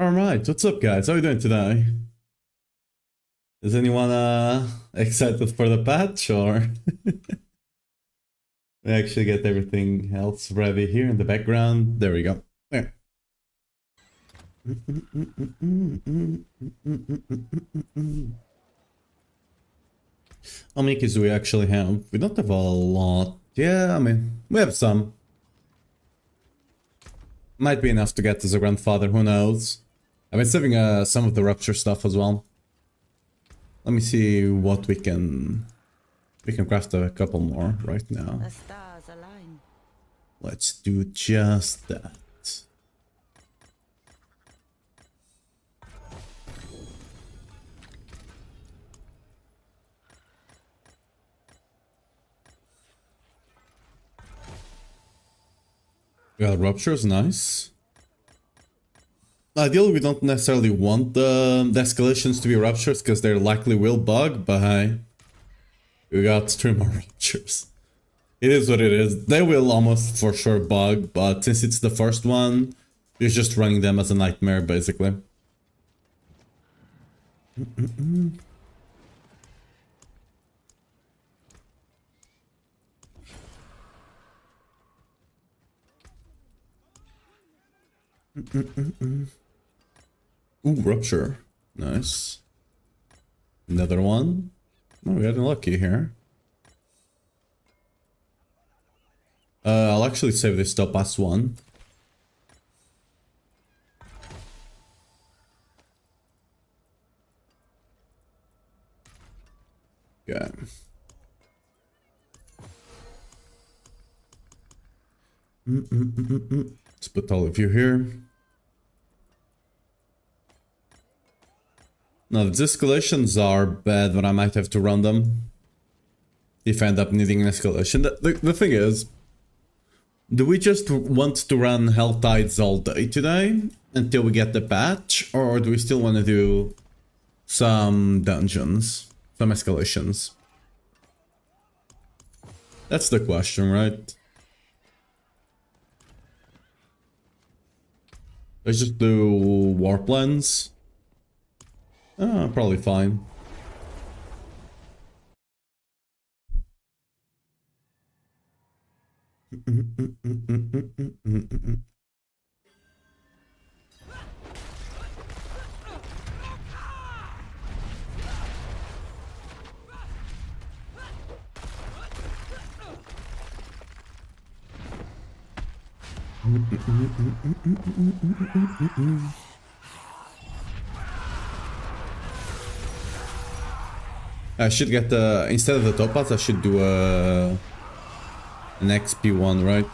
Alright, what's up guys? How are you doing today? Is anyone excited for the patch or we actually get everything else ready here in the background? There we go. There. How many keys do we actually have? We don't have a lot. Yeah, I mean, we have some. Might be enough to get as a grandfather, who knows? I've been saving some of the rupture stuff as well. Let me see what we can craft a couple more right now. The stars align. Let's do just that. We got ruptures, nice. Ideally, we don't necessarily want the escalations to be ruptures because they likely will bug, but hey, we got 3 more ruptures. It is what it is. They will almost for sure bug, but since it's the first one, we're just running them as a nightmare, basically. Ooh, rupture. Nice. Another one. Oh, we got lucky here. I'll actually save this top as one. Okay. Let's put all of you here. Now, the escalations are bad, but I might have to run them if I end up needing an escalation. The thing is, do we just want to run Hell Tides all day today until we get the patch, or do we still want to do some dungeons, some escalations? That's the question, right? Let's just do Warplans. Probably fine. I should get the, instead of the topaz, I should do an XP one, right?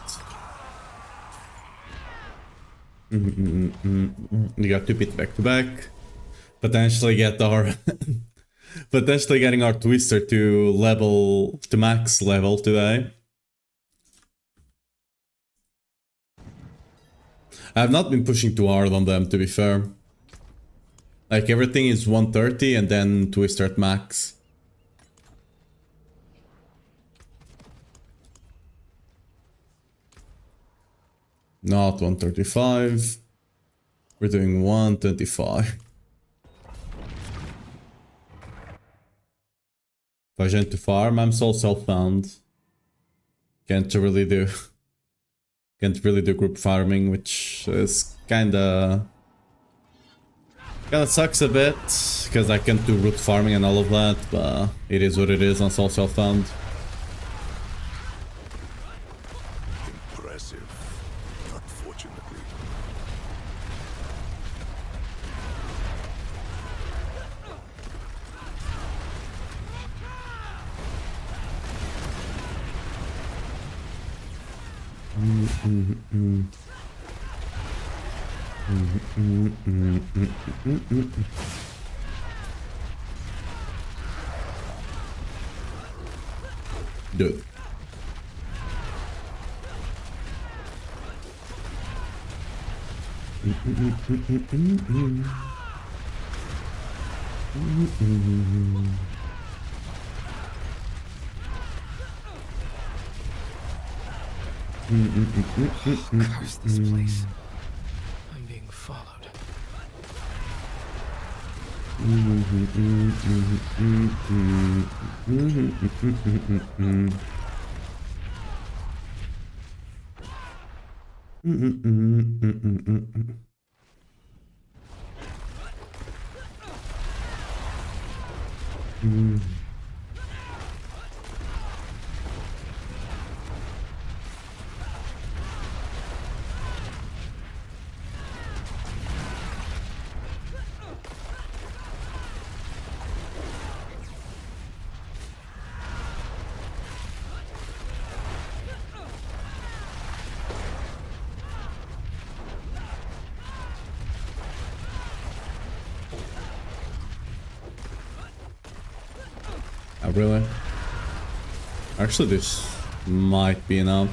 You got 2 pits back to back. Potentially get our potentially getting our twister to level, to max level today. I have not been pushing too hard on them, to be fair. Like everything is 130 and then twister at max. Not 135. We're doing 125. If I tend to farm, I'm so self-found. Can't really do group farming, which is kinda sucks a bit, because I can't do root farming and all of that, but it is what it is on so self-found. Dude. Curse this place. I'm being followed. Oh, really? Actually, this might be enough.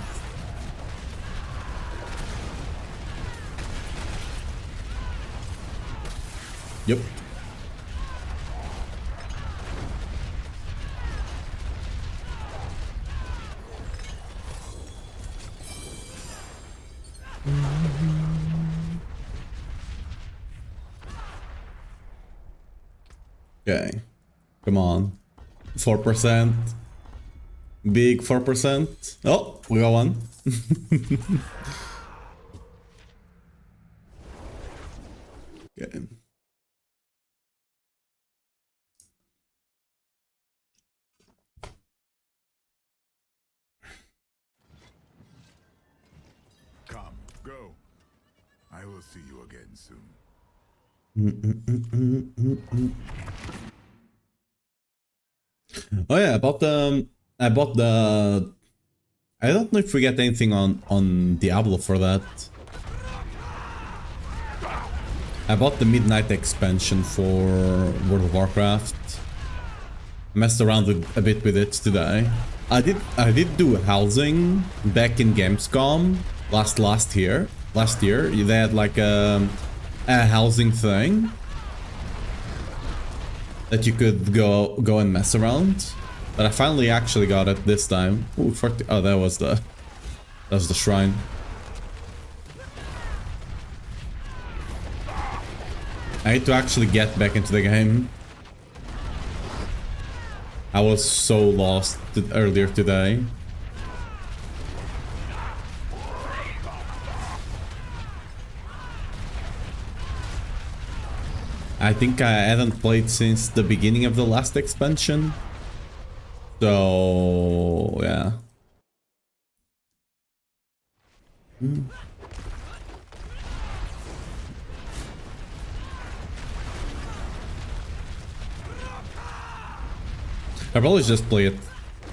Yep. Okay. Come on. 4%. Big 4%. Oh, we got one. Okay. Come, go. I will see you again soon. Oh yeah, I bought the I don't know if we get anything on Diablo for that. I bought the Midnight expansion for World of Warcraft. Messed around a bit with it today. I did do housing back in Gamescom last year. They had like a housing thing that you could go and mess around. But I finally actually got it this time. Ooh, 40, oh, that was the shrine. I need to actually get back into the game. I was so lost earlier today. I think I hadn't played since the beginning of the last expansion. So, yeah. I probably just play it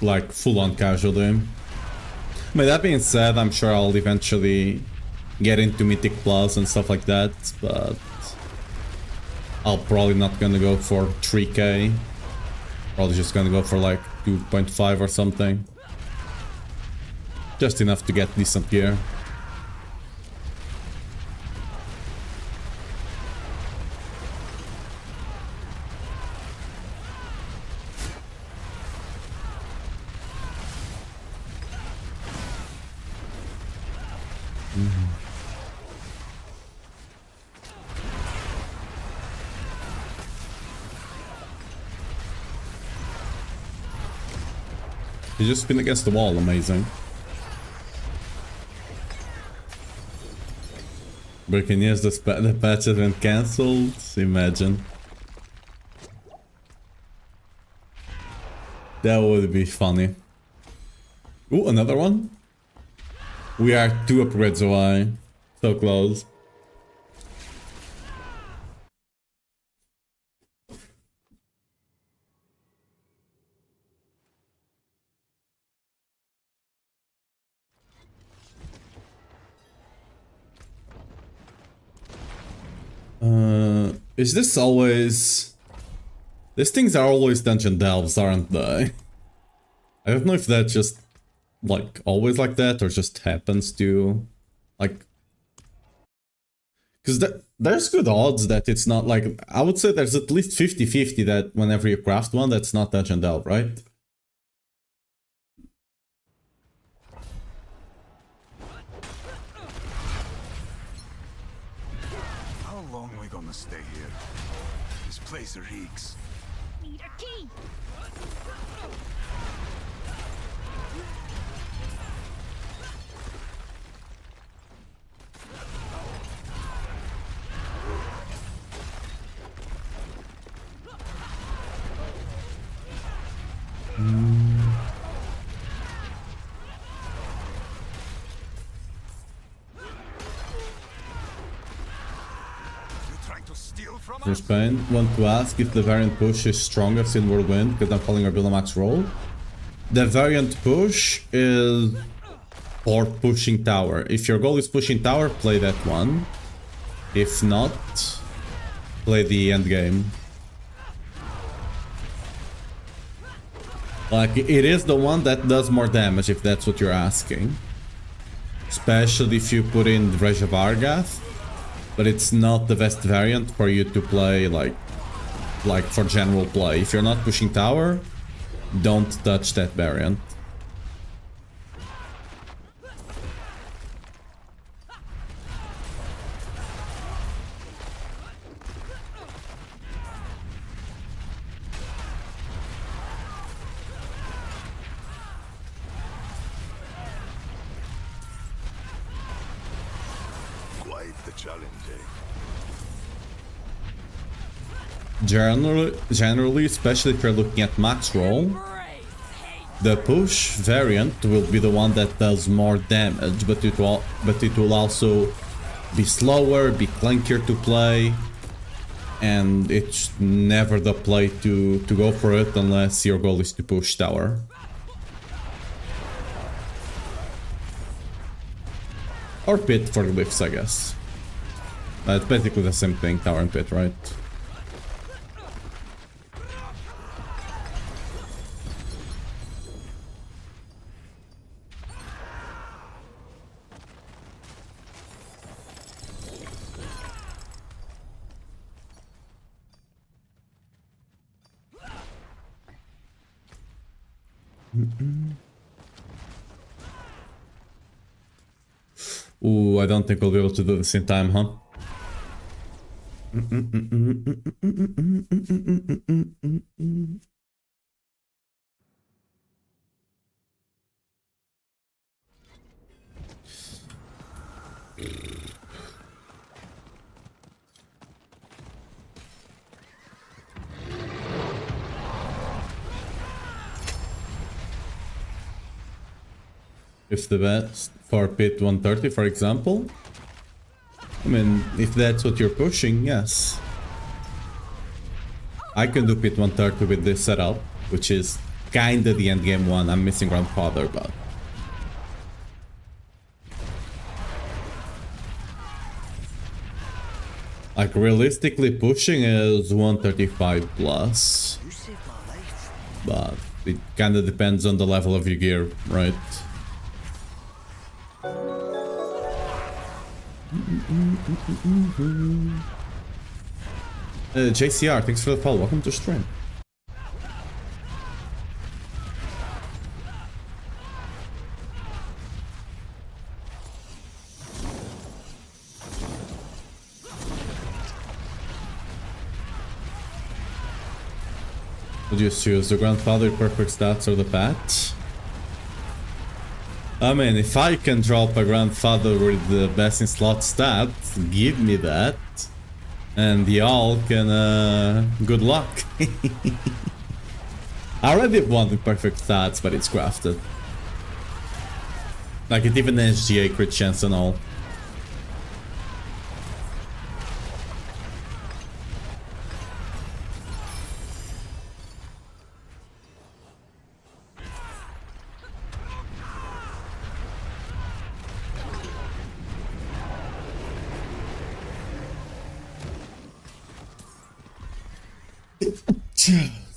like full-on casually. But that being said, I'm sure I'll eventually get into Mythic Plus and stuff like that, but I'll probably not gonna go for 3k. Probably just gonna go for like 2.5 or something. Just enough to get decent gear. You just spin against the wall, amazing. Buccaneers, the patch has been cancelled, imagine. That would be funny. Ooh, another one? We are 2 upgrades away. So close. Is this always... These things are always dungeon delves, aren't they? I don't know if that's just, like, always like that, or just happens to, like... Because there's good odds that it's not, like... I would say there's at least 50-50 that whenever you craft one, that's not dungeon delve, right? How long are we gonna stay here? This place reeks. Need a key. You trying to steal from us? First pain. Want to ask if the variant push is strongest in Whirlwind because I'm calling our build a max roll. The variant push is for pushing tower. If your goal is pushing tower, play that one. If not, play the end game. Like, it is the one that does more damage if that's what you're asking. Especially if you put in Dredge of Argath. But it's not the best variant for you to play like for general play. If you're not pushing tower, don't touch that variant. Quite the challenge, eh? Generally, especially if you're looking at max roll, the push variant will be the one that does more damage, but it will also be slower, be clunkier to play, and it's never the play to go for it unless your goal is to push tower. Or pit for glyphs, I guess. It's basically the same thing, tower and pit, right? Ooh, I don't think we'll be able to do this in time, huh? It's the best for pit 130, for example. I mean, if that's what you're pushing, yes. I can do pit 130 with this setup, which is kinda the endgame one. I'm missing Grandfather, but... like, realistically, pushing is 135 plus. You saved my life. But it kinda depends on the level of your gear, right? JCR, thanks for the follow. Welcome to stream. Would you choose the Grandfather, perfect stats, or the Pat? I mean, if I can drop a Grandfather with the best in slot stats, give me that. And y'all can, good luck. I already have one with perfect stats, but it's crafted. Like, it even has GA crit chance and all.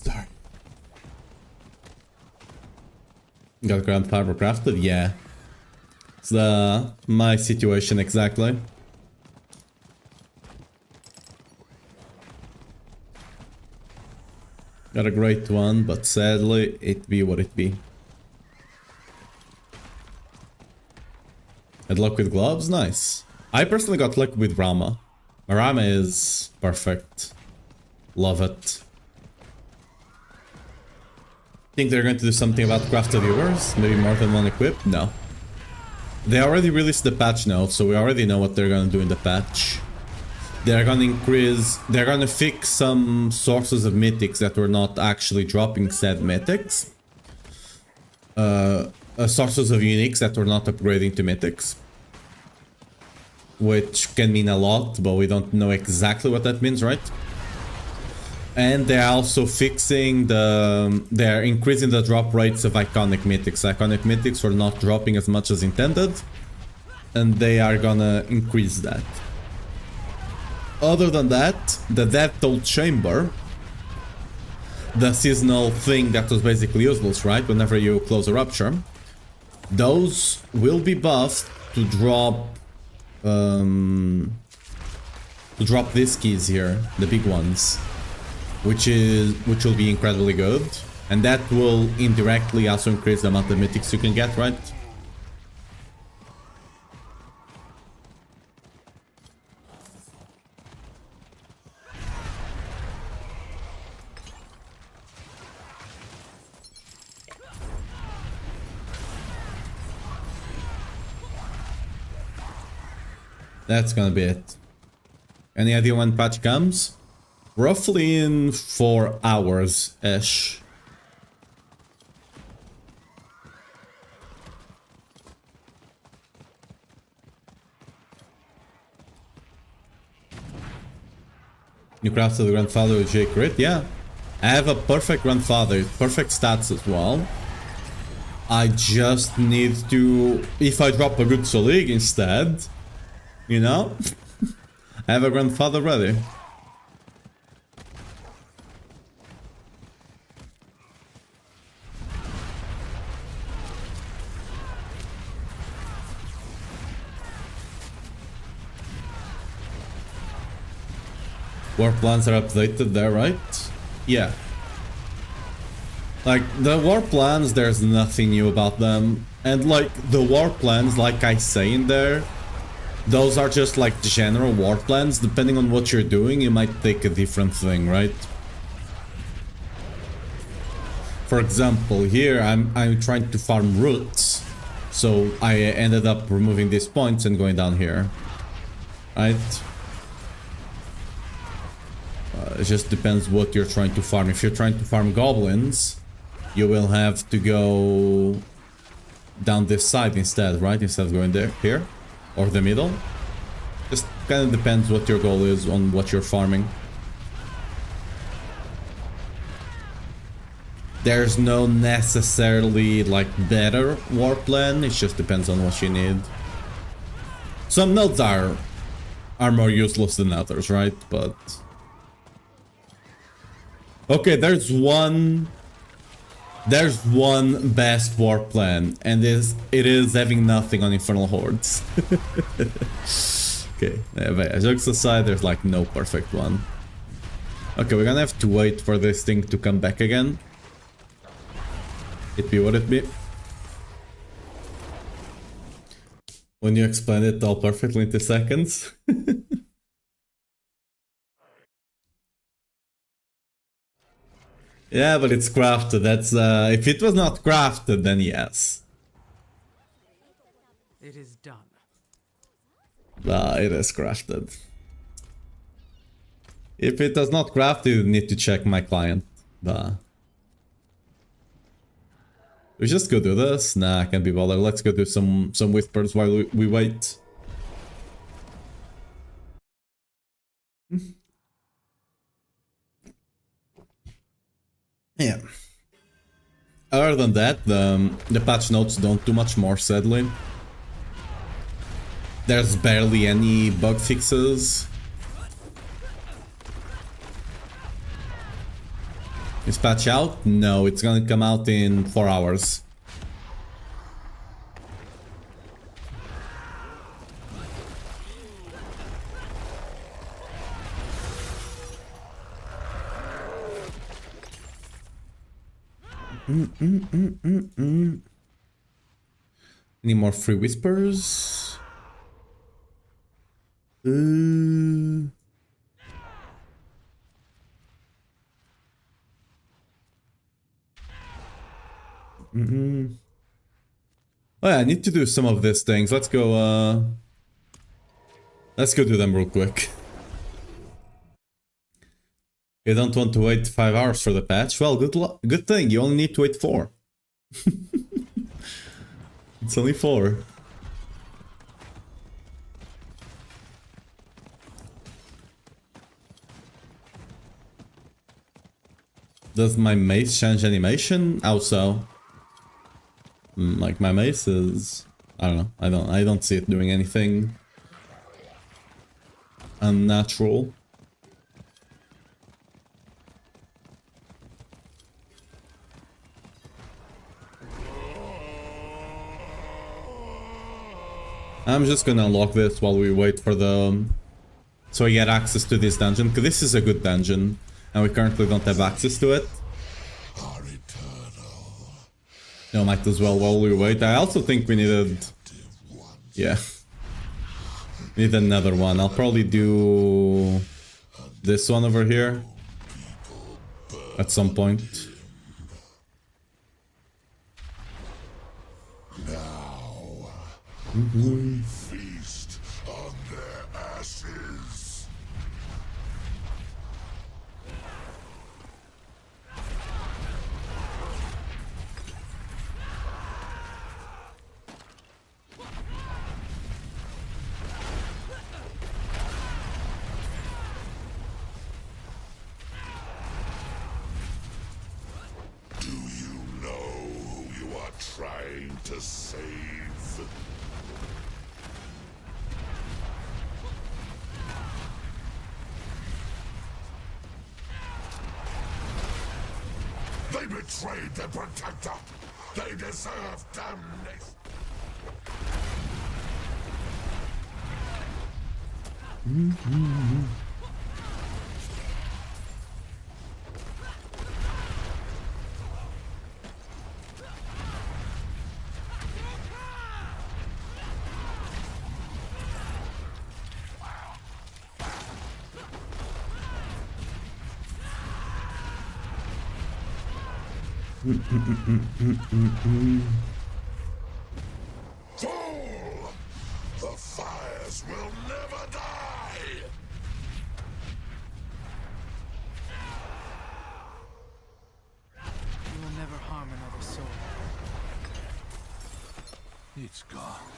Sorry. Got Grandfather crafted? Yeah. It's my situation exactly. Got a great one, but sadly, it be what it be. Had luck with gloves? Nice. I personally got luck with Rama. Rama is perfect. Love it. Think they're going to do something about crafted viewers? Maybe more than one equip? No. They already released the patch notes, so we already know what they're gonna do in the patch. They're gonna increase... They're gonna fix some sources of mythics that were not actually dropping said mythics. Sources of uniques that were not upgrading to mythics. Which can mean a lot, but we don't know exactly what that means, right? And they're also fixing the... They're increasing the drop rates of iconic mythics. Iconic mythics were not dropping as much as intended, and they are gonna increase that. Other than that, the Death Toll Chamber, the seasonal thing that was basically useless, right? Whenever you close a Rupture, those will be buffed to drop... these keys here, the big ones. Which will be incredibly good, and that will indirectly also increase the amount of mythics you can get, right? That's gonna be it. Any idea when patch comes? Roughly in 4 hours-ish. You crafted the grandfather with J crit? Yeah. I have a perfect grandfather, perfect stats as well. I just need to... If I drop a good Solig instead, you know? I have a grandfather ready. War plans are updated there, right? Yeah. Like, the war plans, there's nothing new about them. And like, the war plans, like I say in there, those are just like general war plans. Depending on what you're doing, you might take a different thing, right? For example, here I'm trying to farm roots. So I ended up removing these points and going down here. Right? It just depends what you're trying to farm. If you're trying to farm goblins, you will have to go down this side instead, right? Instead of going there, here, or the middle. Just kind of depends what your goal is on what you're farming. There's no necessarily like better war plan. It just depends on what you need. Some nodes are more useless than others, right? But okay, there's one best war plan, and it is having nothing on Infernal Hordes. Okay, jokes aside, there's like no perfect one. Okay, we're gonna have to wait for this thing to come back again. It be what it be. When you explain it all perfectly in 2 seconds. Yeah, but it's crafted. That's if it was not crafted, then yes. It is done. It is crafted. If it was not crafted, you need to check my client. We just go do this? Nah, I can't be bothered. Let's go do some whispers while we wait. Yeah. Other than that, the patch notes don't do much more, sadly. There's barely any bug fixes. Is patch out? No, it's gonna come out in 4 hours. Any more free whispers? Oh yeah, I need to do some of these things. Let's go do them real quick. You don't want to wait 5 hours for the patch? Well, good thing, you only need to wait 4. It's only 4. Does my mace change animation? How so? Like my mace is... I don't know. I don't see it doing anything unnatural. I'm just gonna unlock this while we wait for the... so we get access to this dungeon, because this is a good dungeon, and we currently don't have access to it. No, might as well while we wait. I also think we needed... yeah. Need another one. I'll probably do... this one over here. At some point. Feast on their ashes. Do you know who you are trying to save? They betrayed their protector. They deserve damnation. Fool! The fires will never die! You will never harm another soul. It's gone.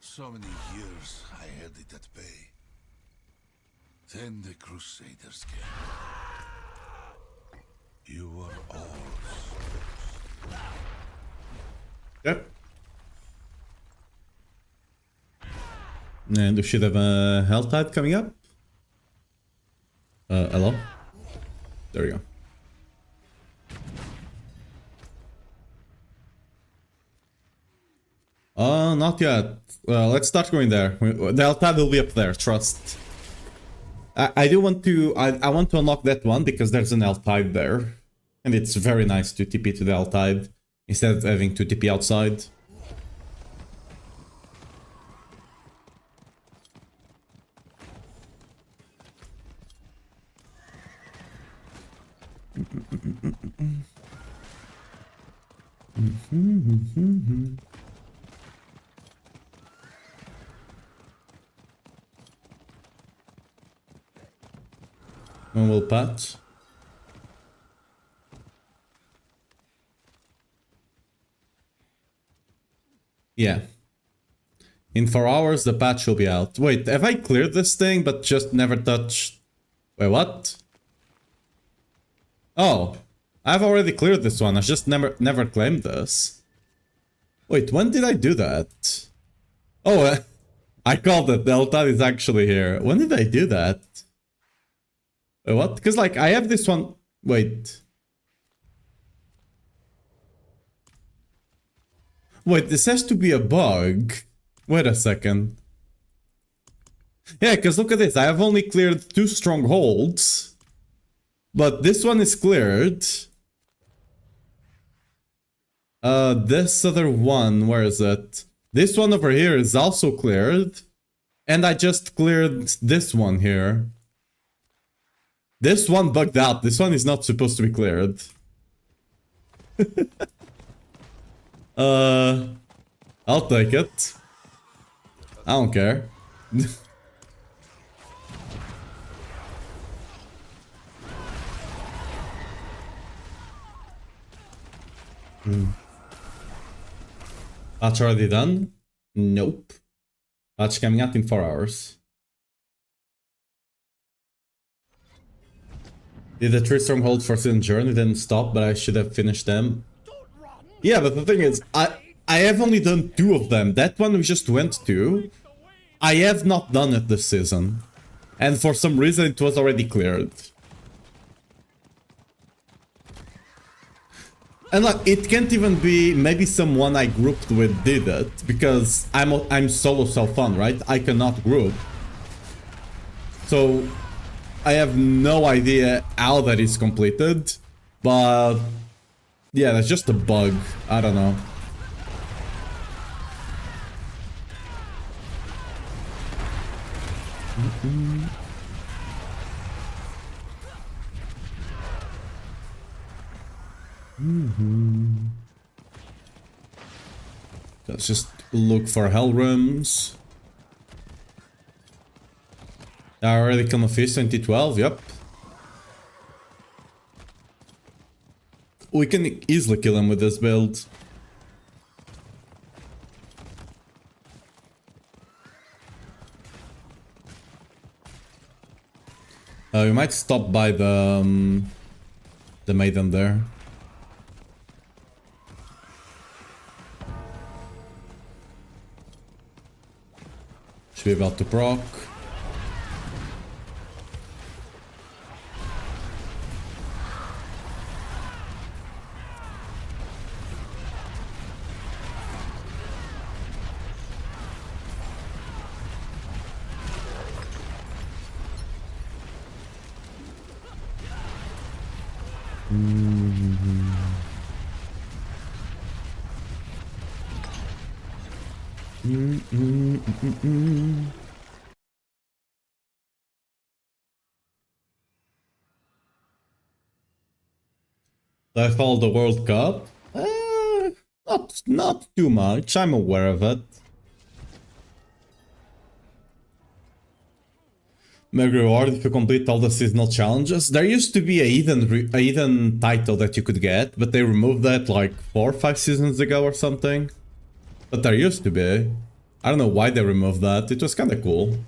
So many years I held it at bay. Then the Crusaders came. You were all souls. Yep. And we should have a Helltide coming up. Hello? There we go. Not yet. Let's start going there. The Helltide will be up there, trust. I do want to... I want to unlock that one because there's an Helltide there. And it's very nice to TP to the Helltide instead of having to TP outside. One will patch. Yeah. In 4 hours the patch will be out. Wait, have I cleared this thing but just never touched... Wait, what? Oh, I've already cleared this one. I just never claimed this. Wait, when did I do that? Oh, I called it. The Helltide is actually here. When did I do that? Wait, what? Because, like, I have this one... Wait. Wait, this has to be a bug. Wait a second. Yeah, because look at this. I have only cleared 2 strongholds. But this one is cleared. This other one, where is it? This one over here is also cleared. And I just cleared this one here. This one bugged out. This one is not supposed to be cleared. I'll take it. I don't care. Patch already done? Nope. Patch coming out in 4 hours. Did the 3 strongholds for Sin Journey didn't stop, but I should have finished them. Yeah, but the thing is, I have only done 2 of them. That one we just went to. I have not done it this season. And for some reason it was already cleared. And like, it can't even be maybe someone I grouped with did it, because I'm solo self-fun, right? I cannot group. So I have no idea how that is completed, but yeah, that's just a bug. I don't know. Let's just look for hell rooms. I already killed a fish 2012, yep. We can easily kill him with this build. We might stop by the maiden there. Should be about to proc. Do I follow the World Cup? Not too much. I'm aware of it. Mega reward if you complete all the seasonal challenges. There used to be a hidden title that you could get, but they removed that like 4 or 5 seasons ago or something. But there used to be. I don't know why they removed that. It was kind of cool.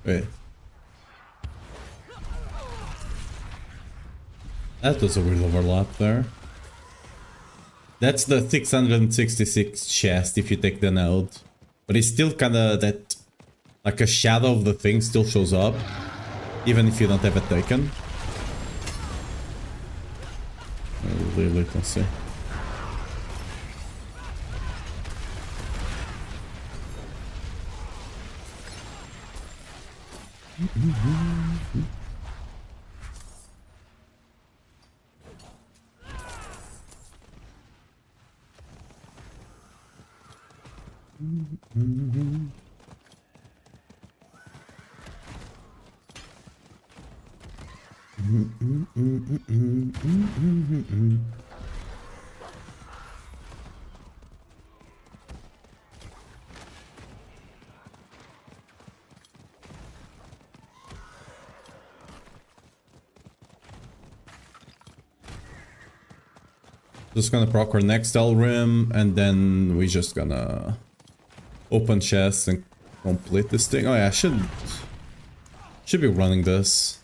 Wait. That was a weird overlap there. That's the 666 chest if you take the node. But it's still kinda that... like a shadow of the thing still shows up. Even if you don't have it taken. Really, let's see. Just gonna proc our next Elrim, and then we just gonna open chest and complete this thing. Oh yeah, I should be running this.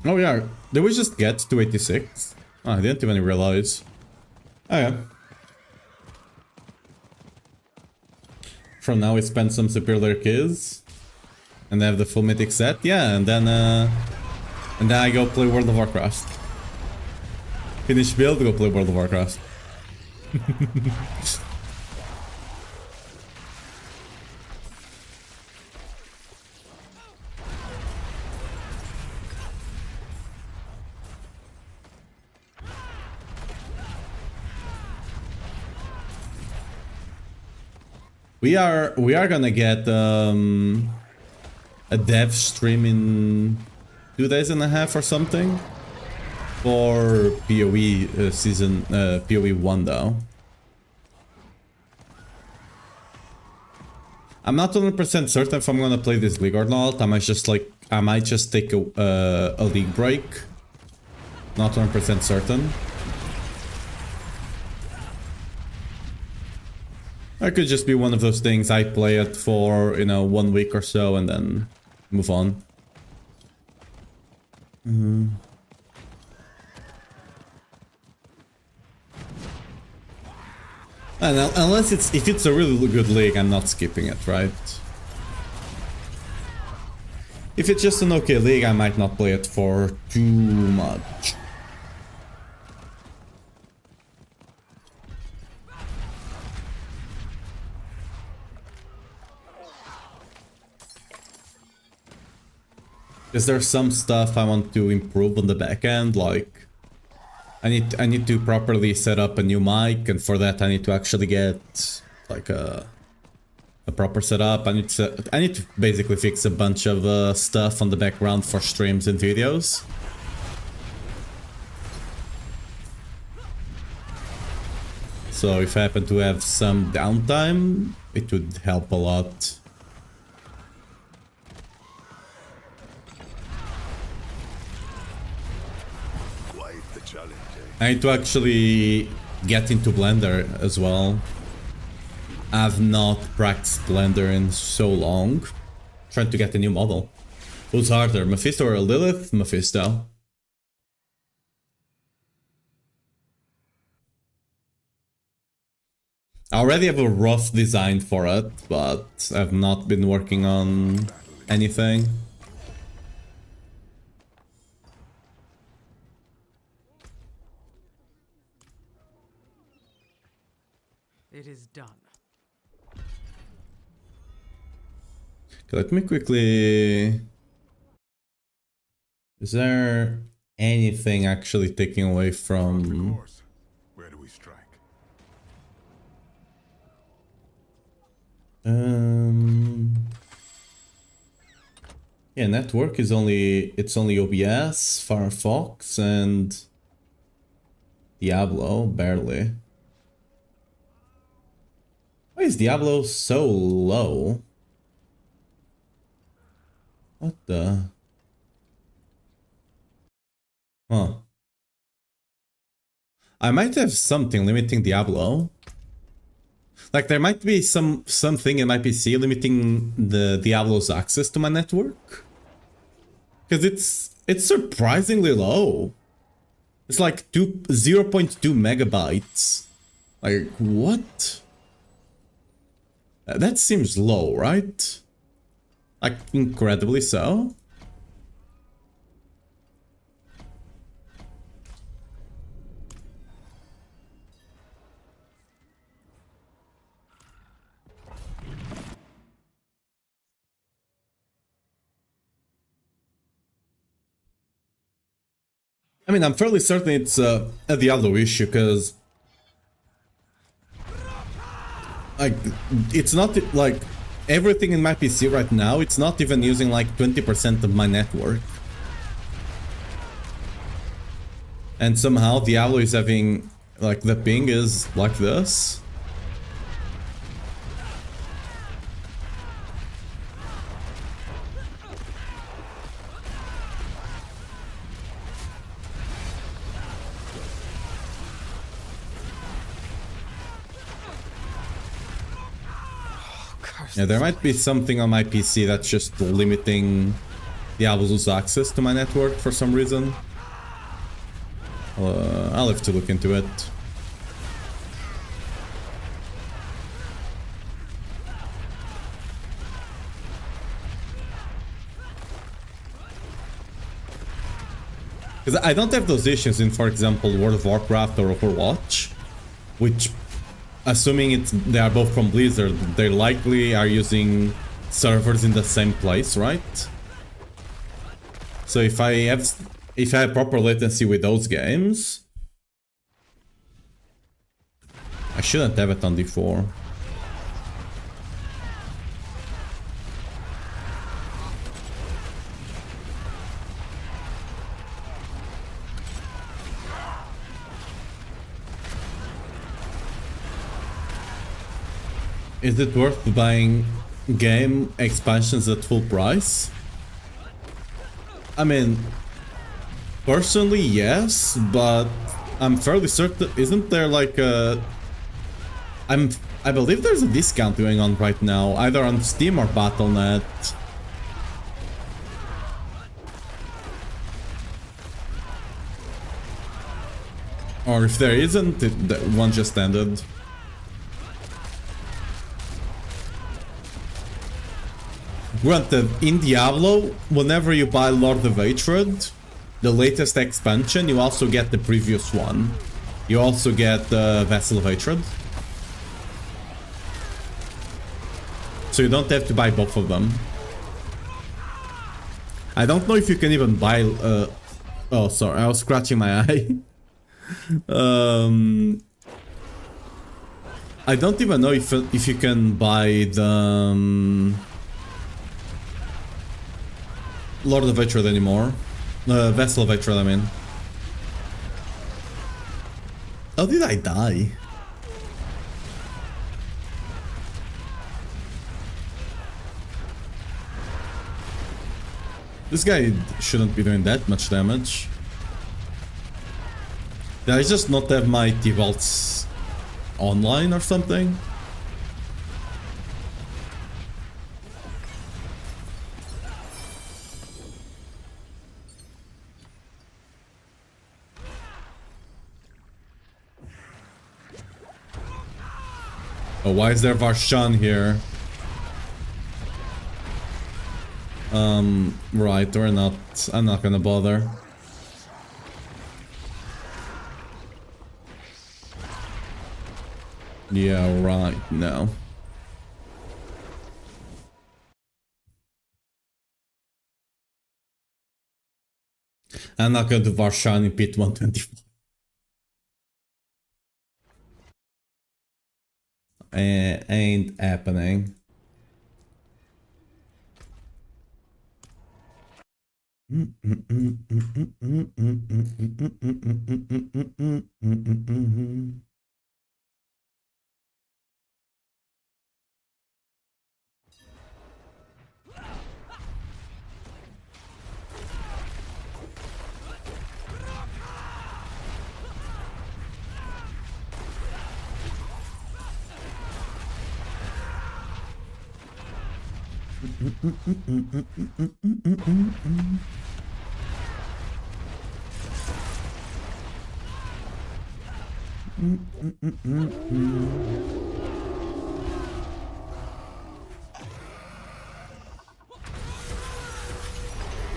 Oh yeah, did we just get to 86? Oh, I didn't even realize. Oh yeah. From now we spend some superior kills and have the full mythic set, yeah, and then I go play World of Warcraft. Finish build, go play World of Warcraft. We are gonna get a dev stream in 2 days and a half or something for PoE season PoE 1 though. I'm not 100% certain if I'm gonna play this league or not. I might just take a league break. Not 100% certain. It could just be one of those things, I play it for, you know, 1 week or so and then move on. And unless if it's a really good league, I'm not skipping it, right? If it's just an okay league, I might not play it for too much. Because there's some stuff I want to improve on the back end, like I need to properly set up a new mic, and for that I need to actually get like a proper setup. I need to basically fix a bunch of stuff on the background for streams and videos. So if I happen to have some downtime, it would help a lot. I need to actually get into Blender as well. I've not practiced Blender in so long. Trying to get a new model. Who's harder, Mephisto or Lilith? Mephisto. I already have a rough design for it, but I've not been working on anything. It is done. Okay, let me quickly... Is there anything actually taking away from... Where do we strike? Yeah, network is only... It's only OBS, Firefox, and... Diablo, barely. Why is Diablo so low? What the? Huh. I might have something limiting Diablo. Like there might be something in my PC limiting the Diablo's access to my network. Because it's surprisingly low. It's like 0.2 megabytes. Like what? That seems low, right? Like, incredibly so? I mean, I'm fairly certain it's a Diablo issue, because like, it's not like everything in my PC right now, it's not even using like 20% of my network. And somehow Diablo is having, like, the ping is like this. Yeah, there might be something on my PC that's just limiting Diablo's access to my network for some reason. I'll have to look into it. Because I don't have those issues in, for example, World of Warcraft or Overwatch, which, assuming they are both from Blizzard, they likely are using servers in the same place, right? So if I have proper latency with those games, I shouldn't have it on D4. Is it worth buying game expansions at full price? I mean, personally, yes, but I'm fairly certain. Isn't there like a? I believe there's a discount going on right now, either on Steam or Battle.net. Or if there isn't, the one just ended. Granted, in Diablo, whenever you buy Lord of Hatred, the latest expansion, you also get the previous one. You also get the Vessel of Hatred. So you don't have to buy both of them. I don't know if you can even buy... oh, sorry, I was scratching my eye. I don't even know if you can buy the... Lord of Hatred anymore. Vessel of Hatred, I mean. How did I die? This guy shouldn't be doing that much damage. Did I just not have my T-Vaults online or something? Oh, why is there Varshan here? Right, we're not... I'm not gonna bother. Yeah, right, no. I'm not going to Varshan in pit 124. Ain't happening.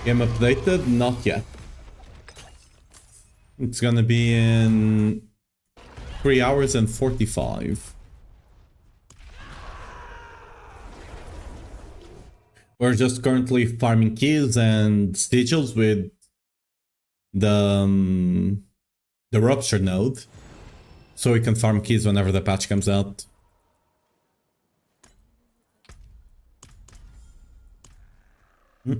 Game updated? Not yet. It's gonna be in 3 hours and 45. We're just currently farming keys and sigils with the Rupture node, so we can farm keys whenever the patch comes out. We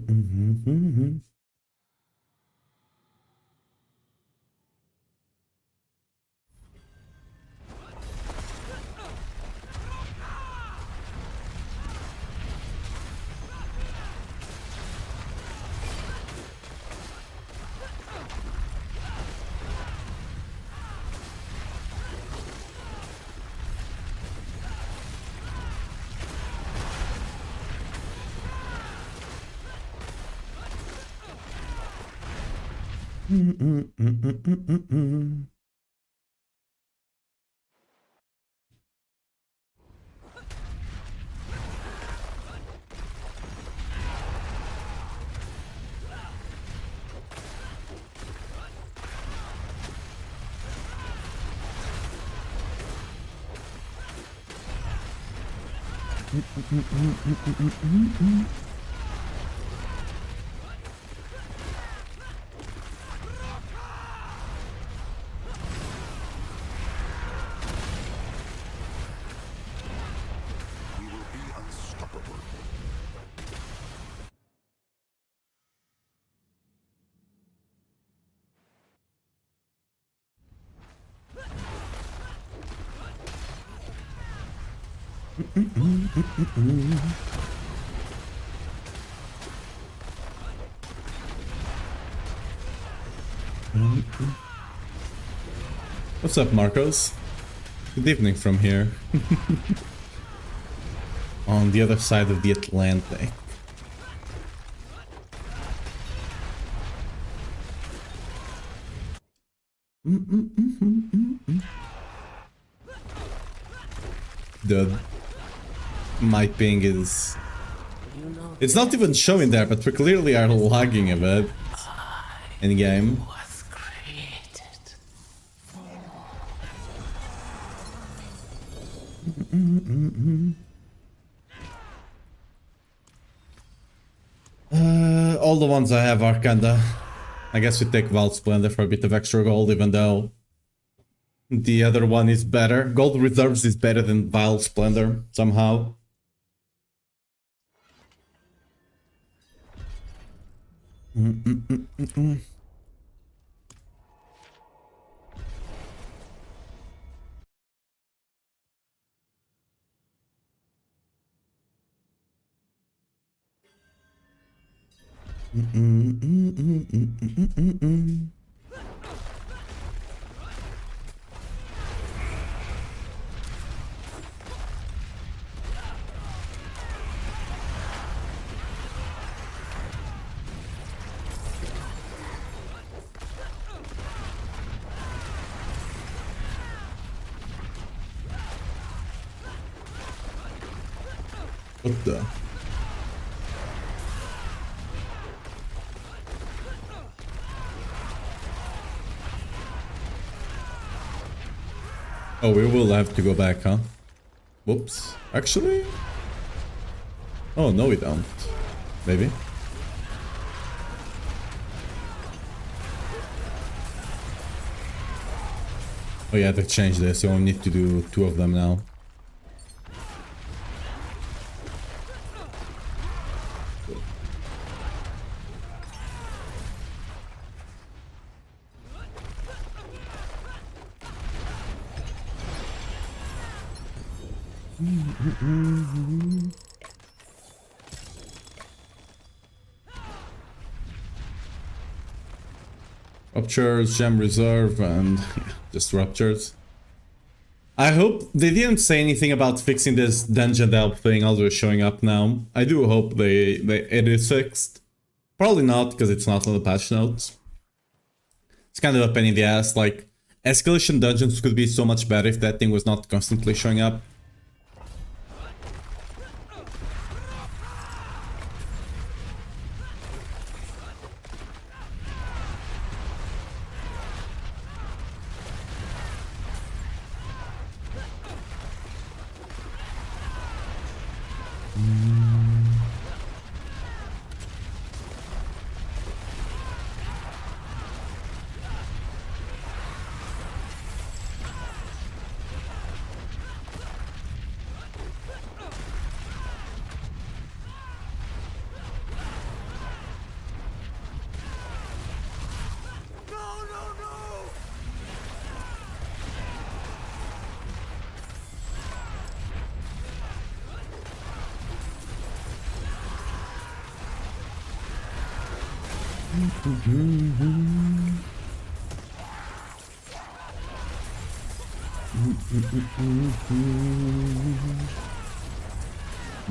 will be unstoppable. What's up, Marcos? Good evening from here. On the other side of the Atlantic. Dude. My ping is... It's not even showing there, but we clearly are lagging a bit. In game. Was created. All the ones I have are kinda... I guess we take Vault Splendor for a bit of extra gold, even though the other one is better. Gold Reserves is better than Vile Splendor, somehow. What the? Oh, we will have to go back, huh? Whoops. Actually? Oh, no we don't. Maybe. Oh yeah, they changed this. You only need to do 2 of them now. Ruptures, Gem Reserve, and just Ruptures. I hope they didn't say anything about fixing this dungeon delp thing although it's showing up now. I do hope it is fixed. Probably not, because it's not on the patch notes. It's kind of a pain in the ass, like, escalation dungeons could be so much better if that thing was not constantly showing up.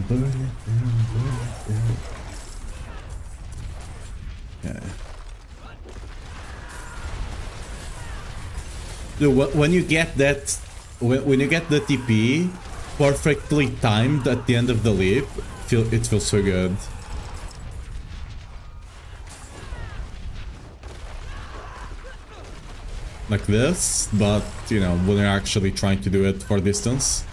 Burn it down, burn it down. Okay. Dude, when you get that, when you get the TP perfectly timed at the end of the leap, it feels so good. Like this, but you know, when you're actually trying to do it for distance.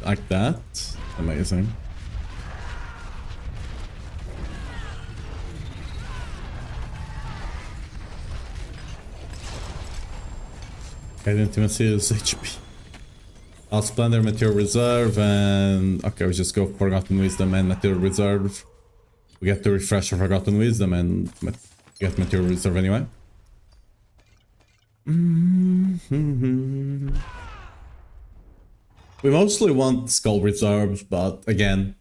Like that. Amazing. I didn't even see his HP. I'll Splendor, Material Reserve, and... okay, we just go Forgotten Wisdom and Material Reserve. We get to refresh our Forgotten Wisdom and get Material Reserve anyway. We mostly want Skull Reserves, but again,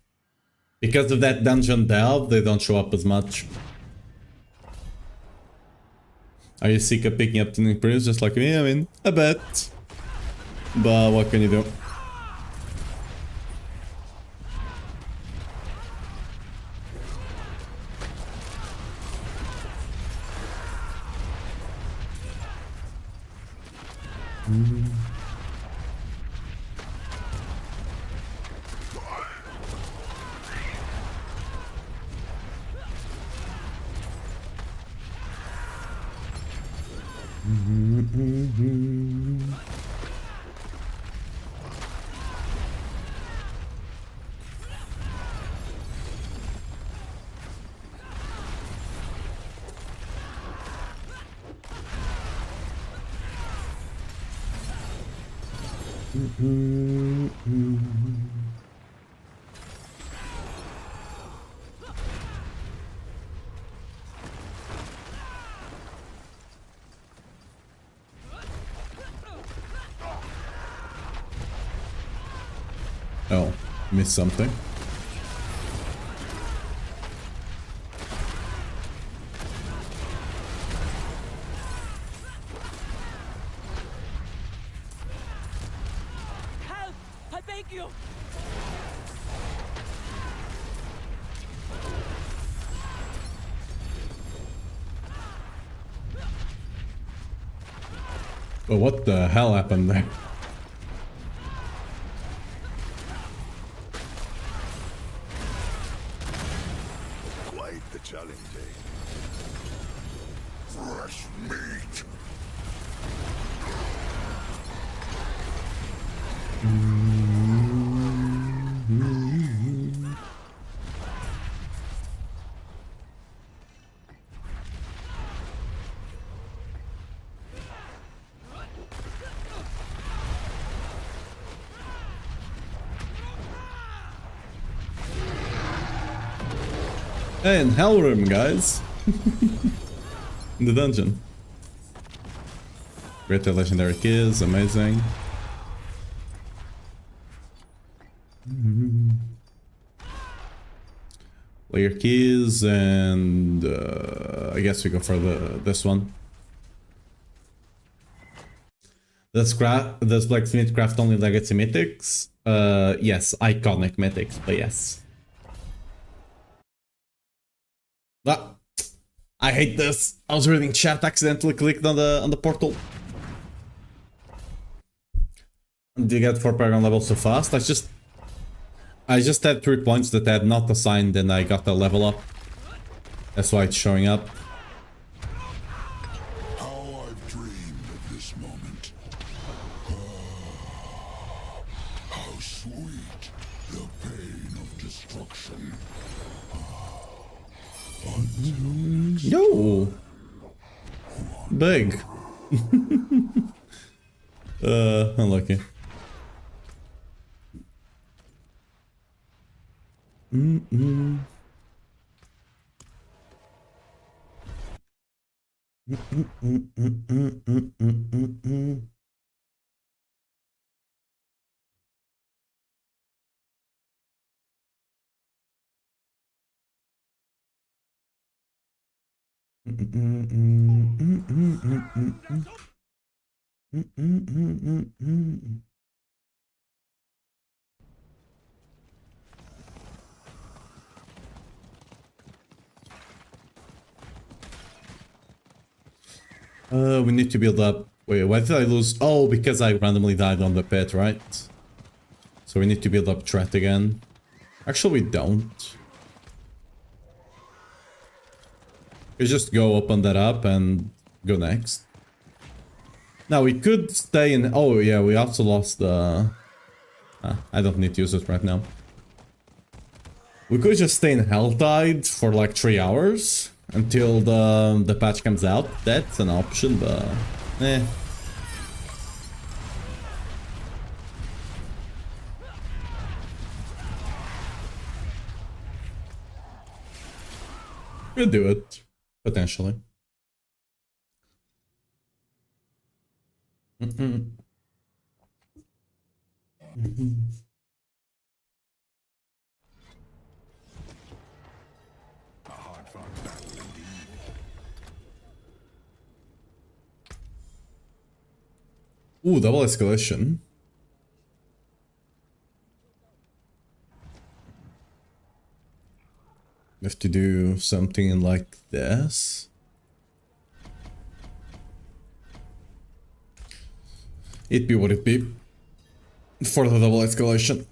because of that dungeon delve, they don't show up as much. Are you sick of picking up the Imperials just like me? I mean, I bet. But what can you do? Oh, missed something. Help! I beg you! But what the hell happened there? Quite the challenge, eh? Fresh meat! Hey, in Hell Room, guys. In the dungeon. Greater Legendary Keys, amazing. Layer keys, and I guess we go for this one. Does Blacksmith craft only legacy mythics? Yes, iconic mythics, but yes. Ah, I hate this. I was reading chat, accidentally clicked on the portal. Did you get 4 Paragon levels so fast? I just had 3 points that I had not assigned and I got a level up. That's why it's showing up. How I've dreamed of this moment. How sweet the pain of destruction. Yo! Big. Unlucky. We need to build up. Wait, why did I lose? Oh, because I randomly died on the pit, right? So we need to build up threat again. Actually, we don't. We just go open that up and go next. Now we could stay in. Oh yeah, we also lost the. I don't need to use it right now. We could just stay in Helltide for like 3 hours until the patch comes out. That's an option, but eh. Could do it potentially. Ooh, double escalation. We have to do something like this. It be what it be. For the double escalation.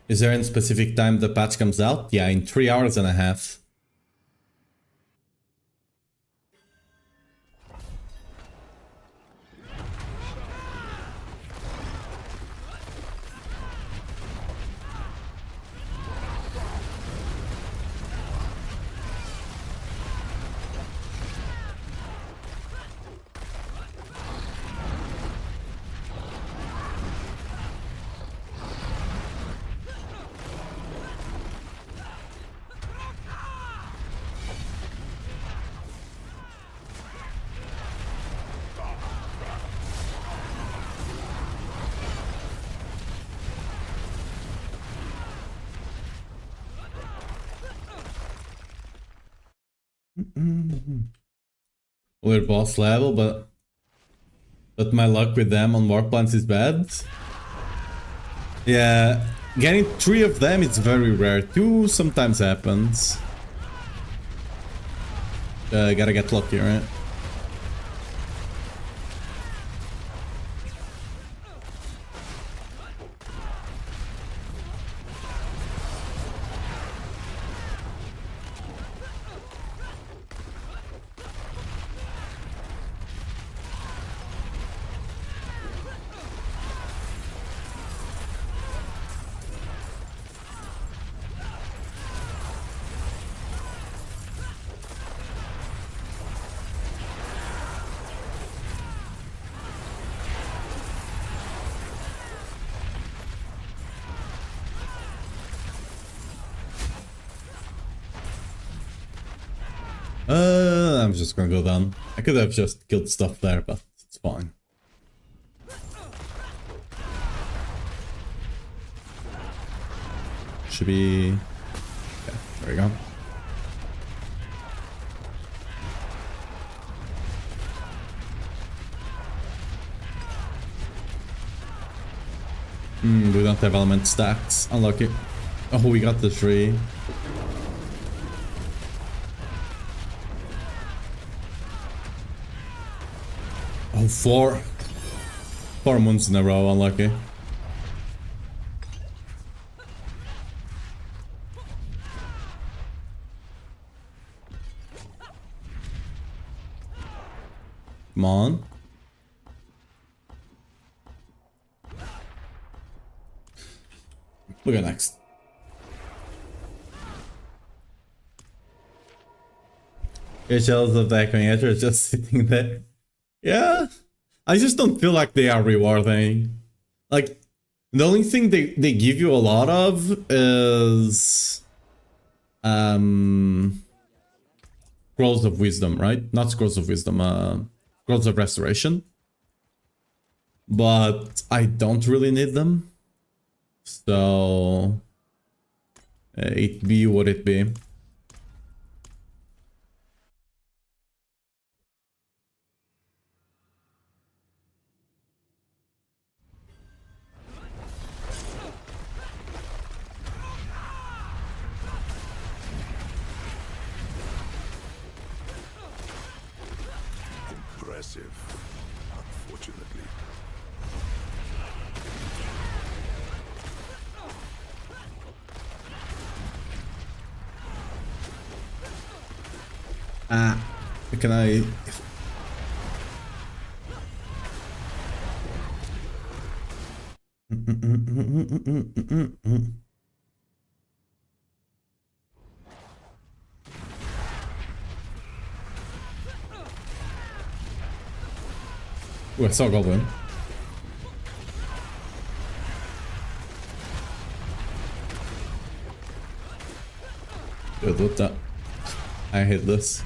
Is there any specific time the patch comes out? Yeah, in 3 hours and a half. We're boss level, but my luck with them on war plants is bad. Yeah, getting 3 of them is very rare. 2 sometimes happens. Gotta get lucky, right? I'm just gonna go down. I could have just killed stuff there, but it's fine. Should be... Okay, there we go. We don't have element stacks. Unlucky. Oh, we got the 3. Oh, 4. 4 moons in a row, unlucky. Come on. Look at next. You're jealous of the echoing edge, or just sitting there? Yeah, I just don't feel like they are rewarding. Like, the only thing they give you a lot of is Scrolls of Wisdom, right? Not Scrolls of Wisdom, Scrolls of Restoration. But I don't really need them. So... it be what it be. Impressive, unfortunately. Can I... Ooh, I saw a goblin. Dude, what the... I hate this.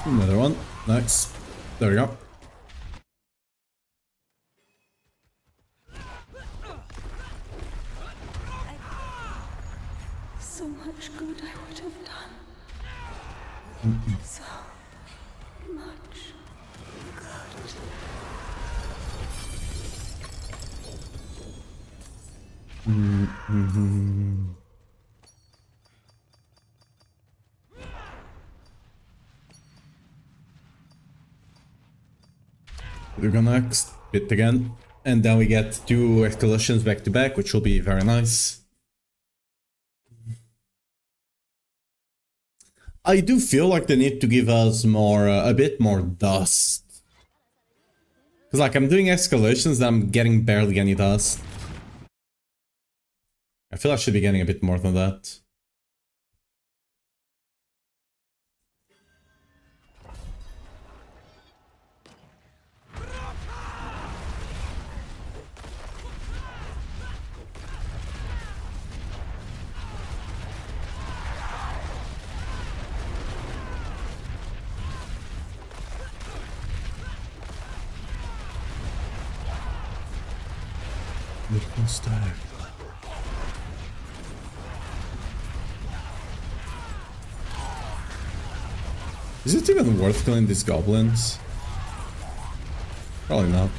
Another one. Nice. There we go. So much good I would have done. So much good. We're gonna next bit again. And then we get 2 escalations back to back, which will be very nice. I do feel like they need to give us more, a bit more dust. Cause like I'm doing escalations, I'm getting barely any dust. I feel I should be getting a bit more than that. Is it even worth killing these goblins? Probably not.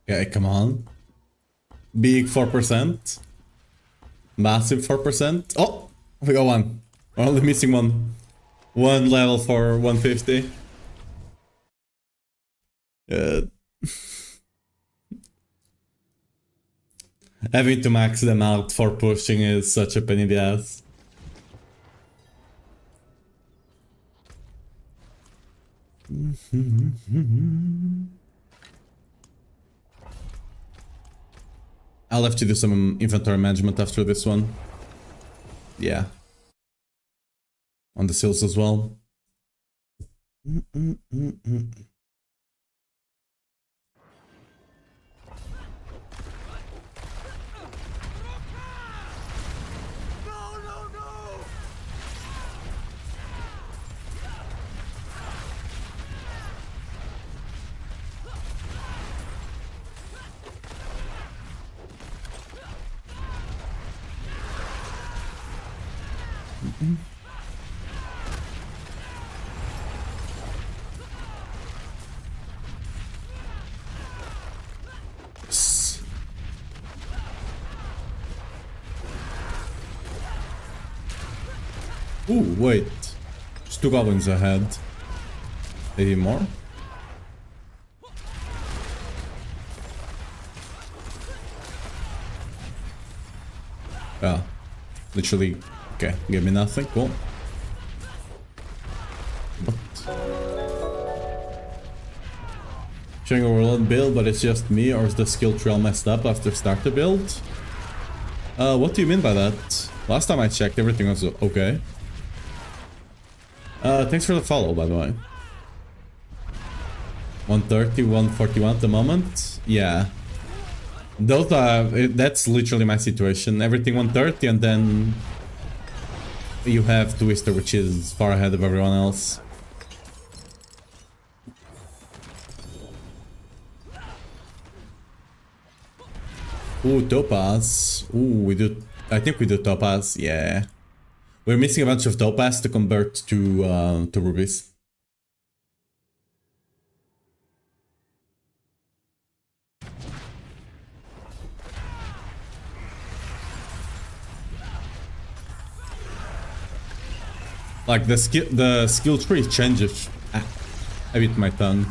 Okay, come on. Big 4%. Massive 4%. Oh! We got one. Only missing one. One level for 150. Having to max them out for pushing is such a pain in the ass. I'll have to do some inventory management after this one. Yeah. On the seals as well. Ooh, wait. There's 2 goblins ahead. Maybe more? Yeah. Literally. Okay, give me nothing. Cool. What? Showing a Whirlwind build, but it's just me, or is the skill tree all messed up after start the build? What do you mean by that? Last time I checked, everything was okay. Thanks for the follow, by the way. 130, 141 at the moment. Yeah. Those that's literally my situation. Everything 130 and then you have Twister, which is far ahead of everyone else. Ooh, Topaz. Ooh, we do. I think we do Topaz. Yeah. We're missing a bunch of Topaz to convert to rubies. Like the skill tree changes. I bit my tongue.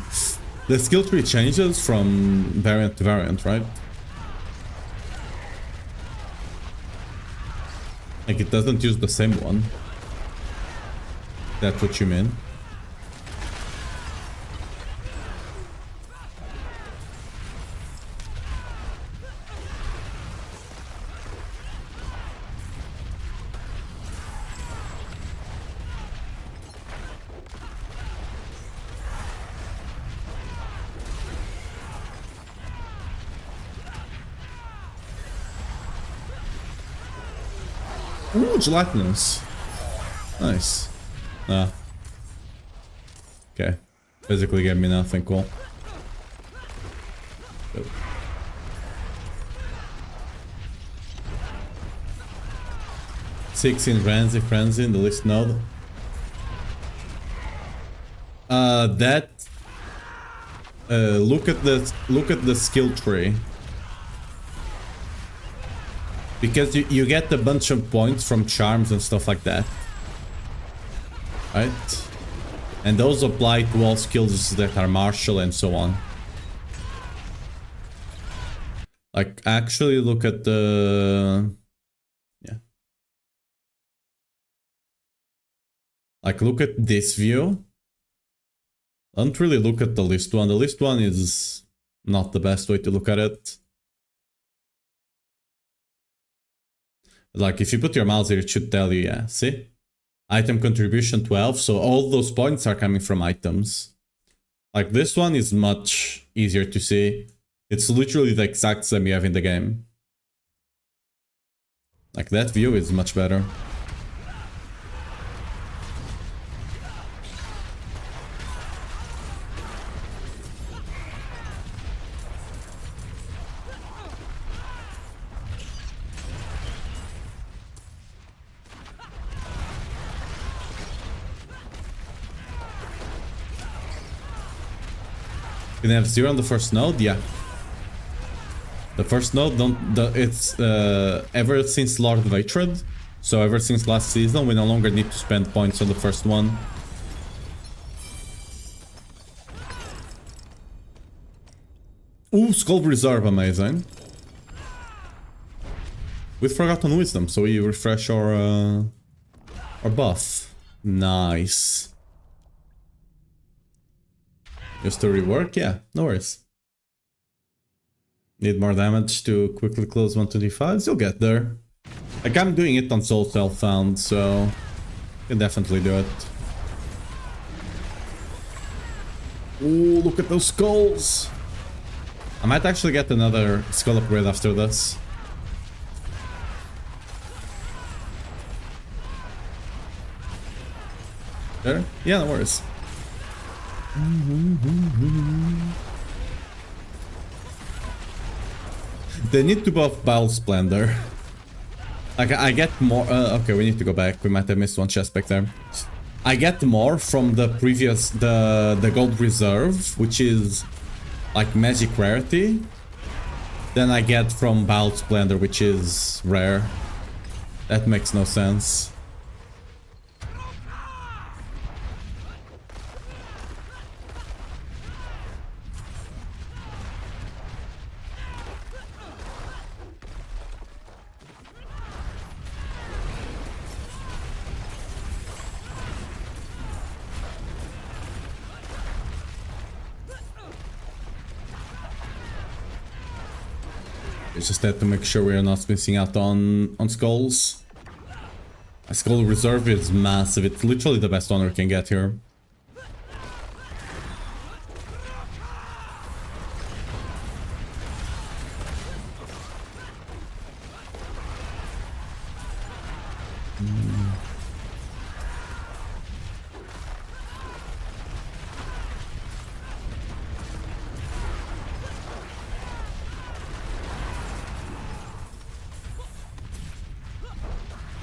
The skill tree changes from variant to variant, right? Like it doesn't use the same one. That's what you mean. Ooh, gelatinous. Nice. Ah. Okay. Physically gave me nothing cool. Go. Six in Frenzy in the list node. Look at the skill tree. Because you get a bunch of points from charms and stuff like that. Right? And those apply to all skills that are martial and so on. Like, actually look at the... Yeah. Like, look at this view. Don't really look at the list one. The list one is not the best way to look at it. Like, if you put your mouse here, it should tell you, yeah, see? Item contribution 12, so all those points are coming from items. Like, this one is much easier to see. It's literally the exact same you have in the game. Like, that view is much better. Can I have 0 on the first node? Yeah. The first node, it's ever since Lord of Hatred, so ever since last season, we no longer need to spend points on the first one. Ooh, Skull Reserve, amazing. With Forgotten Wisdom, so we refresh our buff. Nice. Just to rework? Yeah, no worries. Need more damage to quickly close 125s? You'll get there. Like, I'm doing it on Soul Self-Found, so you can definitely do it. Ooh, look at those skulls! I might actually get another skull upgrade after this. There? Yeah, no worries. They need to buff Battle Splendor. Like, I get more... okay, we need to go back. We might have missed one chest back there. I get more from the previous... The Gold Reserve, which is like magic rarity, than I get from Battle Splendor, which is rare. That makes no sense. It's just that to make sure we are not missing out on skulls. A Skull Reserve is massive. It's literally the best honor we can get here.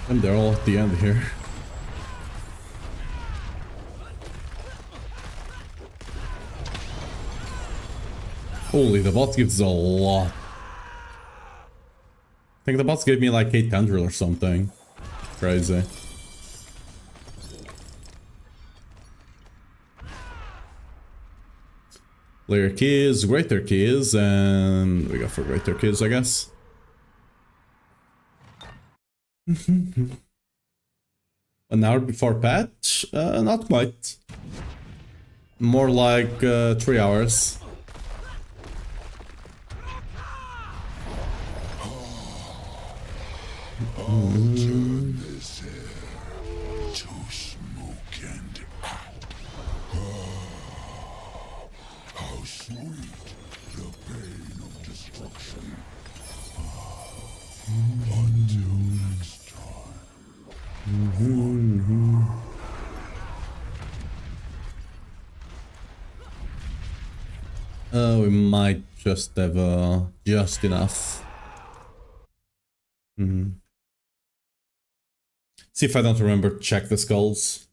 And they're all at the end here. Holy, the bot gives a lot. I think the bots gave me like 800 or something. Crazy. Layer keys, greater keys, and we go for greater keys, I guess. An hour before patch? Not quite. More like 3 hours. Turn this air to smoke and how sweet the pain of destruction. Until next time. We might just have just enough. See if I don't remember, check the skulls.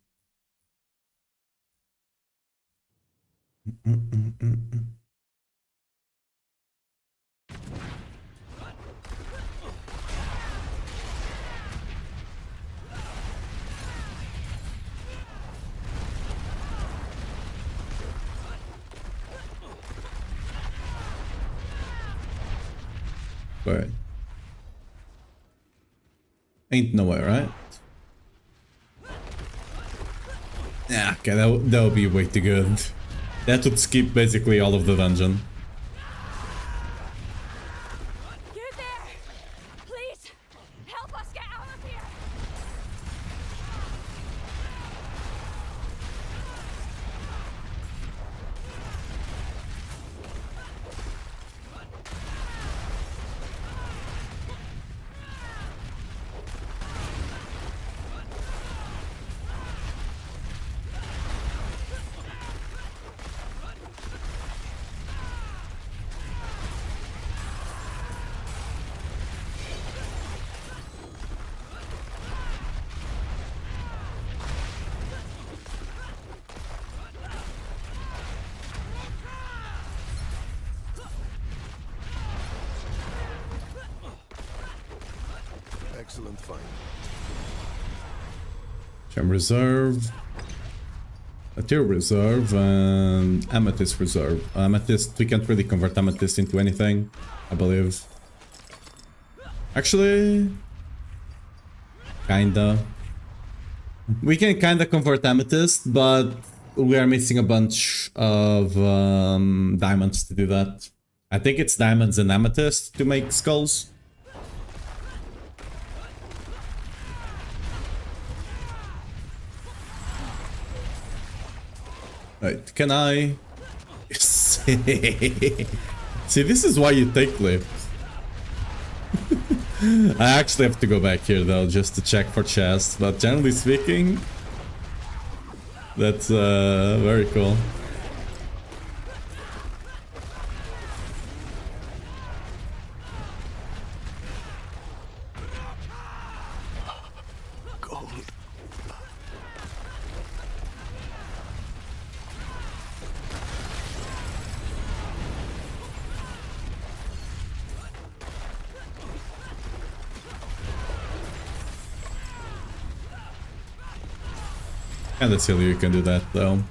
Alright. Ain't no way, right? Yeah, okay, that would be way too good. That would skip basically all of the dungeon. You there! Please, help us get out of here! excellent find. Gem Reserve. Material Reserve and Amethyst Reserve. Amethyst, we can't really convert Amethyst into anything, I believe. Actually... Kinda. We can kinda convert Amethyst, but we are missing a bunch of diamonds to do that. I think it's diamonds and amethyst to make skulls. Right, can I... See, this is why you take clips. I actually have to go back here though, just to check for chests, but generally speaking, that's very cool. Gold. Kinda silly you can do that though.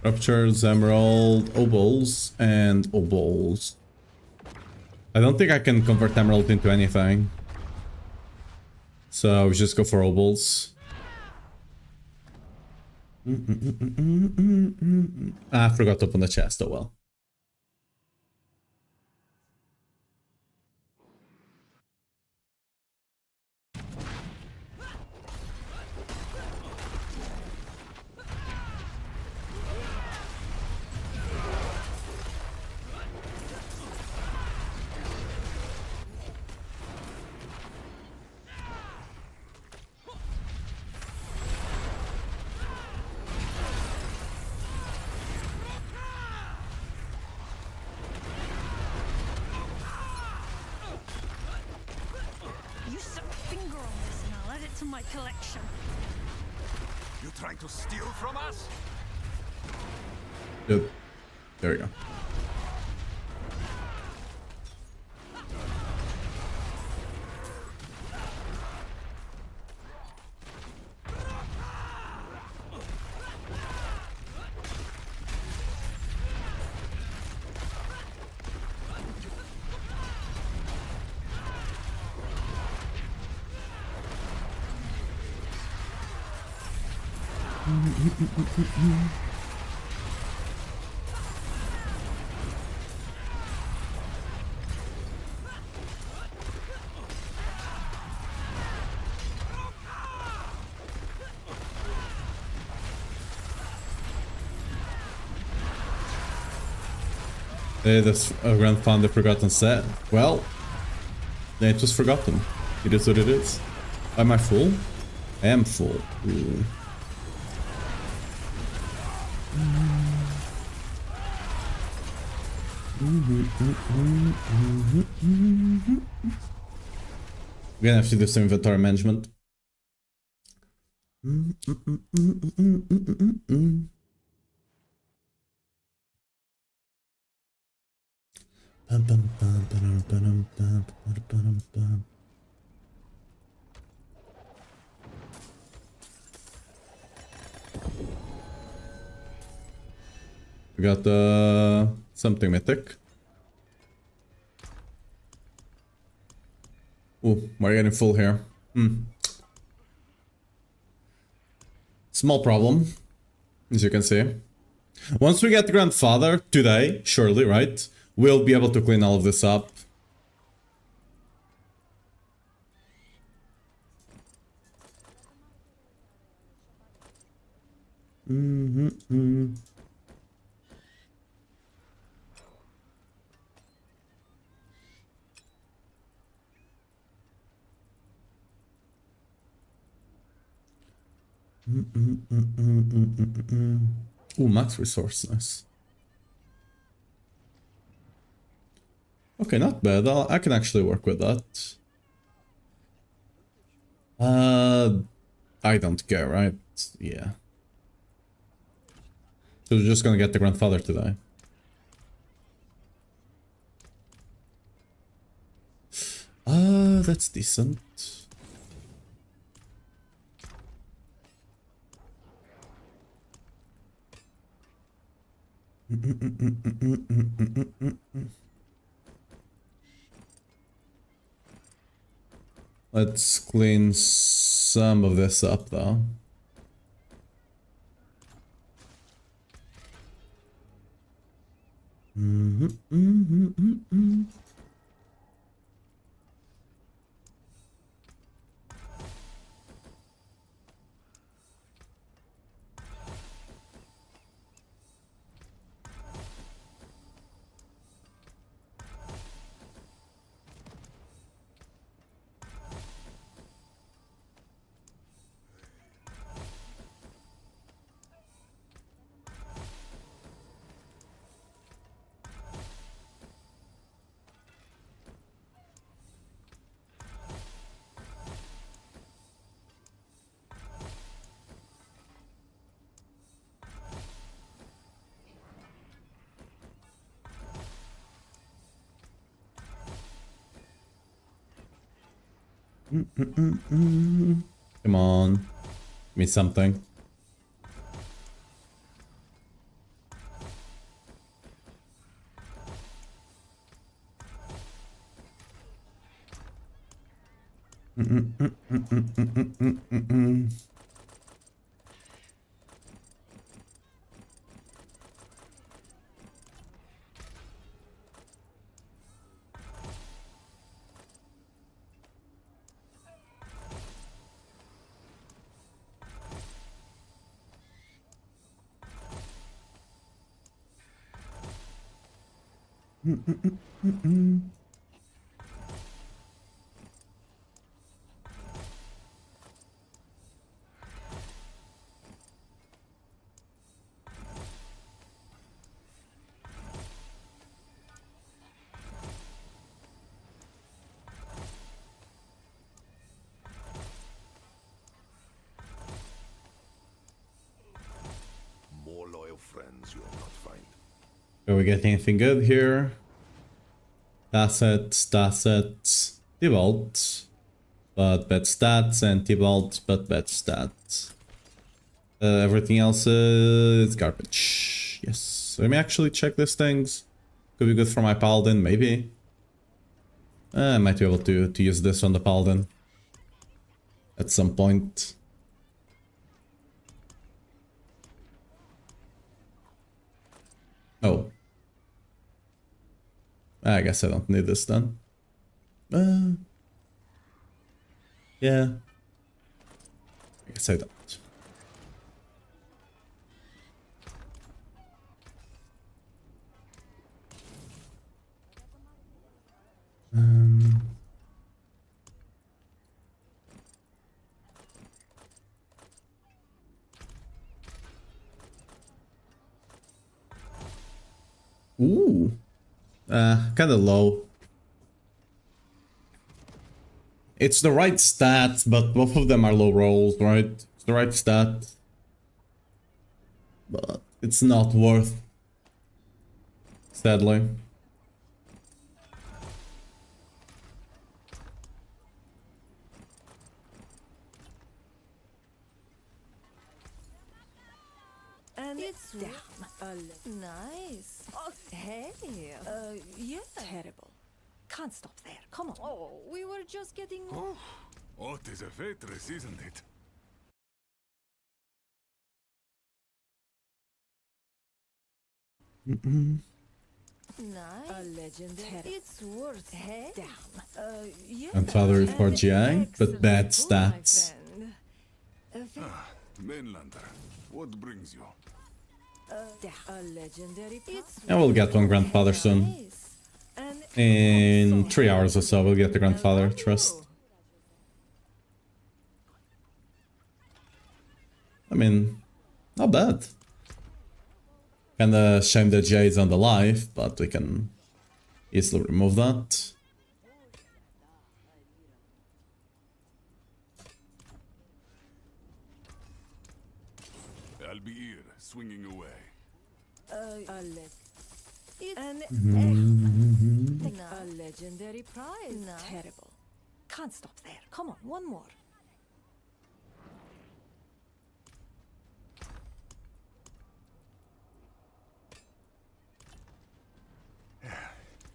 Ruptures, emerald, obols, and obols. I don't think I can convert emerald into anything. So we just go for obols. I forgot to open the chest, oh well. You set a finger on this and I'll add it to my collection. You trying to steal from us? Yep. There we go. That's a grandfather the forgotten set. Well, then it was forgotten. It is what it is. Am I full? I am full. Ooh. We're gonna have to do some inventory management. We got something mythic. Ooh, we're getting full here. Small problem, as you can see. Once we get grandfather today, surely, right? We'll be able to clean all of this up. Ooh, max resource, nice. Okay, not bad. I can actually work with that. I don't care, right? Yeah. So we're just gonna get the grandfather to die. That's decent. Let's clean some of this up though. Come on. Give me something. More loyal friends you will not find. Do we get anything good here? Assets, T-Vault, but bad stats, and T-Vault, but bad stats. Everything else is garbage. Yes. Let me actually check these things. Could be good for my Paladin, maybe. I might be able to use this on the Paladin. At some point. Oh. I guess I don't need this then. Yeah. I guess I don't. Ooh. Kind of low. It's the right stat, but both of them are low rolls, right? It's the right stat. But it's not worth. Sadly. And it's down. Nice. Oh, hey. Yeah. Terrible. Can't stop there. Come on. Oh, we were just getting. Oh, it is a waitress, isn't it? Nice. A legendary. It's worth it. Down. Yeah. Grandfather for GI, but bad stats. Mainlander, what brings you? A legendary. And we'll get one grandfather soon. In 3 hours or so, we'll get the grandfather, trust. mean, not bad. Kinda shame that Jade's on the life, but we can easily remove that. I'll be here, swinging away. A legendary prize. No. Terrible. Can't stop there. Come on, one more.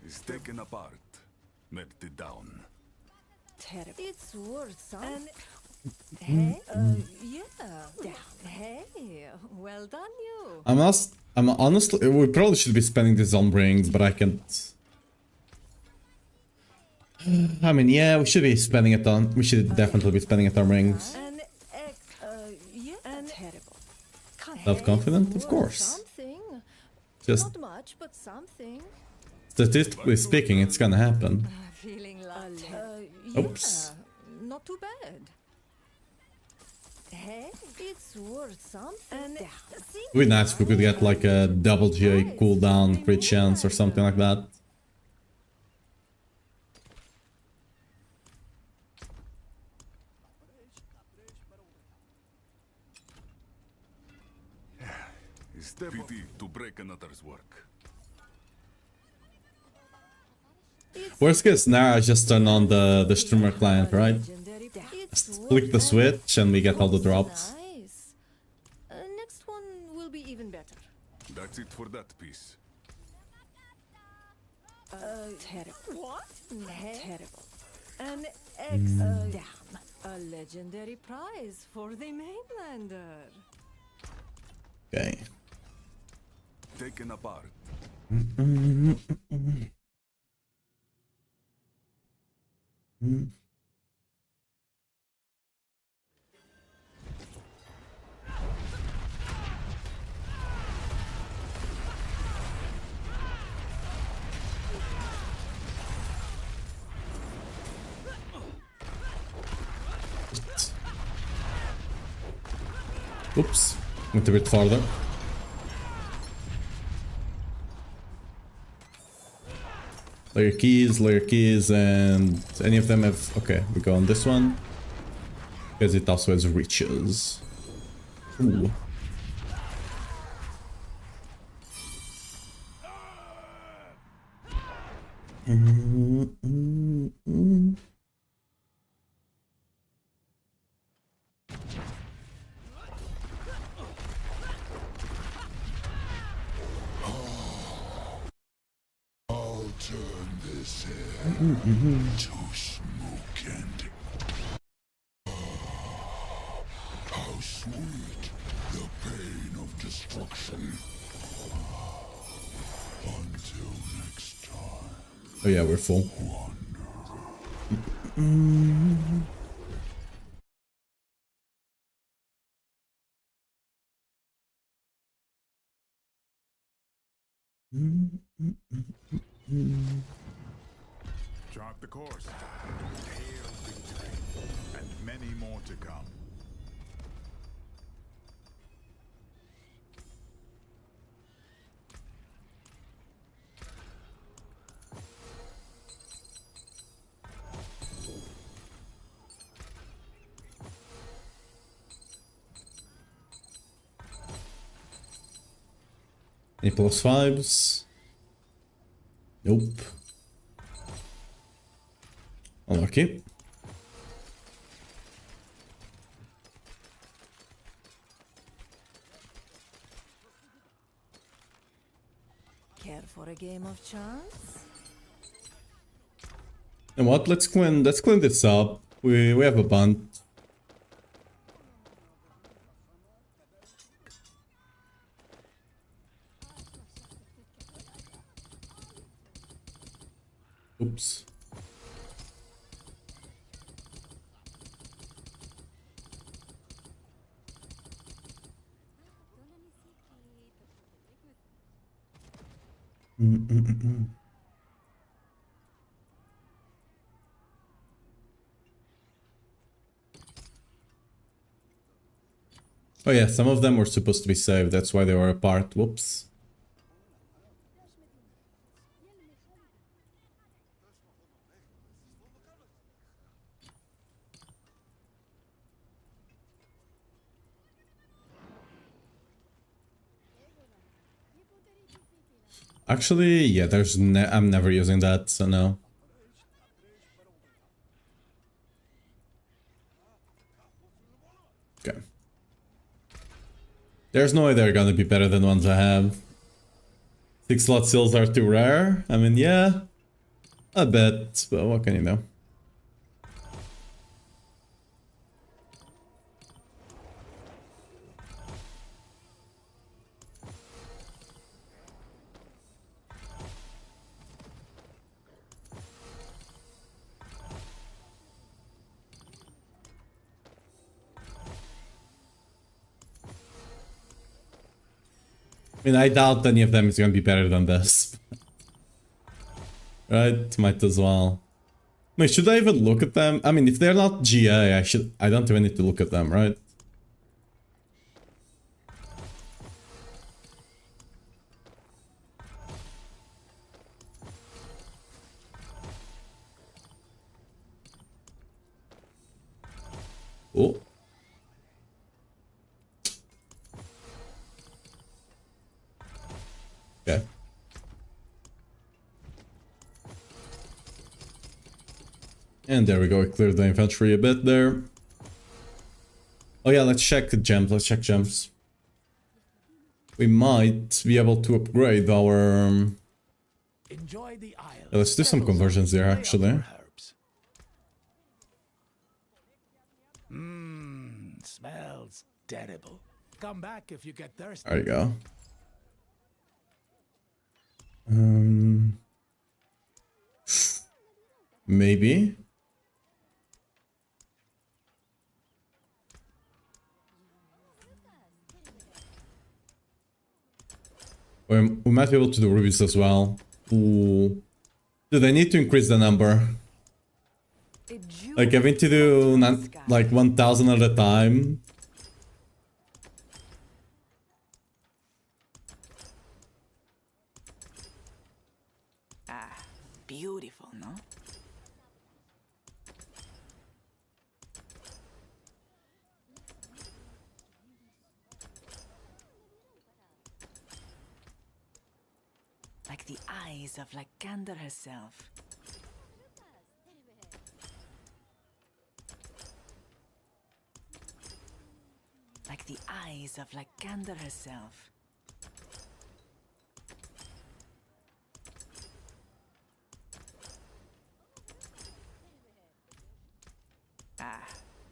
It's taken apart, melted down. Terrible. It's worth some. Hey, yeah. Hey, well done, you. I'm honestly, we probably should be spending this on rings, but I can't. I mean, yeah, we should be spending it on. We should definitely be spending it on rings. Terrible. Self-confident, of course. Something. Just Not much, but something. statistically speaking, it's gonna happen. Feeling like. Oops. Not too bad. Hey, it's worth something. It'd be nice if we could get like a double GA cooldown, crit chance, or something like that. It's pity to break another's work. Worst case scenario, I just turn on the streamer client, right? Click the switch and we get all the drops. Nice. Next one will be even better. That's it for that piece. Terrible. What? Terrible. An damn. A legendary prize for the mainlander. Okay. Taken apart. Oops. Went a bit farther. Layer keys, and any of them have... Okay, we go on this one. Because it also has riches. Ooh. I'll turn this air to smoke and... How sweet the pain of destruction. Until next time. Oh yeah, we're full. Chart the course. Hail victory. And many more to come. Any plus 5s? Nope. Unlucky. Care for a game of chance? And what? Let's clean this up. We have a bunch. Oops. Oh yeah, some of them were supposed to be saved, that's why they were apart. Whoops. Actually, yeah, I'm never using that, so no. Okay. There's no way they're gonna be better than ones I have. 6 slot seals are too rare. I mean, yeah, a bit, but what can you do? I mean, I doubt any of them is gonna be better than this. Right? Might as well. Wait, should I even look at them? I mean, if they're not GA, I don't even need to look at them, right? Oh. Okay. And there we go, it cleared the infantry a bit there. Oh yeah, let's check gems, let's check gems. We might be able to upgrade our... Enjoy the isle. let's do some conversions there, actually. Smells terrible. Come back if you get thirsty. There you go. Maybe. We might be able to do rubies as well. Ooh. Dude, I need to increase the number. Like, having to do like 1,000 at a time. Beautiful, no? Like the eyes of Lycander herself. Like the eyes of Lycander herself.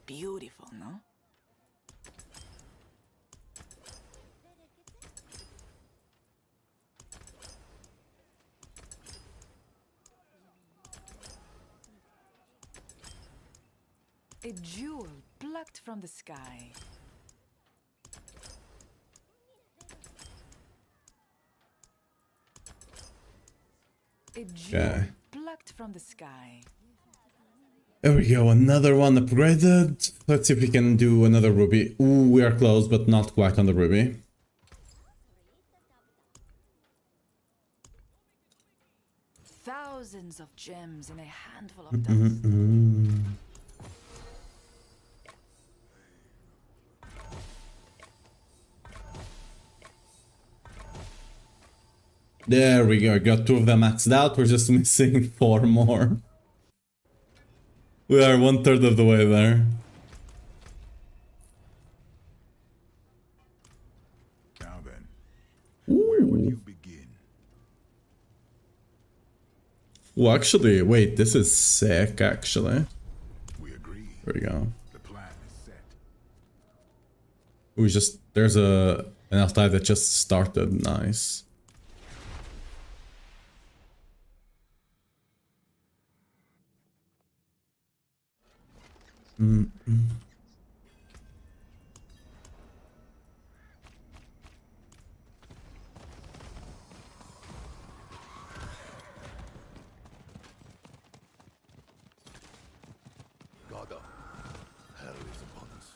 Beautiful, no? A jewel plucked from the sky. A jewel plucked from the sky. There we go, another one upgraded. Let's see if we can do another ruby. Ooh, we are close, but not quite on the ruby. Thousands of gems in a handful of dust. There we go, got 2 of them maxed out. We're just missing 4 more. We are 1/3 of the way there. Now then, where would you begin? Well, actually, wait, this is sick, actually. We agree. There we go. The plan is set. There's an altai that just started, nice. Gaga, hell is upon us.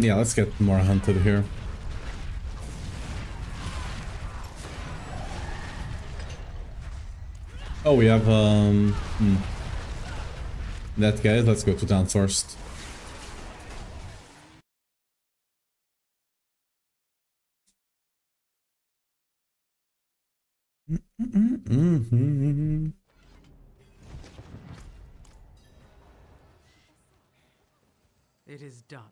Yeah, let's get more hunted here. Oh, we have that guy. Let's go to town first. It is done.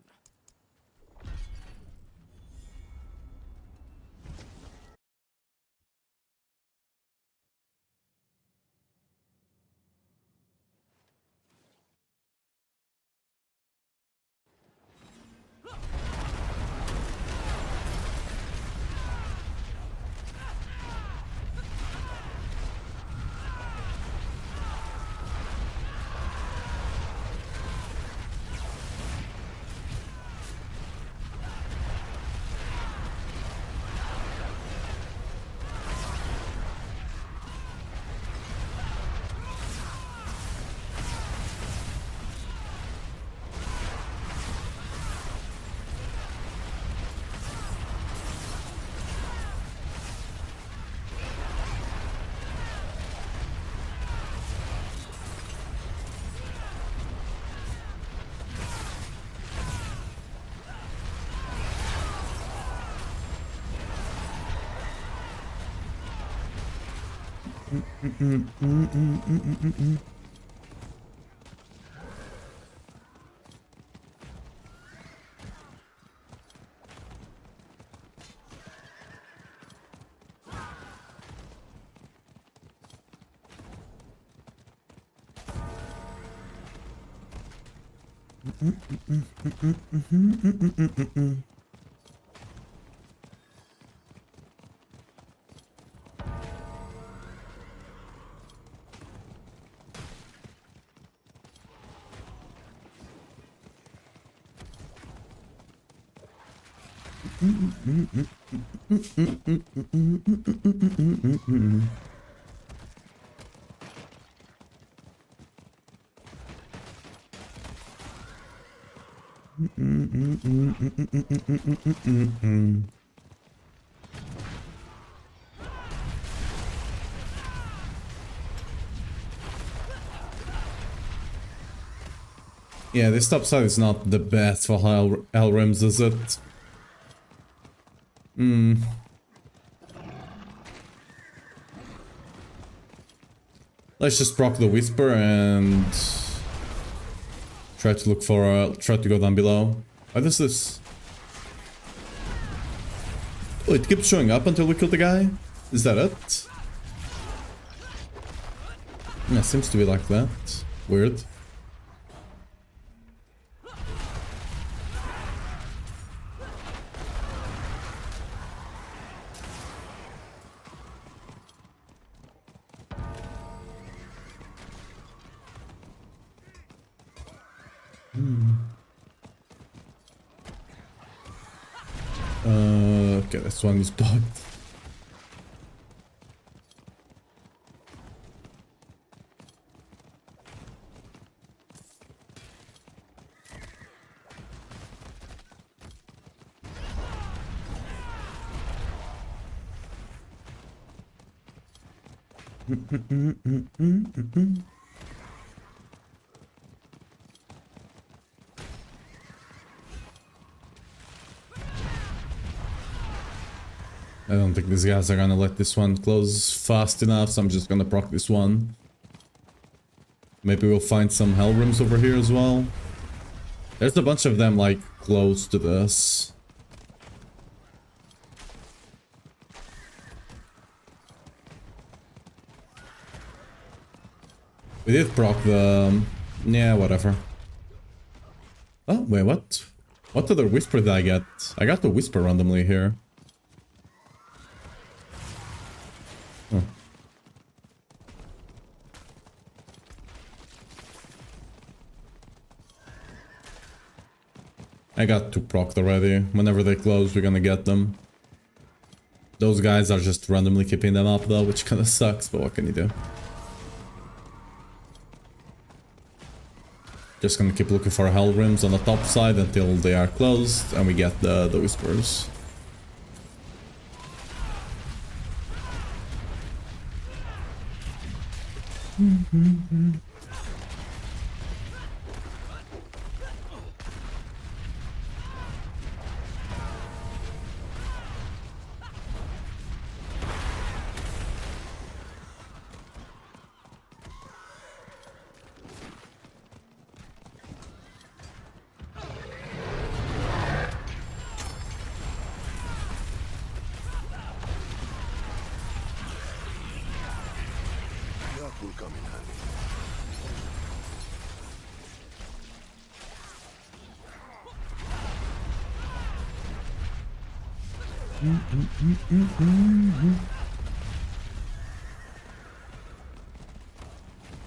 Yeah, this top side is not the best for Helrims, is it? Let's just proc the Whisper and try to look for try to go down below. What is this? Oh, it keeps showing up until we kill the guy? Is that it? Yeah, seems to be like that. Weird. Okay, this one is blocked. I don't think these guys are gonna let this one close fast enough, so I'm just gonna proc this one. Maybe we'll find some Helrims over here as well. There's a bunch of them, like, close to this. We did proc the... yeah, whatever. Oh, wait, what? What other whisper did I get? I got the whisper randomly here. Oh. I got 2 proc already. Whenever they close, we're gonna get them. Those guys are just randomly keeping them up though, which kinda sucks, but what can you do? Just gonna keep looking for hell rims on the top side until they are closed and we get the whispers. That will come in handy.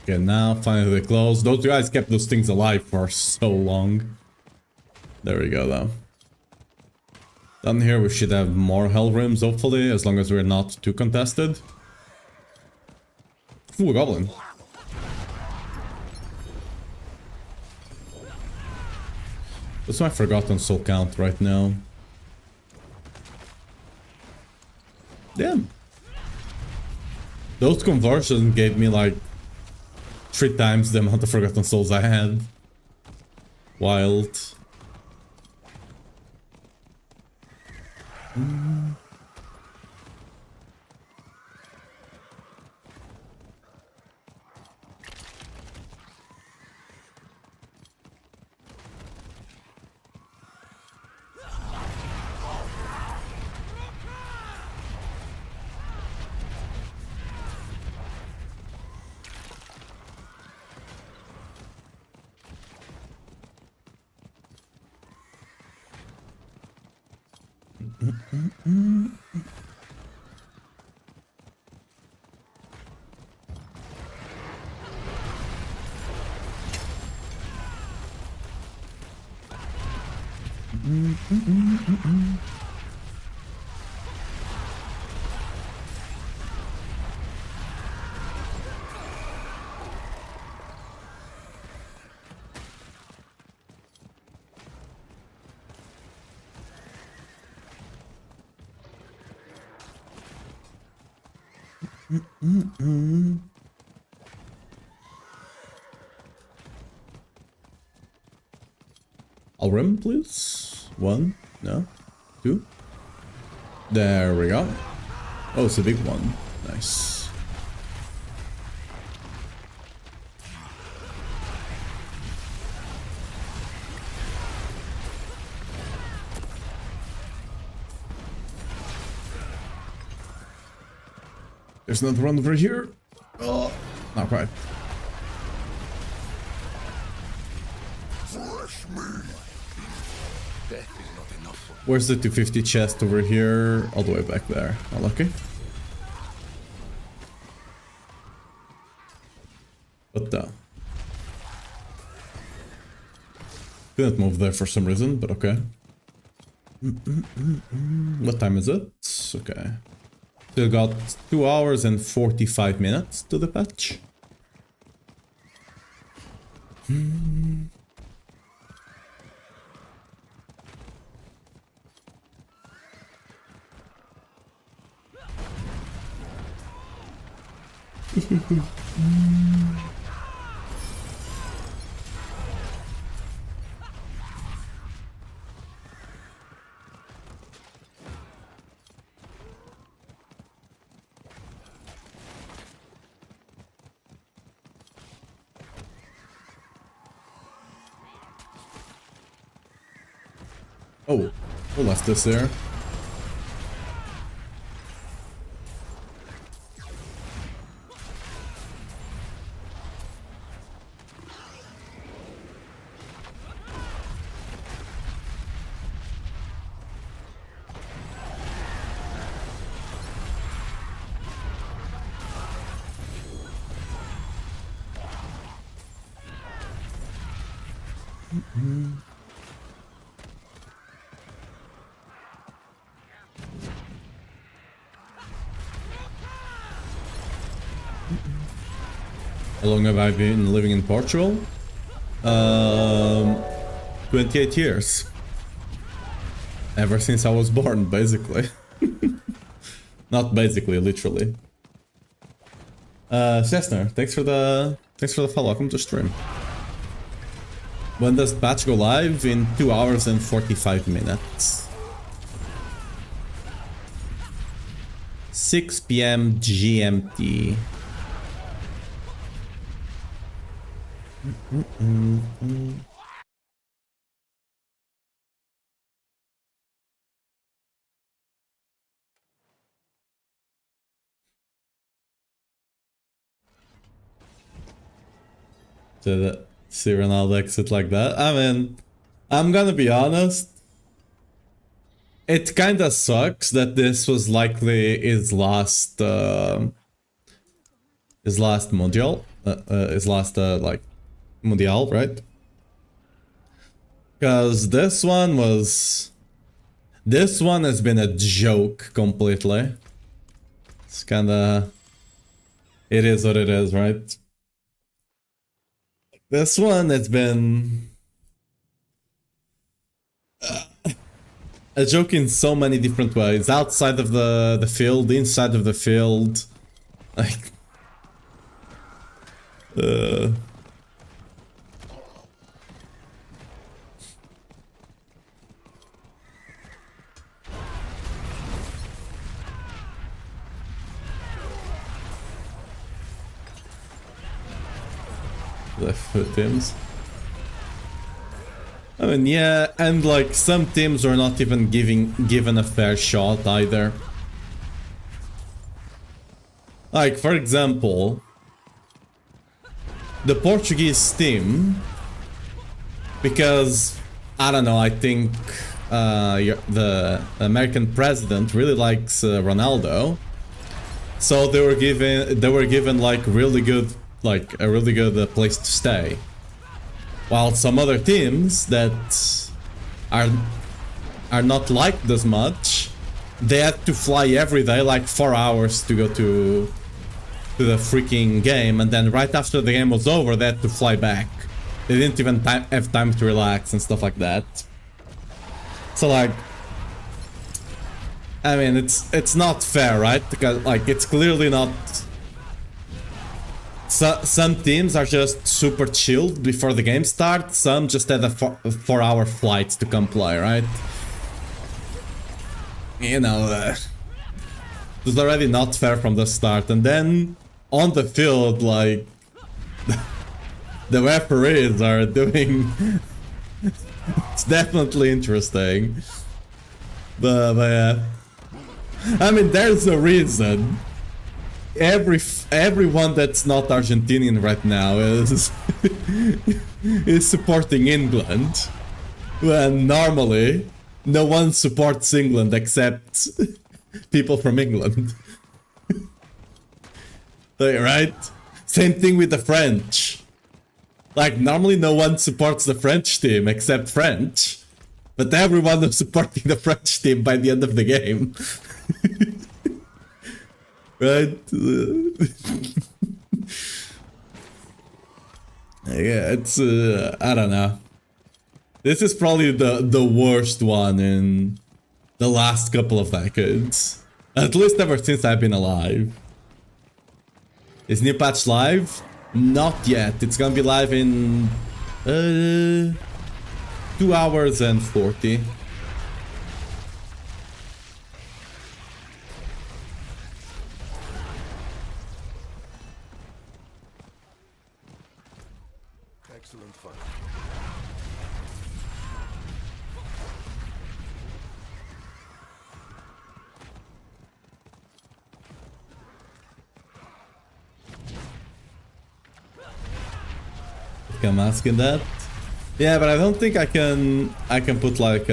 Okay, now finally they close. Those guys kept those things alive for so long. There we go though. Down here we should have more hell rims hopefully, as long as we're not too contested. Ooh, a goblin. What's my forgotten soul count right now? Damn. Those conversions gave me like 3 times the amount of forgotten souls I had. Wild. I'll rim, please. 1, no, 2. There we go. Oh, it's a big one. Nice. There's another one over here. Oh, not quite. Fresh meat. Death is not enough for Where's the 250 chest over here? All the way back there. Unlucky. What the? Couldn't move there for some reason, but okay. What time is it? Okay. Still got 2 hours and 45 minutes to the patch. Oh, who left this there? How long have I been living in Portugal? 28 years. Ever since I was born, basically. Not basically, literally. Cessner, thanks for the follow. Welcome to stream. When does patch go live? In 2 hours and 45 minutes. 6 PM GMT. Did see Ronaldo exit like that? I mean, I'm gonna be honest. It kinda sucks that this was likely his last mondial, like mundial, right? Because this one has been a joke completely. It's kinda, it is what it is, right? This one has been a joke in so many different ways. Outside of the field, inside of the field. Like... left foot teams. I mean, yeah, and like some teams are not even given a fair shot either. Like, for example, the Portuguese team, because I don't know, I think the American president really likes Ronaldo, so they were given like really good. Like a really good place to stay, while some other teams that are not liked as much, they had to fly every day like 4 hours to go to the freaking game, and then right after the game was over they had to fly back. They didn't even have time to relax and stuff like that. So like, I mean, it's not fair, right? Because like it's clearly not. Some teams are just super chilled before the game starts, some just had a 4-hour flight to come play, right? You know, it's already not fair from the start, and then on the field, like, the referees are doing... It's definitely interesting. But yeah. I mean, there's a reason. Everyone that's not Argentinian right now is is supporting England, when normally no one supports England except people from England. Right? Same thing with the French. Like, normally no one supports the French team except French, but everyone is supporting the French team by the end of the game. Right? Yeah, it's I don't know. This is probably the worst one in the last couple of decades. At least ever since I've been alive. Is new patch live? Not yet. It's gonna be live in 2 hours and 40. Excellent fun. I'm asking that. Yeah, but I don't think I can put like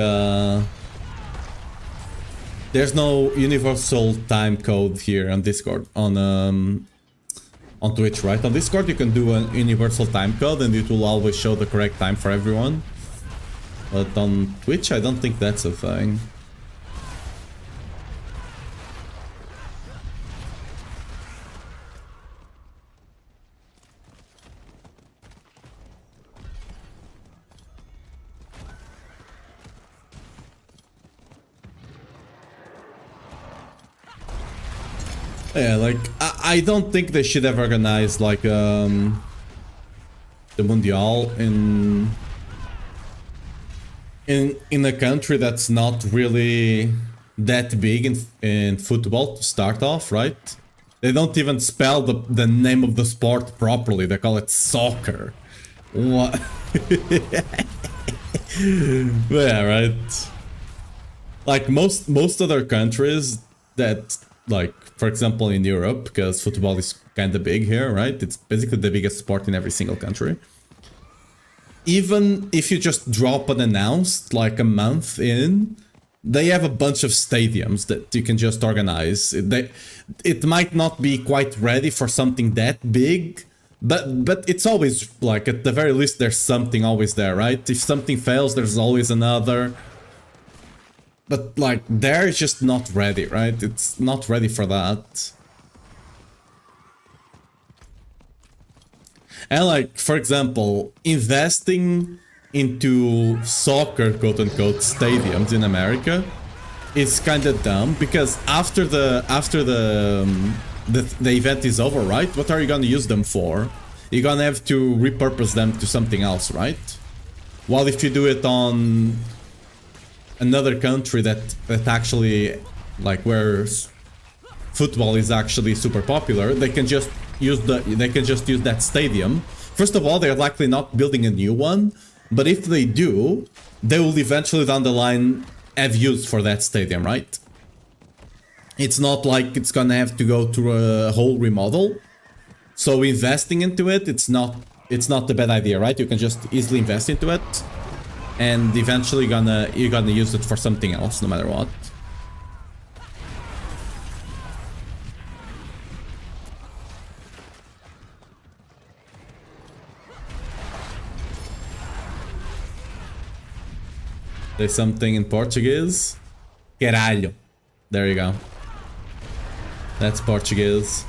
there's no universal time code here on Discord on Twitch, right? On Discord you can do a universal time code and it will always show the correct time for everyone. But on Twitch I don't think that's a thing. Yeah, like I don't think they should have organized like the Mundial in a country that's not really that big in football to start off, right? They don't even spell the name of the sport properly. They call it soccer. What? Yeah, right. Like most other countries that, like, for example, in Europe, because football is kind of big here, right? It's basically the biggest sport in every single country. Even if you just drop unannounced, like a month in, they have a bunch of stadiums that you can just organize. It might not be quite ready for something that big, but it's always, like, at the very least, there's something always there, right? If something fails, there's always another. But, like, they're just not ready, right? It's not ready for that. And, like, for example, investing into soccer, quote-unquote, stadiums in America is kind of dumb, because after the event is over, right? What are you gonna use them for? You're gonna have to repurpose them to something else, right? While if you do it on another country that actually, like, where football is actually super popular, they can just use that stadium. First of all, they're likely not building a new one, but if they do, they will eventually down the line have use for that stadium, right? It's not like it's gonna have to go through a whole remodel. So investing into it, it's not a bad idea, right? You can just easily invest into it, and eventually you're gonna use it for something else, no matter what. There's something in Portuguese. Caralho. There you go. That's Portuguese.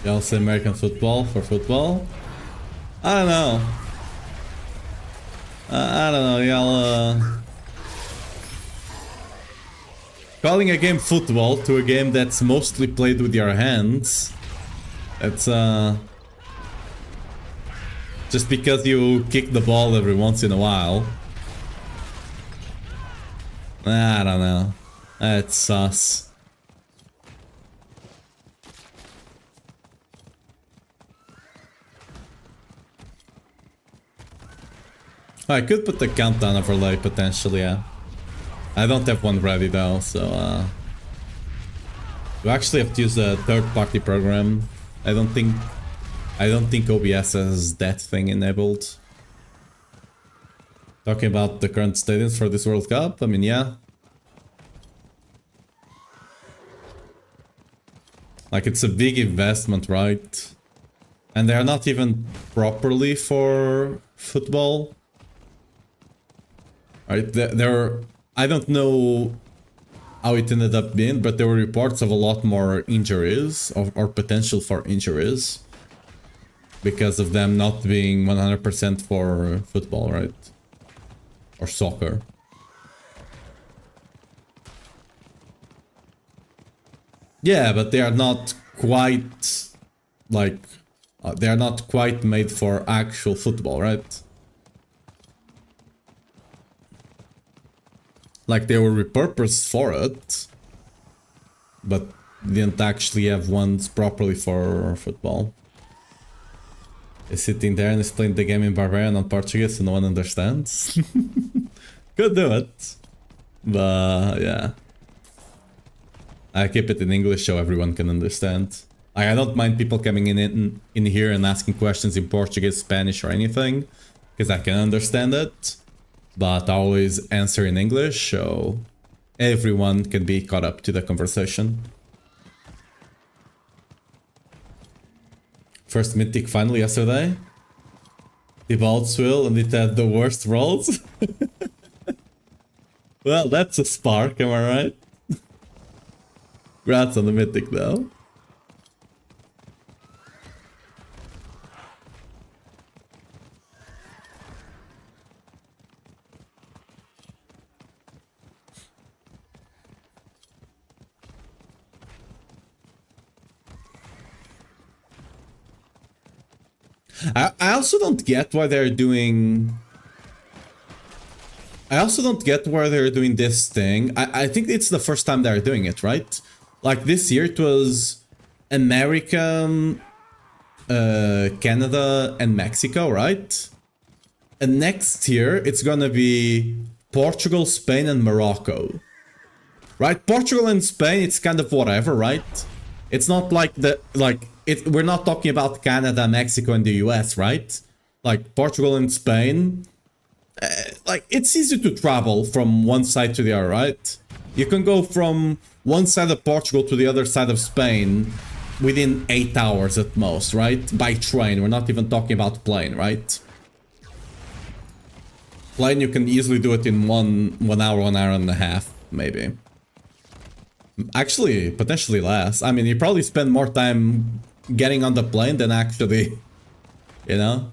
Y'all say American football for football? I don't know. I don't know, y'all calling a game football to a game that's mostly played with your hands. It's just because you kick the ball every once in a while. I don't know. That's sus. I could put the countdown overlay potentially, yeah. I don't have one ready though, so you actually have to use a third-party program. I don't think OBS has that thing enabled. Talking about the current stadiums for this World Cup, I mean, yeah. Like, it's a big investment, right? And they're not even properly for football. Right, I don't know how it ended up being, but there were reports of a lot more injuries, or potential for injuries, because of them not being 100% for football, right? Or soccer. Yeah, but they are not quite, like, they are not quite made for actual football, right? Like, they were repurposed for it, but didn't actually have ones properly for football. Is sitting there and is playing the game in Barbarian on Portuguese so no one understands. Could do it. But yeah. I keep it in English so everyone can understand. I don't mind people coming in here and asking questions in Portuguese, Spanish or anything. Because I can understand it. But I always answer in English so everyone can be caught up to the conversation. First mythic finally yesterday. Diablo Swill and it had the worst rolls. Well, that's a spark, am I right? Congrats on the mythic though. I also don't get why they're doing... I also don't get why they're doing this thing. I think it's the first time they're doing it, right? Like this year it was America, Canada and Mexico, right? And next year it's gonna be Portugal, Spain and Morocco. Right? Portugal and Spain, it's kind of whatever, right? It's not like the... we're not talking about Canada, Mexico and the US, right? Like Portugal and Spain... like it's easy to travel from one side to the other, right? You can go from one side of Portugal to the other side of Spain within 8 hours at most, right? By train, we're not even talking about plane, right? Plane, you can easily do it in one hour and a half, maybe. Actually, potentially less. I mean, you probably spend more time getting on the plane than actually, you know,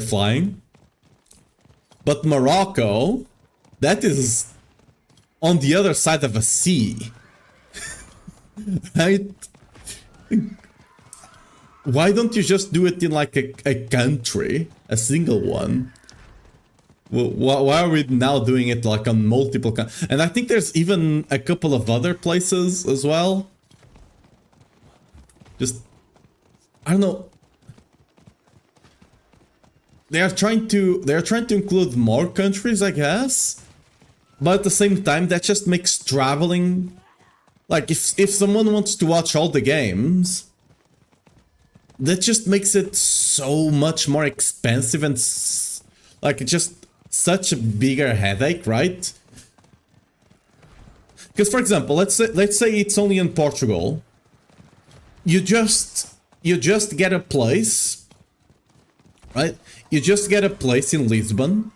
flying. But Morocco, that is on the other side of a sea. Right? Why don't you just do it in like a country? A single one? Well, why are we now doing it like on multiple and I think there's even a couple of other places as well. Just... I don't know. They are trying to include more countries, I guess. But at the same time, that just makes traveling... Like, if someone wants to watch all the games, that just makes it so much more expensive and... like, it's just such a bigger headache, right? Because, for example, let's say it's only in Portugal. You just get a place, right? You just get a place in Lisbon.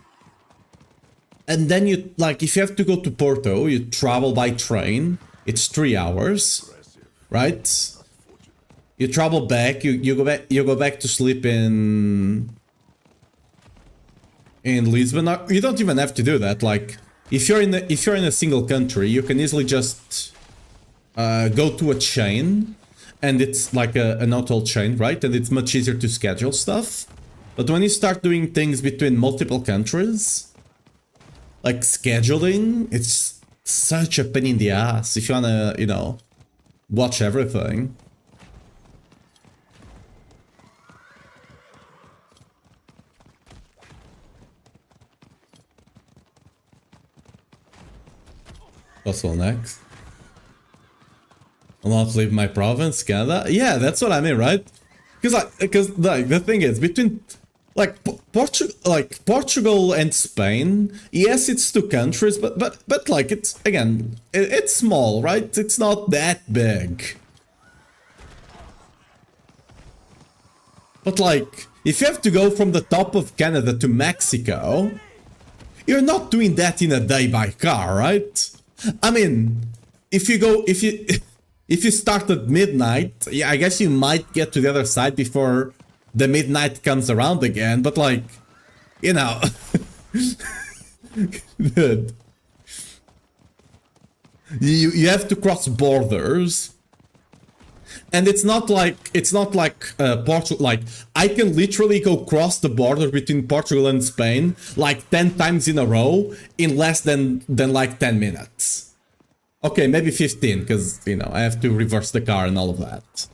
And then you, like, if you have to go to Porto, you travel by train. It's 3 hours, right? You travel back, you go back to sleep in Lisbon. You don't even have to do that. Like, if you're in a single country, you can easily just go to a chain, and it's like an hotel chain, right? And it's much easier to schedule stuff. But when you start doing things between multiple countries, like scheduling, it's such a pain in the ass if you wanna, you know, watch everything. Possible next. I'll not leave my province, Canada. Yeah, that's what I mean, right? Because like the thing is, between like Portugal and Spain, yes, it's two countries, but like it's again, it's small, right? It's not that big. But like, if you have to go from the top of Canada to Mexico, you're not doing that in a day by car, right? I mean, if you start at midnight, yeah, I guess you might get to the other side before the midnight comes around again, but like, you know, dude, you have to cross borders, and it's not like Portugal. Like, I can literally go cross the border between Portugal and Spain like 10 times in a row in less than like 10 minutes. Okay, maybe 15, because, you know, I have to reverse the car and all of that.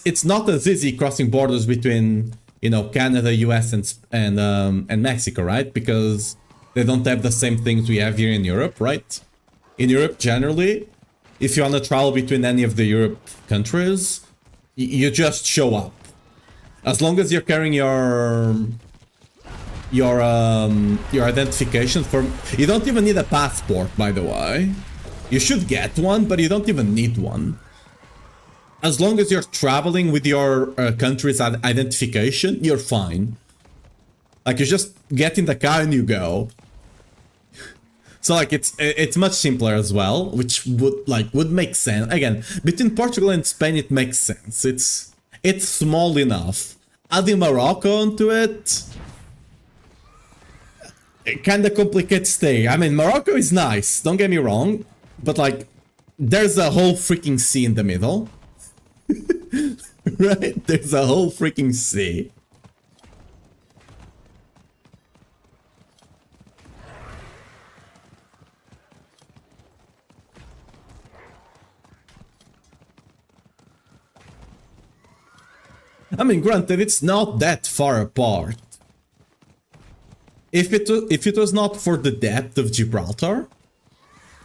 It's not as easy crossing borders between, you know, Canada, US, and Mexico, right? Because they don't have the same things we have here in Europe, right? In Europe, generally, if you want to travel between any of the Europe countries, you just show up. As long as you're carrying your identification for... You don't even need a passport, by the way. You should get one, but you don't even need one. As long as you're traveling with your country's identification, you're fine. Like, you just get in the car and you go. So, like, it's much simpler as well, which would make sense. Again, between Portugal and Spain, it makes sense. It's small enough. Adding Morocco onto it kind of complicates things. I mean, Morocco is nice, don't get me wrong, but like, there's a whole freaking sea in the middle. Right? There's a whole freaking sea. I mean, granted, it's not that far apart. If it was not for the depth of Gibraltar,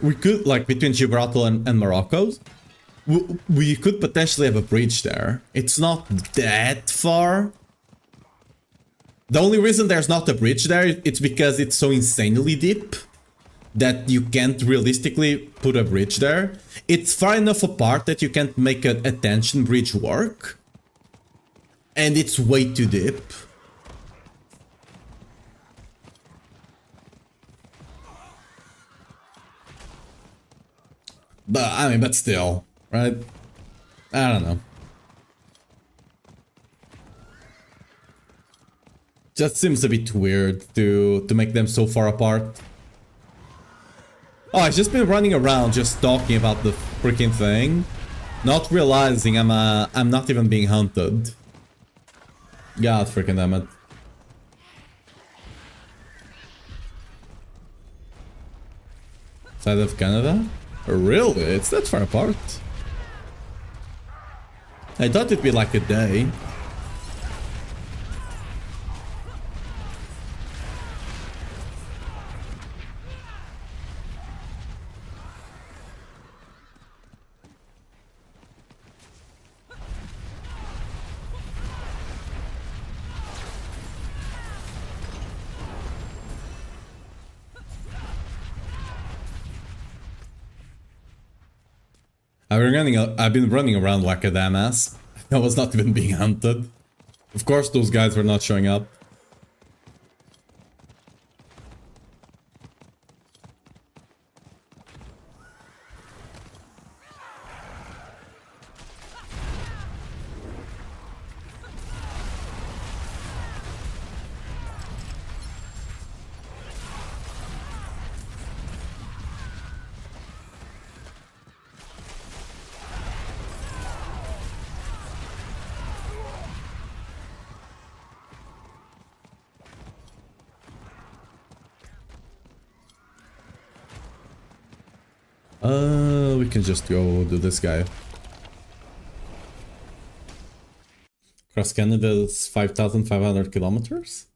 we could, like, between Gibraltar and Morocco, we could potentially have a bridge there. It's not that far. The only reason there's not a bridge there, it's because it's so insanely deep that you can't realistically put a bridge there. It's far enough apart that you can't make a tension bridge work. And it's way too deep. But, I mean, but still, right? I don't know. Just seems a bit weird to make them so far apart. Oh, I've just been running around just talking about the freaking thing, not realizing I'm not even being hunted. God freaking damn it. Side of Canada? Really? It's that far apart? I thought it'd be like a day. I've been running around like a dumbass. I was not even being hunted. Of course those guys were not showing up. We can just go do this guy. Across Canada's 5,500 kilometers?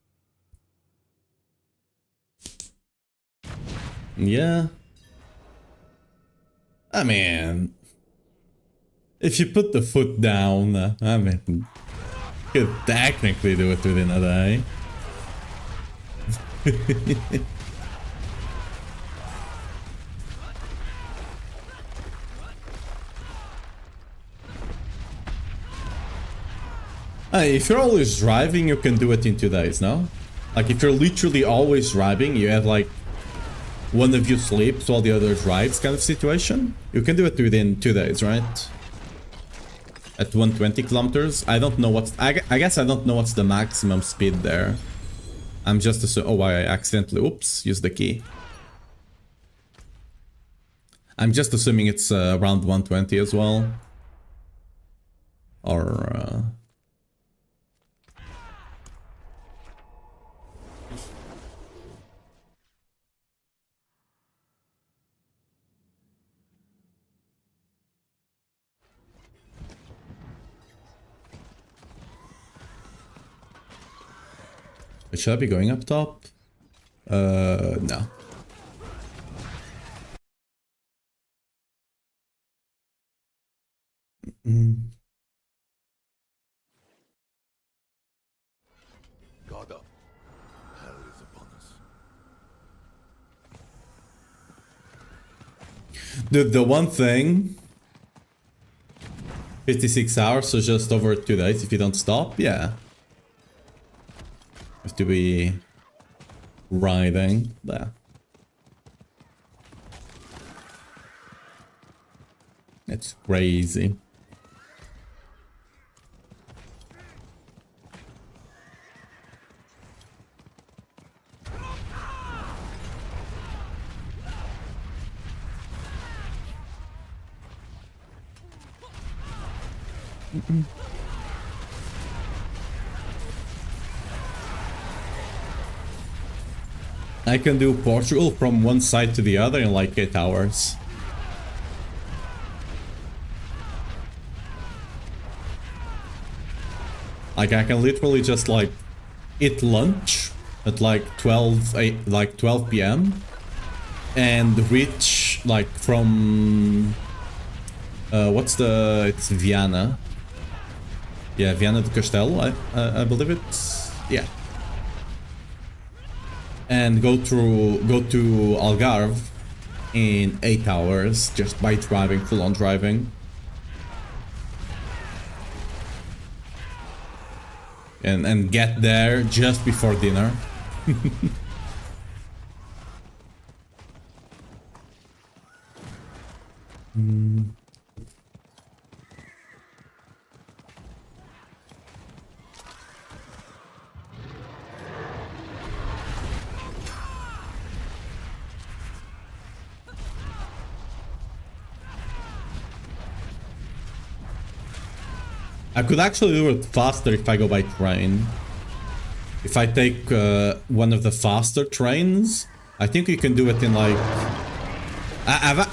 Yeah. I mean, if you put the foot down, I mean, you could technically do it within a day. If you're always driving, you can do it in 2 days, no? Like, if you're literally always driving, you have, like, one of you sleeps while the other drives kind of situation, you can do it within 2 days, right? At 120 kilometers? I don't know what's... I guess I don't know what's the maximum speed there. I'm just assuming... Oh, I accidentally... Oops, used the key. I'm just assuming it's around 120 as well. Or... Should I be going up top? No. God up. Hell is upon us. The one thing, 56 hours, so just over 2 days if you don't stop, yeah. Have to be riding there. It's crazy. I can do Portugal from one side to the other in like 8 hours. Like I can literally just like eat lunch at like 12 p.m. and reach like from it's Viana. Yeah, Viana do Castelo, I believe it's, yeah. And go to Algarve in 8 hours just by driving, full on driving. And get there just before dinner. I could actually do it faster if I go by train. If I take one of the faster trains, I think you can do it in like...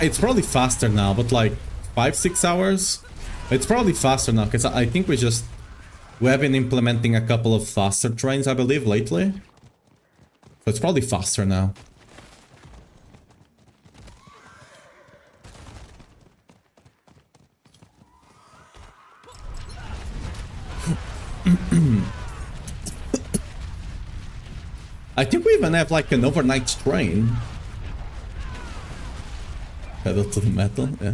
it's probably faster now, but like 5-6 hours? It's probably faster now, because I think we have been implementing a couple of faster trains, I believe, lately. So it's probably faster now. I think we even have like an overnight train. Pedal to the metal, yeah.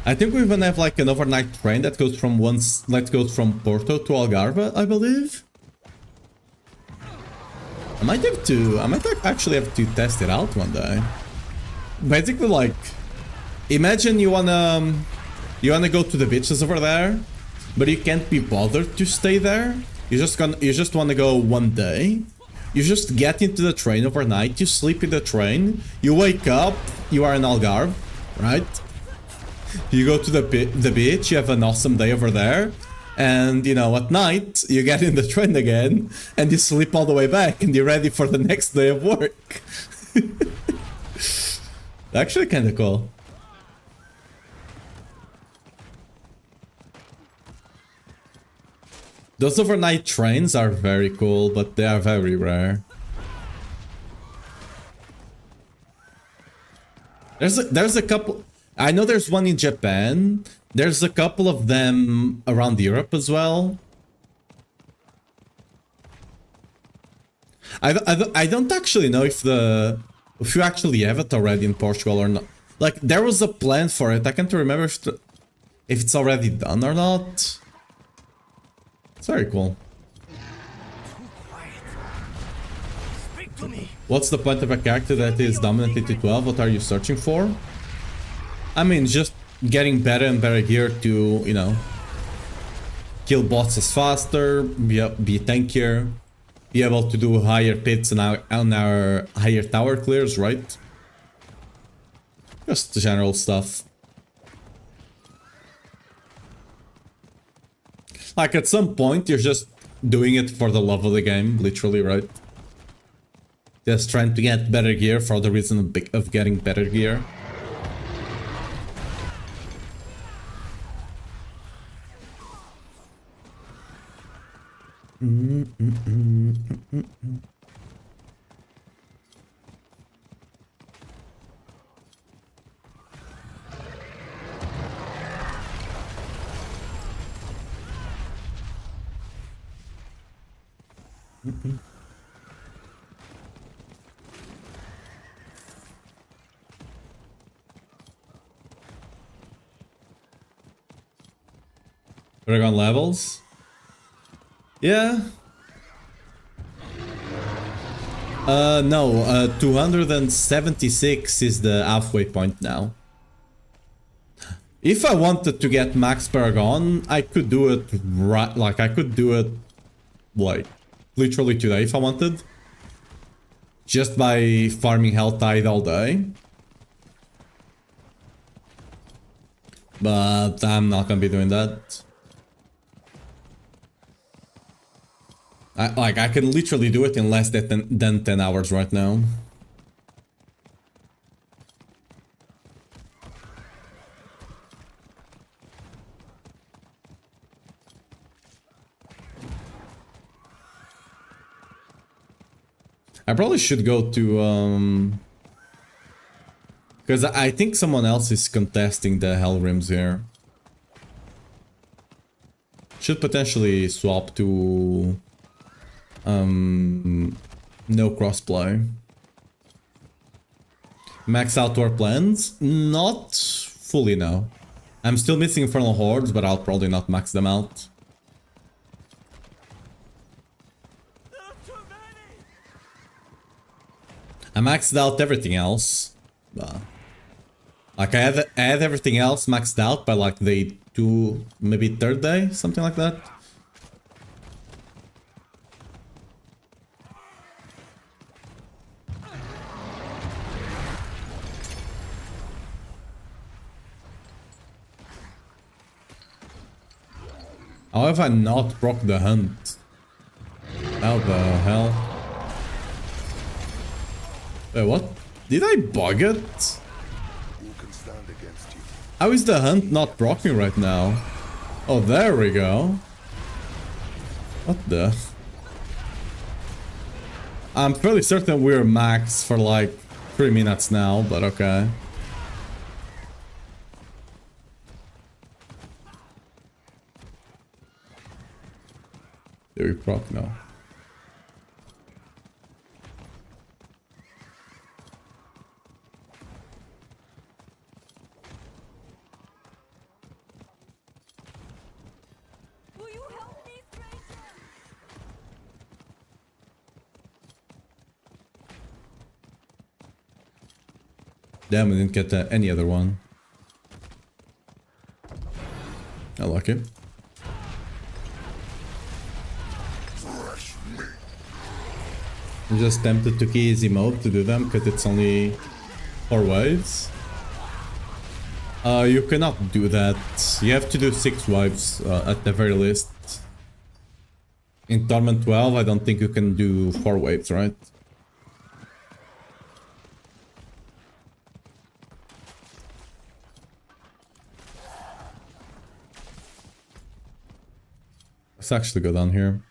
I think we even have like an overnight train that goes from Porto to Algarve, I believe. I might actually have to test it out one day. Basically, like, imagine you wanna go to the beaches over there, but you can't be bothered to stay there. You just wanna go one day. You just get into the train overnight, you sleep in the train, you wake up, you are in Algarve, right? You go to the beach, you have an awesome day over there, and, you know, at night, you get in the train again, and you sleep all the way back, and you're ready for the next day of work. Actually kinda cool. Those overnight trains are very cool, but they are very rare. There's a couple... I know there's one in Japan. There's a couple of them around Europe as well. I don't actually know if you actually have it already in Portugal or not. Like, there was a plan for it. I can't remember if it's already done or not. It's very cool. What's the point of a character that is dominant into 12? What are you searching for? I mean, just getting better and better gear to, you know, kill bosses faster, be tankier, be able to do higher pits on our higher tower clears, right? Just the general stuff. Like, at some point, you're just doing it for the love of the game, literally, right? Just trying to get better gear for the reason of getting better gear. Dragon levels? Yeah. No, 276 is the halfway point now. If I wanted to get max Paragon, I could do it right, like I could do it like literally today if I wanted. Just by farming Health Tide all day. But I'm not gonna be doing that. I can literally do it in less than 10 hours right now. I probably should go to, because I think someone else is contesting the Hell Rims here. Should potentially swap to... no crossplay. Max out our plans? Not fully, no. I'm still missing Infernal Hordes, but I'll probably not max them out. I maxed out everything else. Like I had everything else maxed out by like the maybe third day, something like that. How have I not broke the hunt? How the hell? Wait, what? Did I bug it? Who can stand against you? How is the hunt not broken right now? Oh, there we go. What the? I'm fairly certain we're max for like 3 minutes now, but okay. Did we proc? No. Will you help me, stranger? Damn, we didn't get any other one. I like it. I'm just tempted to key easy mode to do them because it's only 4 waves. You cannot do that. You have to do 6 waves at the very least. In Torment 12, I don't think you can do 4 waves, right? Let's actually go down here.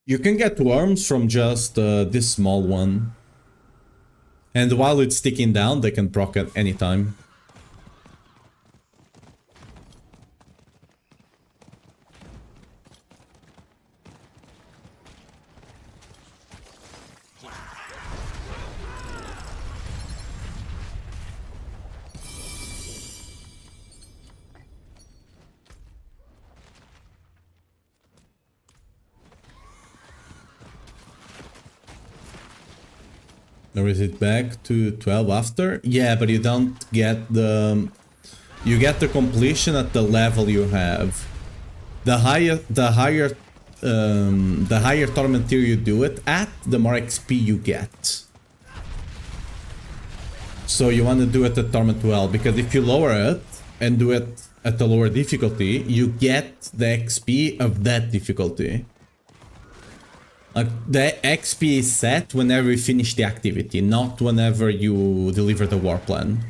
You can get worms from just this small one. And while it's sticking down, they can proc at any time. Or is it back to 12 after? Yeah, but you don't get the... You get the completion at the level you have. The higher torment tier you do it at, the more XP you get. So you want to do it at Torment 12, because if you lower it and do it at a lower difficulty, you get the XP of that difficulty. Like, the XP is set whenever you finish the activity, not whenever you deliver the war plan.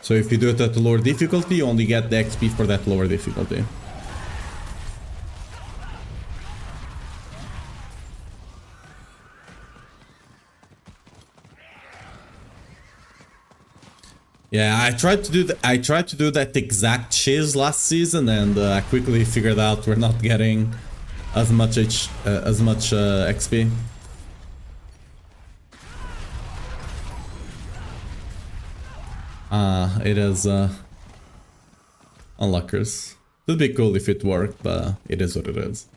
So if you do it at a lower difficulty, you only get the XP for that lower difficulty. Yeah, I tried to do that exact shiz last season, and I quickly figured out we're not getting as much XP. It is unlockers. It'd be cool if it worked, but it is what it is.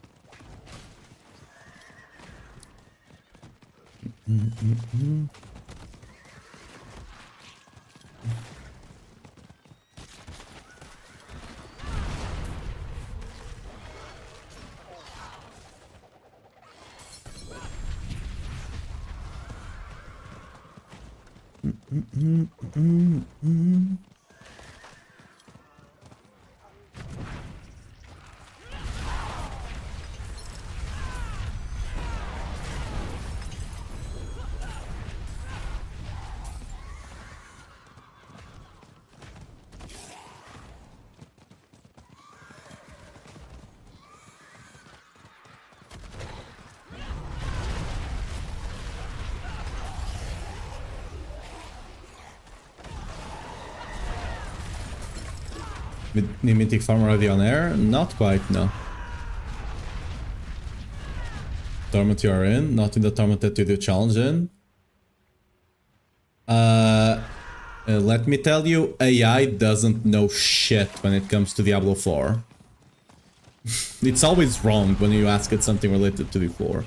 Mythic farm already on air? Not quite, no. Tournament you are in, not in the tournament that you do challenge in. Let me tell you, AI doesn't know shit when it comes to Diablo 4. It's always wrong when you ask it something related to D4.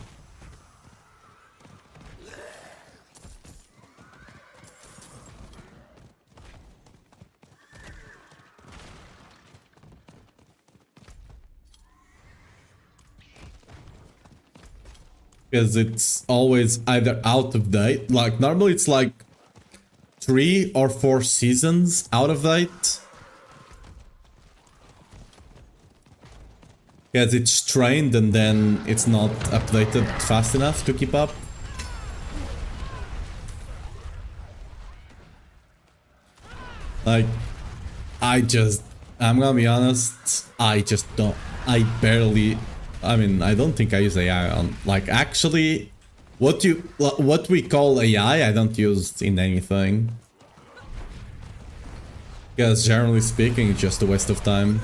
Because it's always either out of date, like normally it's like 3 or 4 seasons out of date. Because it's trained and then it's not updated fast enough to keep up. Like, I'm gonna be honest, I don't think I use AI on, like, actually, what we call AI, I don't use in anything. Because generally speaking, it's just a waste of time.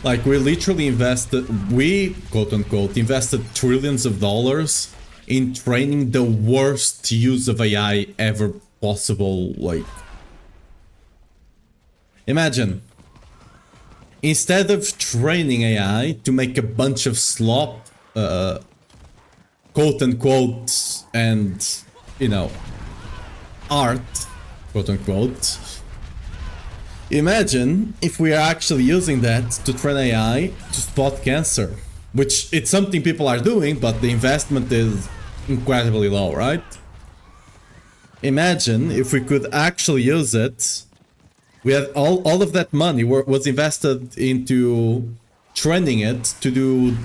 Like, we literally quote-unquote, invested trillions of dollars in training the worst use of AI ever possible. Like, imagine, instead of training AI to make a bunch of slop, quote-unquote, and, you know, art, quote-unquote, imagine if we are actually using that to train AI to spot cancer, which it's something people are doing, but the investment is incredibly low, right? Imagine if we could actually use it. We had all of that money was invested into training it to do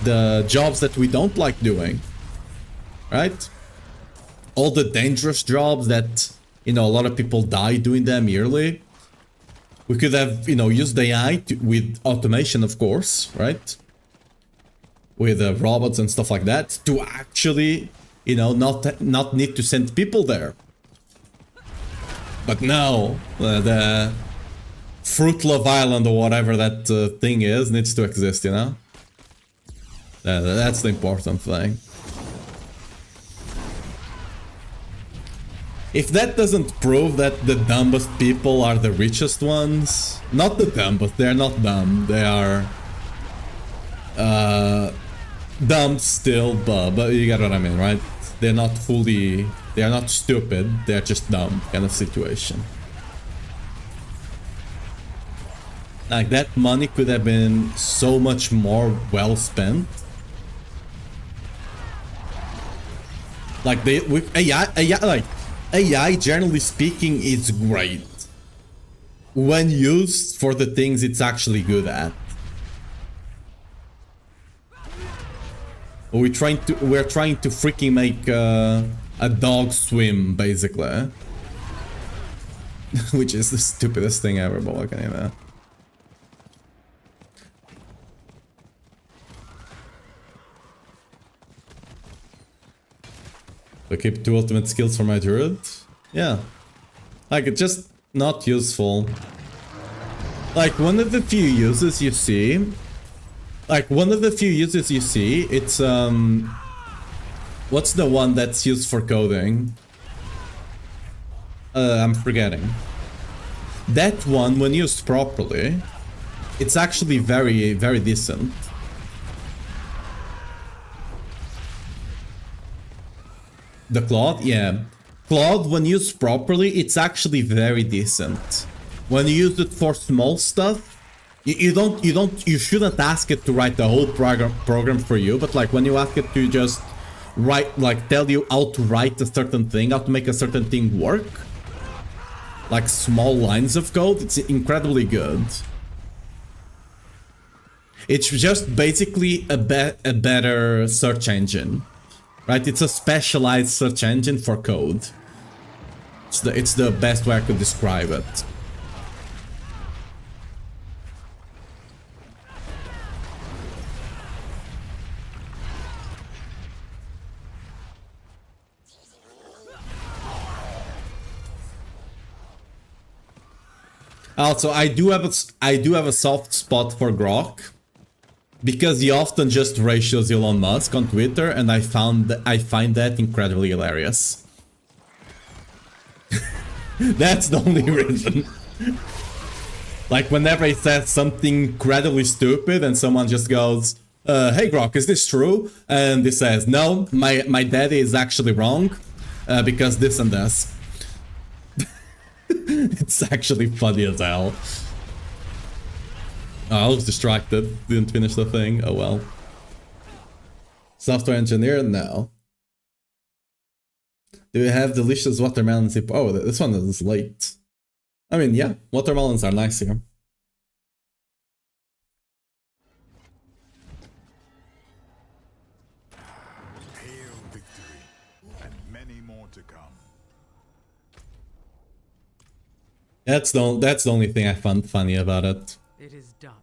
the jobs that we don't like doing, right? All the dangerous jobs that, you know, a lot of people die doing them yearly. We could have, you know, used AI with automation, of course, right? With robots and stuff like that to actually, you know, not need to send people there. But no, the Fruit Love Island or whatever that thing is needs to exist, you know? That's the important thing. If that doesn't prove that the dumbest people are the richest ones, not the dumbest, they're not dumb, they are dumb still, but you get what I mean, right? They're not fully, they are not stupid, they're just dumb kind of situation. Like, that money could have been so much more well spent. Like, AI, generally speaking, is great when used for the things it's actually good at. We're trying to freaking make a dog swim, basically. Which is the stupidest thing ever, but what can I do? To keep 2 ultimate skills for my druid? Yeah. Like, it's just not useful. Like, one of the few uses you see... it's, what's the one that's used for coding? I'm forgetting. That one, when used properly, it's actually very, very decent. The Claude? Yeah. Claude, when used properly, it's actually very decent. When you use it for small stuff, you shouldn't ask it to write the whole program for you, but like when you ask it to just write, like tell you how to write a certain thing, how to make a certain thing work, like small lines of code, it's incredibly good. It's just basically a better search engine. Right, it's a specialized search engine for code. It's the best way I could describe it. Also, I do have a soft spot for Grok. Because he often just ratios Elon Musk on Twitter, and I find that incredibly hilarious. That's the only reason. Like whenever he says something incredibly stupid, and someone just goes, "Hey Grok, is this true?" And he says, "No, my daddy is actually wrong, because this and this." It's actually funny as hell. Oh, I was distracted. Didn't finish the thing. Oh well. Software engineer? No. Do you have delicious watermelon zip? Oh, this one is late. I mean, yeah, watermelons are nice here. Hail victory, and many more to come. That's the only thing I found funny about it. It is done.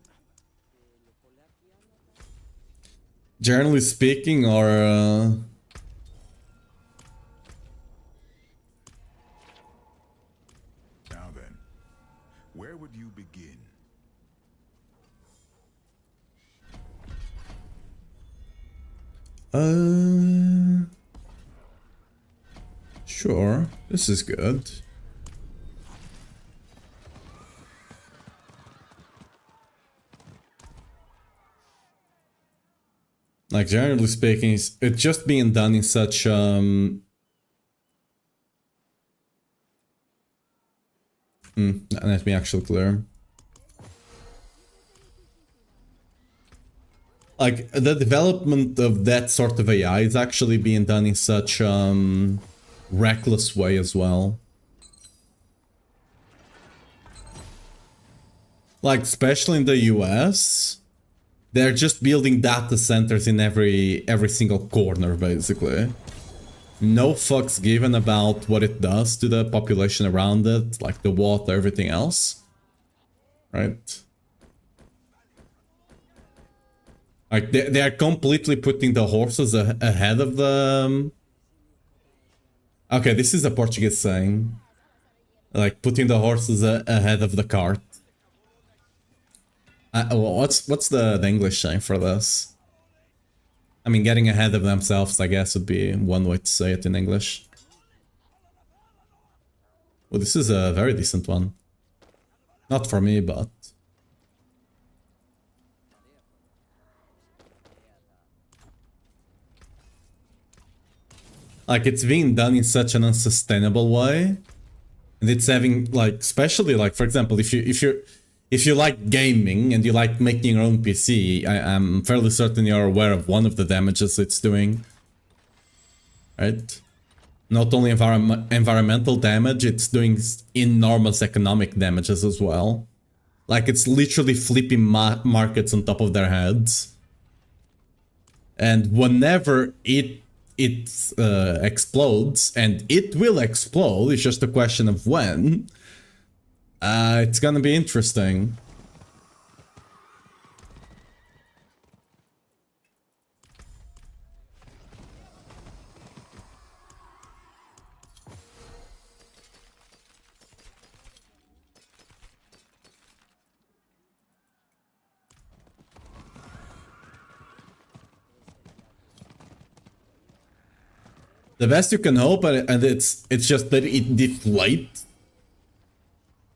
Generally speaking, or Now then, where would you begin? sure, this is good. Like, generally speaking, it's just being done in such, let me actually clear. Like, the development of that sort of AI is actually being done in such, reckless way as well. Like, especially in the US, they're just building data centers in every single corner, basically. No fucks given about what it does to the population around it, like the water, everything else. Right? Like, they are completely putting the horses ahead of the... Okay, this is a Portuguese saying. Like, putting the horses ahead of the cart. What's the English saying for this? I mean, getting ahead of themselves, I guess, would be one way to say it in English. Well, this is a very decent one. Not for me, but... Like, it's being done in such an unsustainable way. And it's having, like, especially, like, for example, if you like gaming and you like making your own PC, I'm fairly certain you're aware of one of the damages it's doing. Right? Not only environmental damage, it's doing enormous economic damages as well. Like, it's literally flipping markets on top of their heads. And whenever it explodes, and it will explode, it's just a question of when, it's gonna be interesting. The best you can hope, and it's just that it deflates,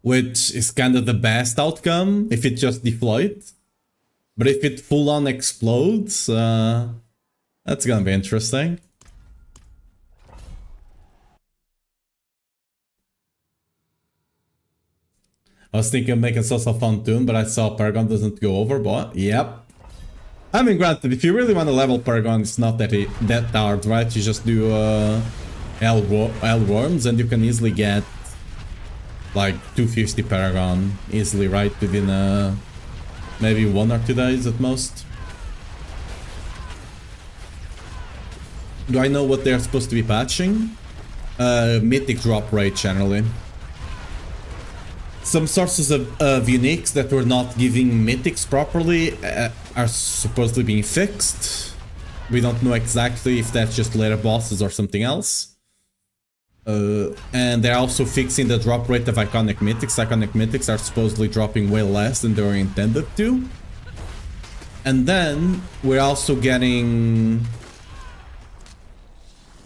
which is kind of the best outcome if it just deflates. But if it full on explodes, that's gonna be interesting. I was thinking of making Social Fun Tune, but I saw Paragon doesn't go over, but yep. I mean, granted, if you really want to level Paragon, it's not that hard, right? You just do L worms and you can easily get like 250 Paragon easily, right? Within maybe 1 or 2 days at most. Do I know what they're supposed to be patching? Mythic drop rate generally. Some sources of uniques that were not giving mythics properly are supposedly being fixed. We don't know exactly if that's just later bosses or something else. And they're also fixing the drop rate of iconic mythics. Iconic mythics are supposedly dropping way less than they were intended to. And then we're also getting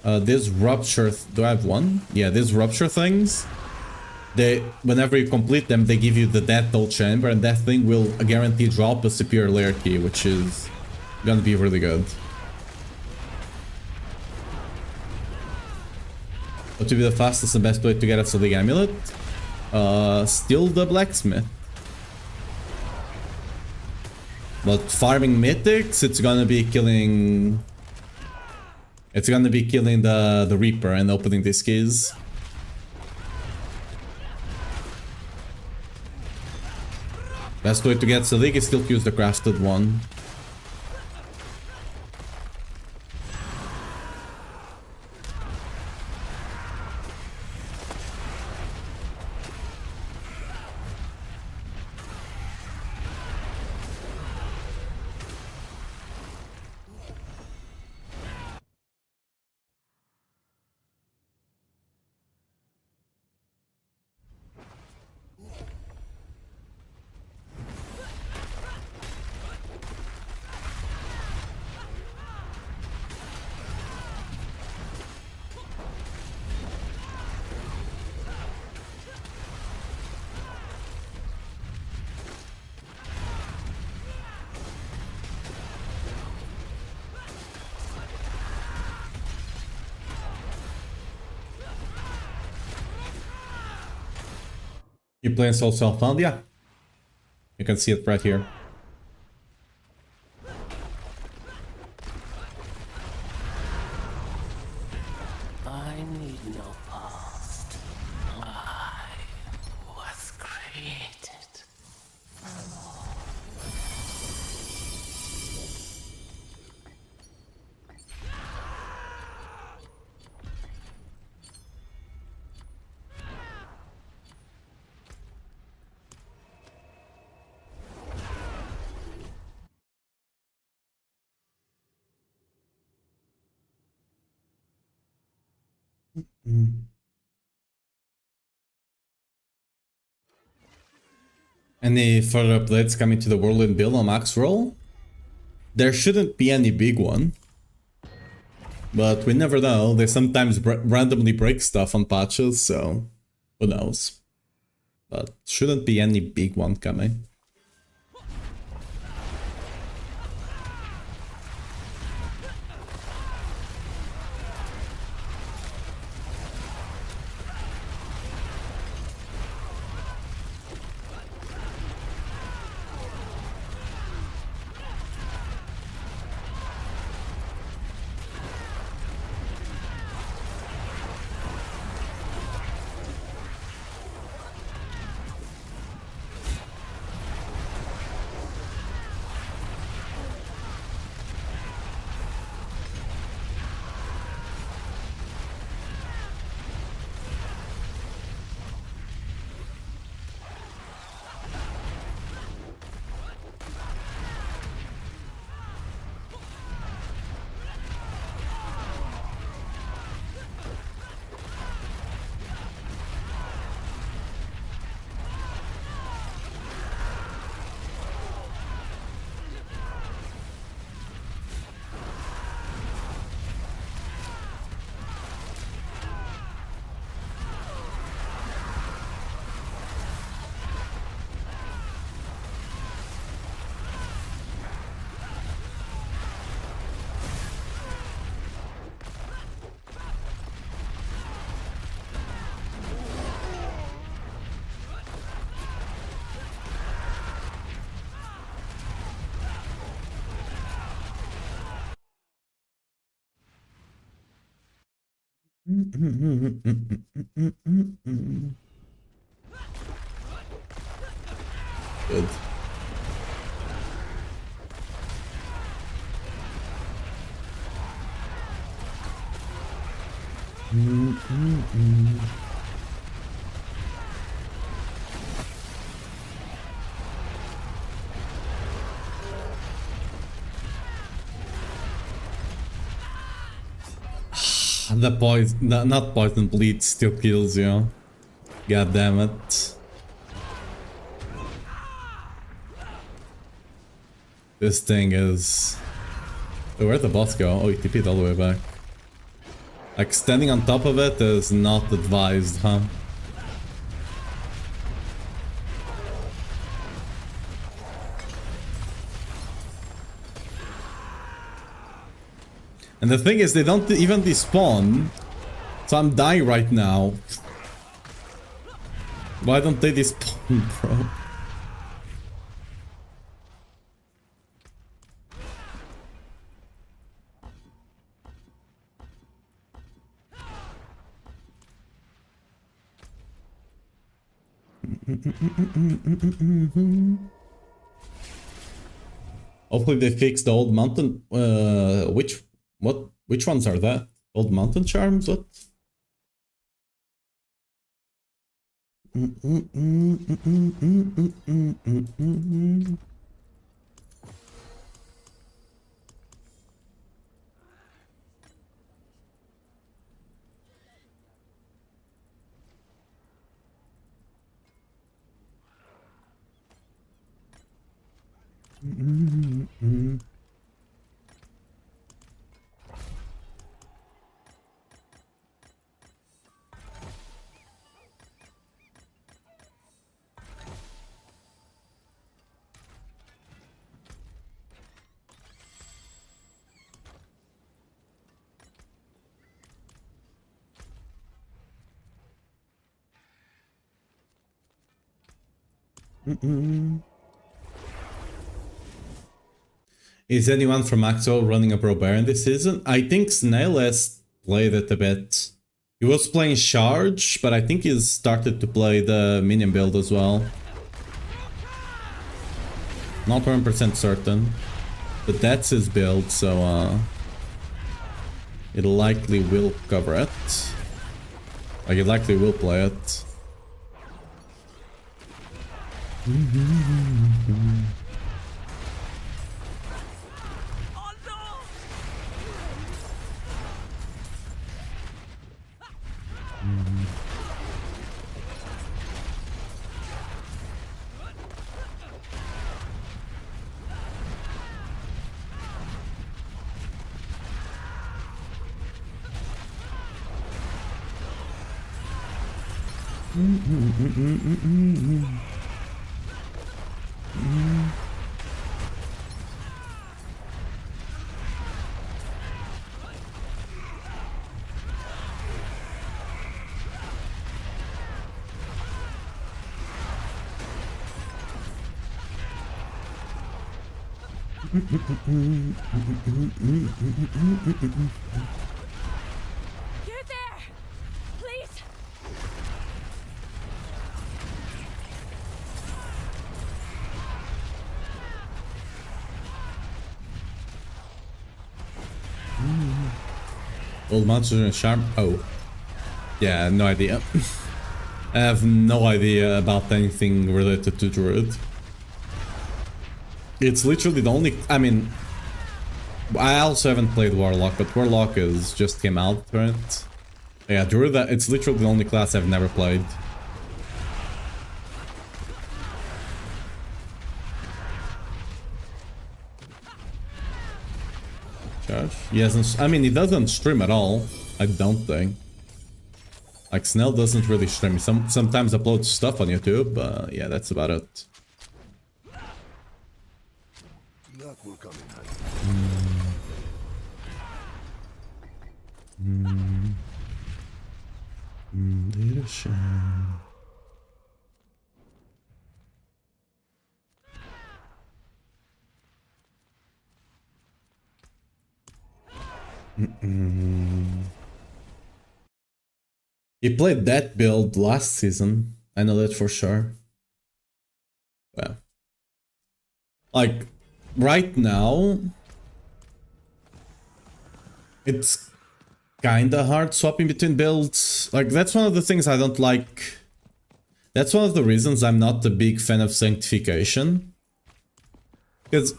this rupture. Do I have one? Yeah, these rupture things. Whenever you complete them, they give you the Death Toll Chamber, and that thing will guarantee drop a superior layer key, which is gonna be really good. What would be the fastest and best way to get a Selig Amulet? Still the Blacksmith. But farming mythics, it's gonna be killing... It's gonna be killing the Reaper and opening these keys. Best way to get Selig is still to use the crafted one. You playing Soul Self-Found? Yeah. You can see it right here. I need no past. I was created from all. Any further updates coming to the Whirlwind build on max roll? There shouldn't be any big one. But we never know. They sometimes randomly break stuff on patches, so who knows. But shouldn't be any big one coming. Good. The poison, not poison bleed still kills you. God damn it. This thing is... Oh, where'd the boss go? Oh, he TP'd all the way back. Like, standing on top of it is not advised, huh? And the thing is, they don't even despawn. So I'm dying right now. Why don't they despawn, bro? Hopefully they fix the old mountain. Which ones are that? Old mountain charms? What? Is anyone from Axel running a Barbarian this season? I think Snail has played it a bit. He was playing Charge, but I think he's started to play the minion build as well. Not 100% certain, but that's his build, so it likely will cover it. Like, it likely will play it. You there! Please! Old monsters and charm. Oh. Yeah, no idea. I have no idea about anything related to Druid. It's literally the only... I mean... I also haven't played Warlock, but Warlock is just came out, right? Yeah, Druid, it's literally the only class I've never played. Josh? He hasn't... I mean, he doesn't stream at all. I don't think. Like, Snell doesn't really stream. He sometimes uploads stuff on YouTube, but yeah, that's about it. Luck will come in handy. Leadership. He played that build last season. I know that for sure. Well, like right now, it's kinda hard swapping between builds. Like that's one of the things I don't like. That's one of the reasons I'm not a big fan of sanctification. Because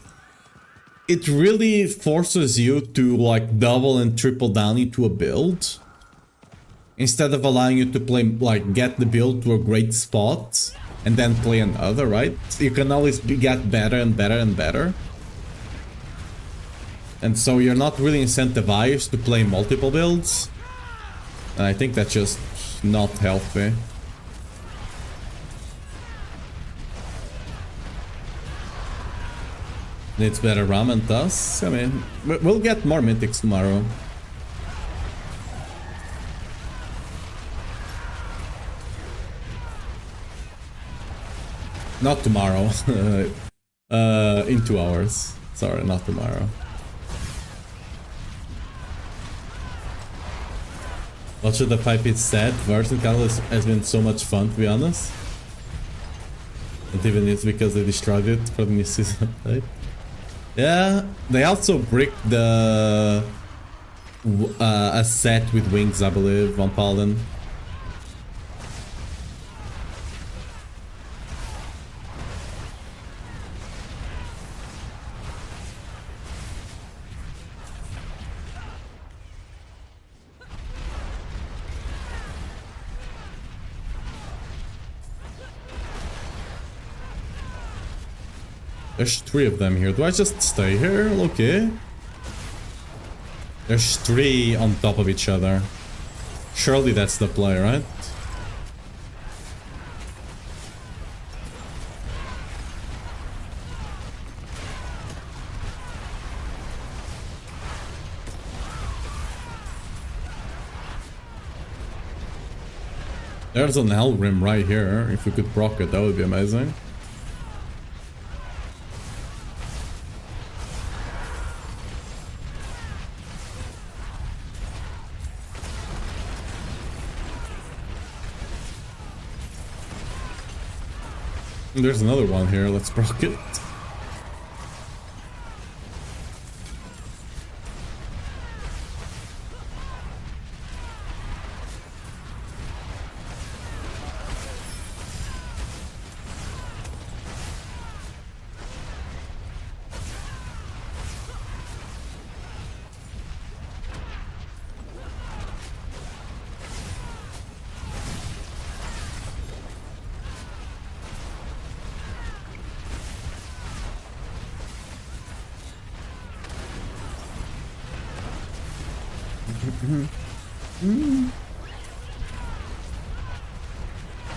it really forces you to like double and triple down into a build. Instead of allowing you to play, like, get the build to a great spot and then play another, right? You can always get better and better and better. And so you're not really incentivized to play multiple builds. And I think that's just not healthy. Needs better ramen thus. I mean, we'll get more mythics tomorrow. Not tomorrow. In 2 hours. Sorry, not tomorrow. What should the pipe it said? Version Catalyst has been so much fun, to be honest. And even it's because they destroyed it for the new season update. Yeah, they also bricked the a set with wings, I believe, on Paladin. There's 3 of them here. Do I just stay here? Okay. There's 3 on top of each other. Surely that's the play, right? There's an Elrim right here. If we could proc it, that would be amazing. There's another one here, let's proc it.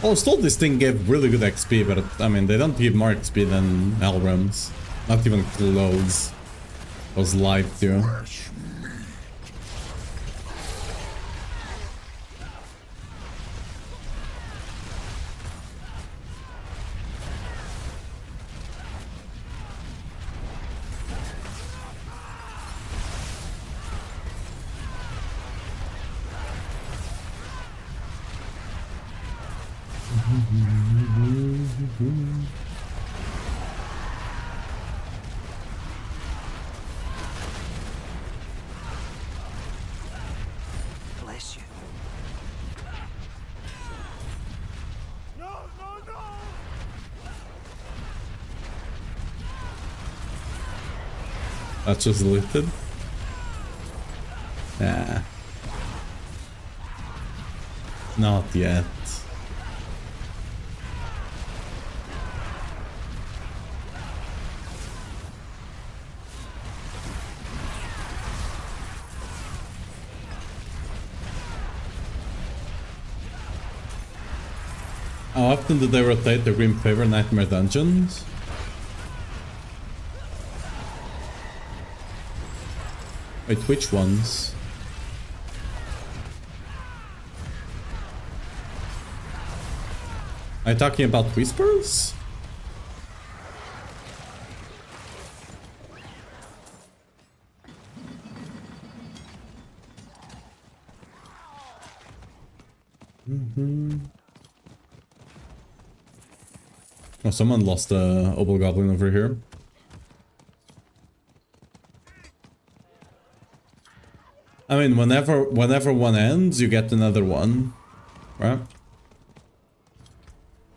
Oh, still this thing gave really good XP, but I mean, they don't give more XP than Elrims. Not even close. I was lied to. Bless you. That's just lifted. Nah. Not yet. How often do they rotate the Grim Favor Nightmare Dungeons? Wait, which ones? Are you talking about Whispers? Oh, someone lost a Obel Goblin over here. I mean, whenever one ends, you get another one, right?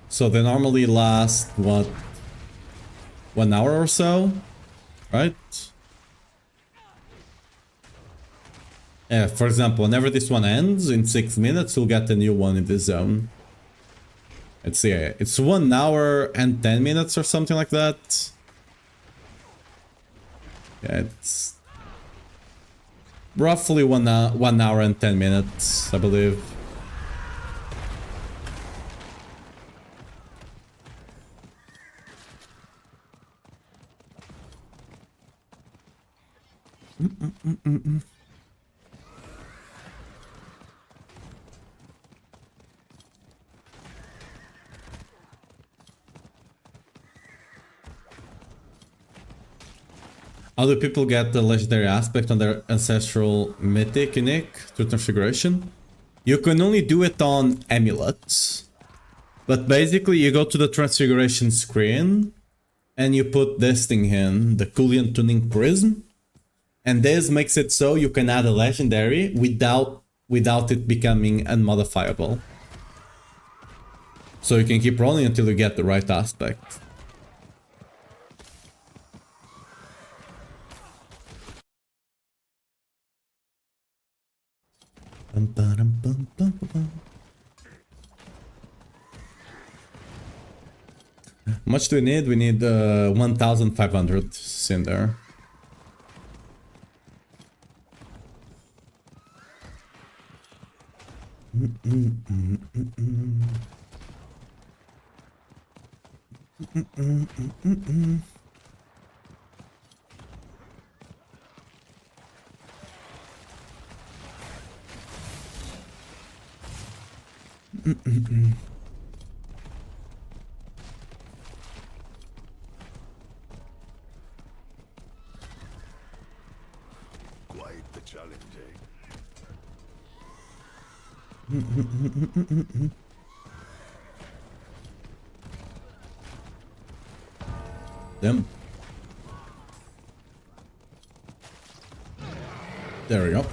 So they normally last, what, 1 hour or so, right? Yeah, for example, whenever this one ends, in 6 minutes, you'll get a new one in this zone. Let's see, it's 1 hour and 10 minutes or something like that. Yeah, it's roughly 1 hour and 10 minutes, I believe. How do people get the legendary aspect on their ancestral mythic unique through transfiguration? You can only do it on amulets. But basically you go to the transfiguration screen and you put this thing in, the Coolian Tuning Prism. And this makes it so you can add a legendary without it becoming unmodifiable. So you can keep rolling until you get the right aspect. How much do we need? We need 1,500 in there. Quite the challenge, eh? Them. There we go.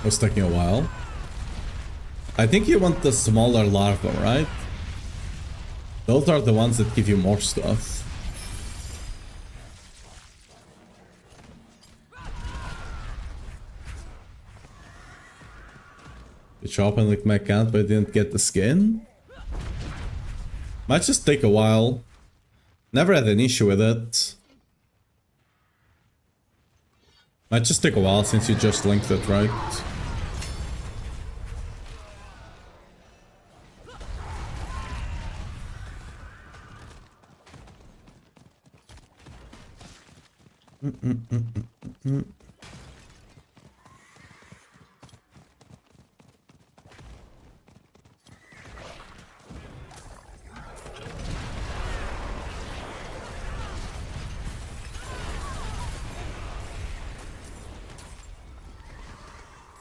Was taking a while. I think you want the smaller larva, right? Those are the ones that give you more stuff. You chop and lick my account, but I didn't get the skin. Might just take a while. Never had an issue with it. Might just take a while since you just linked it, right?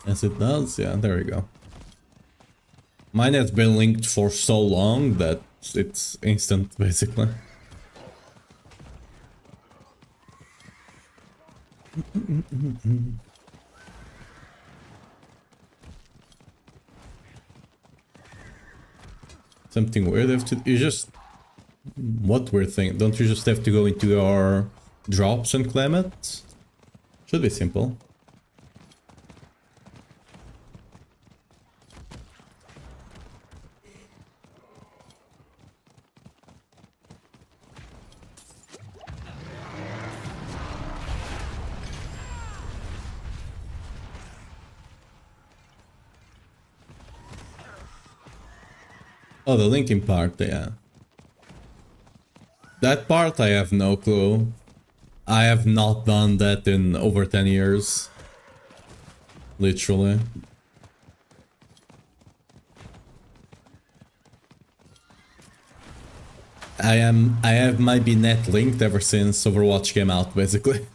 Yes, it does. Yeah, there we go. Mine has been linked for so long that it's instant, basically. Something weird have to... You just... What weird thing? Don't you just have to go into your drops and claim it? Should be simple. Oh, the linking part, yeah. That part I have no clue. I have not done that in over 10 years. Literally. I have my net linked ever since Overwatch came out, basically.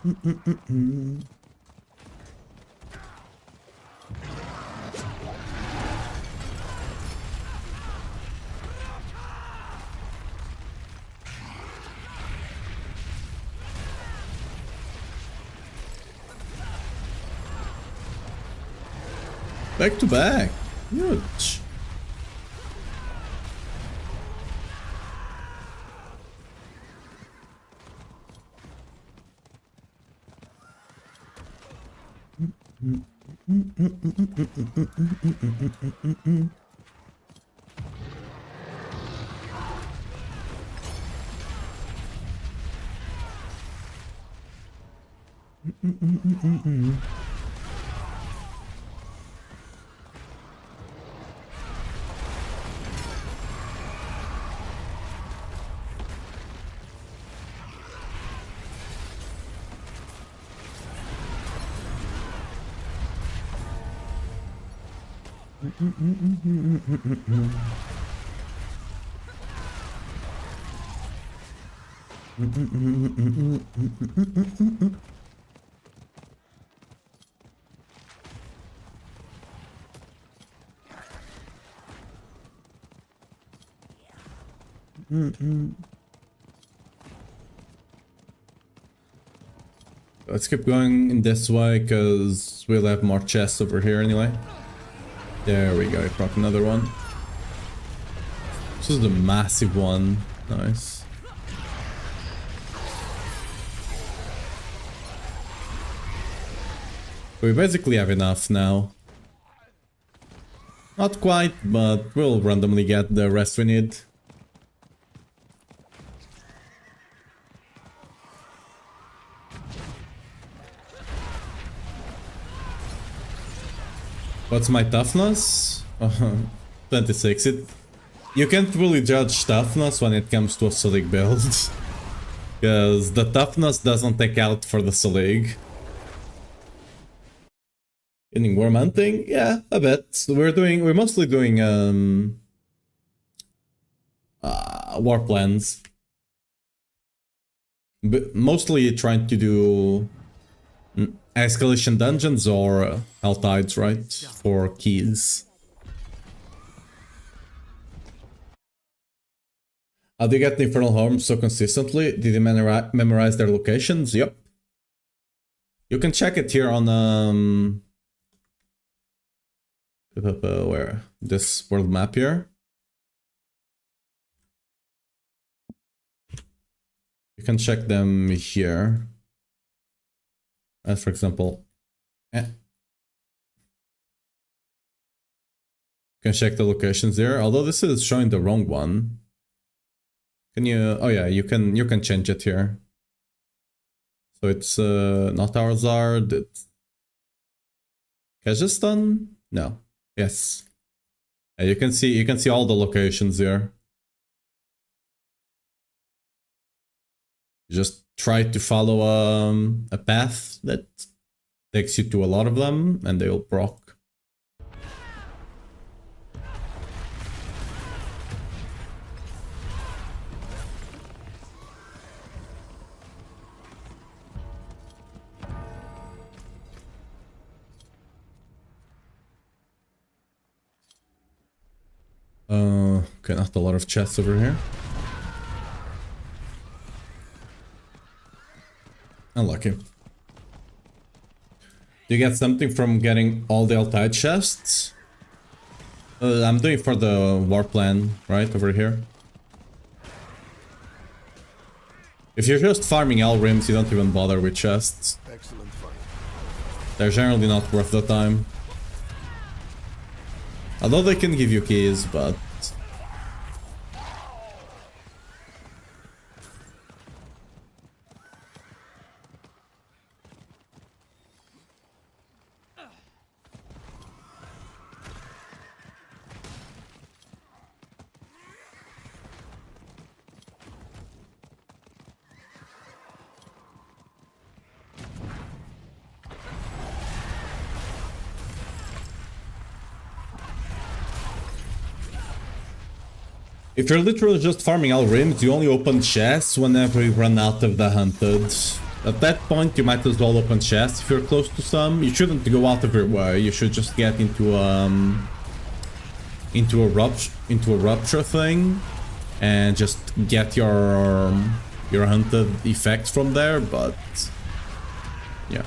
Back to back. Huge. Let's keep going in this way, because we'll have more chests over here anyway. There we go, I brought another one. This is the massive one. Nice. We basically have enough now. Not quite, but we'll randomly get the rest we need. What's my toughness? 26. You can't really judge toughness when it comes to a Selig build. Because the toughness doesn't take out for the Selig. Getting worm hunting? Yeah, a bit. We're mostly doing war plans. But mostly trying to do escalation dungeons or hell tides, right? For keys. How do you get the Infernal Home so consistently? Did you memorize their locations? Yep. You can check it here on where? This world map here. You can check them here. As for example, you can check the locations there. Although this is showing the wrong one. Can you? Oh yeah, you can change it here. So it's not Arzard. It's Kazakhstan? No. Yes. Yeah, you can see all the locations here. Just try to follow a path that takes you to a lot of them, and they will proc. Okay, not a lot of chests over here. Unlucky. Do you get something from getting all the Altai chests? I'm doing for the war plan, right, over here. If you're just farming Elrims, you don't even bother with chests. Excellent fight. They're generally not worth the time. Although they can give you keys, but... If you're literally just farming Elrims, you only open chests whenever you run out of the hunted. At that point, you might as well open chests if you're close to some. You shouldn't go out of your way. You should just get into a rupture thing, and just get your hunted effects from there. But yeah.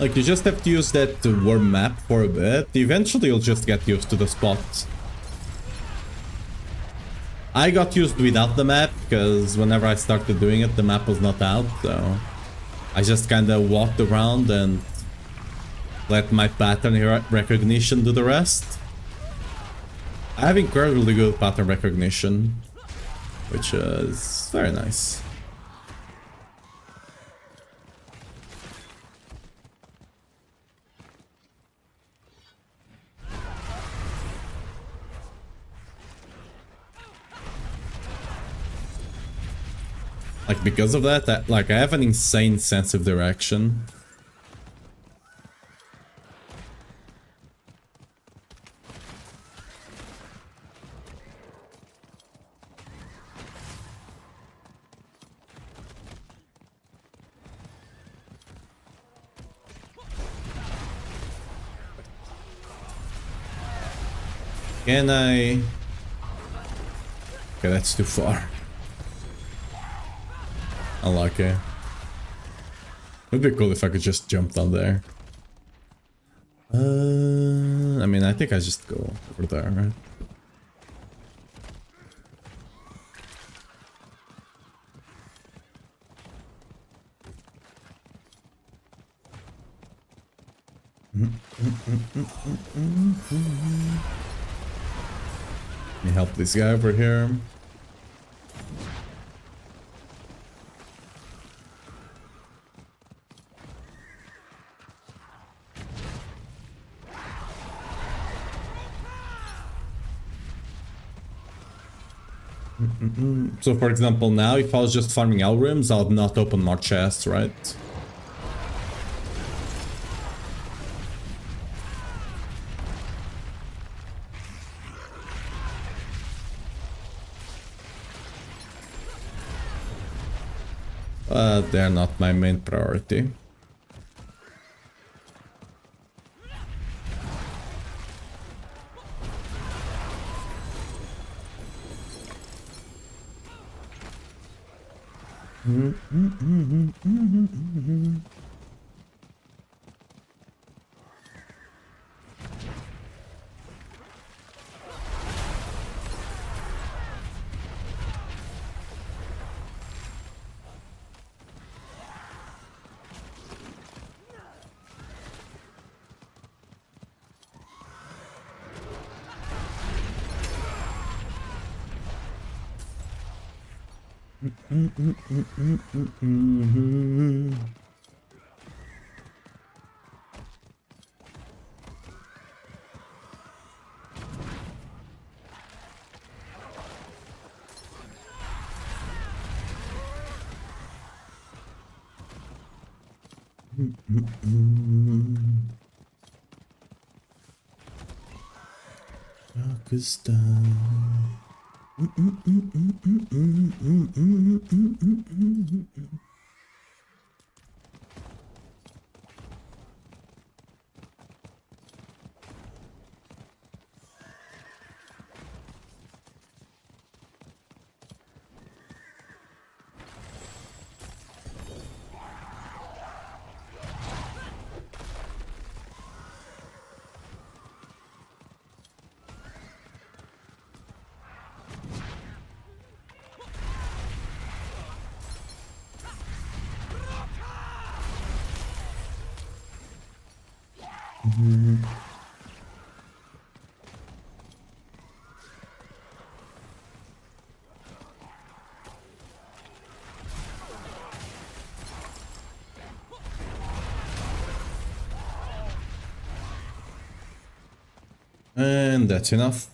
Like, you just have to use that worm map for a bit. Eventually you'll just get used to the spot. I got used without the map, because whenever I started doing it, the map was not out, so I just kinda walked around and let my pattern recognition do the rest. I have incredibly good pattern recognition, which is very nice. Like, because of that, like, I have an insane sense of direction. Can I... Okay, that's too far. Unlucky. Would be cool if I could just jump down there. I mean, I think I just go over there, right? Let me help this guy over here. So, for example, now if I was just farming Elrims, I would not open more chests, right? But they're not my main priority. And that's enough.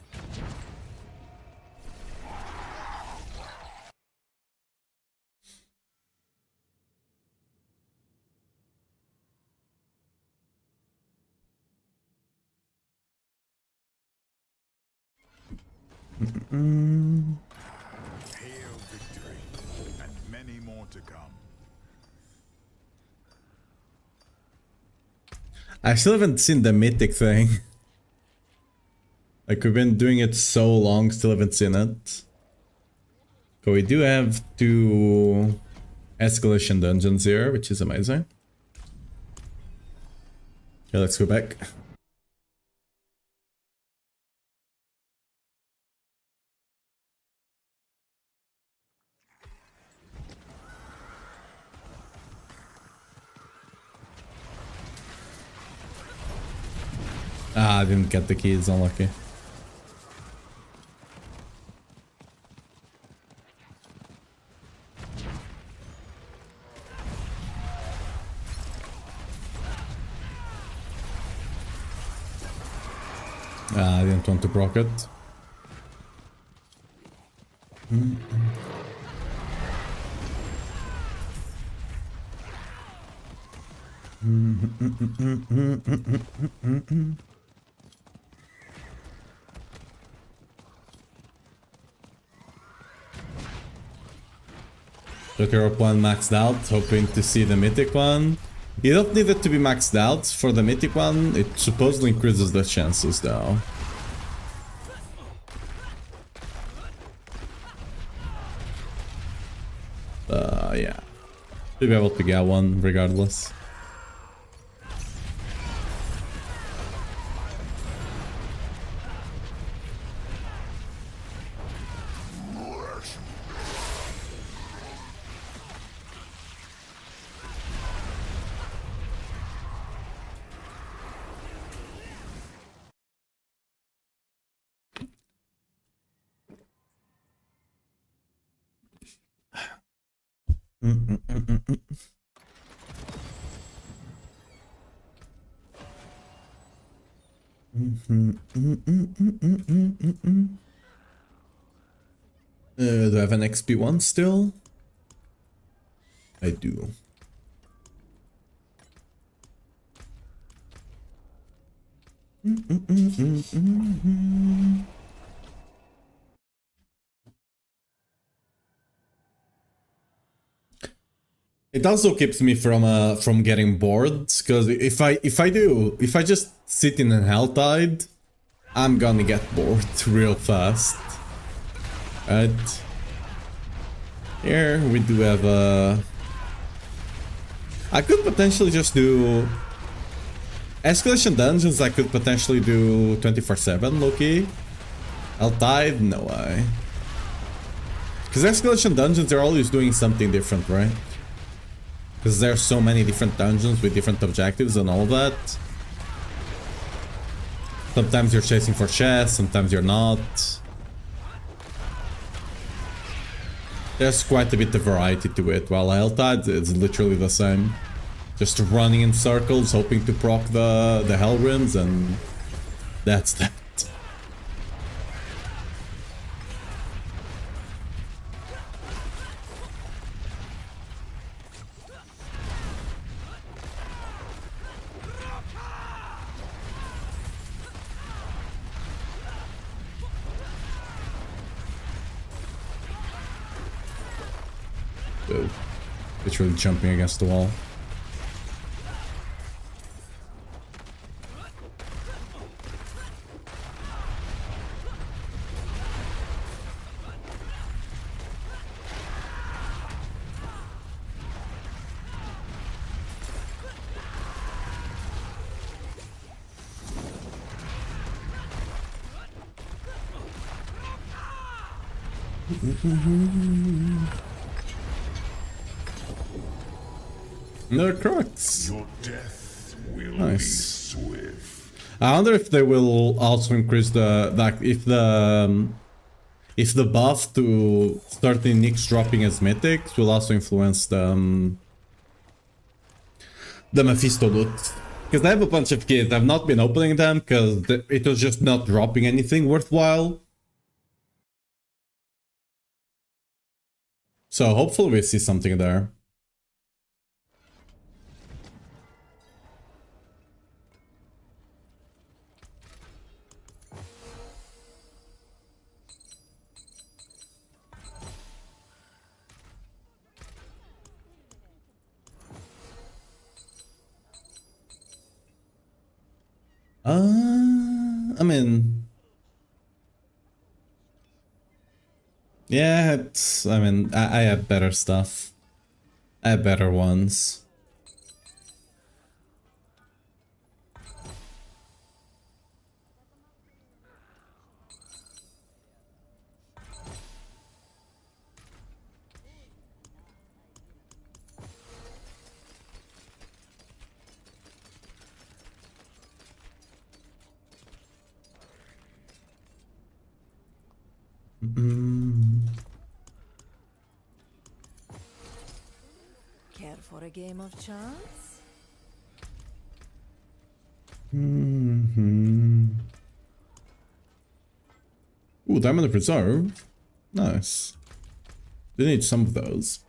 Hail victory, and many more to come. I still haven't seen the mythic thing. Like, we've been doing it so long, still haven't seen it. So we do have 2 escalation dungeons here, which is amazing. Okay, let's go back. Ah, I didn't get the keys, unlucky. Ah, I didn't want to proc it. Took Europe 1 maxed out, hoping to see the mythic one. You don't need it to be maxed out for the mythic one, it supposedly increases the chances though. Yeah. Should be able to get one regardless. Do I have an XP1 still? I do. It also keeps me from getting bored, because if I just sit in a Helltide, I'm gonna get bored real fast. Right. Here we do have I could potentially just do escalation dungeons. I could potentially do 24/7 low-key. Helltide, no way. Because escalation dungeons, they're always doing something different, right? Because there are so many different dungeons with different objectives and all that. Sometimes you're chasing for chests, sometimes you're not. There's quite a bit of variety to it, while Helltide is literally the same. Just running in circles, hoping to proc the Hell Rims, and that's that. Literally jumping against the wall. Another crux. Your death will Nice. be swift. I wonder if they will also increase if the buff to starting nicks dropping as mythics will also influence the Mephisto loot. Because I have a bunch of kids. I've not been opening them because it was just not dropping anything worthwhile. So hopefully we see something there. I mean... Yeah, it's... I mean, I have better stuff. I have better ones. Care for a game of chance? Ooh, Diamond Preserve. Nice. We need some of those.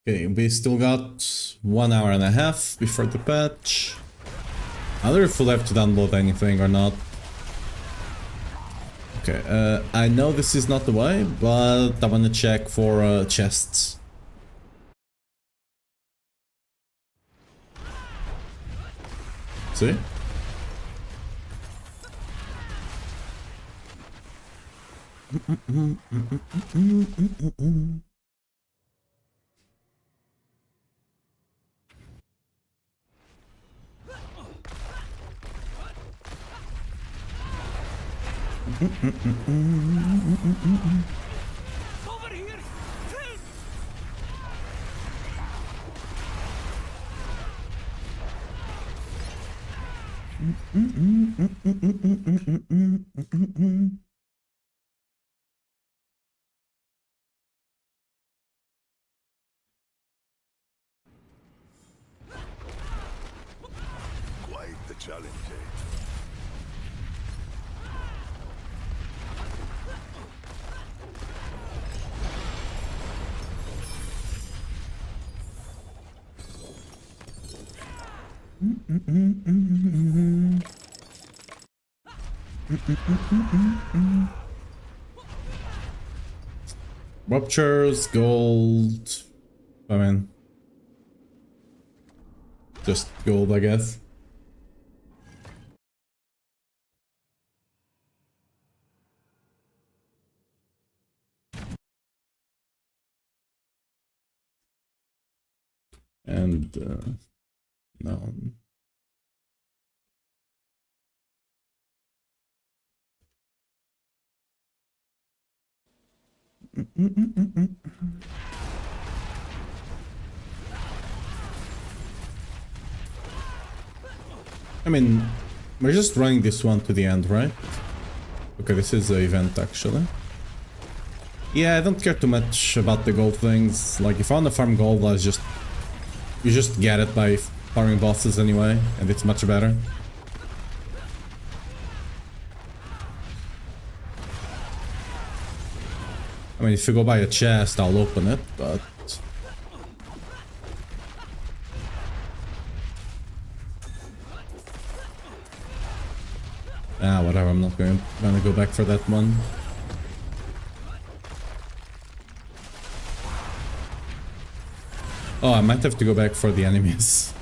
Okay, we still got 1 hour and a half before the patch. I wonder if we'll have to download anything or not. Okay, I know this is not the way, but I want to check for chests. See? Over here! Help! Quite the challenge, eh? Ruptures, gold. I mean, just gold, I guess. And no. I mean, we're just running this one to the end, right? Okay, this is the event actually. Yeah, I don't care too much about the gold things. Like, if I want to farm gold, you just get it by farming bosses anyway, and it's much better. I mean, if you go buy a chest, I'll open it, but... Ah, whatever, I'm not gonna go back for that one. Oh, I might have to go back for the enemies.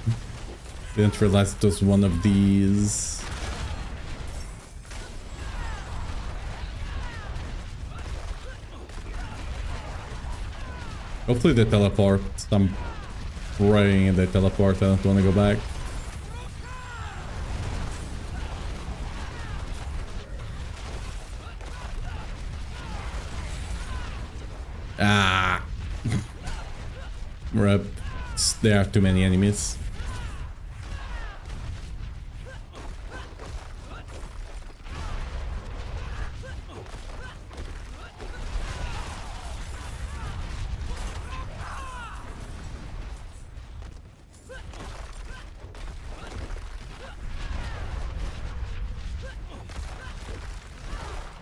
Didn't realize it was one of these. Hopefully they teleport. I'm praying they teleport. I don't want to go back. Ah. Rep. There are too many enemies.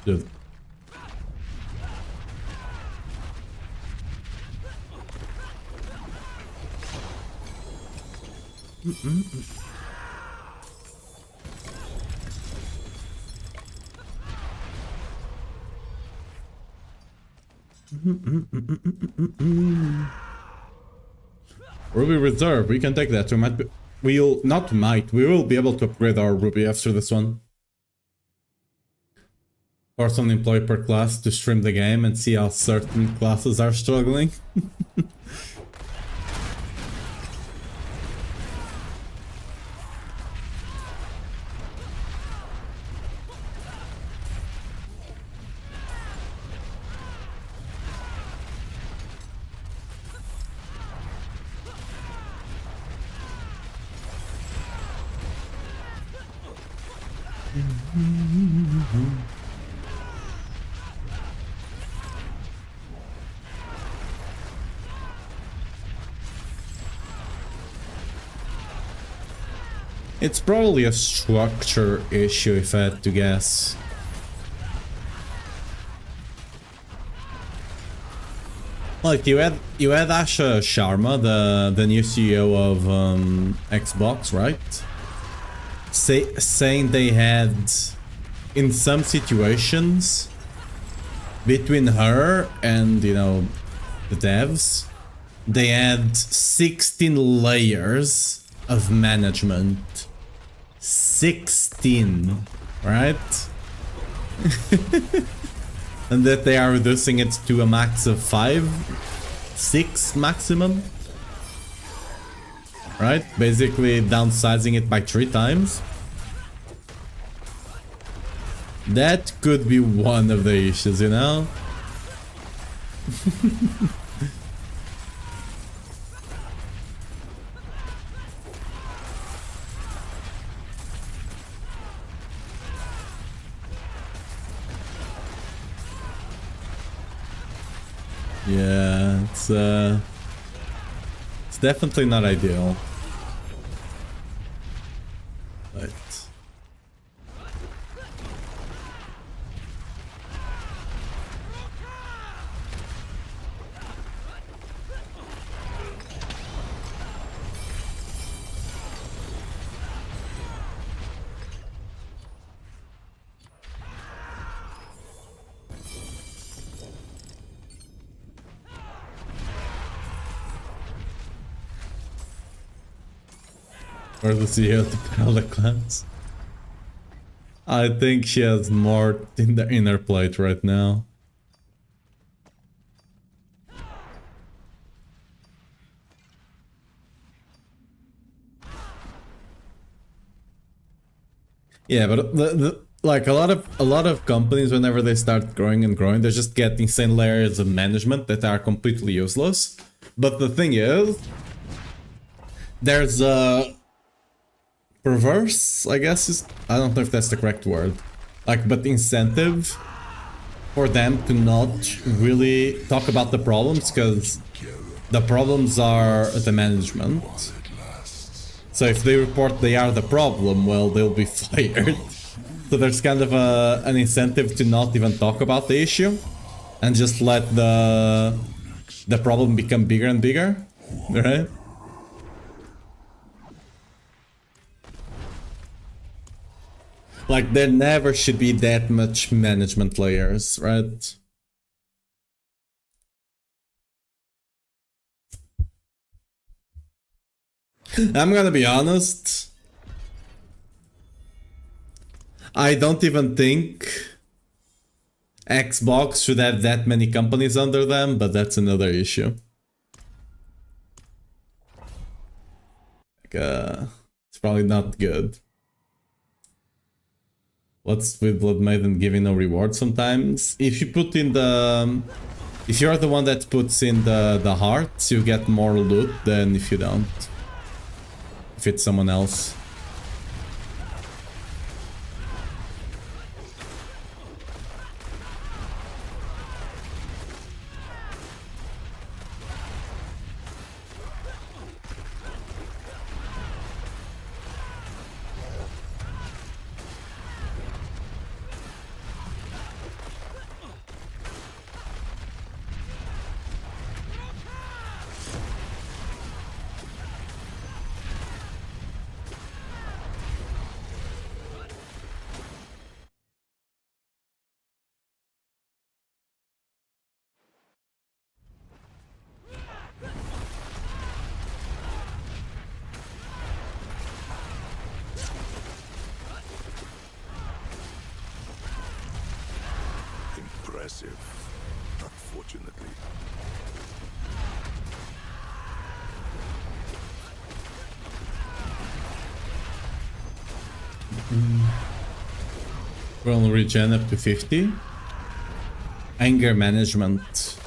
Dude. Ruby Reserve, we can take that. We will be able to upgrade our Ruby after this one. Force an employee per class to stream the game and see how certain classes are struggling. It's probably a structure issue if I had to guess. Like you had Asha Sharma, the new CEO of Xbox, right? Saying they had, in some situations, between her and, you know, the devs, they had 16 layers of management. 16, right? And that they are reducing it to a max of 5, 6 maximum. Right? Basically downsizing it by 3 times. That could be one of the issues, you know? Yeah, it's definitely not ideal. Right. Or the CEO of the Pala clans. I think she has more in the inner plate right now. Yeah, but like a lot of companies, whenever they start growing and growing, they just get insane layers of management that are completely useless. But the thing is, there's a perverse, I guess, I don't know if that's the correct word, like, but incentive for them to not really talk about the problems, because the problems are the management. So if they report they are the problem, well, they'll be fired. So there's kind of an incentive to not even talk about the issue and just let the problem become bigger and bigger, right? Like, there never should be that much management layers, right? I'm gonna be honest. I don't even think Xbox should have that many companies under them, but that's another issue. Like, it's probably not good. What's with Blood Maiden giving no reward sometimes? If you put in the... if you're the one that puts in the hearts, you get more loot than if you don't. If it's someone else. Impressive, unfortunately. We'll regen up to 50. Anger management.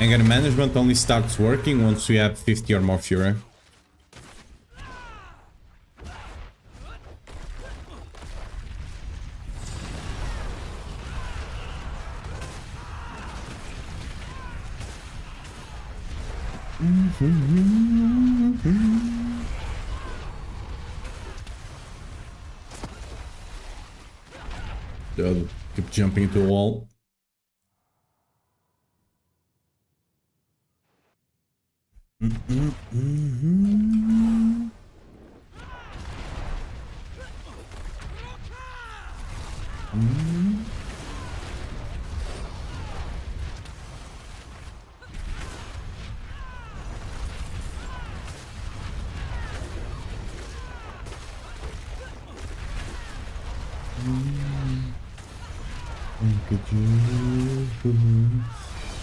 Anger management only starts working once we have 50 or more fury. Keep jumping into a wall.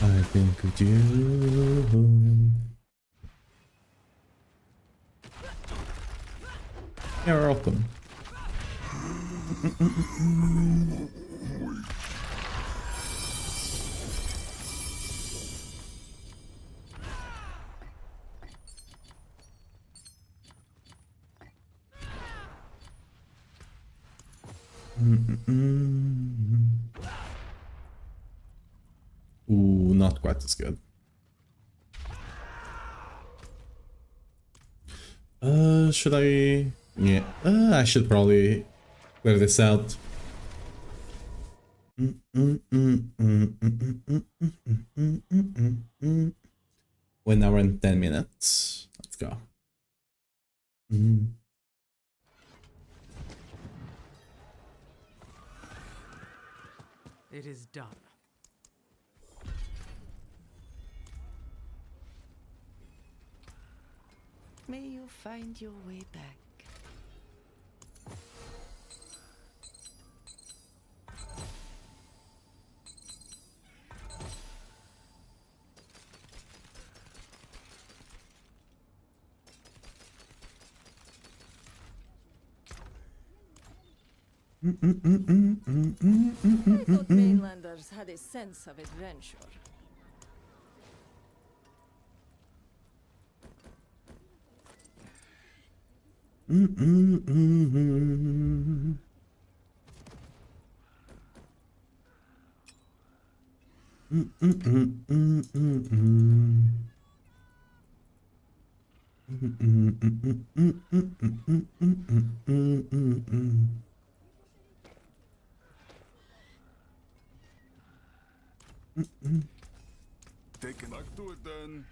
I think could you? You're welcome. Ooh, not quite as good. Should I? Yeah, I should probably clear this out. 1 hour and 10 minutes. Let's go. It is done. May you find your way back. I thought mainlanders had a sense of adventure. Take it back to it then.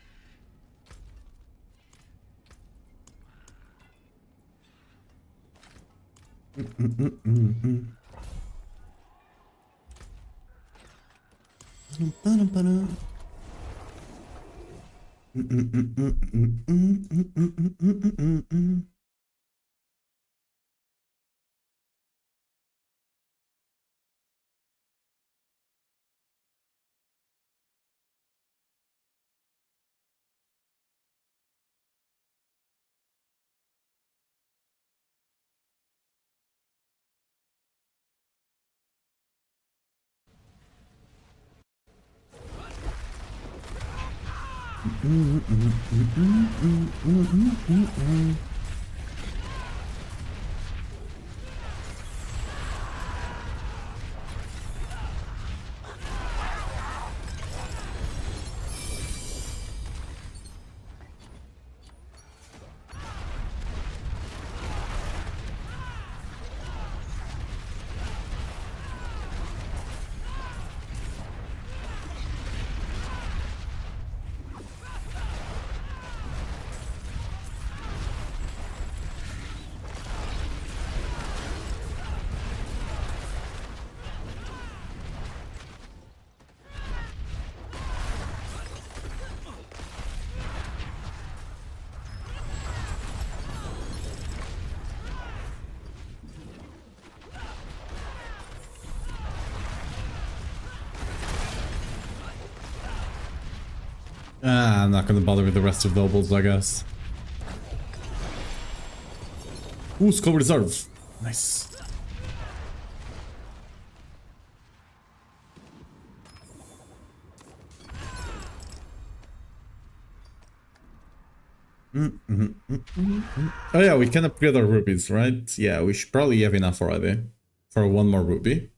I'm not gonna bother with the rest of the nobles, I guess. Ooh, Skull Reserve. Nice. Oh yeah, we can upgrade our rubies, right? Yeah, we should probably have enough already for one more ruby.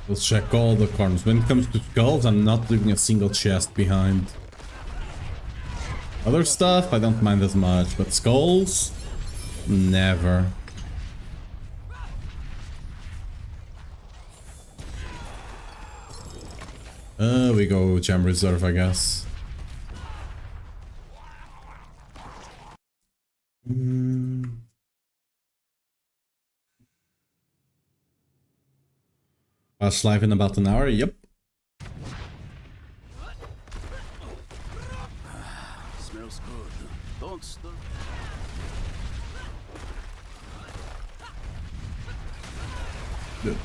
Let's check all the corners. When it comes to skulls, I'm not leaving a single chest behind. Other stuff, I don't mind as much, but skulls? Never. We go Gem Reserve, I guess. Last live in about an hour, yep. Smells good. Don't stop. Good.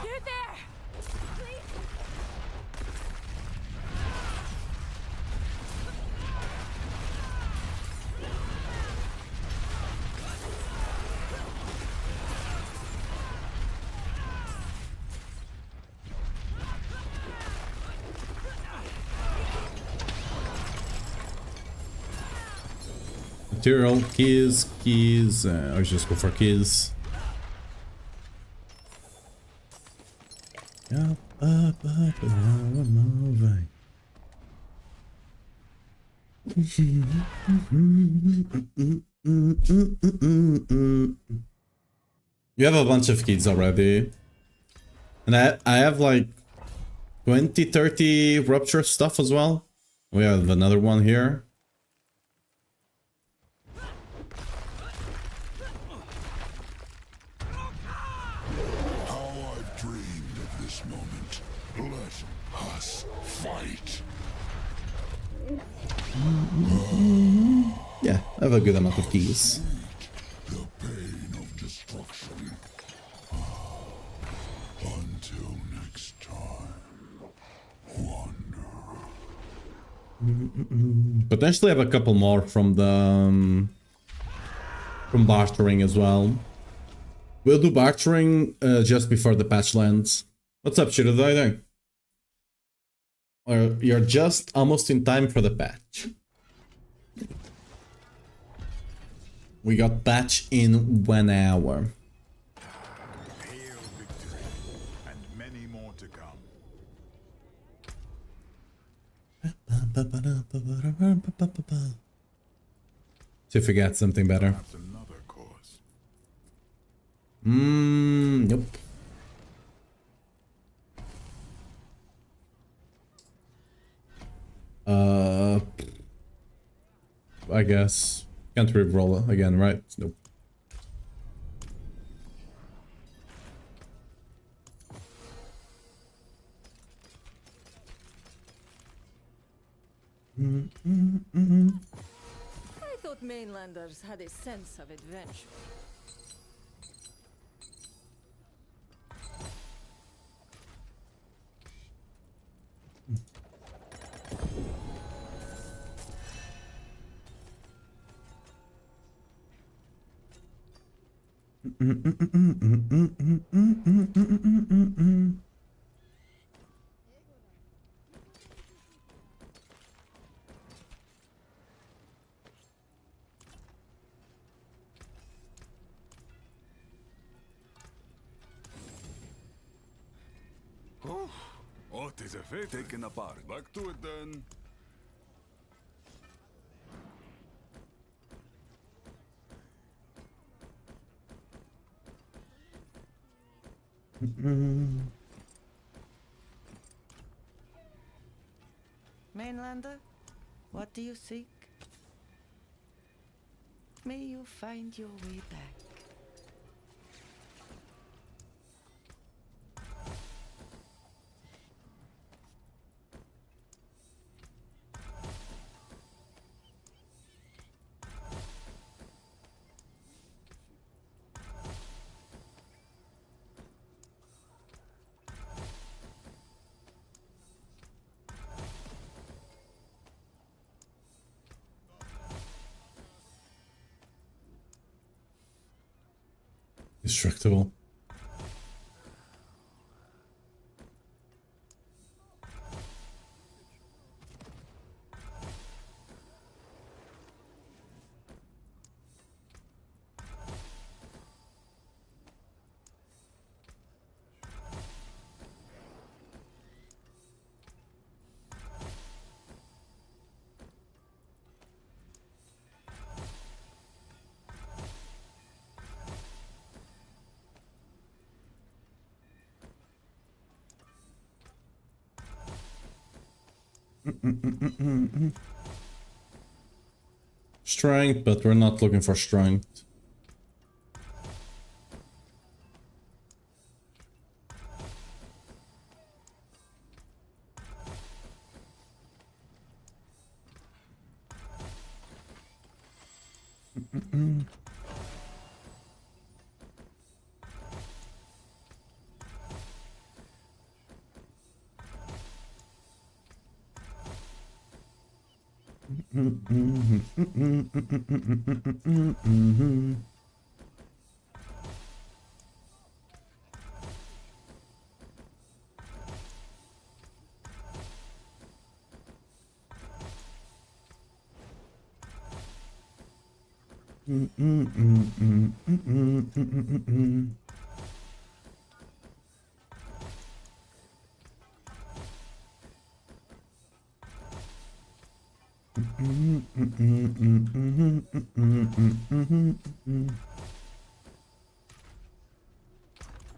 You there! Please! Material, keys, I just go for keys. Up, and now we're moving. You have a bunch of keys already. And I have like 20, 30 rupture stuff as well. We have another one here. How I've dreamed of this moment. Let us fight. Yeah, I have a good amount of keys. The pain of destruction. Until next time. Wander. Potentially have a couple more from the from bartering as well. We'll do bartering just before the patch lands. What's up, Shiro? How you doing? Or you're just almost in time for the patch. We got patch in 1 hour. Hail victory, and many more to come. See if we get something better. Perhaps another cause. Nope. I guess. Can't re-roll it again, right? Nope. I thought mainlanders had a sense of adventure. Oh, it is a fate taken apart. Back to it then. Mainlander, what do you seek? May you find your way back. Destructible. Strength, but we're not looking for strength.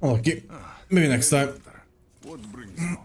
Okay, maybe next time. What brings on?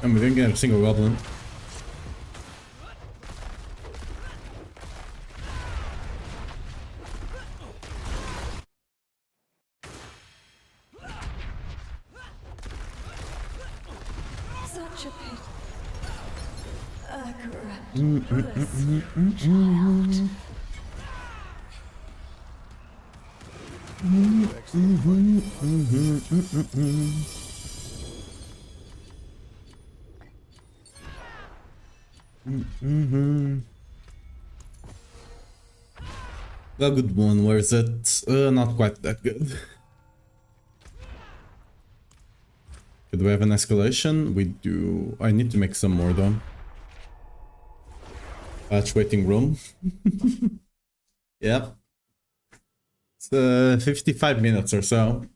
And we didn't get a single goblin. Such a pity. A corrupt child. A good one, where is it? Not quite that good. Do we have an escalation? We do. I need to make some more though. Patch waiting room. Yep. It's 55 minutes or so.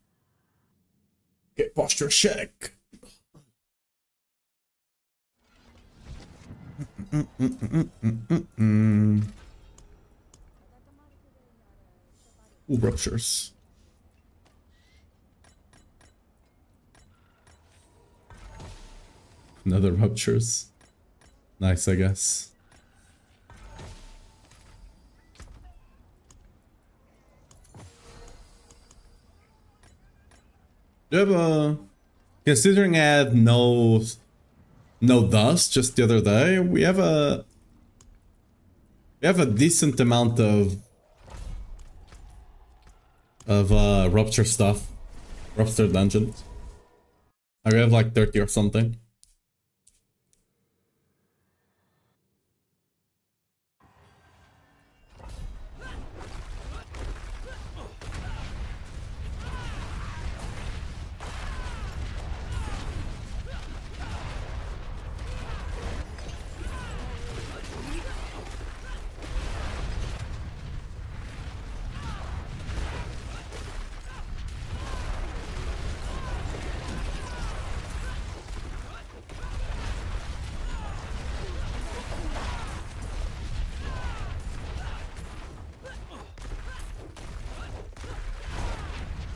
Okay, posture check. Ooh, ruptures. Another ruptures. Nice, I guess. Yeah, considering I had no dust just the other day, we have a decent amount of rupture stuff, rupture dungeons. I have like 30 or something.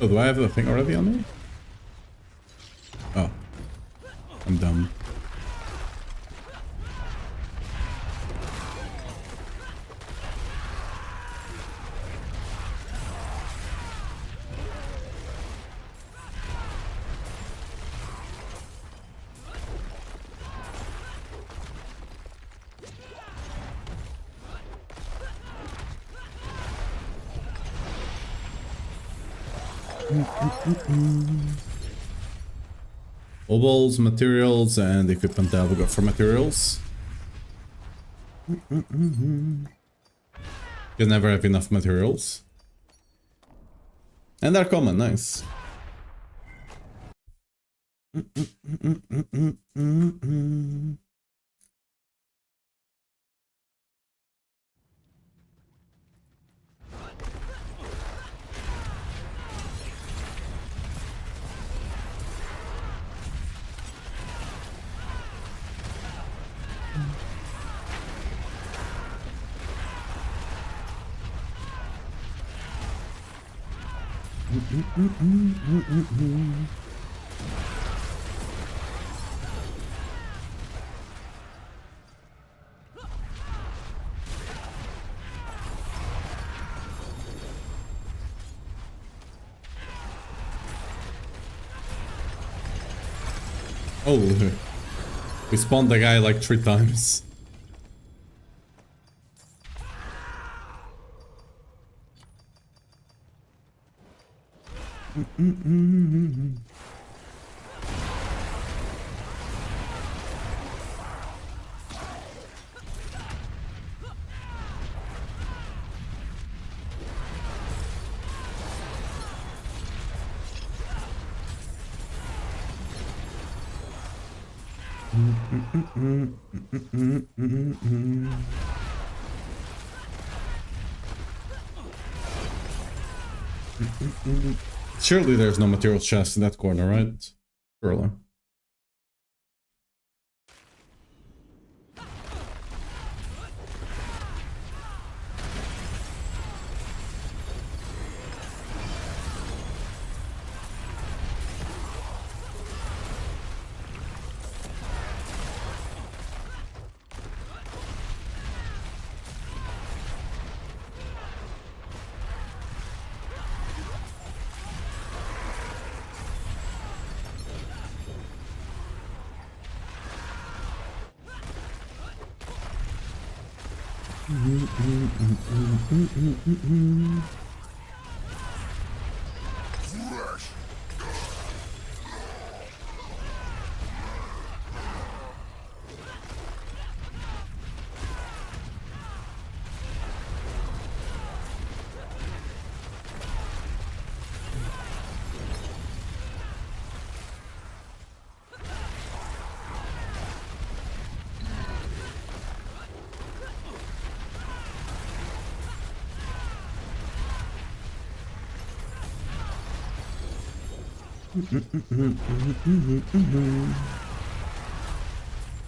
Oh, do I have the thing already on me? Oh. I'm dumb. Obols, materials, and equipment that we got for materials. You never have enough materials. And they're common, nice. Oh, we spawned the guy like 3 times. Surely there's no material chest in that corner, right? Surely.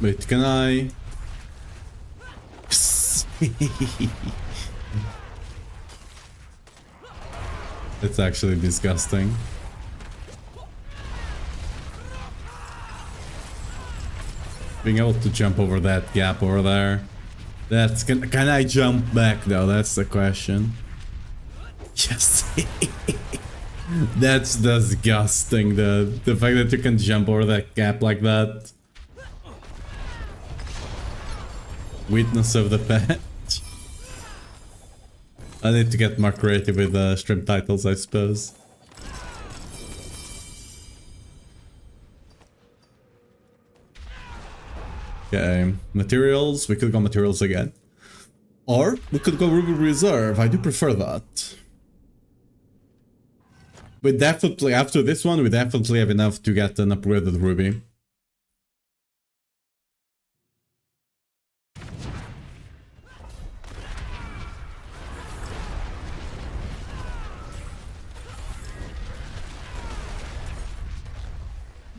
Wait, can I? It's actually disgusting. Being able to jump over that gap over there. That's can I jump back though? That's the question. Yes. That's disgusting. The fact that you can jump over that gap like that. Witness of the patch. I need to get more creative with stream titles, I suppose. Okay, materials. We could go materials again. Or we could go Ruby Reserve. I do prefer that. We definitely, after this one, we definitely have enough to get an upgraded Ruby.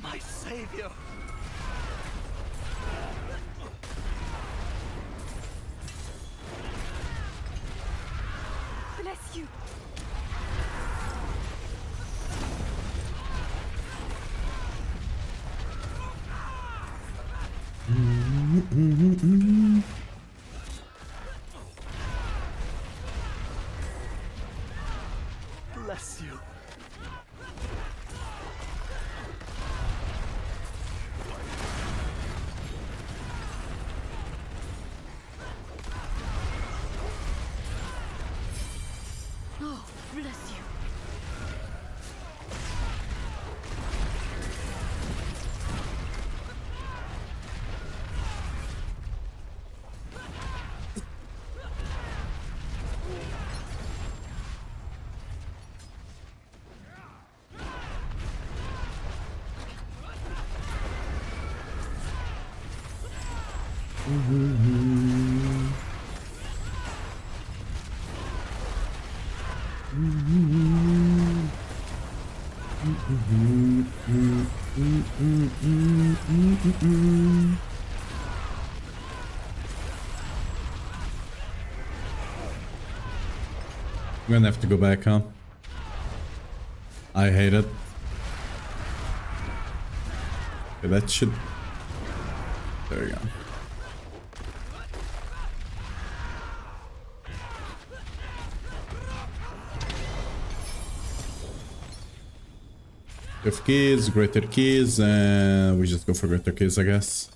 My savior! Bless you. Bless you. Oh, bless you. I'm gonna have to go back, huh? I hate it. Okay, that should... There we go. If keys, greater keys, and we just go for greater keys, I guess.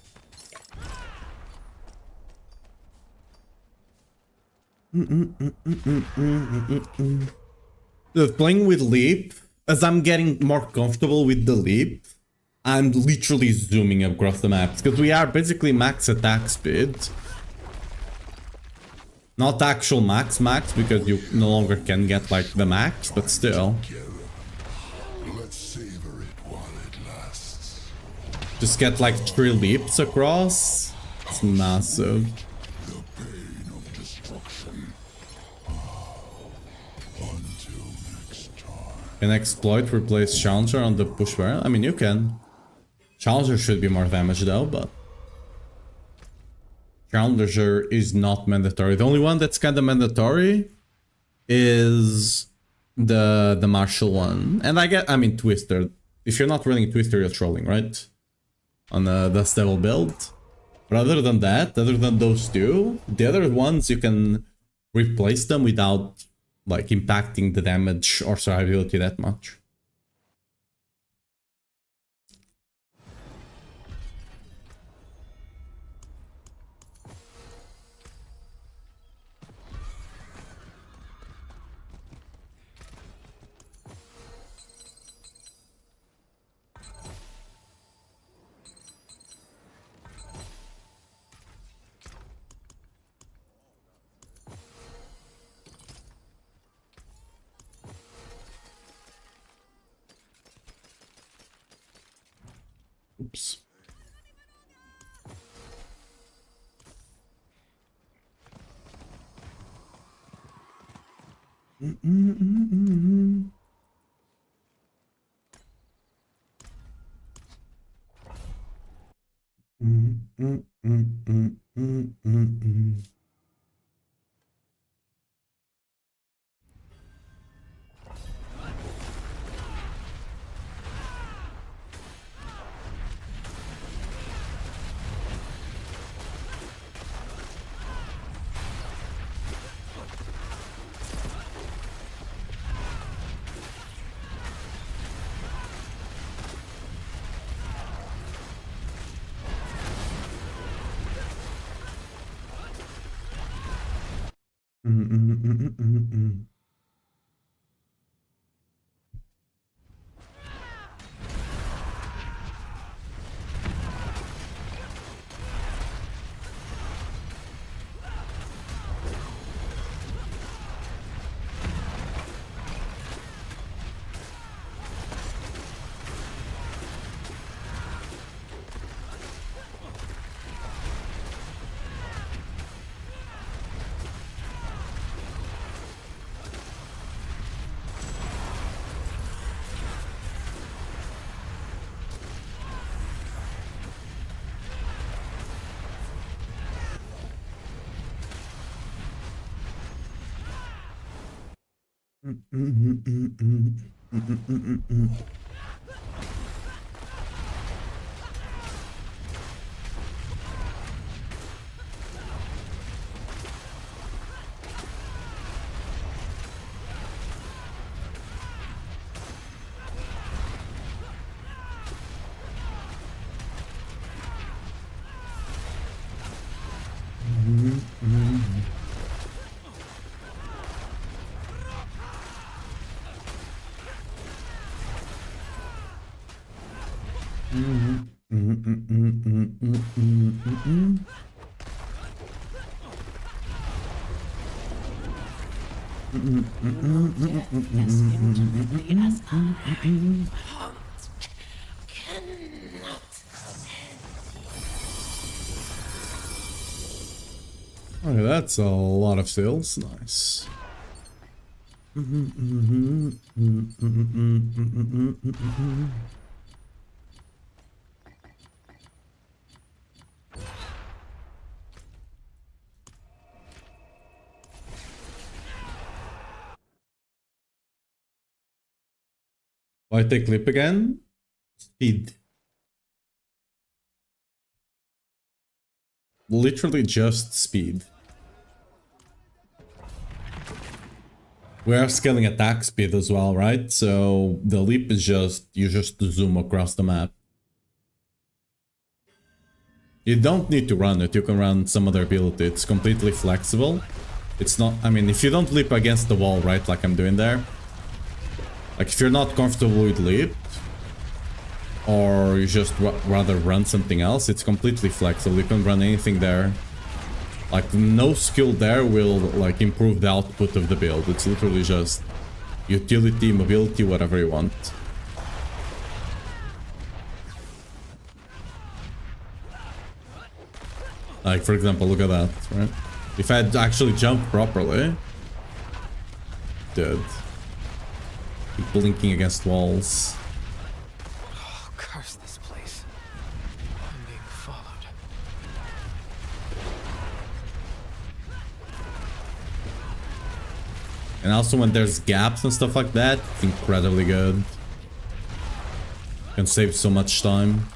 Look, playing with leap, as I'm getting more comfortable with the leap, I'm literally zooming across the maps, because we are basically max attack speed. Not actual max, because you no longer can get like the max, but still. Let's savor it while it lasts. Just get like 3 leaps across. It's massive. The pain of destruction. Until next time. Can exploit replace Challenger on the push barrel? I mean, you can. Challenger should be more damage though, but... Challenger is not mandatory. The only one that's kind of mandatory is the Martial one. And I mean Twister. If you're not running Twister, you're trolling, right? On the Dust Devil build. But other than that, other than those two, the other ones you can replace them without like impacting the damage or survivability that much. Oops. Okay, that's a lot of sales. Nice. Why take clip again? Speed. Literally just speed. We are scaling attack speed as well, right? So the leap is just, you just zoom across the map. You don't need to run it, you can run some other ability, it's completely flexible. It's not, I mean, if you don't leap against the wall, right, like I'm doing there. Like if you're not comfortable with leap, or you just rather run something else, it's completely flexible, you can run anything there. Like, no skill there will, like, improve the output of the build. It's literally just utility, mobility, whatever you want. Like, for example, look at that, right? If I had actually jumped properly... Dude. Keep blinking against walls. Oh, curse this place. I'm being followed. And also when there's gaps and stuff like that, it's incredibly good. Can save so much time.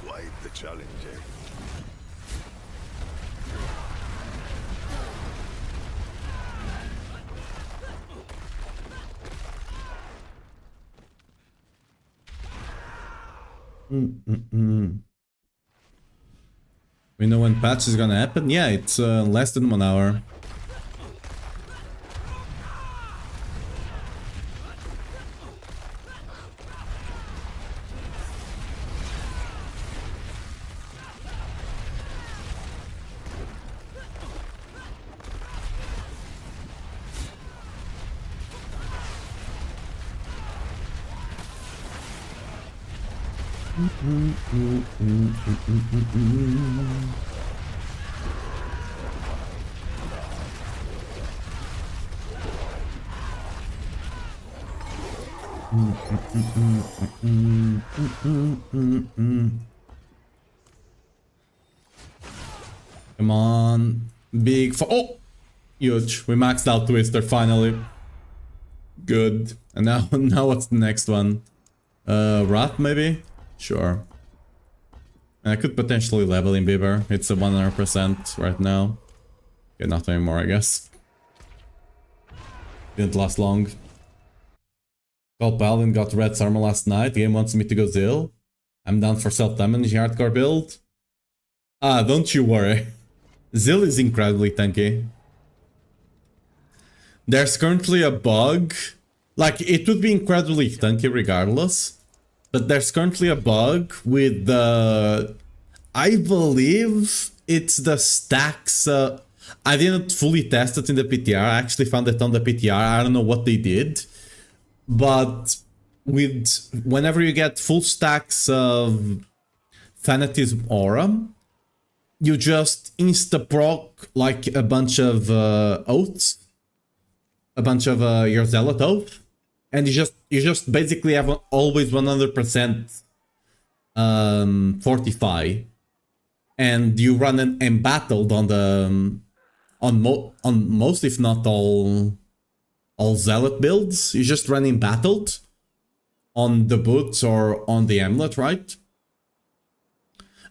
Quite the challenge, eh? We know when patch is gonna happen? Yeah, it's less than 1 hour. Come on, big oh, huge. We maxed out Twister finally. Good. And now, what's the next one? Wrath maybe? Sure. And I could potentially level in Beaver. It's a 100% right now. Okay, not anymore, I guess. Didn't last long. Called Paladin got Red's armor last night. The game wants me to go Zill. I'm down for self-damage hardcore build. Ah, don't you worry. Zill is incredibly tanky. There's currently a bug. Like, it would be incredibly tanky regardless. But there's currently a bug with the I believe it's the stacks. I didn't fully test it in the PTR. I actually found it on the PTR. I don't know what they did, but whenever you get full stacks of Fanatism Aura, you just insta-proc like a bunch of oaths, a bunch of your zealot oath, and you just basically have always 100% fortify, and you run an embattled on the on most, if not all zealot builds. You just run embattled on the boots or on the amulet, right?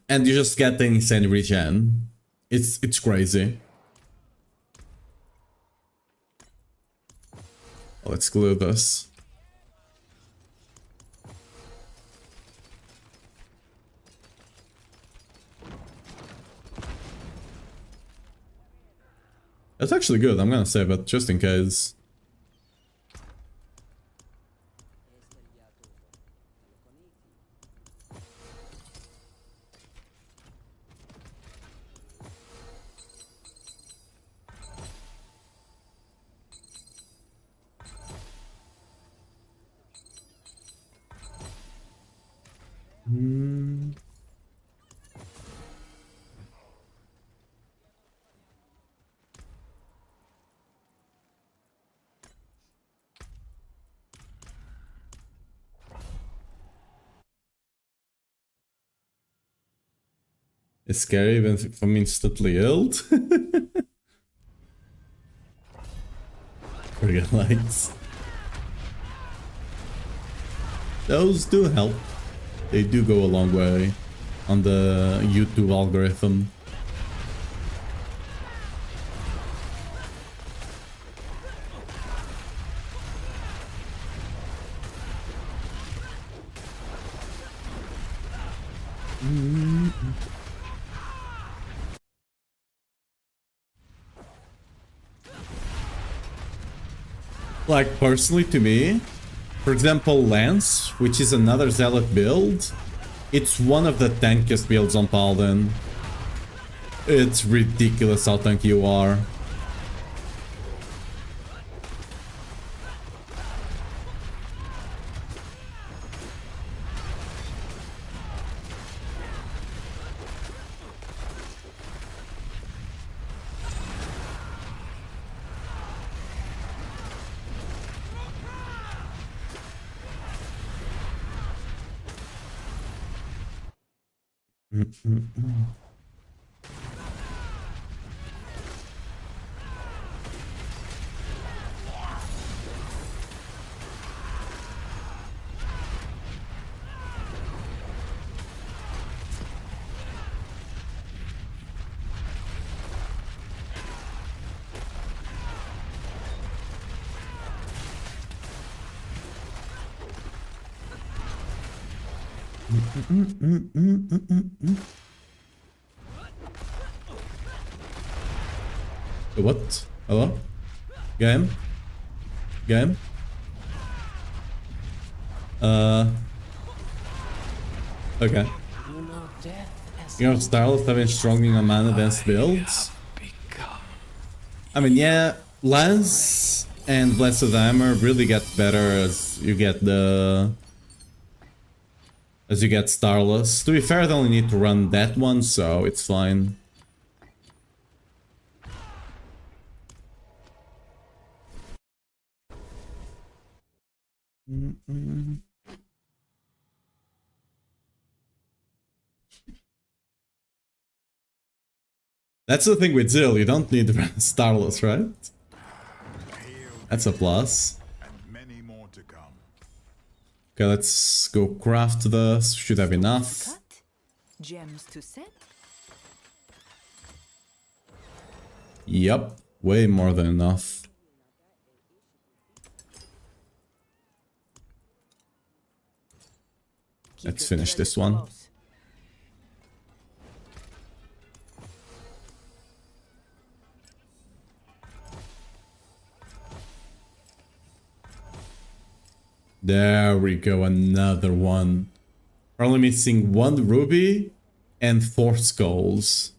And you just get the insane regen. It's crazy. Let's glue this. That's actually good. I'm gonna save it just in case. It's scary even if I'm instantly healed. Forget lights. Those do help. They do go a long way on the YouTube algorithm. Like, personally to me, for example, Lance, which is another Zealot build, it's one of the tankiest builds on Paladin. It's ridiculous how tanky you are. What? Hello? Game? Game? Okay. Your style of having strongly on mana against builds? I mean, yeah, Lance and Blessed Hammer really get better as you get Starless. To be fair, I only need to run that one, so it's fine. That's the thing with Zill, you don't need to run Starless, right? That's a plus. Many more to come. Okay, let's go craft this. Should have enough. Cut. Gems to set. Yep, way more than enough. Let's finish this one. There we go, another one. We're only missing one ruby and 4 skulls.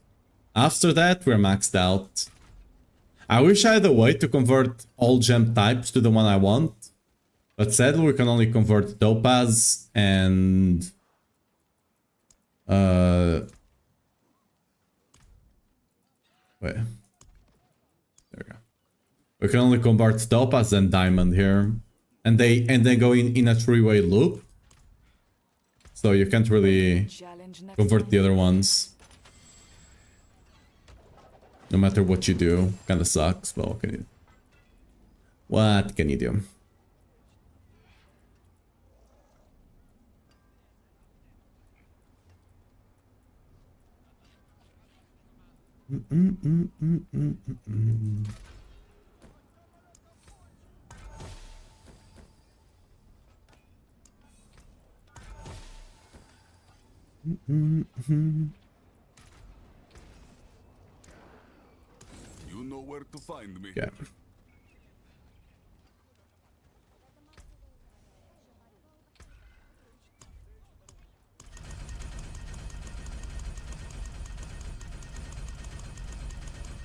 After that, we're maxed out. I wish I had a way to convert all gem types to the one I want, but sadly we can only convert topaz and wait. There we go. We can only convert topaz and diamond here, and they go in a 3-way loop, so you can't really convert the other ones. No matter what you do, kind of sucks. But what can you do? You know where to find me. Yeah.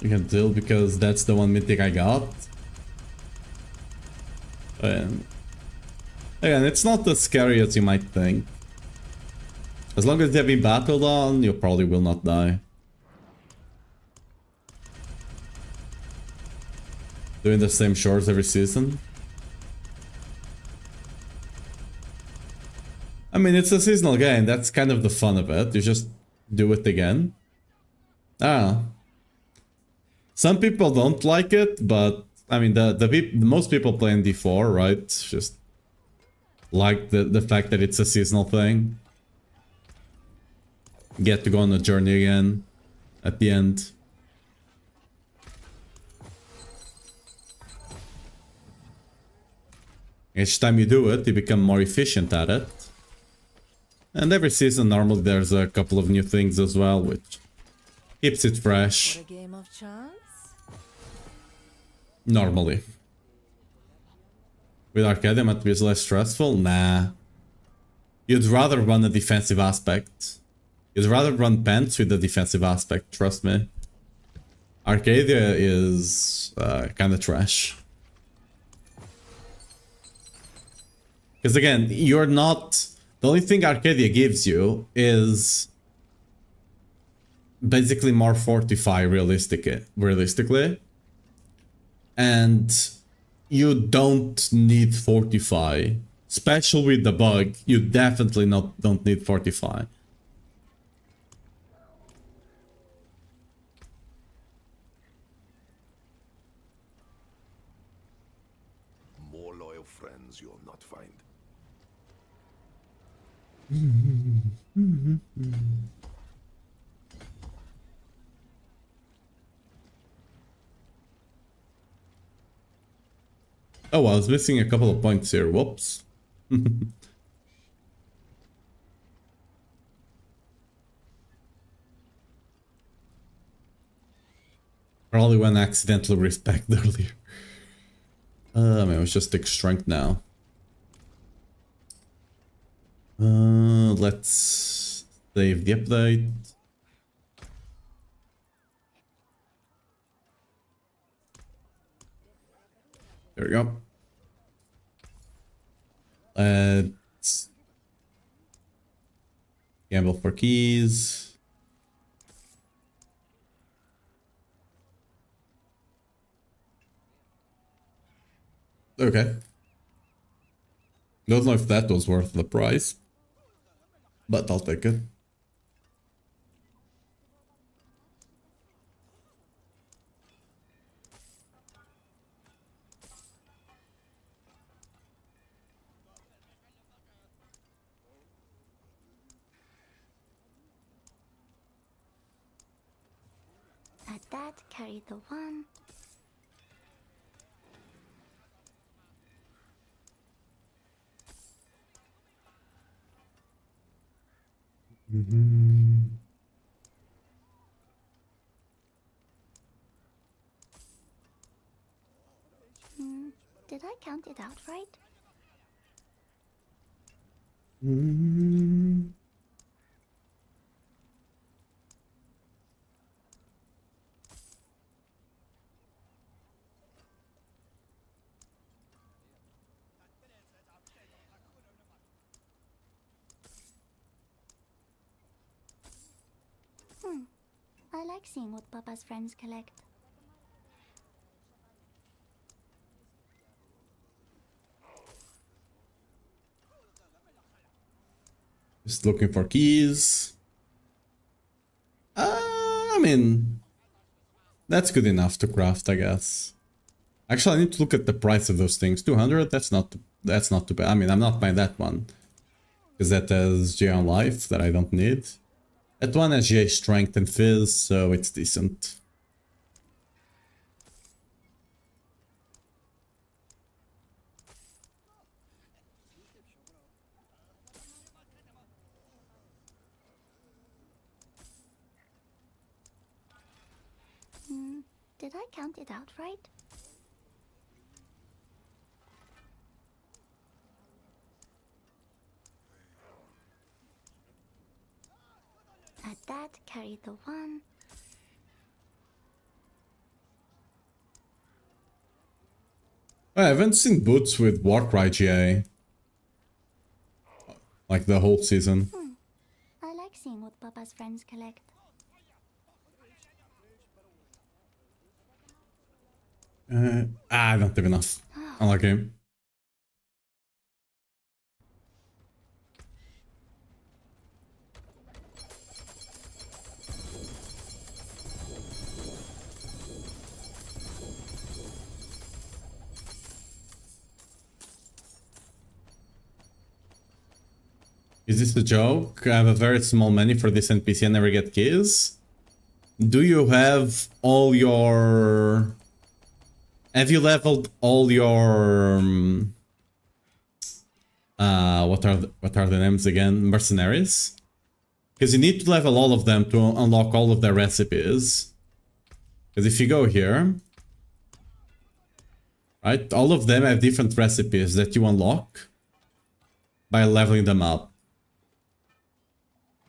You can tell because that's the one mythic I got. Again, it's not as scary as you might think. As long as you have been battled on, you probably will not die. Doing the same shores every season. I mean, it's a seasonal game. That's kind of the fun of it. You just do it again. I don't know. Some people don't like it, but I mean, most people play in D4, right? Just like the fact that it's a seasonal thing. Get to go on a journey again at the end. Each time you do it, you become more efficient at it. And every season normally there's a couple of new things as well, which keeps it fresh. A game of chance? Normally. With Arcadia, might be less stressful? Nah. You'd rather run a defensive aspect. You'd rather run pants with a defensive aspect, trust me. Arcadia is kind of trash. Because again, you're not... The only thing Arcadia gives you is basically more fortify realistically. And you don't need fortify. Especially with the bug, you definitely don't need fortify. More loyal friends you'll not find. Oh, I was missing a couple of points here. Whoops. Probably went accidentally respect earlier. I mean, let's just take strength now. Let's save the update. There we go. Let's gamble for keys. Okay. Don't know if that was worth the price, but I'll take it. Let that carry the one. Did I count it out right? I like seeing what Papa's friends collect. Just looking for keys. I mean, that's good enough to craft, I guess. Actually, I need to look at the price of those things. 200. That's not too bad. I mean, I'm not buying that one because that has GA on life that I don't need. That one has GA strength and fizz, so it's decent. Did I count it out right? Add that, carry the 1. I haven't seen boots with Warcry GA. Like the whole season. I like seeing what Papa's friends collect. I don't have enough. Unlucky. Is this a joke? I have a very small menu for this NPC and never get keys. Do you have all your... Have you leveled all your... what are the names again? Mercenaries? Because you need to level all of them to unlock all of their recipes. Because if you go here... Right? All of them have different recipes that you unlock by leveling them up.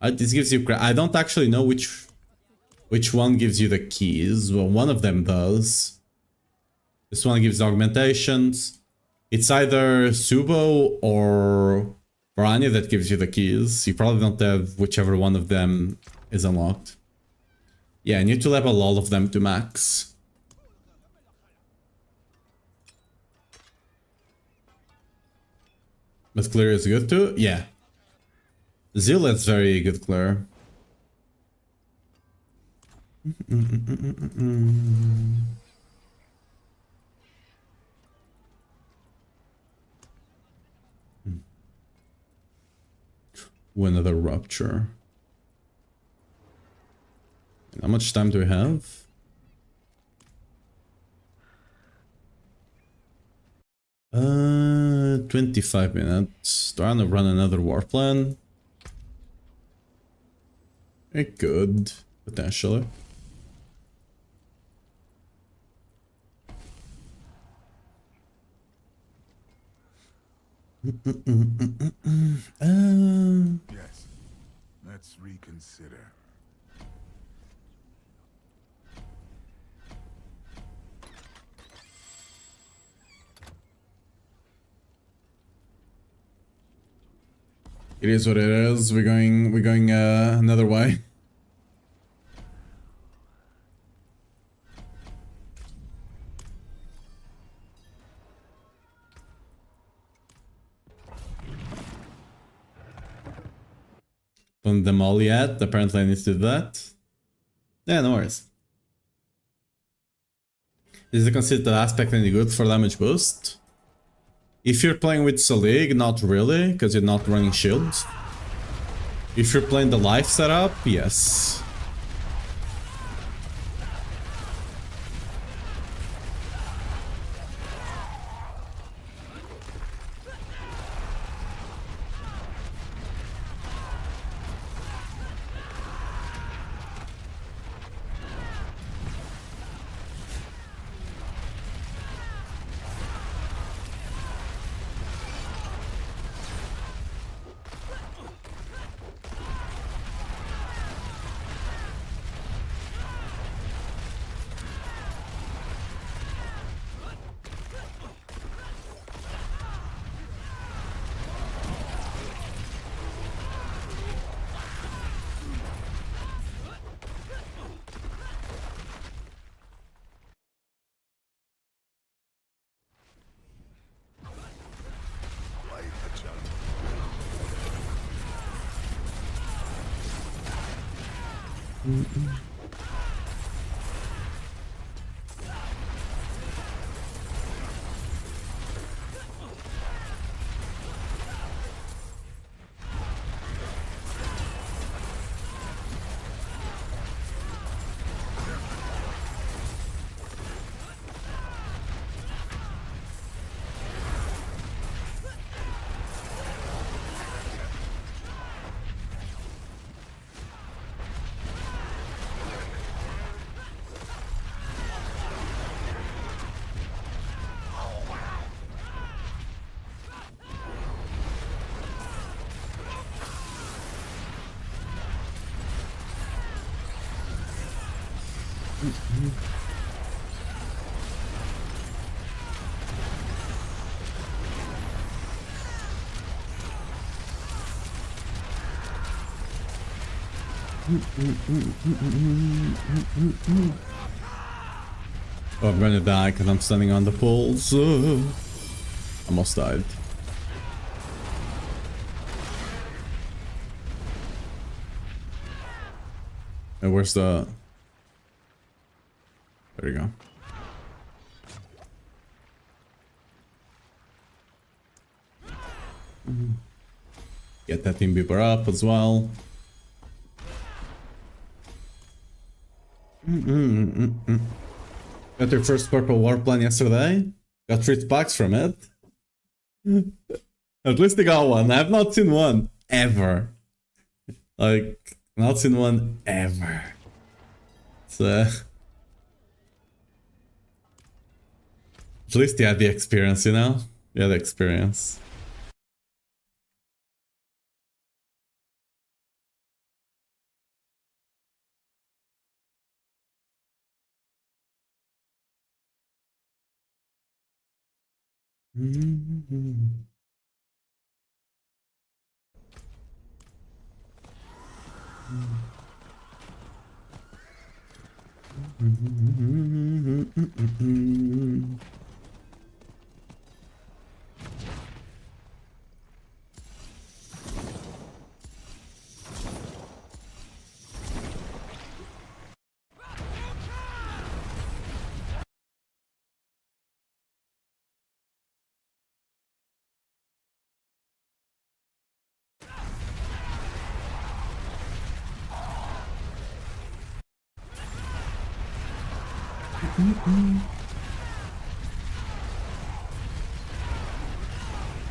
This gives you... I don't actually know which one gives you the keys. Well, one of them does. This one gives augmentations. It's either Subo or Baranya that gives you the keys. You probably don't have whichever one of them is unlocked. Yeah, I need to level all of them to max. But clear is good too? Yeah. Zealot's very good clear. Another rupture. How much time do we have? Uh, 25 minutes. Trying to run another war plan. It could, potentially. Yes. Let's reconsider. It is what it is. We're going another way. Done them all yet. Apparently I need to do that. Yeah, no worries. Is it considered aspect any good for damage boost? If you're playing with Salig, not really, because you're not running shields. If you're playing the life setup, yes. Oh, I'm gonna die because I'm standing on the poles. Almost died. And where's the... There you go. Get that team beeper up as well. Got your first purple war plan yesterday. Got 3 packs from it. At least I got one. I have not seen one ever. Like, not seen one ever. So, at least you had the experience, you know? You had the experience.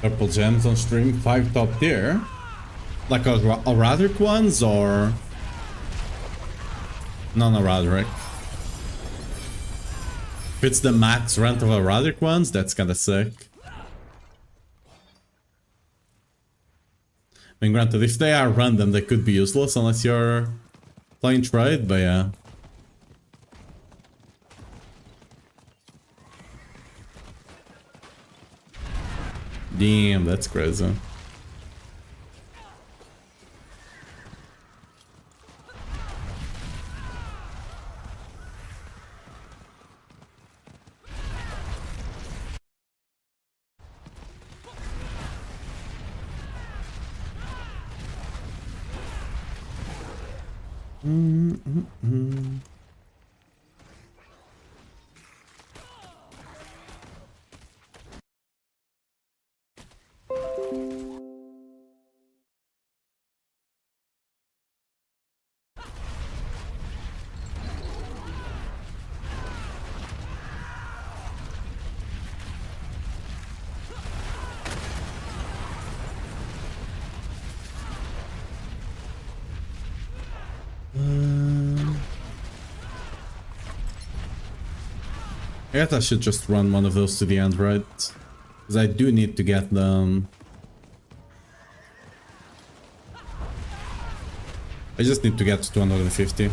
Purple gems on stream, 5 top tier. Like a Radric ones or non-Radric? If it's the max rent of a Radric ones, that's kinda sick. I mean, granted, if they are random, they could be useless unless you're playing trade, but yeah. Damn, that's crazy. I guess I should just run one of those to the end, right? Because I do need to get them. I just need to get to 250.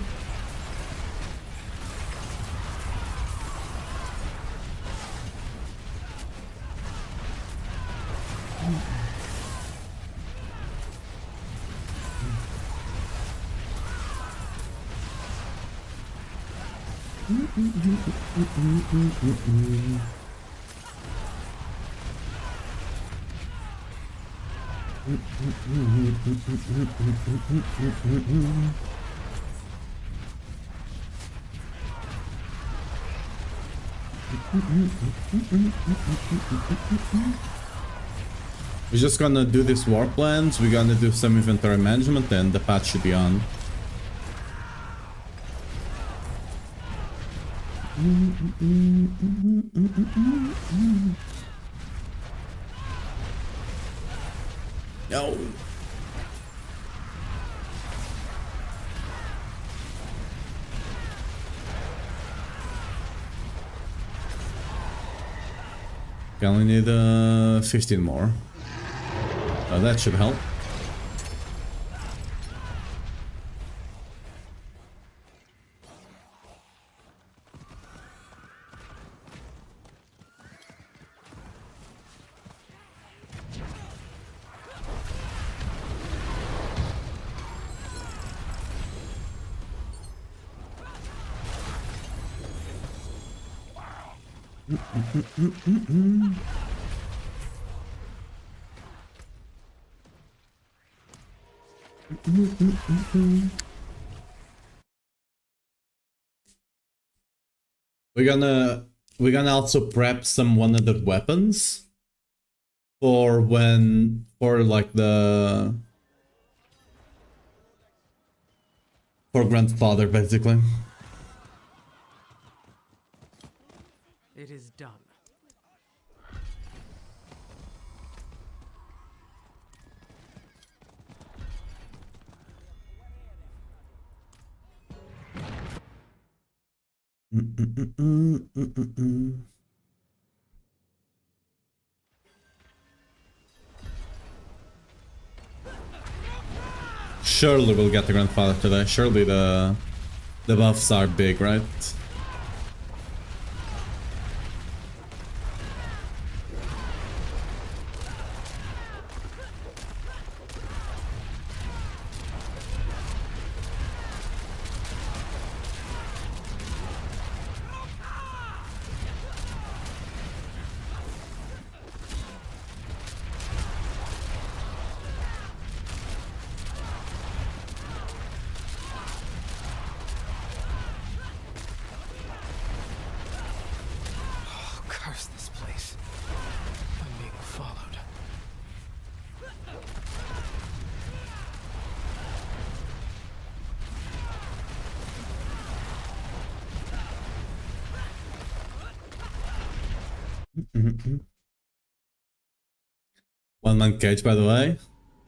We're just gonna do this war plans, we're gonna do some inventory management, and the patch should be on. No. We only need 15 more. That should help. We're gonna also prep some 100 weapons for like the for grandfather, basically. It is done. Surely we'll get the grandfather today. Surely the buffs are big, right? Curse this place. I'm being followed. One man cage, by the way.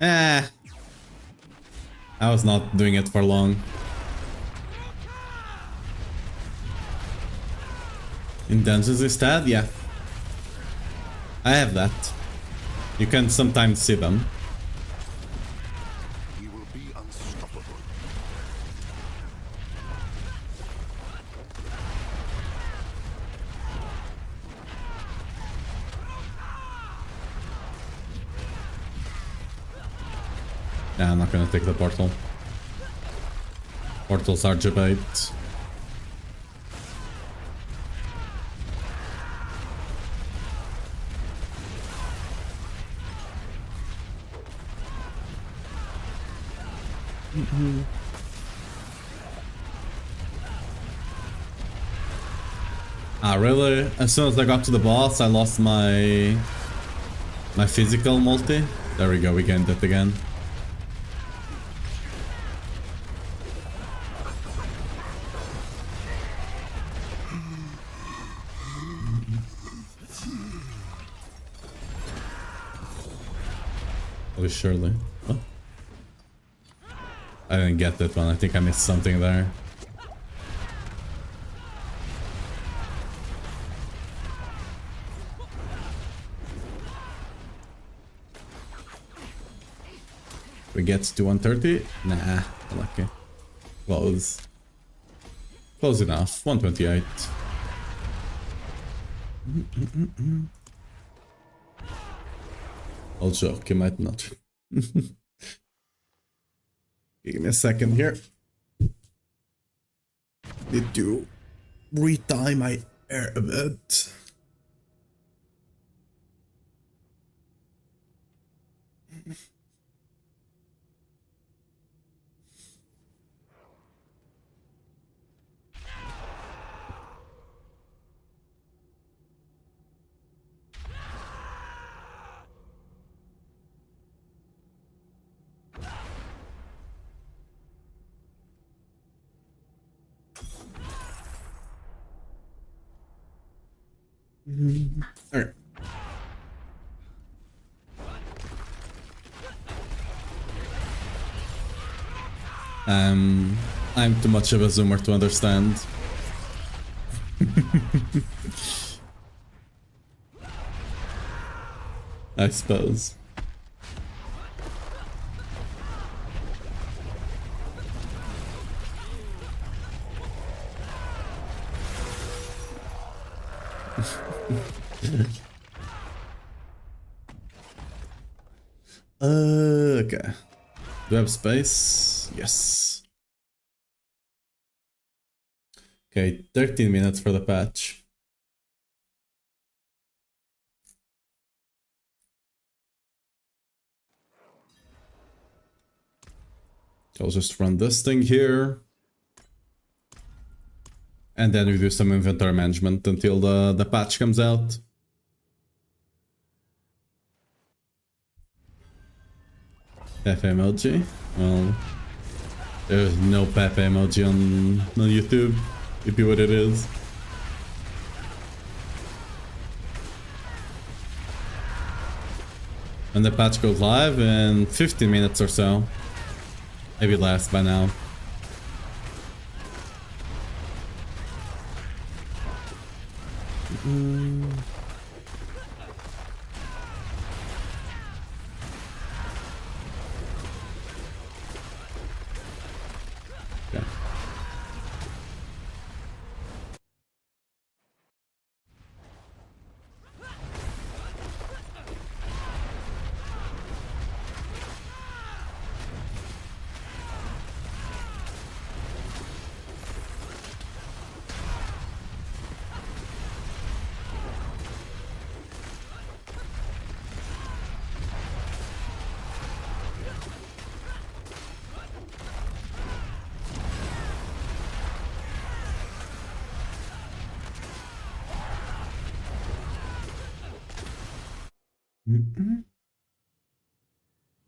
I was not doing it for long. In dungeons instead? Yeah. I have that. You can sometimes see them. He will be unstoppable. Nah, I'm not gonna take the portal. Portals are debate. Ah, really? As soon as I got to the boss, I lost my physical multi. There we go, we gained it again. Oh, surely. Oh. I didn't get that one. I think I missed something there. We get to 130? Nah, lucky. Close. Close enough. 128. I'll joke, you might not. Give me a second here. Need to retie my air a bit. Okay. I'm too much of a zoomer to understand. I suppose. Okay. Do we have space? Yes. Okay, 13 minutes for the patch. I'll just run this thing here. And then we do some inventory management until the patch comes out. Pepe emoji? Well, there's no Pepe emoji on YouTube. It'd be what it is. When the patch goes live in 15 minutes or so. Maybe less by now. Okay.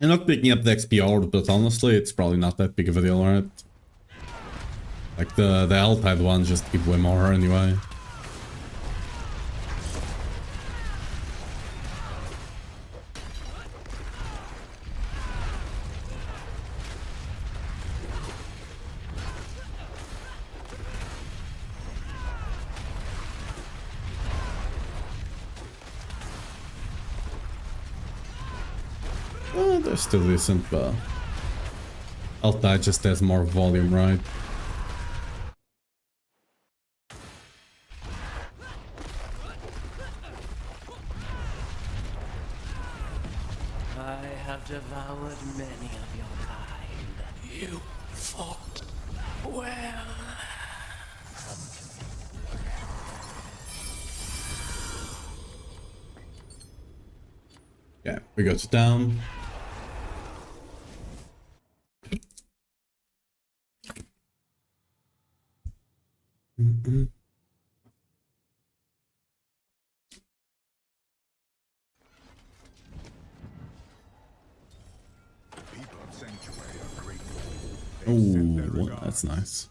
I'm not picking up the XP orb, but honestly, it's probably not that big of a deal, right? Like the L-type ones just give way more anyway. They're still decent, but Altai just has more volume, right? I have devoured many of your kind. You fought well. Yeah, we got it down. People of Sanctuary are grateful. They Oh, send their well, regards. that's nice.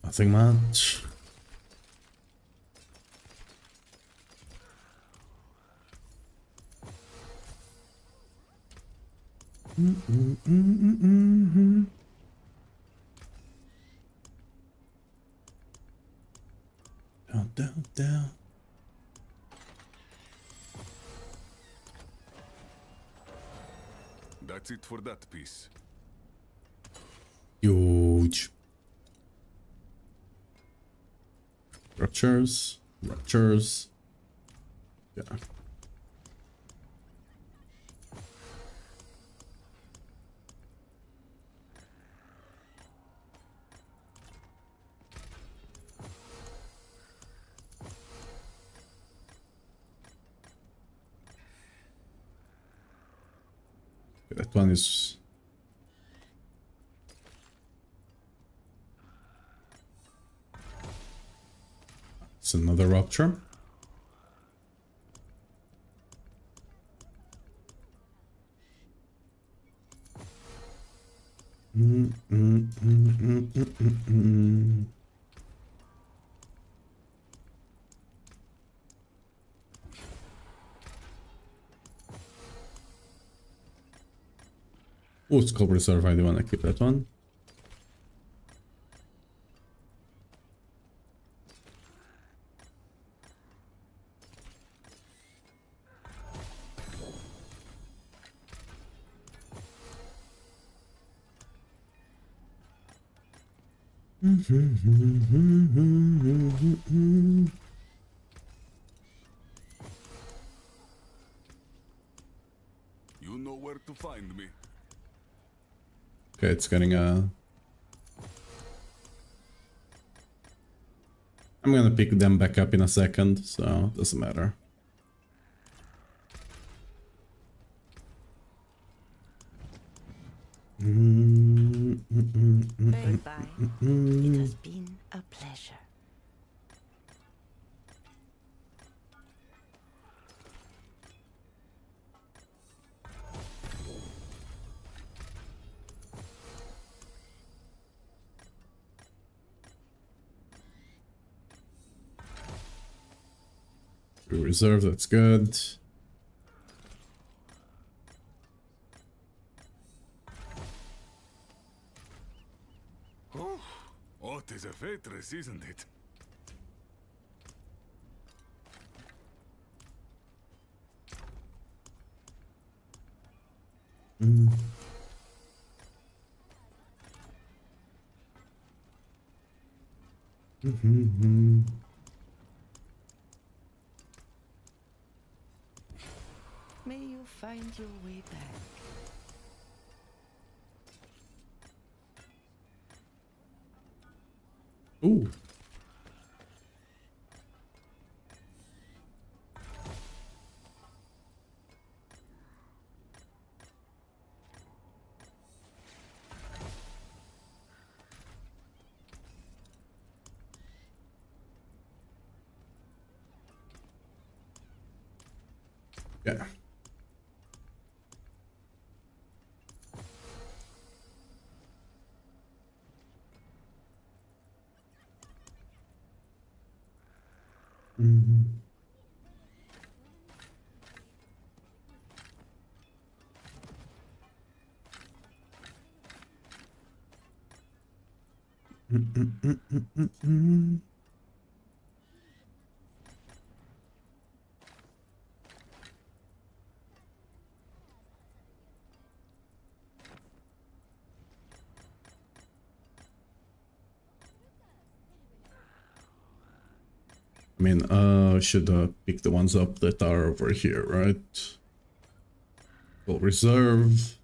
Nothing much. Down. That's it for that piece. Huge. Ruptures. Yeah. That one is... It's another rupture. Oh, Scope Reserve, I do want to keep that one. You know where to find me. Okay, it's getting a... I'm gonna pick them back up in a second, so it doesn't matter. Goodbye. It has been a pleasure. Reserve, that's good. Oh, it is a waitress, isn't it? May you find your way back. Ooh. Yeah. I mean, should pick the ones up that are over here, right? Full reserve.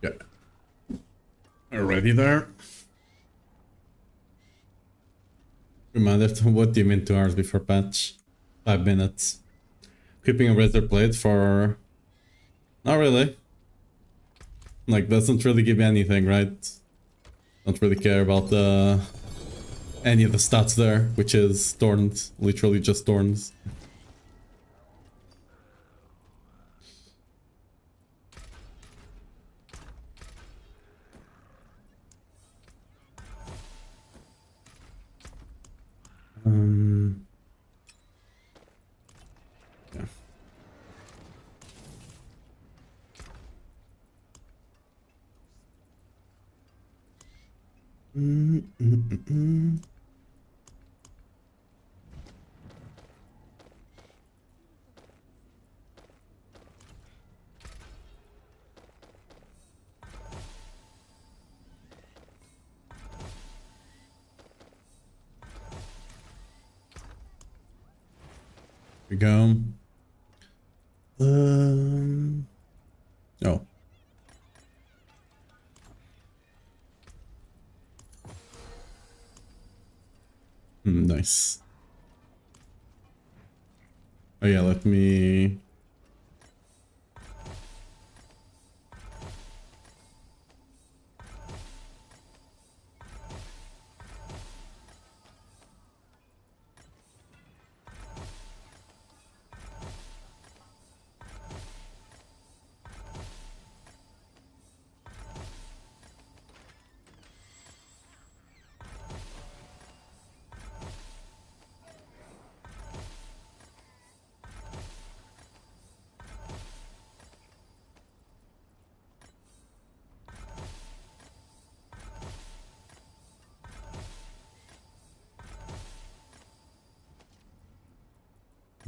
Yeah. Already there. Reminded, what do you mean 2 hours before patch? 5 minutes. Keeping a razor blade for... Not really. Like, doesn't really give me anything, right? Don't really care about any of the stats there, which is thorns. Literally just thorns. Yeah. We go. Oh. Nice. Oh yeah, let me... Oh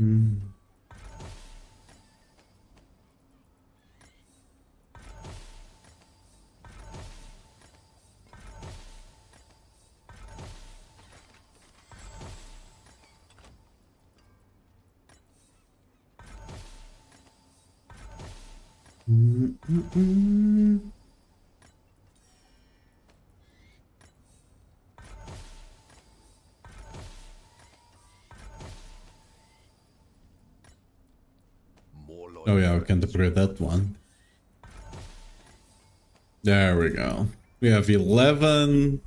yeah, we can't upgrade that one. There we go. We have 11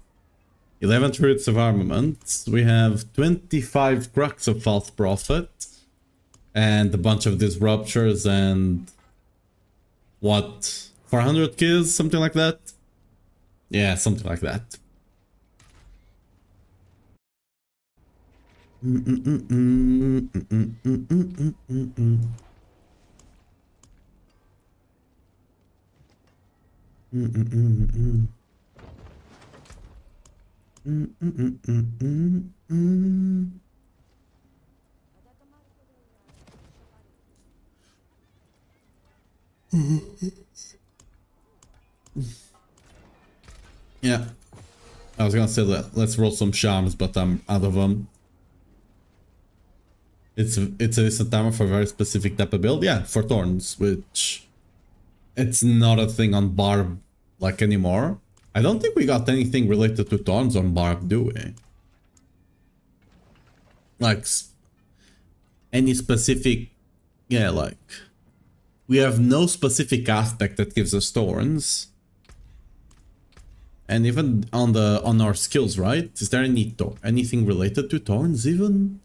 truths of armament. We have 25 crux of false prophet. And a bunch of disruptors and... what? 400 kills? Something like that? Yeah, something like that. Yeah. I was gonna say that let's roll some charms, but I'm out of them. It's a decent timer for a very specific type of build. Yeah, for thorns, which it's not a thing on Barb like anymore. I don't think we got anything related to thorns on Barb, do we? Like any specific, yeah, like we have no specific aspect that gives us thorns. And even on our skills, right? Is there anything related to thorns even?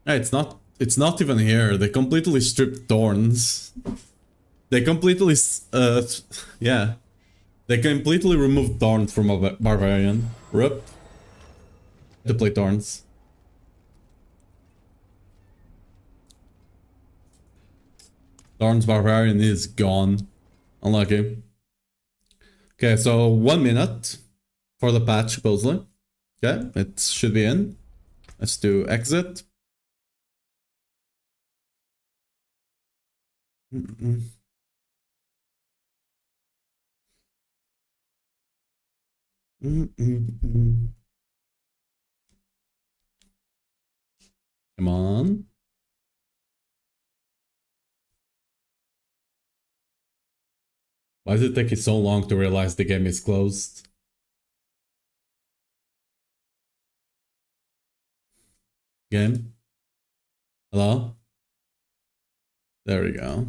Yeah, it's not even here. They completely stripped thorns. They completely yeah. They completely removed thorns from a barbarian. RIP. To play thorns. Thorns barbarian is gone. Unlucky. Okay, so 1 minute for the patch supposedly. Okay, it should be in. Let's do exit. Come on. Why does it take you so long to realize the game is closed? Game? Hello? There we go.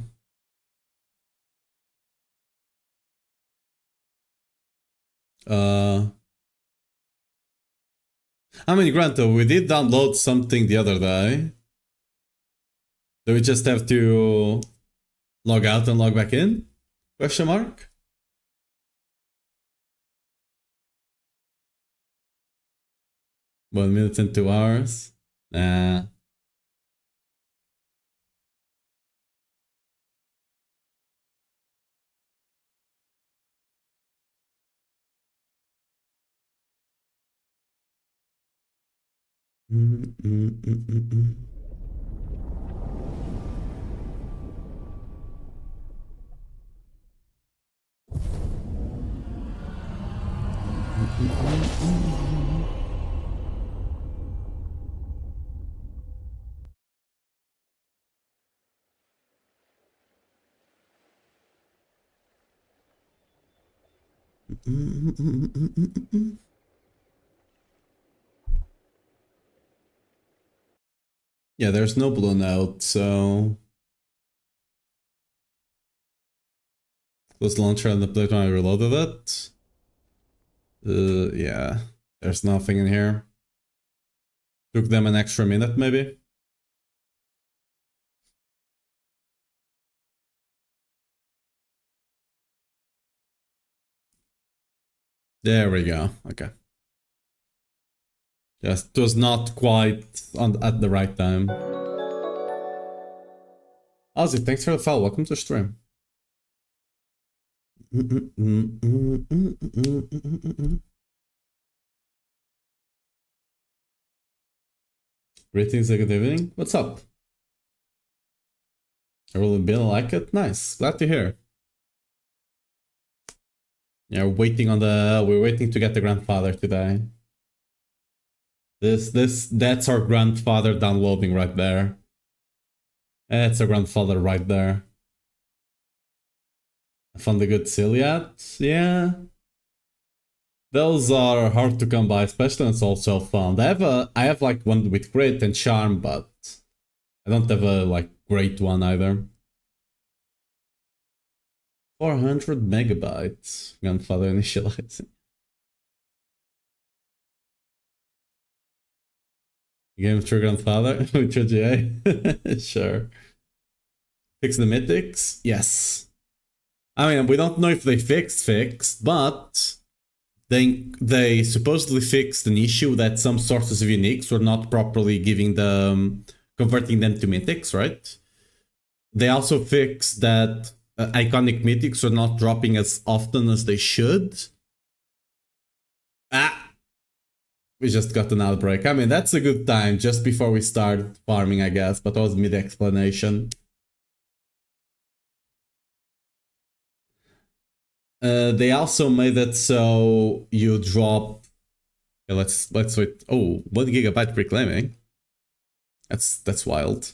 I mean, granted, we did download something the other day. Do we just have to log out and log back in? Question mark? One minute and 2 hours? Nah. Yeah, there's no blue note, so... Close the launcher and the plate when I reloaded it. Yeah. There's nothing in here. Took them an extra minute, maybe? There we go. Okay. Just it was not quite at the right time. Ozzy, thanks for the follow. Welcome to stream. Greetings and good evening. What's up? Everyone been like it? Nice. Glad to hear. Yeah, we're waiting to get the grandfather today. That's our grandfather downloading right there. That's our grandfather right there. I found a good Ciliat. Yeah. Those are hard to come by, especially when it's also found. I have like one with crit and charm, but I don't have a like great one either. 400 megabytes. Grandfather initializing. Game of your grandfather with your GA? Sure. Fix the mythics? Yes. I mean, we don't know if they fixed, but they supposedly fixed an issue that some sources of uniques were not properly giving them, converting them to mythics, right? They also fixed that iconic mythics are not dropping as often as they should. We just got an outbreak. I mean, that's a good time just before we start farming, I guess, but that was mid-explanation. They also made it so you drop... Okay, let's wait. Oh, 1 gigabyte reclaiming. That's wild.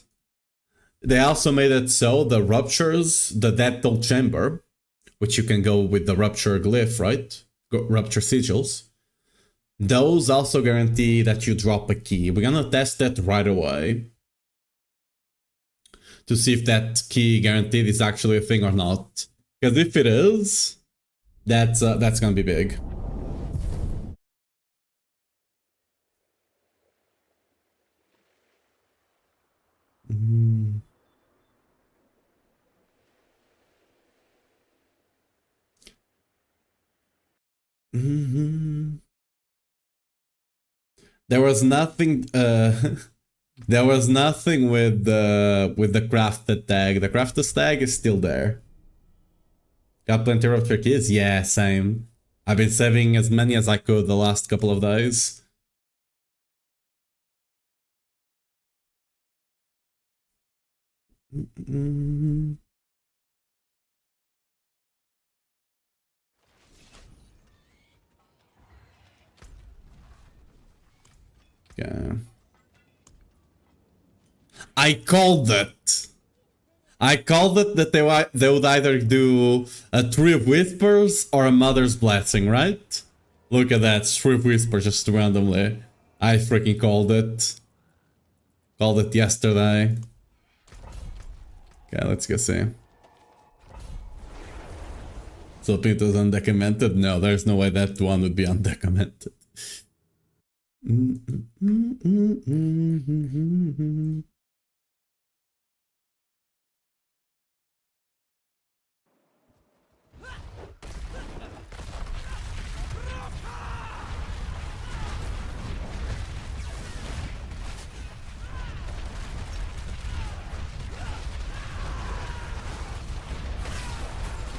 They also made it so the ruptures, the Deathtoll Chamber, which you can go with the rupture glyph, right? Rupture sigils. Those also guarantee that you drop a key. We're gonna test that right away to see if that key guaranteed is actually a thing or not. Because if it is, that's gonna be big. There was nothing. There was nothing with the crafted tag. The crafted tag is still there. Got plenty of your keys? Yeah, same. I've been saving as many as I could the last couple of days. Yeah. I called it. I called it that they would either do a Tree of Whispers or a Mother's Blessing, right? Look at that, Tree of Whispers just randomly. I freaking called it. Called it yesterday. Okay, let's go see. So it was undocumented? No, there's no way that one would be undocumented.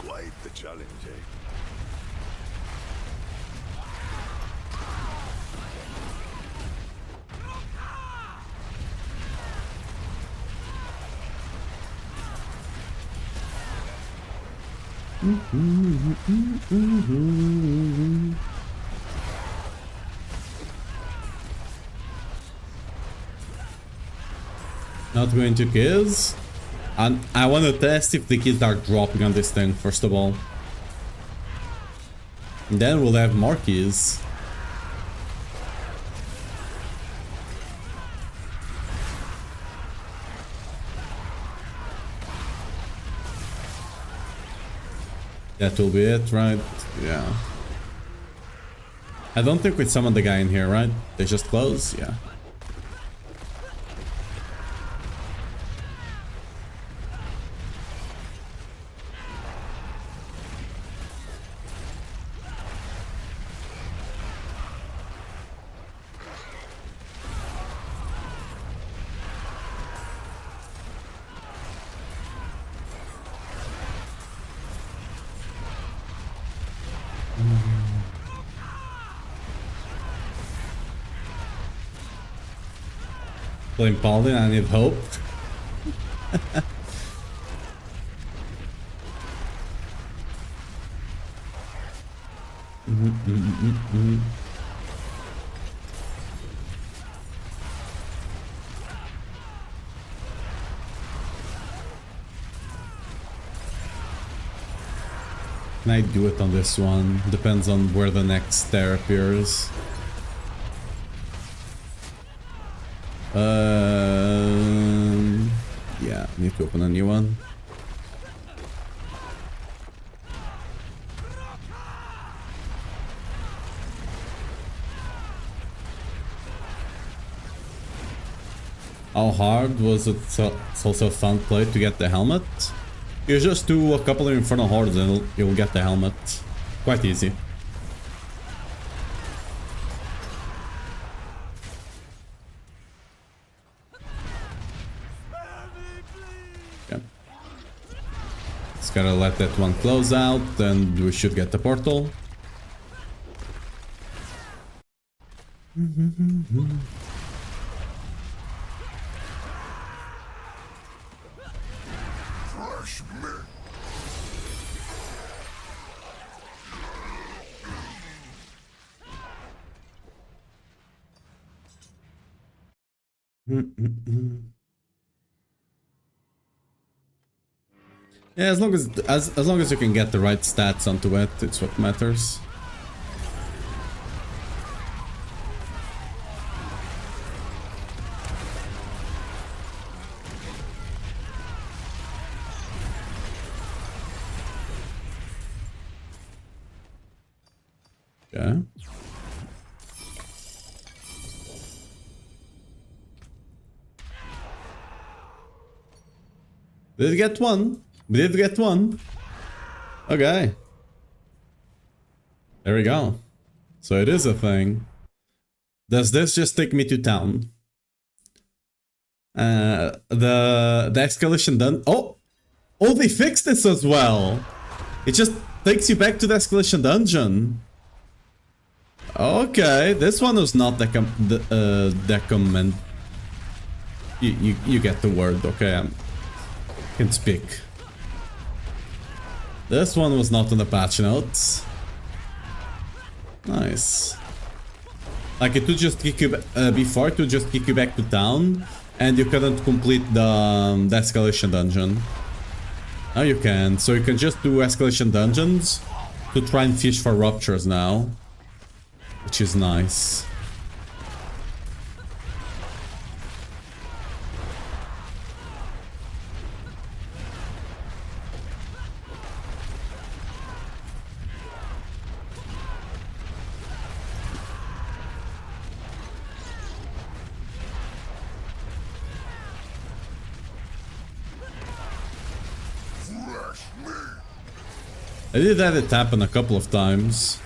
Quite the challenge, eh? Not going to kills. And I want to test if the kills are dropping on this thing, first of all. And then we'll have more keys. That will be it, right? Yeah. I don't think we summoned the guy in here, right? They just close? Yeah. Playing Paladin, I need hope. Can I do it on this one? Depends on where the next stair appears. Yeah, need to open a new one. How hard was it? It's also a fun play to get the helmet. You just do a couple of Infernal Hordes and you'll get the helmet. Quite easy. Okay. Just gotta let that one close out, and we should get the portal. Yeah, as long as you can get the right stats onto it, it's what matters. Yeah. Did we get one? We did get one. Okay. There we go. So it is a thing. Does this just take me to town? The escalation done. Oh, they fixed this as well. It just takes you back to the escalation dungeon. Okay, this one was not decomment. You get the word. Okay, I can speak. This one was not on the patch notes. Nice. Like it would just kick you before it would just kick you back to town, and you couldn't complete the escalation dungeon. Now you can, so you can just do escalation dungeons to try and fish for ruptures now, which is nice. I did have it happen a couple of times.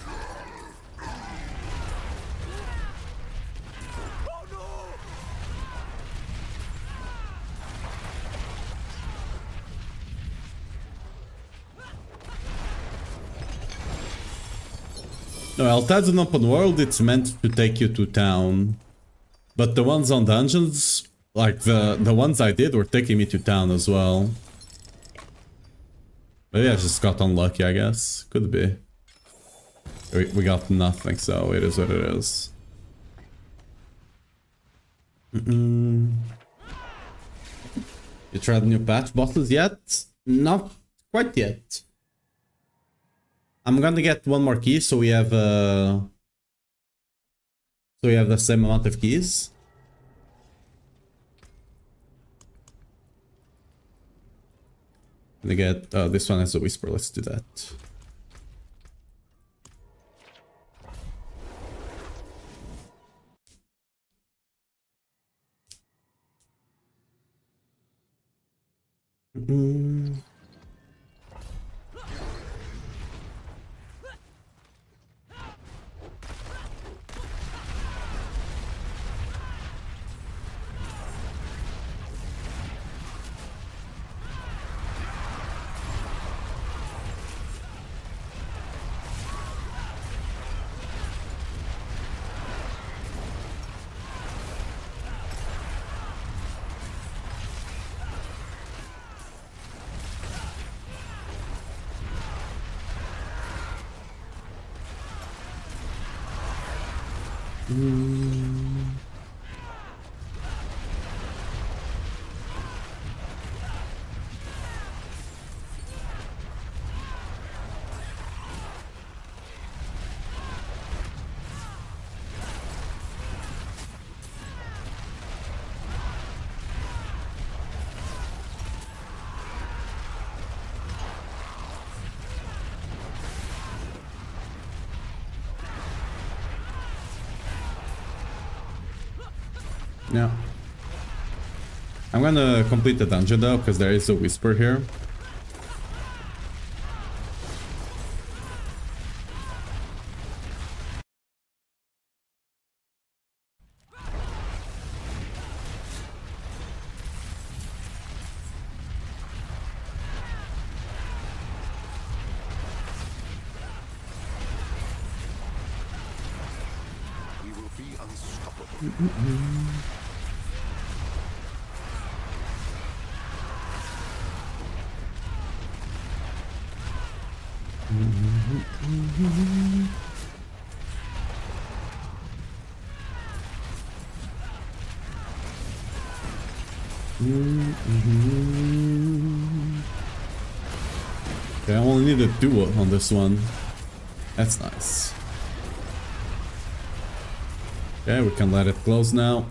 No, Altad's an open world, it's meant to take you to town. But the ones on dungeons, like the ones I did, were taking me to town as well. Maybe I just got unlucky, I guess. Could be. We got nothing, so it is what it is. You tried new patch bosses yet? Not quite yet. I'm gonna get one more key, so we have the same amount of keys. They get this one has a whisper. Let's do that. Yeah. I'm gonna complete the dungeon though, because there is a whisper here. We will be unstoppable. Okay, I only need a duo on this one. That's nice. Okay, we can let it close now.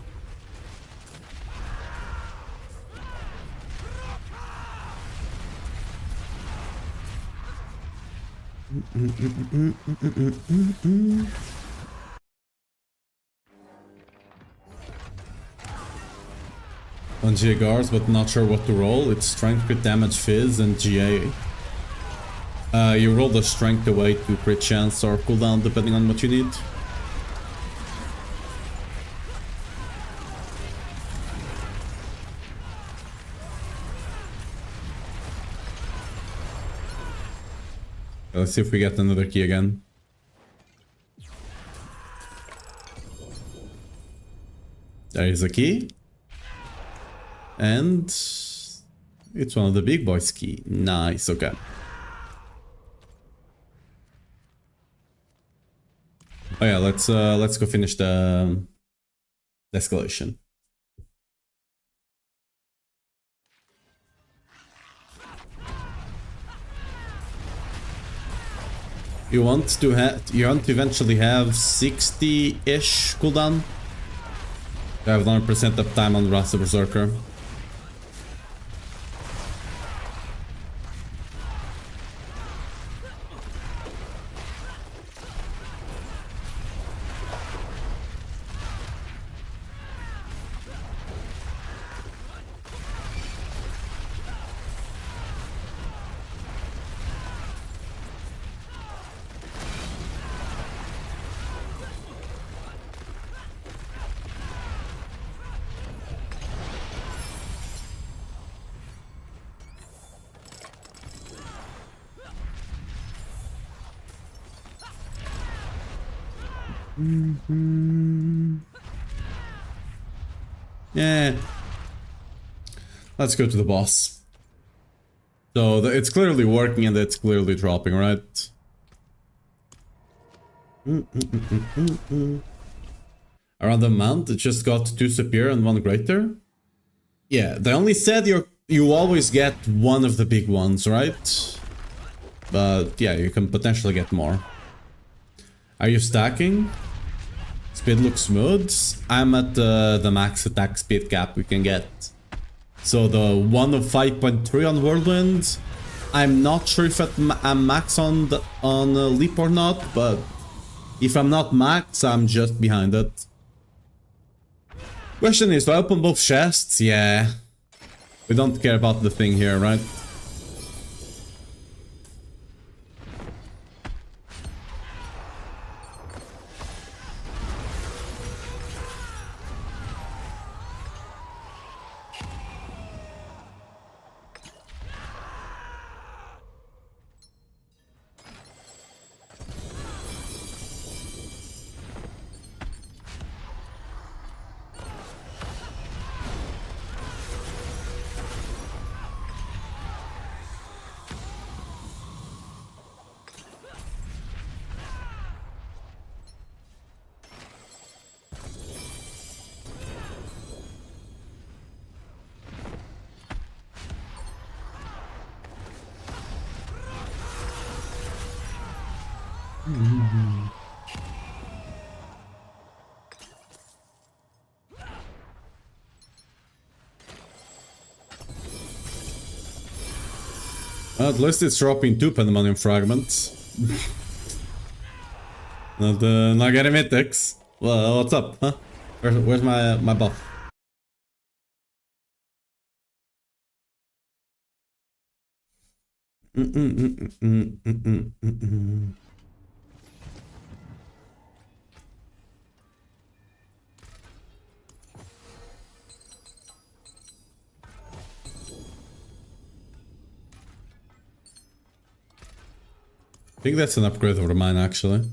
On GA guards, but not sure what to roll. It's strength, crit damage, fizz, and GA. You roll the strength away to crit chance or cooldown depending on what you need. Let's see if we get another key again. There is a key. And it's one of the big boys' key. Nice, okay. Oh yeah, let's go finish the escalation. You want to eventually have 60-ish cooldown. You have 100% uptime on Wrath of Berserker. Yeah. Let's go to the boss. So it's clearly working and it's clearly dropping, right? Around the mount, it just got 2 superior and 1 greater. Yeah, they only said you always get one of the big ones, right? But yeah, you can potentially get more. Are you stacking? Speed looks smooth. I'm at the max attack speed cap we can get. So the 1 of 5.3 on Whirlwind. I'm not sure if I'm max on leap or not, but if I'm not max, I'm just behind it. Question is, do I open both chests? Yeah. We don't care about the thing here, right? Well, at least it's dropping 2 Pandemonium fragments. not getting mythics. Well, what's up, huh? Where's my buff? I think that's an upgrade over mine, actually.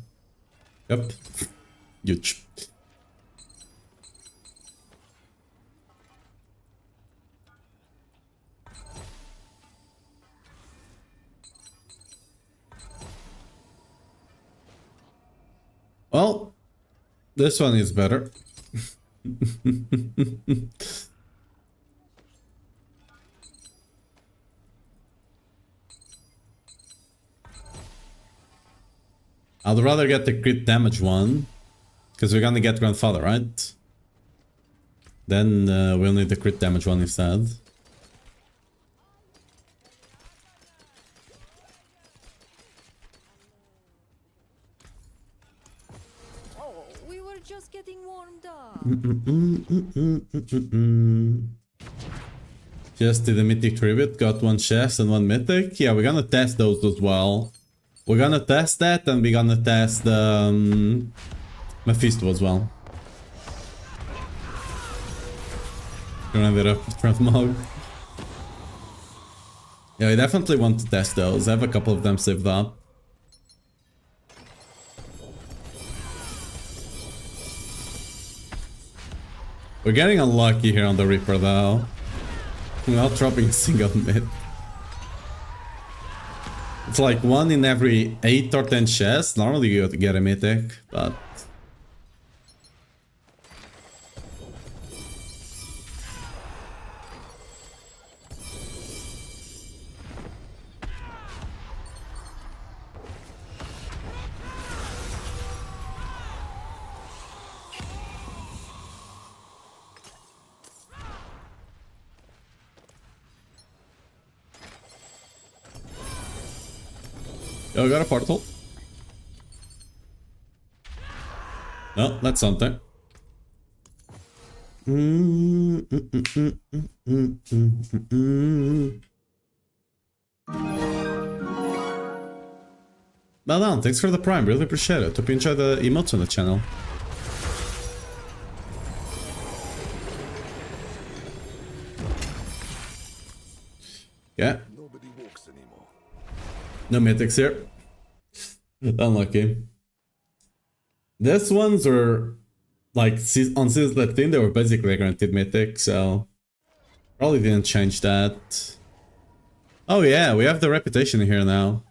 Yep. Huge. Well, this one is better. I'd rather get the crit damage one, because we're gonna get Grandfather, right? Then we'll need the crit damage one instead. Oh, we were just getting warmed up. Just did a mythic tribute, got 1 chest and 1 mythic. Yeah, we're gonna test those as well. We're gonna test that, and we're gonna test the Mephisto as well. Round it up with Transmog. Yeah, I definitely want to test those. I have a couple of them saved up. We're getting unlucky here on the Reaper though. We're not dropping a single myth. It's like 1 in every 8 or 10 chests. Normally you get a mythic, but... Yo, I got a portal. No, that's something. Well done, thanks for the prime, really appreciate it. Hope you enjoy the emotes on the channel. Yeah. Nobody walks anymore. No mythics here. Unlucky. These ones are like on Season 13 they were basically guaranteed mythic, so probably didn't change that. Oh yeah, we have the reputation here now.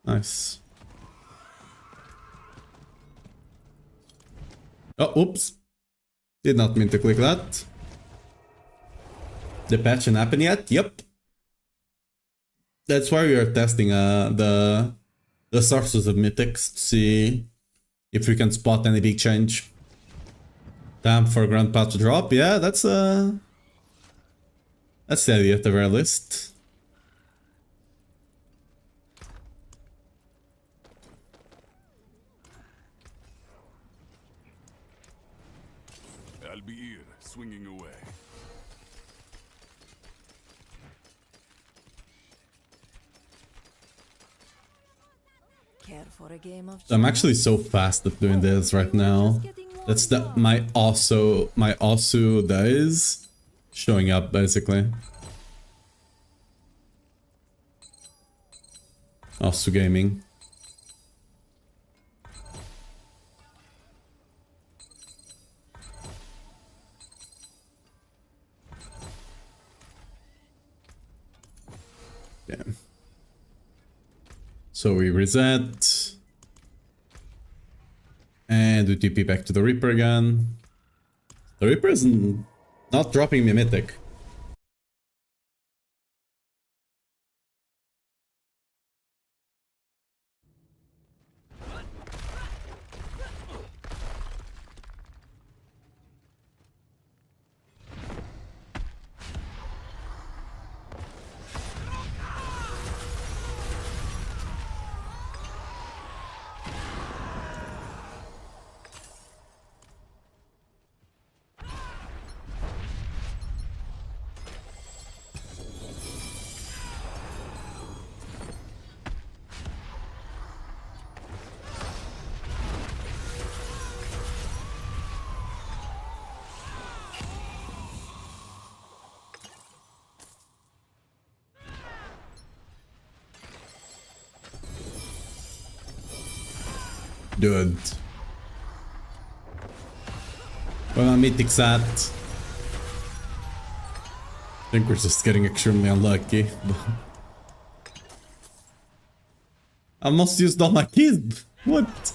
Nice. Oh, oops. Did not mean to click that. The patch didn't happen yet? Yep. That's why we are testing the sources of mythics to see if we can spot any big change. Time for GrandPapy to drop. Yeah, that's the idea at the very least. I'll be here, swinging away. Care for a game of I'm actually so fast at doing this right now. That's my Osu days showing up basically. Osu gaming. Yeah. So we reset. And we TP back to the Reaper again. The Reaper is not dropping me mythic. Dude. Where my mythics at? I think we're just getting extremely unlucky. I almost used all my keys. What?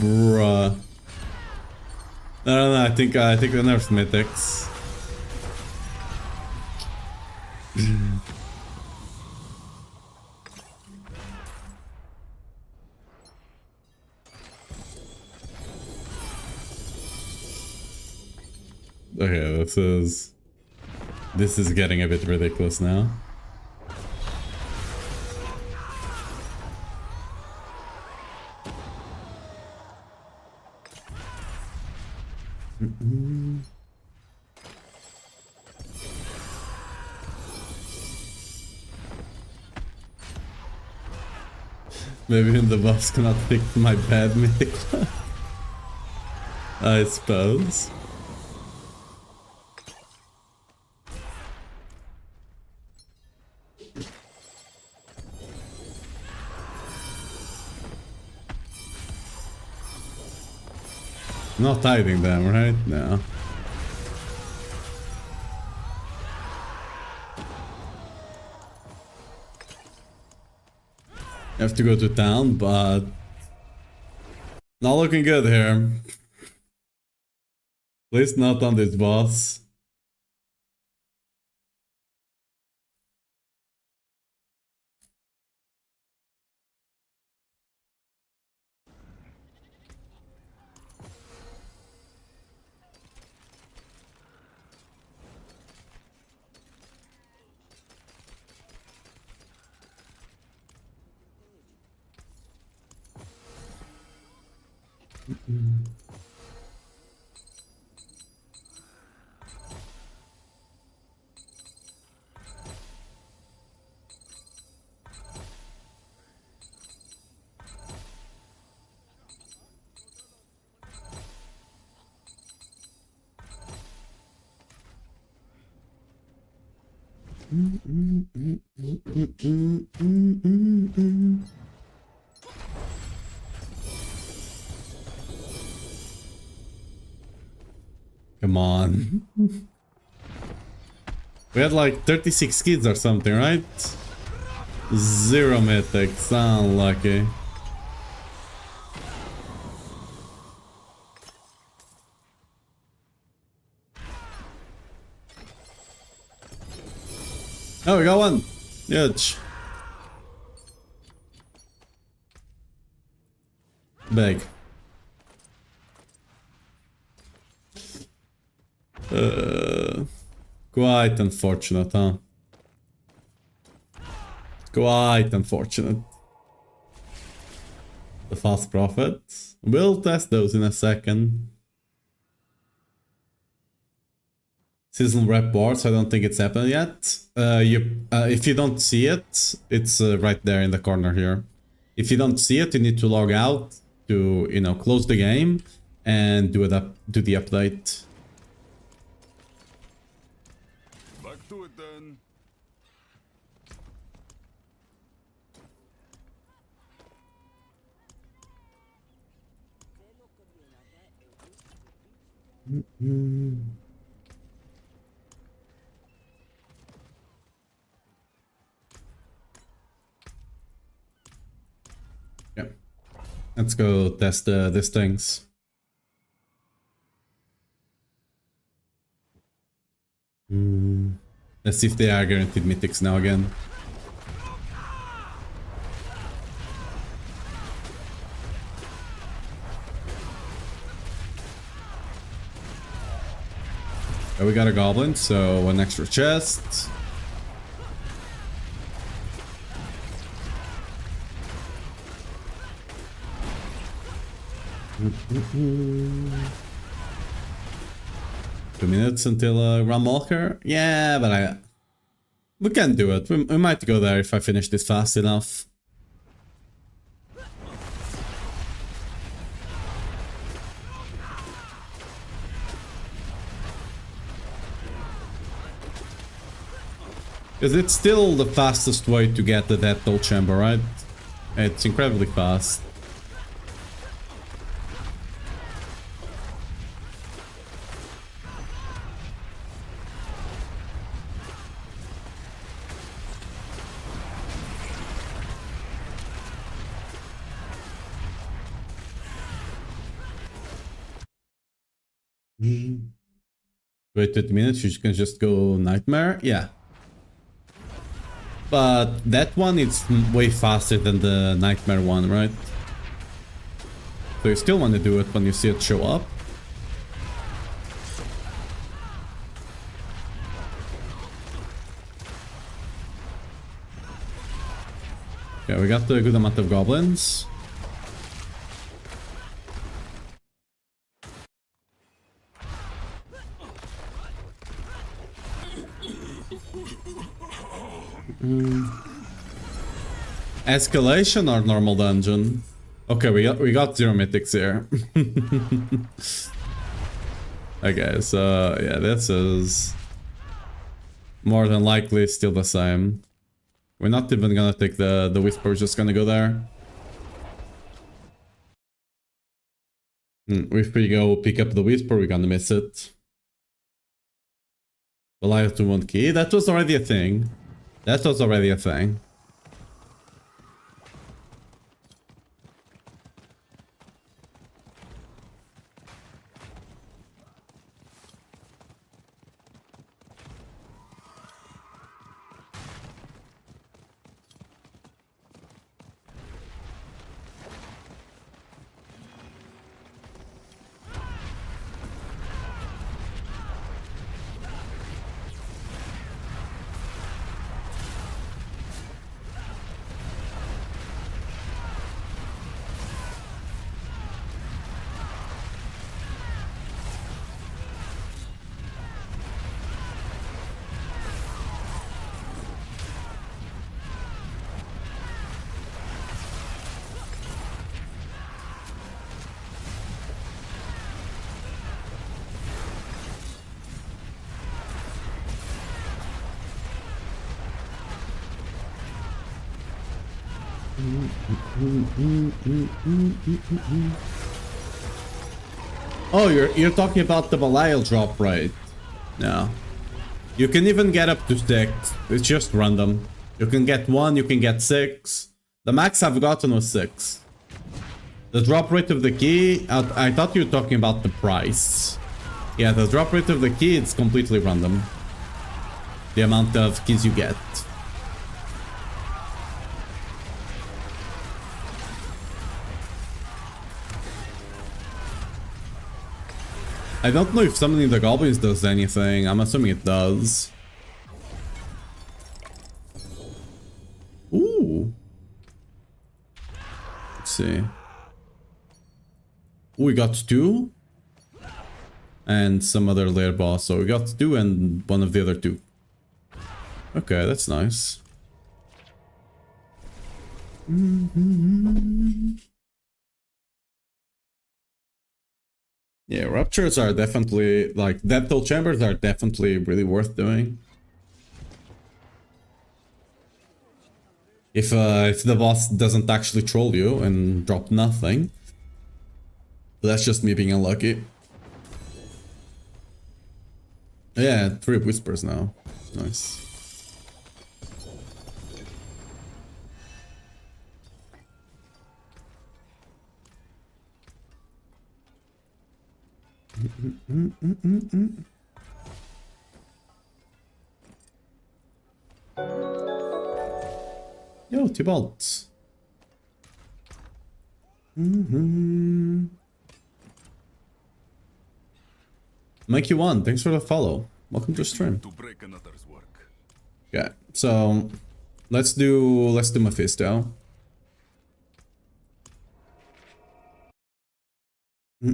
Bruh. No, I think the nerf's mythics. Okay, this is getting a bit ridiculous now. Maybe the buffs cannot fix my bad mythic. I suppose. Not hiding them, right? No. You have to go to town, but not looking good here. At least not on this boss. Come on. We had like 36 kids or something, right? 0 mythics, unlucky. Oh, we got one. Huge. Big. Quite unfortunate, huh? Quite unfortunate. The fast profits. We'll test those in a second. Seasonal rep boards, I don't think it's happened yet. If you don't see it, it's right there in the corner here. If you don't see it, you need to log out to, you know, close the game and do the update. Back to it then. Yeah. Let's go test these things. Let's see if they are guaranteed mythics now again. Oh, we got a goblin, so one extra chest. Two minutes until Ramwalker? Yeah, but we can do it. We might go there if I finish this fast enough. Because it's still the fastest way to get the Death Toll Chamber, right? It's incredibly fast. Wait 30 minutes, you can just go Nightmare? Yeah. But that one is way faster than the Nightmare one, right? So you still want to do it when you see it show up. Okay, we got a good amount of goblins. Escalation or normal dungeon? Okay, we got 0 mythics here. Okay, so yeah, this is more than likely still the same. We're not even gonna take the whisper, we're just gonna go there. If we go pick up the whisper, we're gonna miss it. Goliath to 1 key, that was already a thing. That was already a thing. Oh, you're talking about the Belial drop, right? No. You can even get up to 6. It's just random. You can get 1, you can get 6. The max I've gotten was 6. The drop rate of the key, I thought you were talking about the price. Yeah, the drop rate of the key, it's completely random. The amount of keys you get. I don't know if summoning the goblins does anything. I'm assuming it does. Ooh. Let's see. Ooh, we got 2. And some other lair boss. So we got 2 and one of the other 2. Okay, that's nice. Yeah, ruptures are definitely, like, dental chambers are definitely really worth doing. If the boss doesn't actually troll you and drop nothing. That's just me being unlucky. Yeah, 3 whispers now. Nice. Yo, Tybalt. Mikey1, thanks for the follow. Welcome to the stream. To break another's work. Okay, so let's do Mephisto. You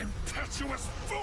impetuous fool!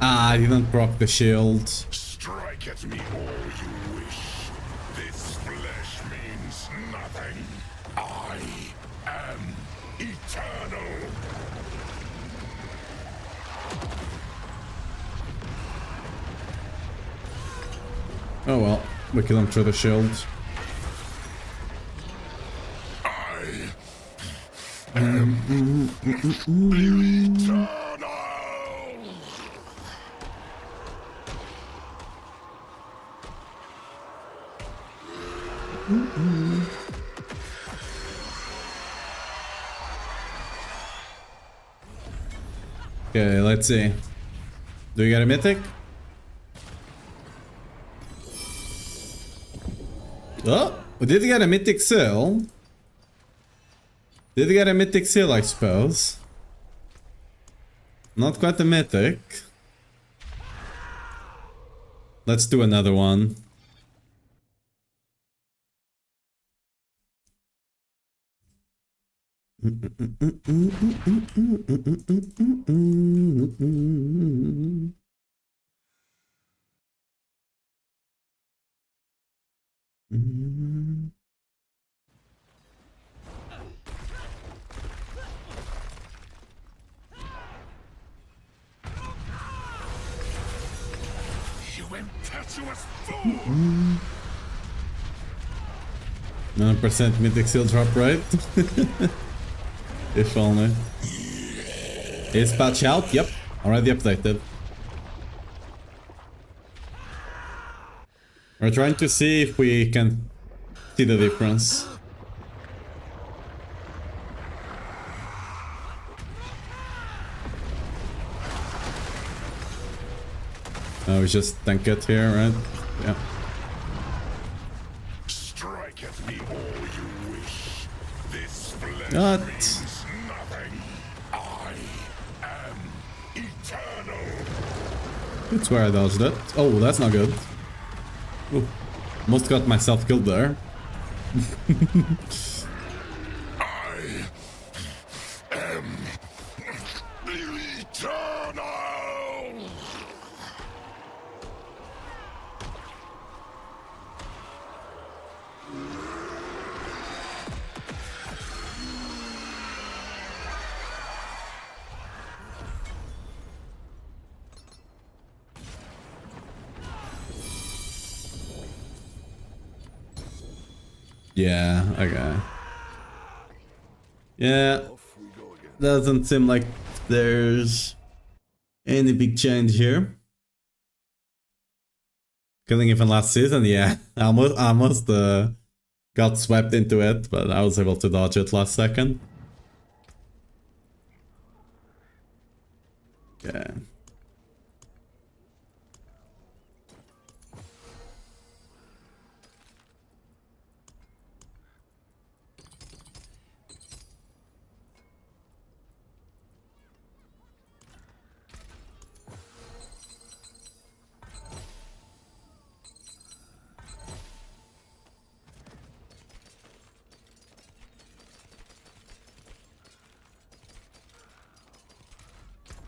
Ah, I didn't proc the shield. Strike at me all you wish. This flesh means nothing. I am eternal. Oh well, we kill him through the shield. I am eternal. Okay, let's see. Do you get a mythic? Oh, we did get a mythic seal. Did get a mythic seal, I suppose. Not quite a mythic. Let's do another one. You impetuous fool! 9% mythic seal drop, right? If only. Is patch out? Yep, already updated. We're trying to see if we can see the difference. Oh, we just tank it here, right? Yeah. Strike at me all you wish. This flesh What? means nothing. I am eternal. That's where I dodged it. Oh, that's not good. Ooh, almost got myself killed there. I am eternal. Yeah, okay. Yeah, doesn't seem like there's any big change here. Killing even last season, yeah, I almost got swept into it, but I was able to dodge it last second. Yeah.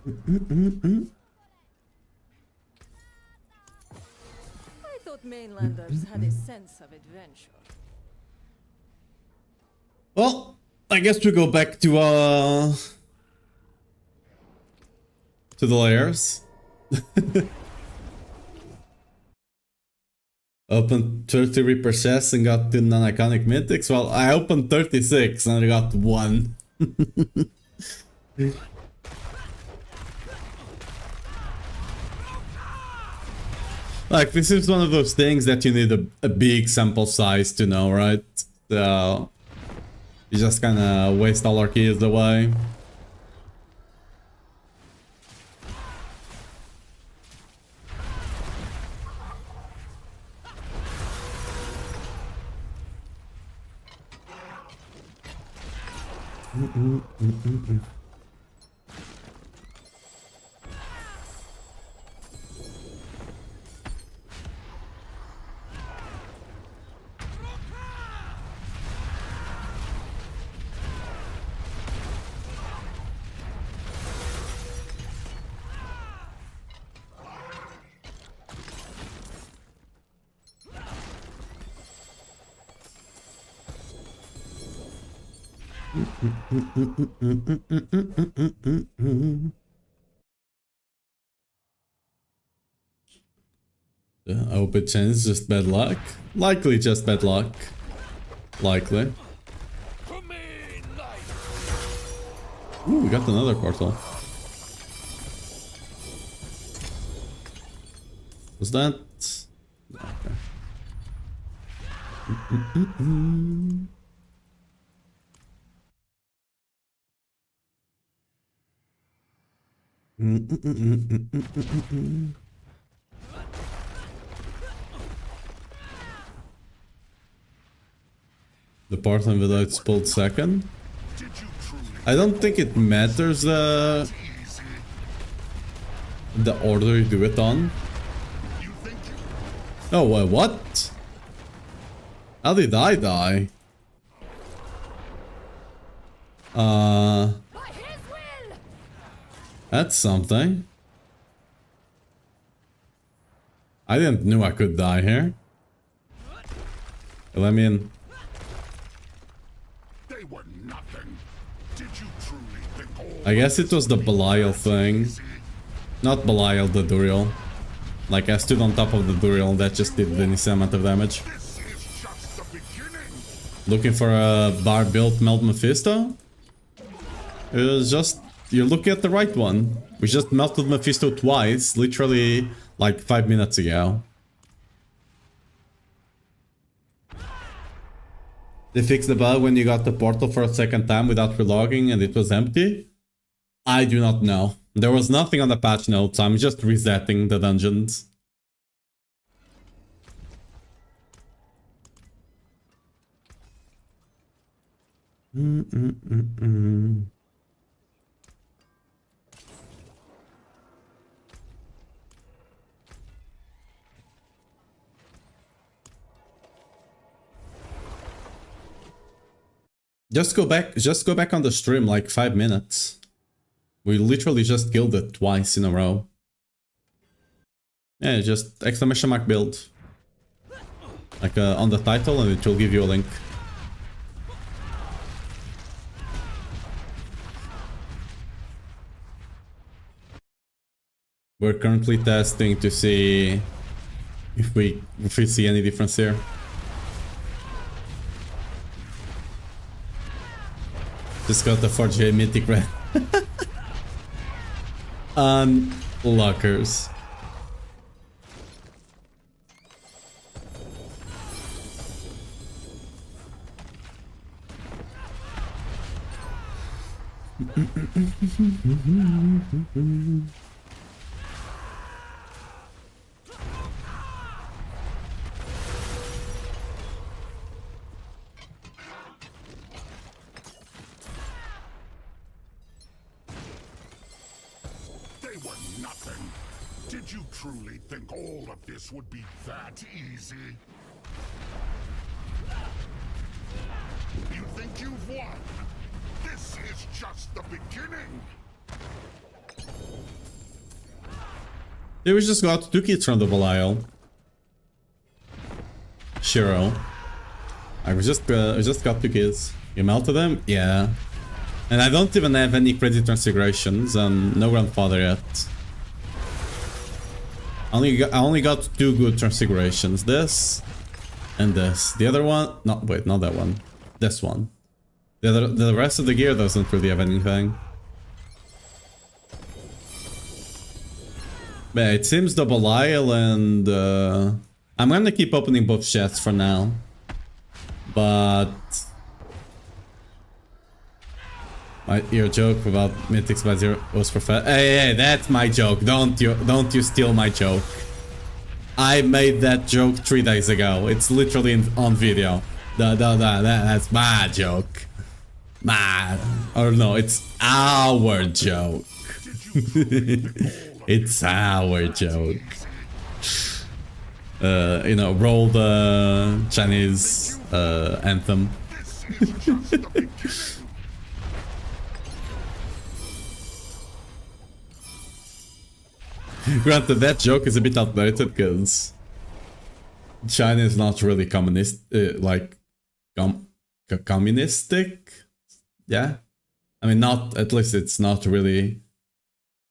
I thought mainlanders had a sense of adventure. Well, I guess we go back to the layers. Opened 30 repurchase and got 2 non-iconic mythics. Well, I opened 36 and I got 1. Like, this is one of those things that you need a big sample size to know, right? So, you just kinda waste all our keys away. I hope it changes, just bad luck. Likely just bad luck. Likely. Ooh, we got another portal. Was that? Okay. The portal without spelled second. I don't think it matters the order you do it on. Oh, what? How did I die? That's something. I didn't know I could die here. Let me in. They were nothing. Did you truly think all I guess it was the Belial thing. Not Belial, the Duriel. Like, I stood on top of the Duriel and that just did the insane amount of damage. this is just the beginning? Looking for a bar built Melt Mephisto? It was just... You're looking at the right one. We just melted Mephisto twice, literally like 5 minutes ago. They fixed the bug when you got the portal for a second time without relogging and it was empty? I do not know. There was nothing on the patch notes, I'm just resetting the dungeons. Just go back on the stream like 5 minutes. We literally just killed it twice in a row. Yeah, just exclamation mark build. Like on the title and it will give you a link. We're currently testing to see if we see any difference here. Just got the 4J mythic red. Unlockers. They were nothing. Did you truly think all of this would be that easy? You think you've won? This is just the beginning. Yeah, we just got 2 kids from the Belial. Shiro. I just got 2 kids. You melted them? Yeah. And I don't even have any crazy transfigurations and no grandfather yet. I only got 2 good transfigurations. This and this. The other one, no, wait, not that one. This one. The rest of the gear doesn't really have anything. But it seems the Belial and I'm gonna keep opening both chests for now. But your joke about Mythics by 0 was perfect. Hey, that's my joke. Don't you steal my joke. I made that joke 3 days ago. It's literally on video. That's my joke. Or no, it's our joke. It's our joke. You know, roll the Chinese anthem. Granted, that joke is a bit outdated because China is not really communist, communistic. Yeah, I mean, not at least it's not really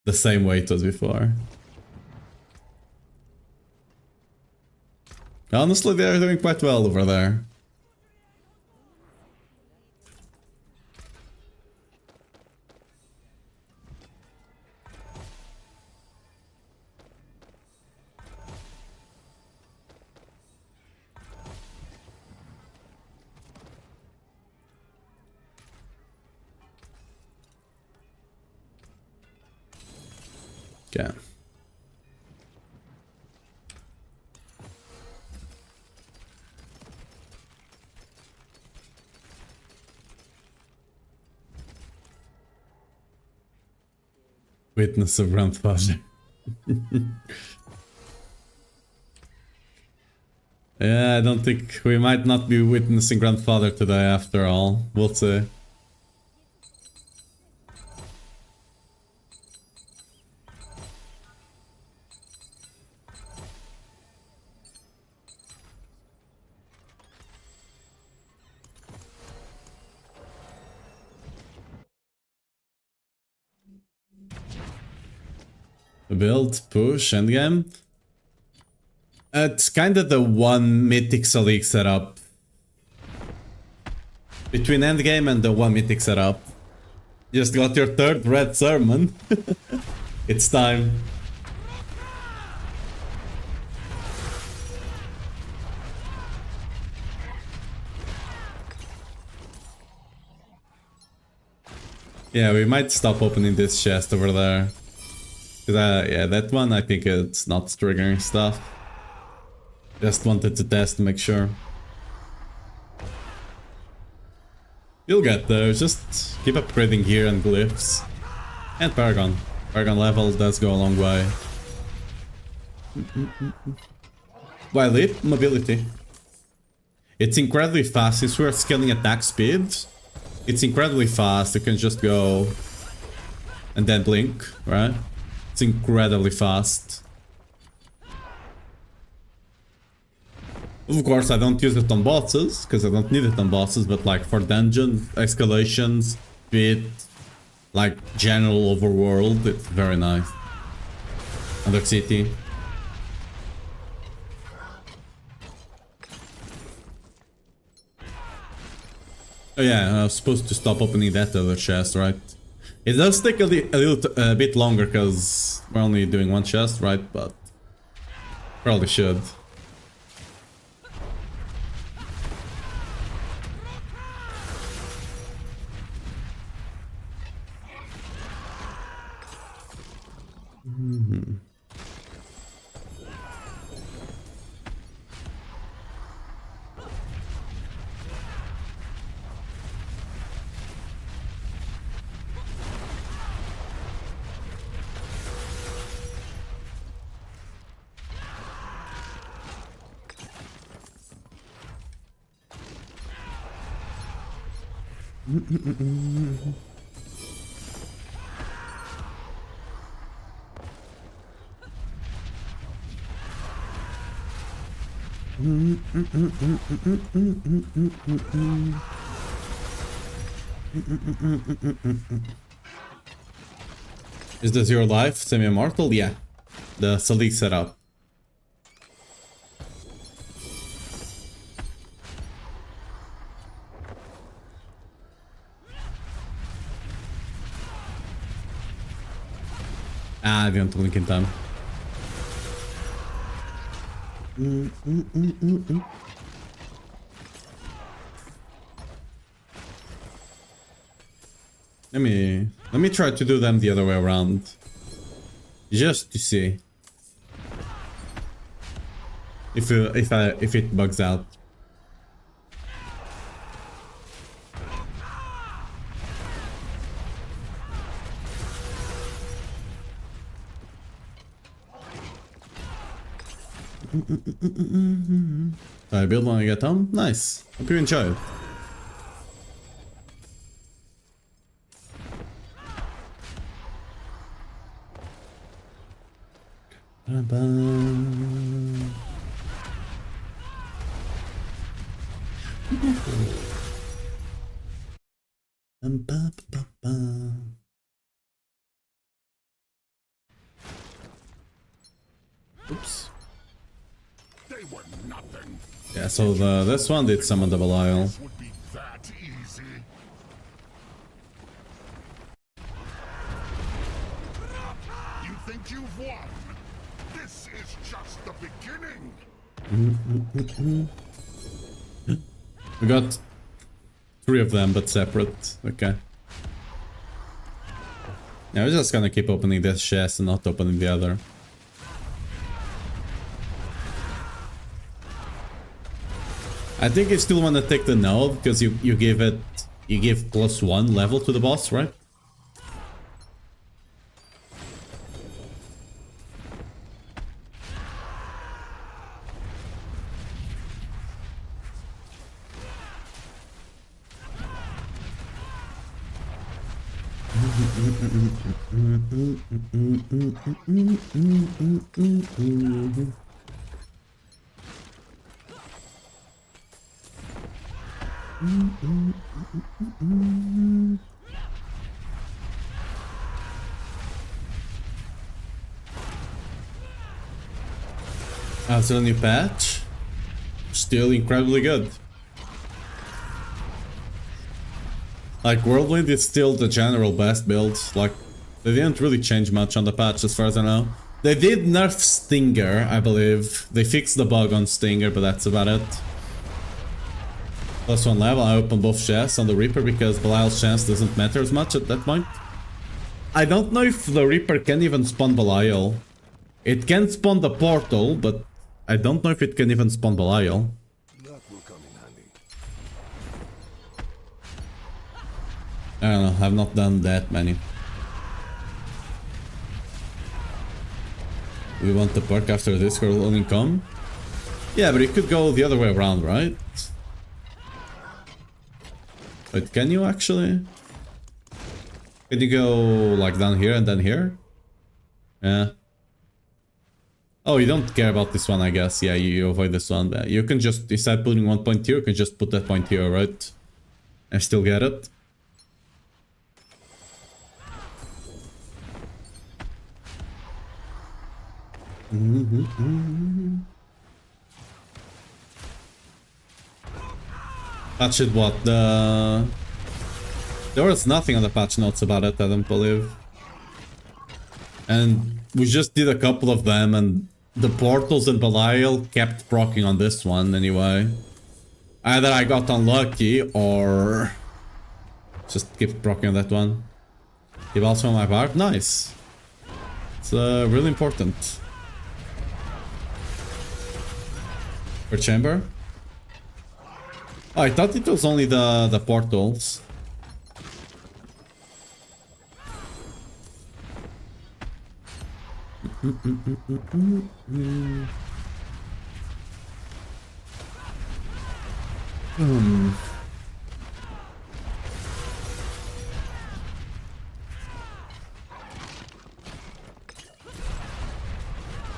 the same way it was before. Honestly, they're doing quite well over there. Yeah. Witness of grandfather. Yeah, I don't think we might not be witnessing grandfather today after all. We'll see. Build, push, endgame. It's kind of the one mythic Salik setup. Between endgame and the one mythic setup. Just got your third red sermon. It's time. Yeah, we might stop opening this chest over there. Yeah, that one, I think it's not triggering stuff. Just wanted to test to make sure. You'll get there, just keep upgrading here and glyphs. And Paragon. Paragon level does go a long way. Why leap? Mobility. It's incredibly fast, since we're scaling attack speed. It's incredibly fast, you can just go and then blink, right? It's incredibly fast. Of course, I don't use it on bosses, because I don't need it on bosses, but like for dungeon escalations, bit, like general overworld, it's very nice. Under city. Oh yeah, I was supposed to stop opening that other chest, right? It does take a bit longer because we're only doing one chest, right? But probably should. Is the zero life semi-immortal? Yeah. The Salik setup. Ah, I didn't blink in time. Let me try to do them the other way around. Just to see if it bugs out. I build when I get home. Nice. Hope you enjoy it. Oops. They were nothing. Yeah, so this one did summon the Belial. Would be that easy. You think you've won? This is just the beginning. We got 3 of them, but separate. Okay. Yeah, we're just gonna keep opening this chest and not opening the other. I think you still want to take the node because you give +1 level to the boss, right? After a new patch, still incredibly good. Like, Whirlwind is still the general best build. Like, they didn't really change much on the patch as far as I know. They did nerf Stinger, I believe. They fixed the bug on Stinger, but that's about it. +1 level, I open both chests on the Reaper because Belial's chance doesn't matter as much at that point. I don't know if the Reaper can even spawn Belial. It can spawn the portal, but I don't know if it can even spawn Belial. That will come in handy. I don't know, I've not done that many. We want the perk after this will come? Yeah, but it could go the other way around, right? Wait, can you actually? Can you go like down here and then here? Yeah. Oh, you don't care about this one, I guess. Yeah, you avoid this one. But you can just, instead of putting one point here, you can just put that point here, right? And still get it. Patch it what? There was nothing on the patch notes about it, I don't believe. And we just did a couple of them, and the portals and Belial kept proccing on this one anyway. Either I got unlucky or just kept proccing on that one. Give also my part. Nice. It's really important. Per chamber? Oh, I thought it was only the portals.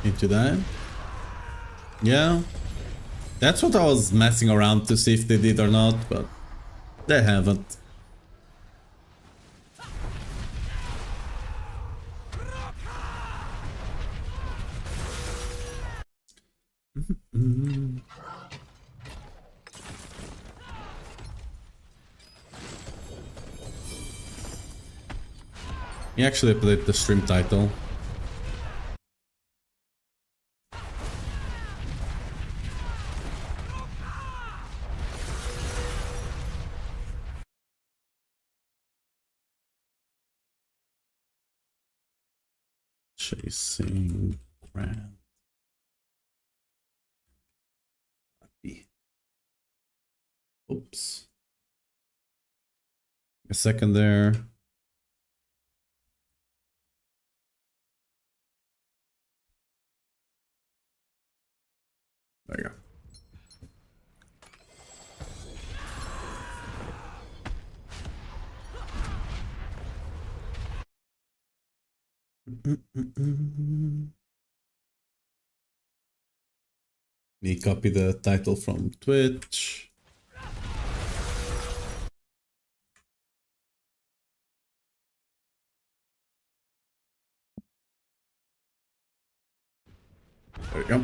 Into that? Yeah. That's what I was messing around to see if they did or not, but they haven't. He actually played the stream title. Chassing GrandPapy. Oops. A second there. There you go. Me copy the title from Twitch. There we go.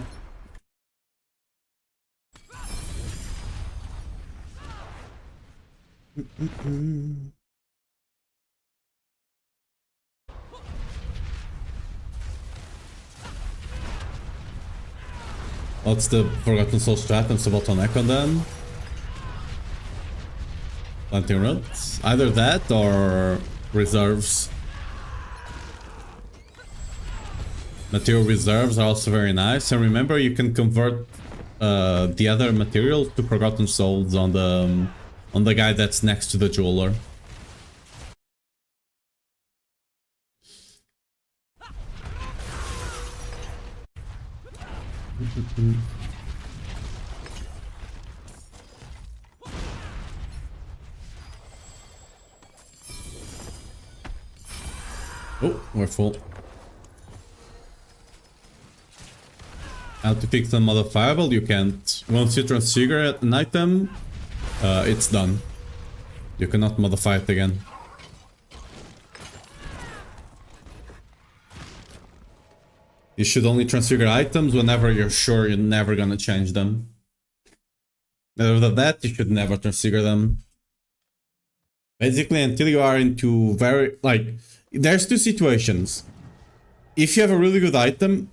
What's the Forgotten Soul strat and Subaltern Echo then? Planting roots? Either that or reserves. Material reserves are also very nice. And remember, you can convert the other materials to Forgotten Souls on the guy that's next to the jeweler. Oh, we're full. How to fix unmodifiable? You can't. Once you transfigure an item, it's done. You cannot modify it again. You should only transfigure items whenever you're sure you're never gonna change them. Other than that, you should never transfigure them. Basically, until you are into very... like, there's two situations. If you have a really good item,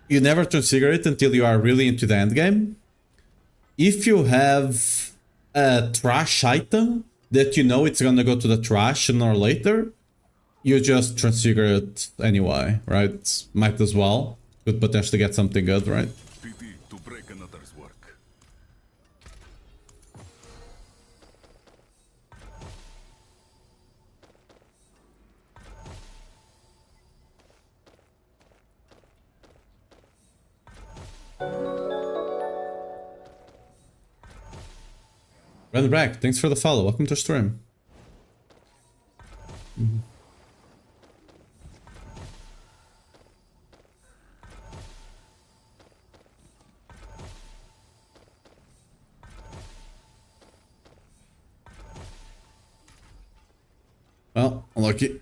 you never transfigure it until you are really into the end game. If you have a trash item that you know it's gonna go to the trash sooner or later, you just transfigure it anyway, right? Might as well. Could potentially get something good, right? Pity to break another's work. Run back, thanks for the follow. Welcome to stream. Well, unlucky.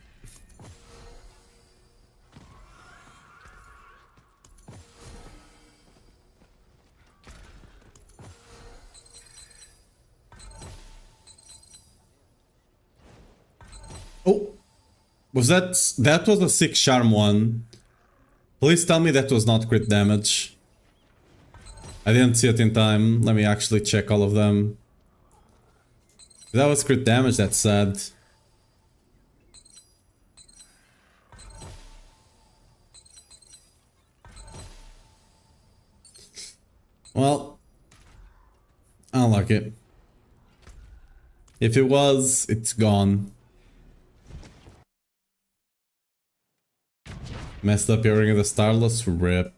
Oh, was that was a 6 charm one? Please tell me that was not crit damage. I didn't see it in time. Let me actually check all of them. If that was crit damage, that's sad. Well, I don't like it. If it was, it's gone. Messed up your ring of the Starless, rip.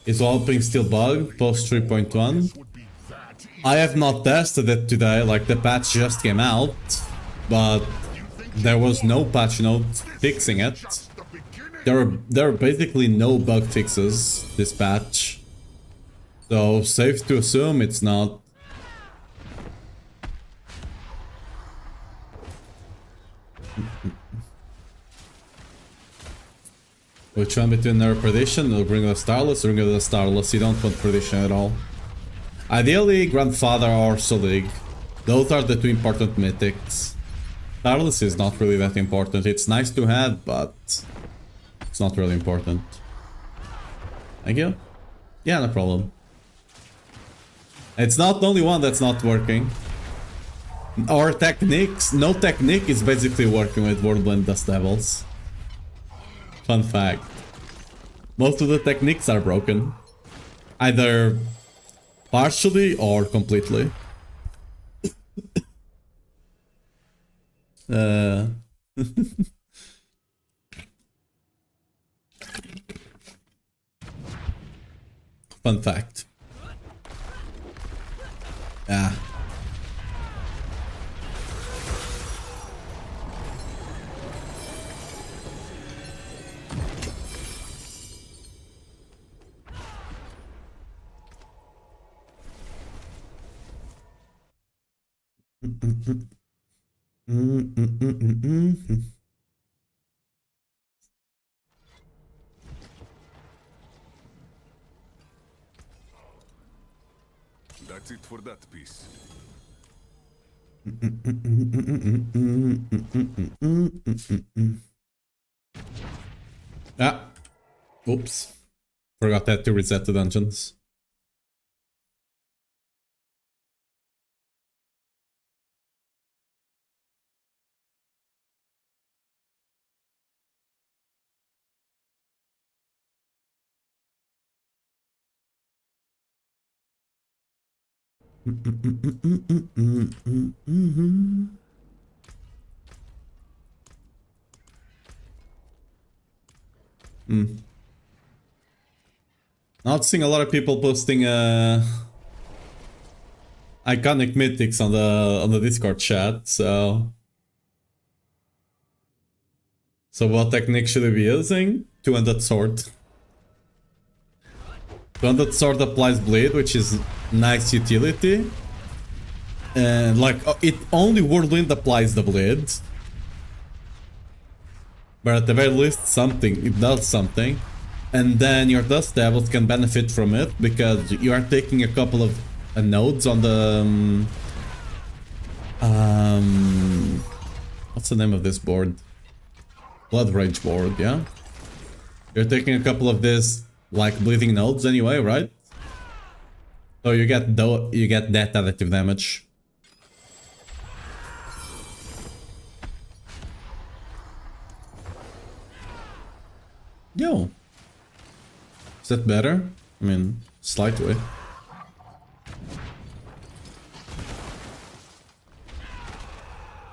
Is Walloping still bugged post 3.1? I have not tested it today, like the patch just came out, but there was no patch note fixing it. There are basically no bug fixes this patch, so safe to assume it's not. Which one between Nerve Perdition or Ring of the Starless? Ring of the Starless, you don't want Perdition at all. Ideally, Grandfather or Solig. Those are the two important mythics. Starless is not really that important. It's nice to have, but it's not really important. Thank you. Yeah, no problem. It's not the only one that's not working. Our techniques, no technique is basically working with Whirlwind Dust Devils. Fun fact. Most of the techniques are broken. Either partially or completely. Fun fact. Ah. That's it for that piece. Ah. Oops. Forgot that to reset the dungeons. Not seeing a lot of people posting iconic mythics on the Discord chat, so what technique should I be using? 200 sword. 200 sword applies bleed, which is nice utility. And like it only Whirlwind applies the bleed. But at the very least something, it does something. And then your Dust Devils can benefit from it because you are taking a couple of nodes on the what's the name of this board? Blood Rage board, yeah? You're taking a couple of this like bleeding nodes anyway, right? So you get that additive damage. Yo. Is that better? I mean, slightly.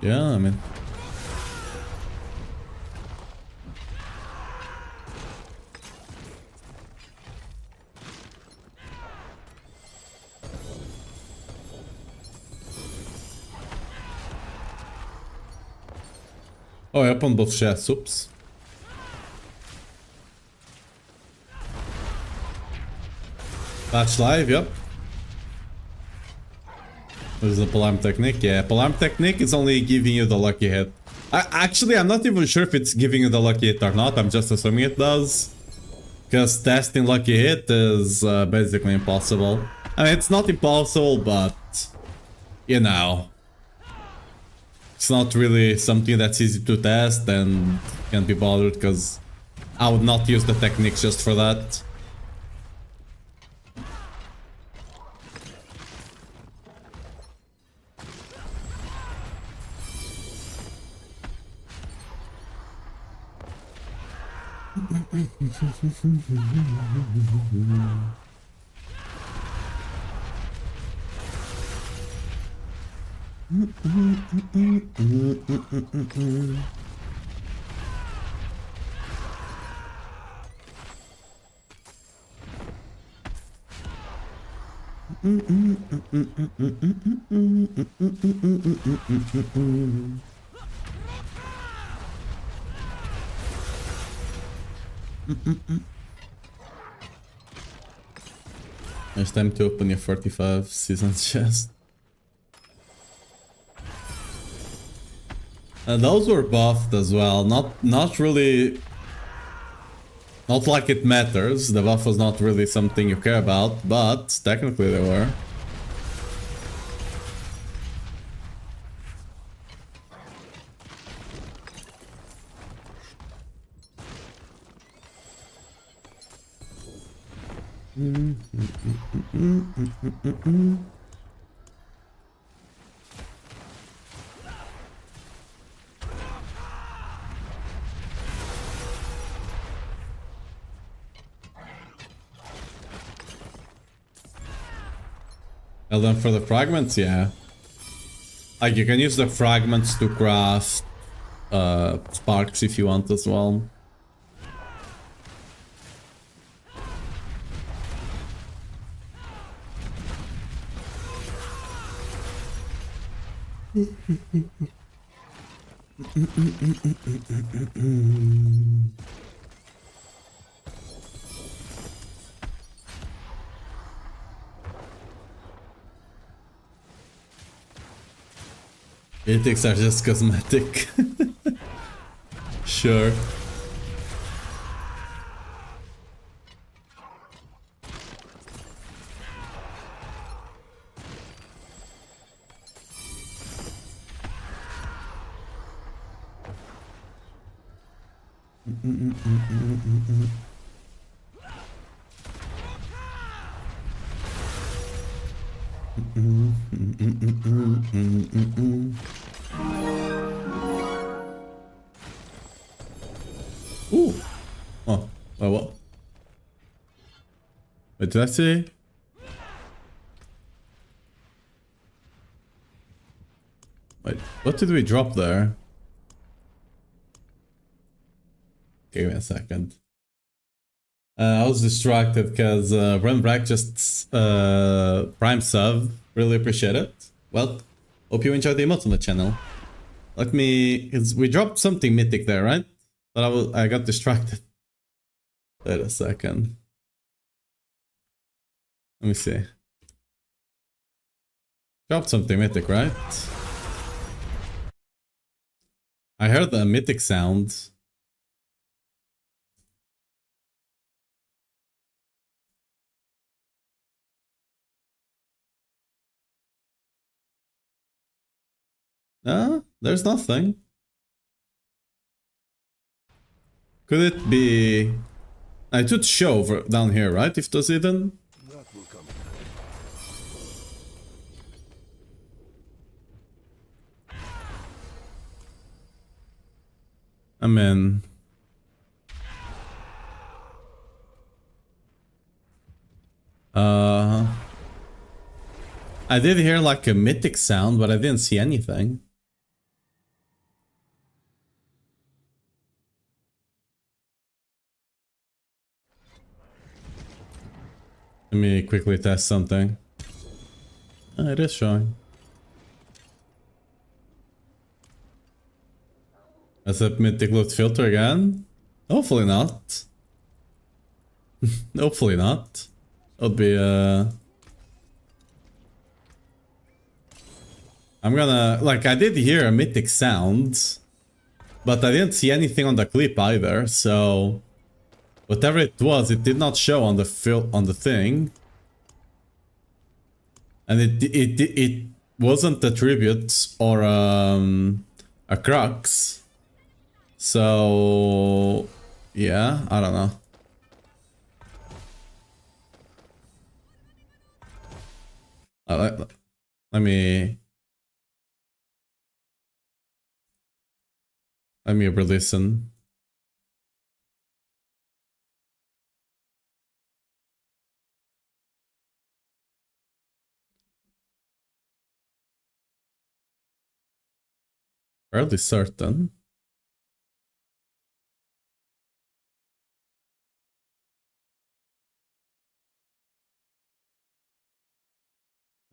Yeah, I mean. Oh, I opened both chests, oops. Patch live, yep. There's the Polarm technique. Yeah, Polarm technique is only giving you the lucky hit. Actually, I'm not even sure if it's giving you the lucky hit or not. I'm just assuming it does. Because testing lucky hit is basically impossible. I mean, it's not impossible, but... you know... it's not really something that's easy to test and can't be bothered because I would not use the techniques just for that. It's time to open your 45 seasons chest. And those were buffed as well. Not really. Not like it matters. The buff was not really something you care about, but technically they were. Well then for the fragments, yeah. Like you can use the fragments to craft sparks if you want as well. Ethics are just cosmetic. Sure. Ooh. Oh. Wait, what? Wait, did I see? Wait, what did we drop there? Give me a second. I was distracted because Rembrandt just Prime sub. Really appreciate it. Well, hope you enjoyed the emote on the channel. Let me... we dropped something mythic there, right? But I got distracted. Wait a second. Let me see. Dropped something mythic, right? I heard a mythic sound. There's nothing. Could it be... I should show over down here, right? If there's hidden. That will come. I mean... I did hear like a mythic sound, but I didn't see anything. Let me quickly test something. Oh, it is showing. That's a mythic loot filter again? Hopefully not. Hopefully not. That would be I'm gonna... like, I did hear a mythic sound, but I didn't see anything on the clip either, so... whatever it was, it did not show on the thing. And it wasn't a tribute or a crux. So... yeah, I don't know. Let me re-listen. Fairly certain.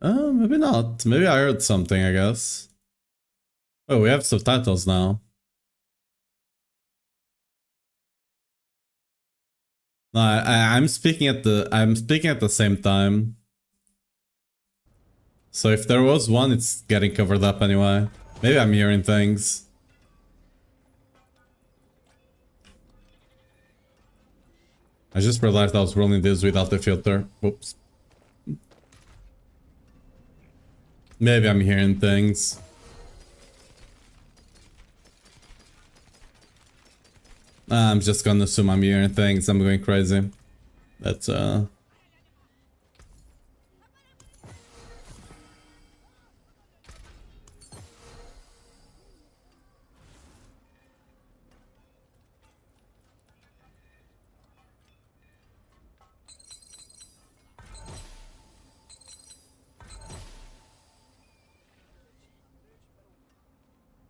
Maybe not. Maybe I heard something, I guess. Oh, we have subtitles now. No, I'm speaking at the same time. So if there was one, it's getting covered up anyway. Maybe I'm hearing things. I just realized I was rolling this without the filter. Whoops. Maybe I'm hearing things. I'm just gonna assume I'm hearing things. I'm going crazy. That's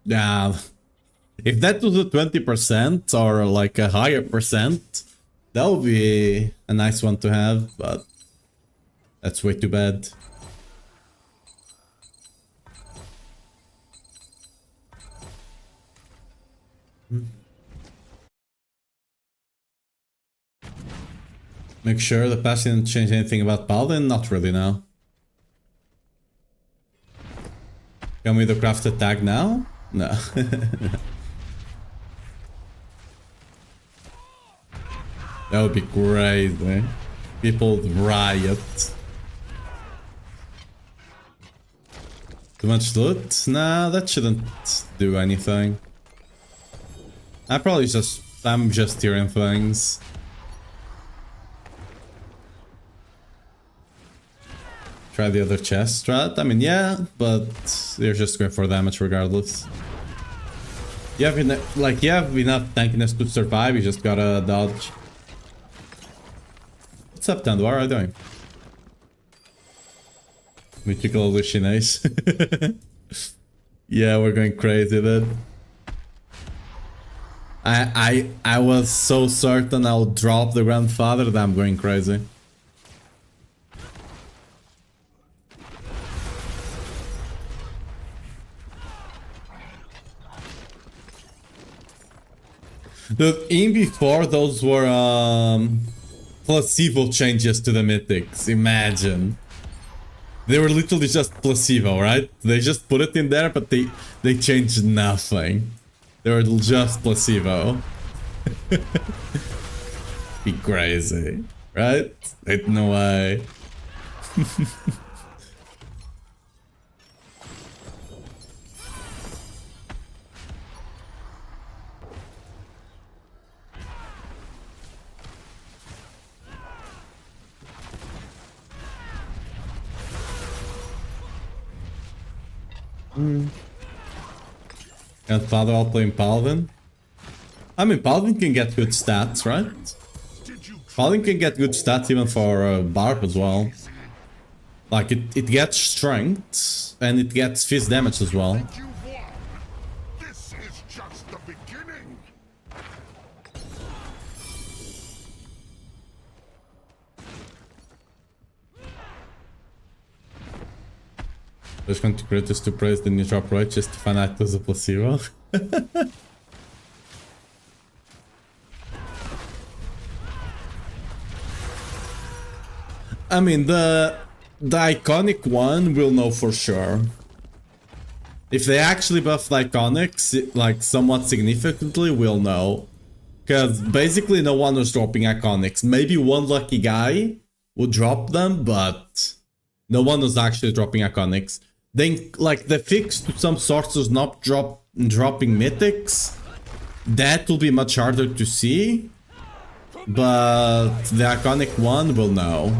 yeah. If that was a 20% or like a higher percent, that would be a nice one to have, but that's way too bad. Make sure the patch didn't change anything about Paladin? Not really now. Can we the craft a tag now? No. That would be crazy. People would riot. Too much loot? Nah, that shouldn't do anything. I'm just hearing things. Try the other chest strat? I mean, yeah, but you're just going for damage regardless. You have enough tankiness to survive, you just gotta dodge. What's up, Tando? What are you doing? Mythical hallucination. Yeah, we're going crazy, dude. I was so certain I'll drop the grandfather that I'm going crazy. Dude, in before those were placebo changes to the mythics. Imagine. They were literally just placebo, right? They just put it in there, but they changed nothing. They were just placebo. Be crazy, right? Ain't no way. And Father all playing Paladin? I mean, Paladin can get good stats, right? Paladin can get good stats even for Barb as well. Like, it gets strength, and it gets fist damage as well. This is just the beginning. Just going to create this to praise the new drop right just to find out as a placebo. I mean, the iconic one we'll know for sure. If they actually buff the iconics, like somewhat significantly, we'll know. Because basically no one was dropping iconics. Maybe one lucky guy would drop them, but no one was actually dropping iconics. Then, like, the fix to some sources not dropping mythics, that will be much harder to see. But the iconic one will know.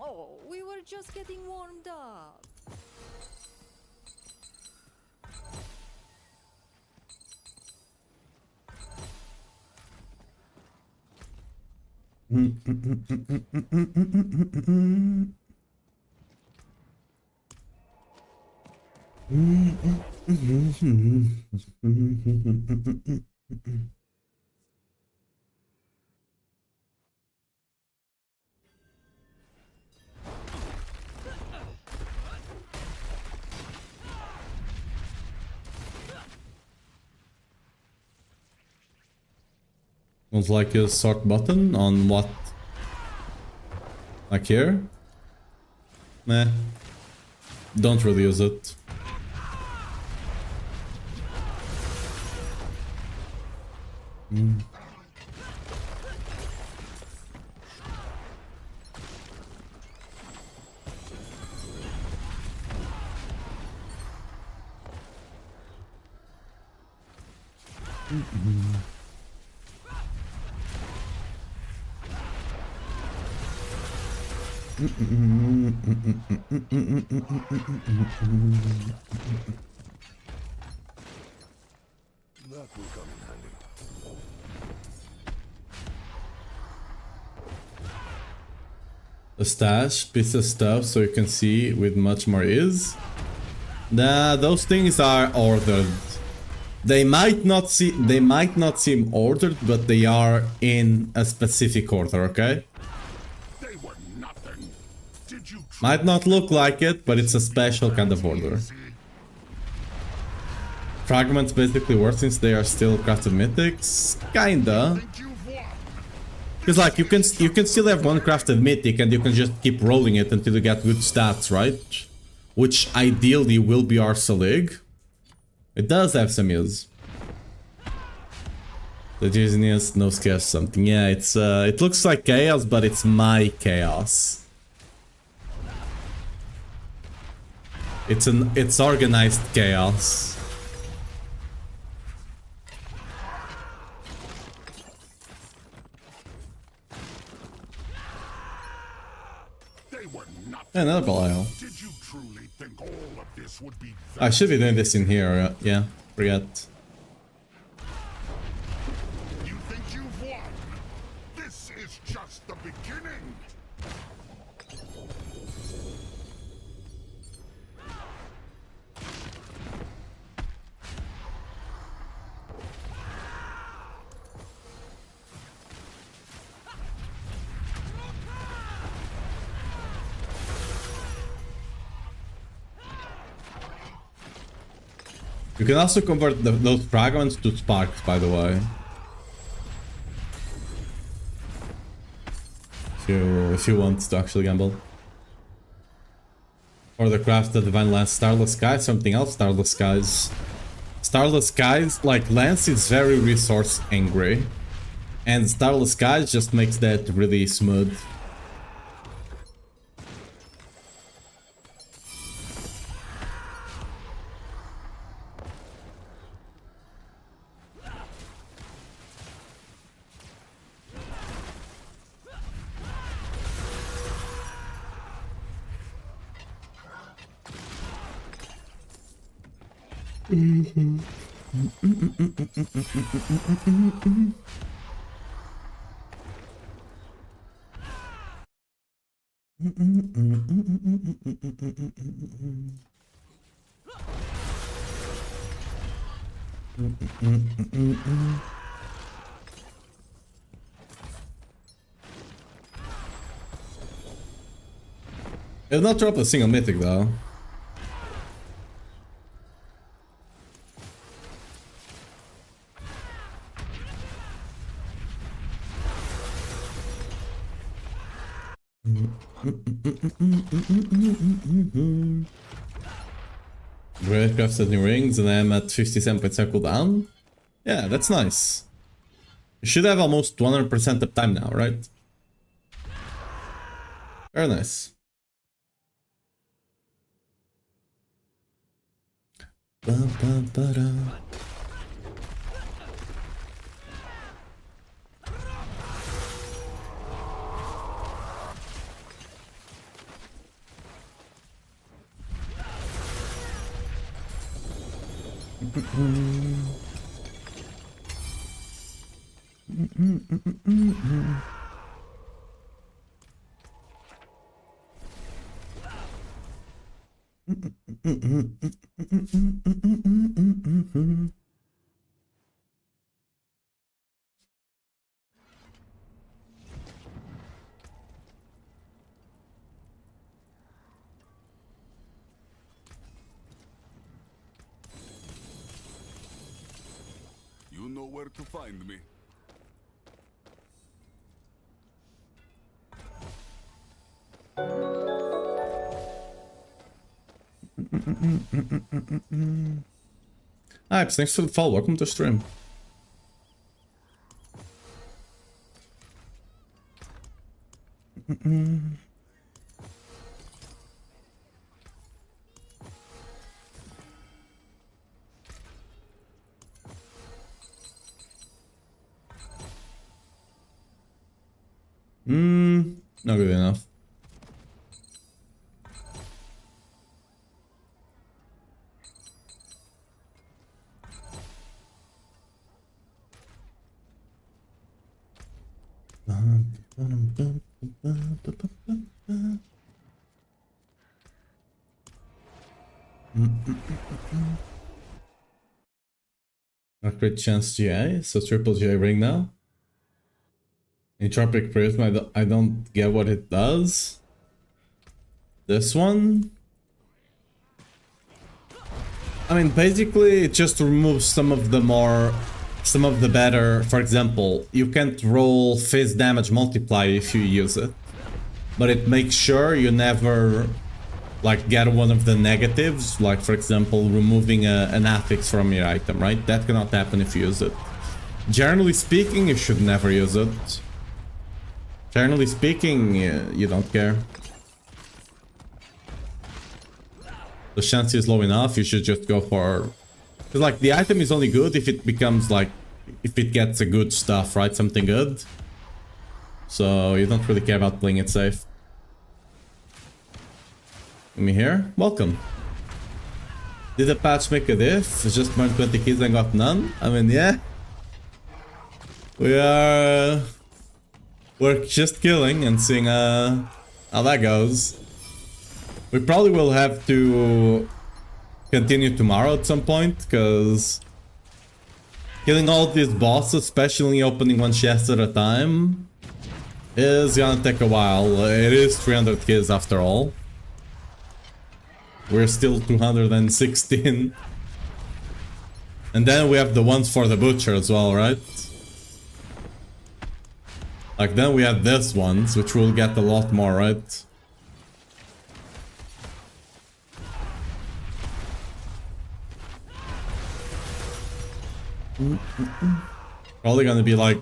Oh, we were just getting warmed up. Sounds like a sort button on what? Like here? Nah. Don't really use it. That will come in handy. A stash, piece of stuff so you can see with much more ease. Nah, those things are ordered. They might not seem ordered, but they are in a specific order, okay? They were nothing. Did you Might not look like it, but it's a special kind of order. Fragments basically work since they are still crafted mythics? Kinda. Because like you can still have one crafted mythic and you can just keep rolling it until you get good stats, right? Which ideally will be our Salig. It does have some use. The genius no scares something. Yeah, it's it looks like chaos, but it's my chaos. It's organized chaos. Another Belial. Did you truly think all of this would be I should be doing this in here, yeah, forget. You think you've won? This is just the beginning. You can also convert those fragments to sparks, by the way. If you want to actually gamble. Or the craft the Divine Lance Starless Skies, something else Starless Skies. Starless Skies, like Lance is very resource angry. And Starless Skies just makes that really smooth. It'll not drop a single mythic though. Great crafted new rings and I'm at 57% cooldown. Yeah, that's nice. You should have almost 100% uptime now, right? Very nice. Ba-ba-ba-da. You know where to find me. Hypes, thanks for the follow. Welcome to stream. Not good enough. A crit chance GA, so triple GA ring now. Entropic Prism, I don't get what it does. This one? I mean, basically it just removes some of the better. For example, you can't roll phase damage multiplier if you use it. But it makes sure you never like get one of the negatives, like for example removing an affix from your item, right? That cannot happen if you use it. Generally speaking, you should never use it. Generally speaking, you don't care. The chance is low enough, you should just go for... Because like the item is only good if it becomes like... if it gets a good stuff, right? Something good. So you don't really care about playing it safe. Me here? Welcome. Did the patch make a diff? It's just burned 20 kills and got none? I mean, yeah. We're just killing and seeing how that goes. We probably will have to continue tomorrow at some point, because killing all these bosses, especially opening one chest at a time, is gonna take a while. It is 300 kills after all. We're still 216. And then we have the ones for the butcher as well, right? Like then we have this ones, which will get a lot more, right? Probably gonna be like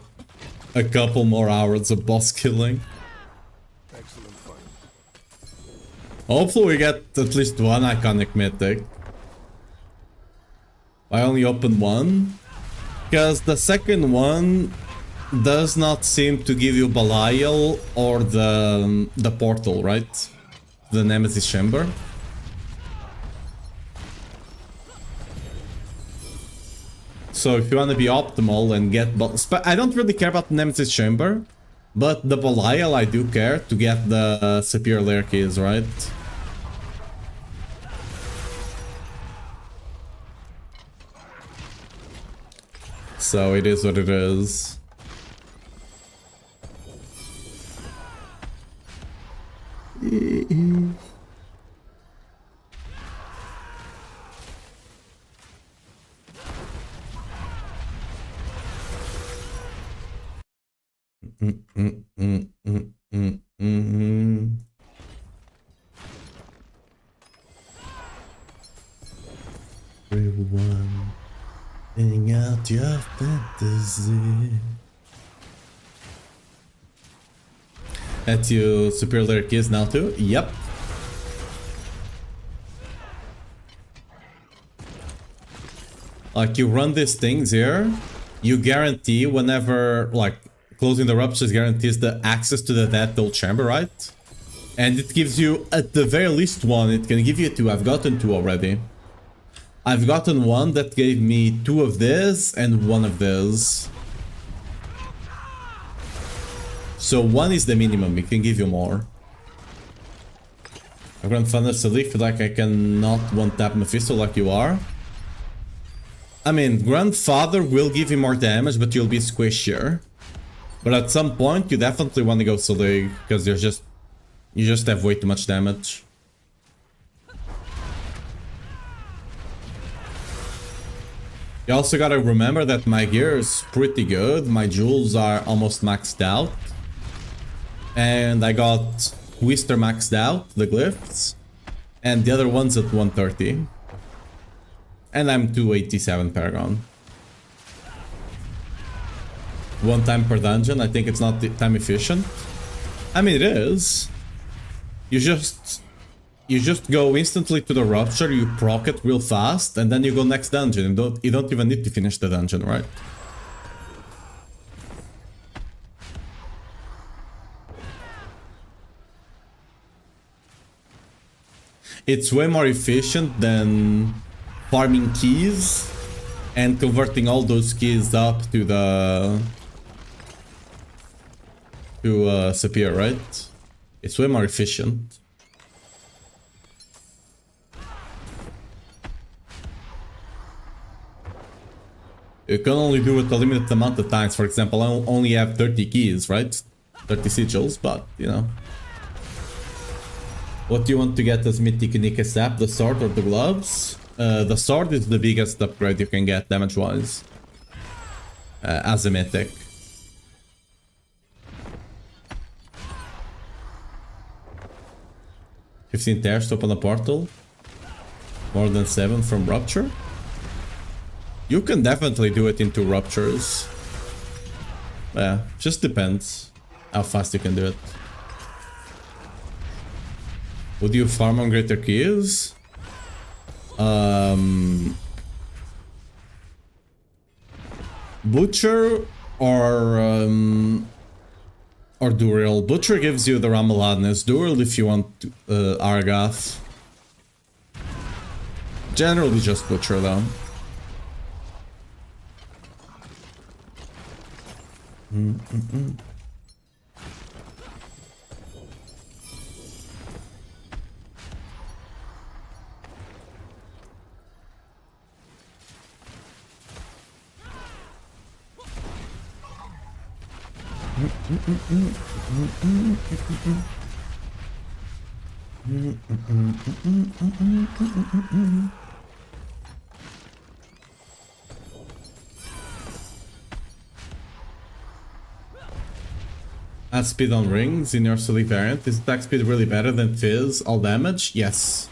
a couple more hours of boss killing. Hopefully we get at least one iconic mythic. I only opened one, because the second one does not seem to give you Belial or the portal, right? The Nemesis Chamber. So if you want to be optimal and get... I don't really care about the Nemesis Chamber, but the Belial I do care to get the Superior Lair keys, right? So it is what it is. Everyone, living out your fantasy. At you Superior Lair keys now too? Yep. Like you run these things here, you guarantee whenever like closing the ruptures guarantees the access to the Death Chamber, right? And it gives you at the very least one. It can give you two. I've gotten two already. I've gotten one that gave me two of this and one of this. So one is the minimum, it can give you more. I Grandfather Salik, feel like I cannot one-tap Mephisto like you are. I mean, Grandfather will give you more damage, but you'll be squishier. But at some point, you definitely want to go Salik, because you just have way too much damage. You also gotta remember that my gear is pretty good. My jewels are almost maxed out. And I got Twister maxed out, the glyphs. And the other one's at 130. And I'm 287 Paragon. One time per dungeon, I think it's not time efficient. I mean, it is. You just go instantly to the rupture, you proc it real fast, and then you go next dungeon. You don't even need to finish the dungeon, right? it's way more efficient than farming keys and converting all those keys up to the Sapir, right? It's way more efficient. You can only do it a limited amount of times. For example, I only have 30 keys, right? 30 sigils, but, you know. What do you want to get as mythic unique ASAP? The sword or the gloves? The sword is the biggest upgrade you can get damage-wise. As a mythic. $15 tears to open a portal. More than 7 from Rupture. You can definitely do it into Ruptures. Yeah, just depends how fast you can do it. Would you farm on Greater Keys? Butcher or Duriel. Butcher gives you the Ramaladness. Duriel if you want Argath. Generally just Butcher though. Add speed on rings in your silly variant. Is attack speed really better than Fizz? All damage? Yes.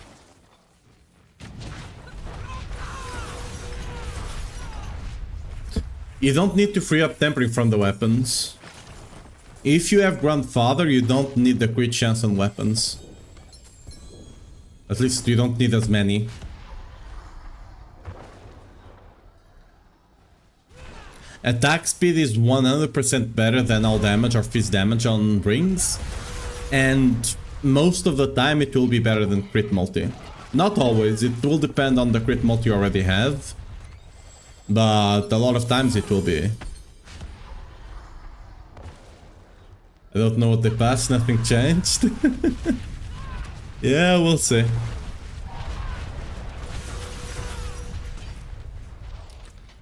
You don't need to free up tempering from the weapons. If you have Grandfather, you don't need the crit chance on weapons. At least you don't need as many. Attack speed is 100% better than all damage or fizz damage on rings. And most of the time it will be better than crit multi. Not always, it will depend on the crit multi you already have. But a lot of times it will be. I don't know what they passed, nothing changed. Yeah, we'll see.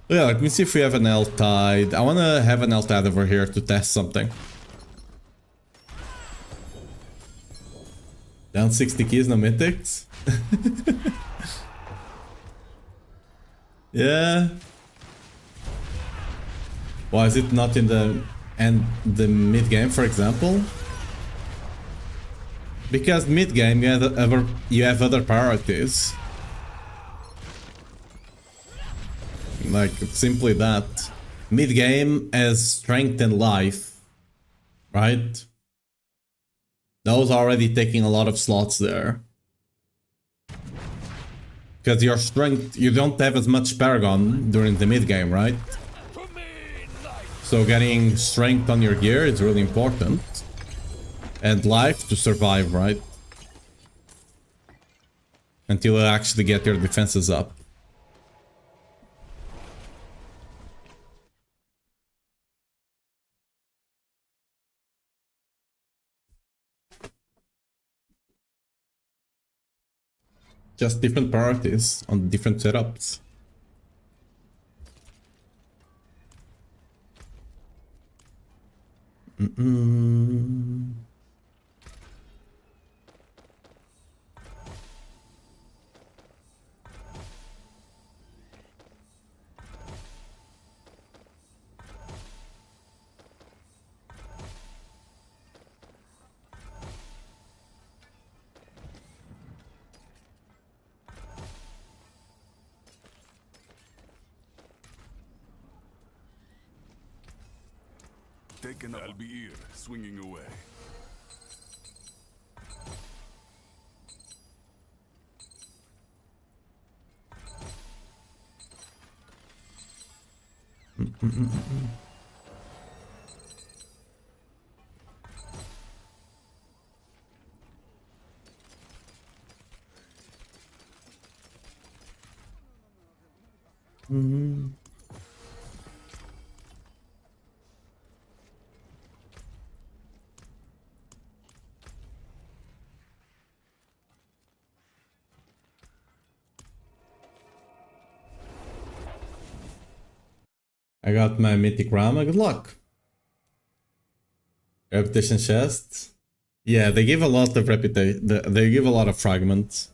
Yeah, let me see if we have an L-Tide. I wanna have an L-Tide over here to test something. Down 60 keys, no mythics? Yeah. Why is it not in the mid game, for example? Because mid game you have other priorities. Like simply that. Mid game has strength and life, right? Those are already taking a lot of slots there. Because your strength, you don't have as much Paragon during the mid game, right? So getting strength on your gear is really important. And life to survive, right? Until you actually get your defenses up. Just different priorities on different setups. I'll be here, swinging away. I got my mythic Rama. Good luck. Repetition chest. Yeah, they give a lot of reputation. They give a lot of fragments.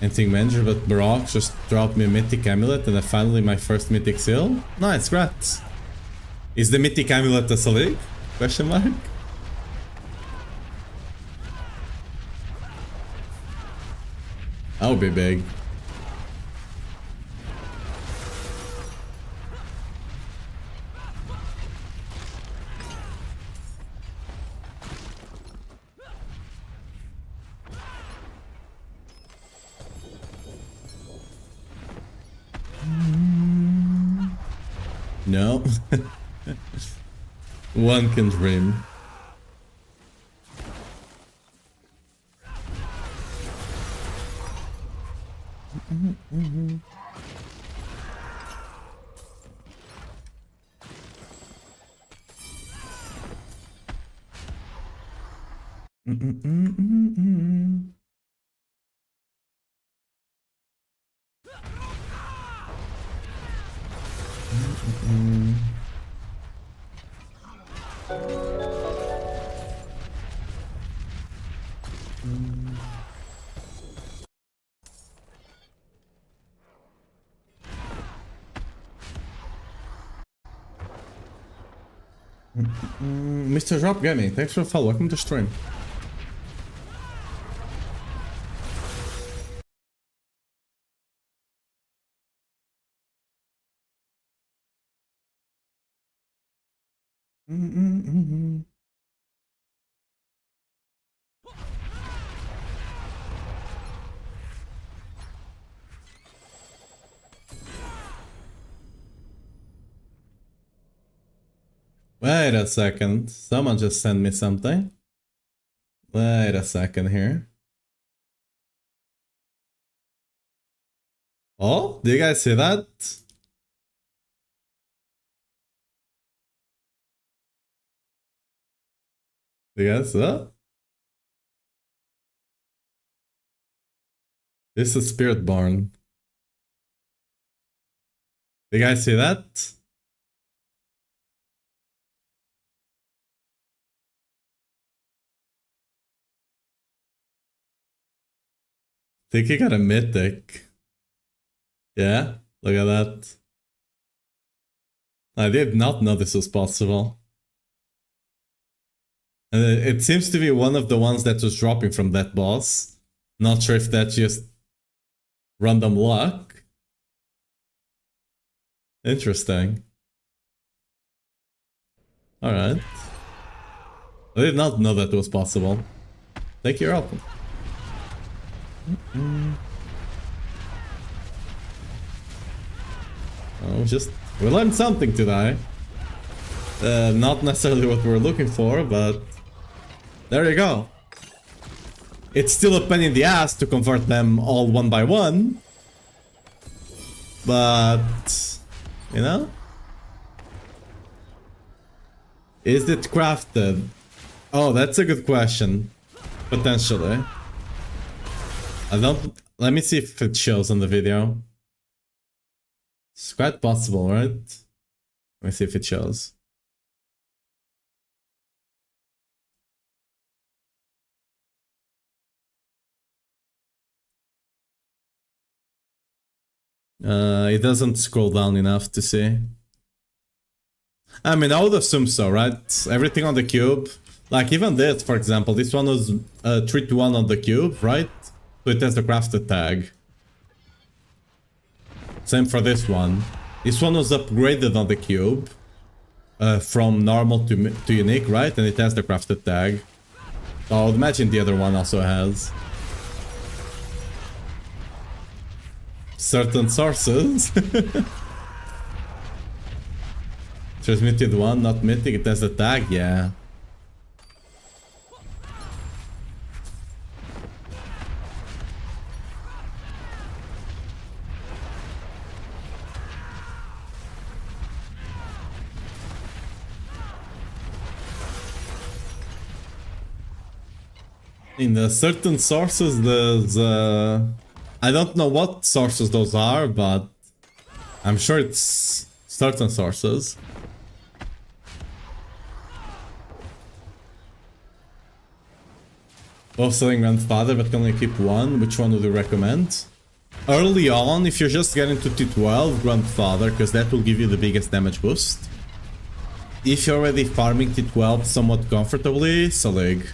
Anything manager but Barak just dropped me a mythic amulet and then finally my first mythic seal. Nice, congrats. Is the mythic amulet a Selig? Question mark? That would be big. No. One can dream. Mr. Drop Gaming, thanks for the follow. Welcome to stream. Wait a second. Someone just sent me something. Wait a second here. Oh, do you guys see that? Do you guys see that? This is Spiritborn. Do you guys see that? Think he got a mythic. Yeah, look at that. I did not know this was possible. And it seems to be one of the ones that was dropping from that boss. Not sure if that's just random luck. Interesting. Alright. I did not know that was possible. Thank you, you're welcome. Oh, we learned something today. Not necessarily what we were looking for, but there you go. It's still a pain in the ass to convert them all one by one, but you know, is it crafted? Oh, that's a good question. Potentially. I don't. Let me see if it shows on the video. It's quite possible, right? Let me see if it shows. It doesn't scroll down enough to see. I mean, I would assume so, right? Everything on the cube. Like even this, for example, this one was 3 to 1 on the cube, right? So it has the crafted tag. Same for this one. This one was upgraded on the cube. From normal to unique, right? And it has the crafted tag. So I would imagine the other one also has. Certain sources. Transmitted one, not mythic, it has the tag, yeah. In the certain sources, there's I don't know what sources those are, but I'm sure it's certain sources. Both selling Grandfather, but can only keep one. Which one would you recommend? Early on, if you're just getting to T12, Grandfather, because that will give you the biggest damage boost. If you're already farming T12 somewhat comfortably, Salig.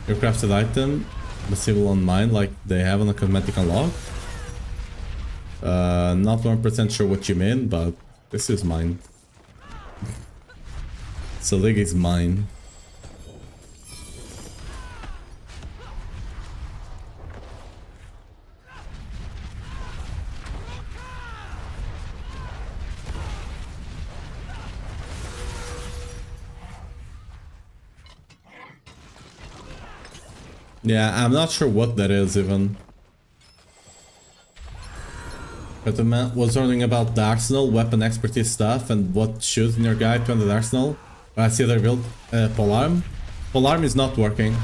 Your crafted item, the civil on mine, like they have on a cosmetic unlock. Not 1% sure what you mean, but this is mine. Salig is mine. Yeah, I'm not sure what that is even. But the man was learning about the arsenal, weapon expertise stuff, and what shoes in your guide to the arsenal. I see they built polearm. Polearm is not working.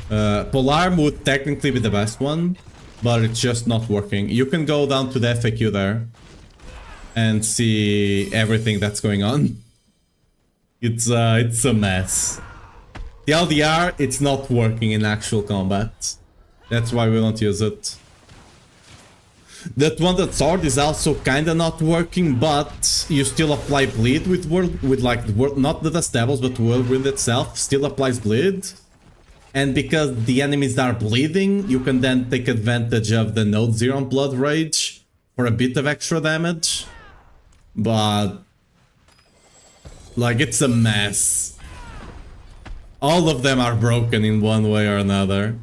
Polearm would technically be the best one, but it's just not working. You can go down to the FAQ there and see everything that's going on. It's a mess. The LDR, it's not working in actual combat. That's why we don't use it. That one, that sword, is also kinda not working, but you still apply bleed with not the dust devils, but Whirlwind itself still applies bleed. And because the enemies are bleeding, you can then take advantage of the Node 0 Blood Rage for a bit of extra damage. But like, it's a mess. All of them are broken in one way or another.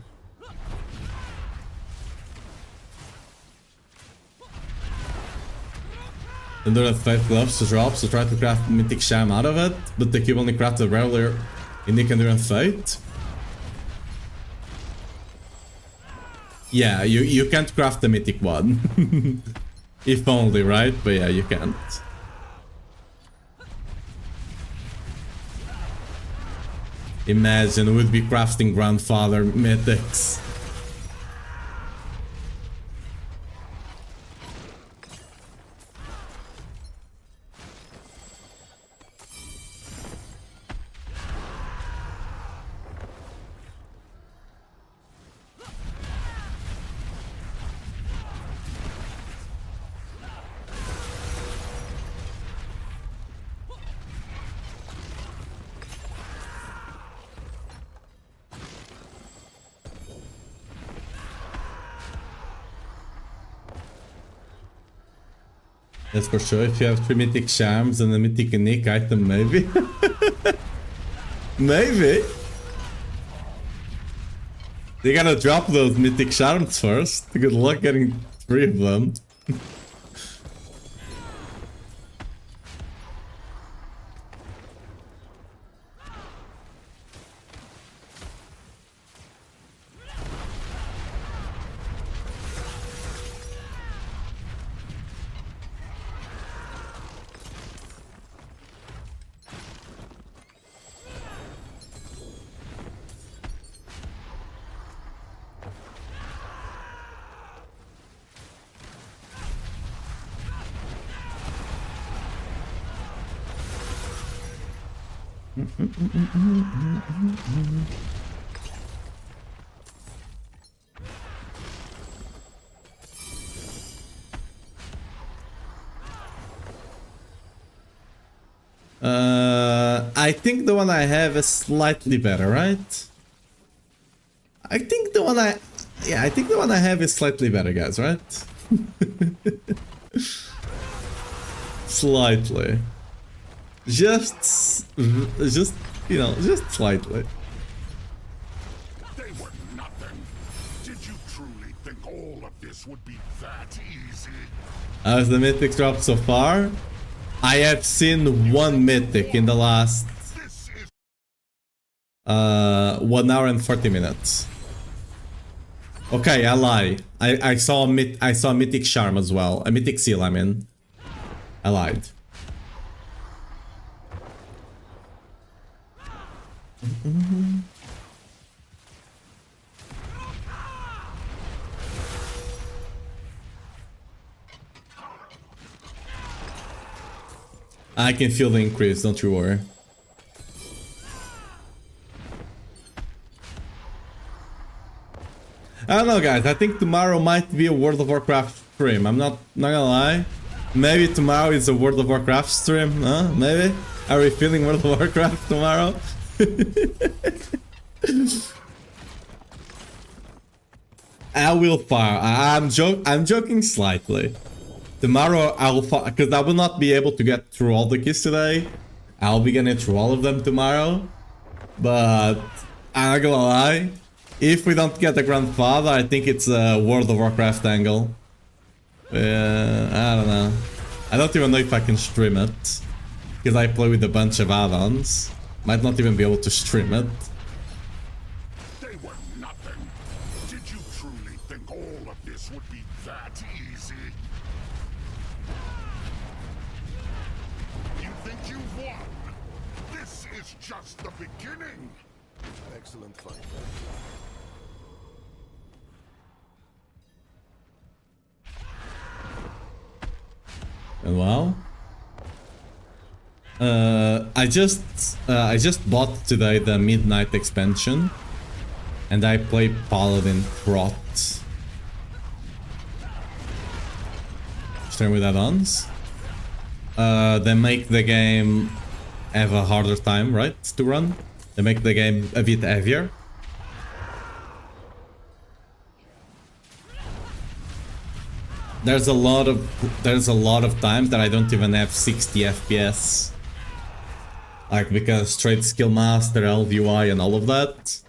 Endurance Fate gloves to drop, so try to craft Mythic Sham out of it, but the cube only crafted rarely Unique Endurance Fate. Yeah, you can't craft the Mythic one. If only, right? But yeah, you can't. Imagine we'd be crafting Grandfather Mythics. That's for sure. If you have 3 Mythic Charms and a Mythic Unique item, maybe. Maybe. You gotta drop those Mythic Charms first. Good luck getting 3 of them. I think the one I have is slightly better, right? I think the one I have is slightly better, guys, right? Slightly. Just, you know, just slightly. They were nothing. Did you truly think all of this would be that easy? How's the mythic drop so far? I have seen 1 mythic in the last 1 hour and 40 minutes. Okay, I lie. I saw a mythic charm as well. A mythic seal, I mean. I lied. I can feel the increase, don't you worry. I don't know, guys. I think tomorrow might be a World of Warcraft stream. I'm not gonna lie. Maybe tomorrow is a World of Warcraft stream, huh? Maybe? Are we feeling World of Warcraft tomorrow? I will fire. I'm joking slightly. Tomorrow I will fire, because I will not be able to get through all the keys today. I'll be getting through all of them tomorrow. But I'm not gonna lie. If we don't get the grandfather, I think it's a World of Warcraft angle. I don't know. I don't even know if I can stream it. Because I play with a bunch of add-ons. Might not even be able to stream it. They were nothing. Did you truly think all of this would be that easy? You think you've won? This is just the beginning. Excellent fight. And wow. I just bought today the Midnight expansion, and I play Paladin Trot. Stream with add-ons. They make the game have a harder time, right, to run. They make the game a bit heavier. There's a lot of times that I don't even have 60 FPS. Like, because straight skill master, LVY and all of that.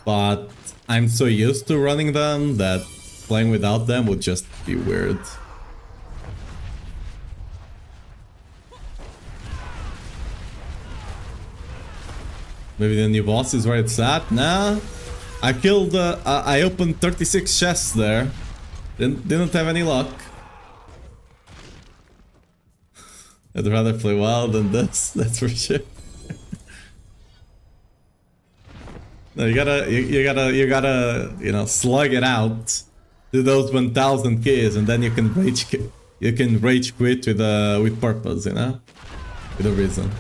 But I'm so used to running them that playing without them would just be weird. Maybe the new boss is where it's at? Nah. I killed, I opened 36 chests there. Didn't have any luck. I'd rather play wild than this, that's for sure. No, you gotta, you know, slug it out. Do those 1000 kills, and then you can rage quit with purpose, you know, with a reason.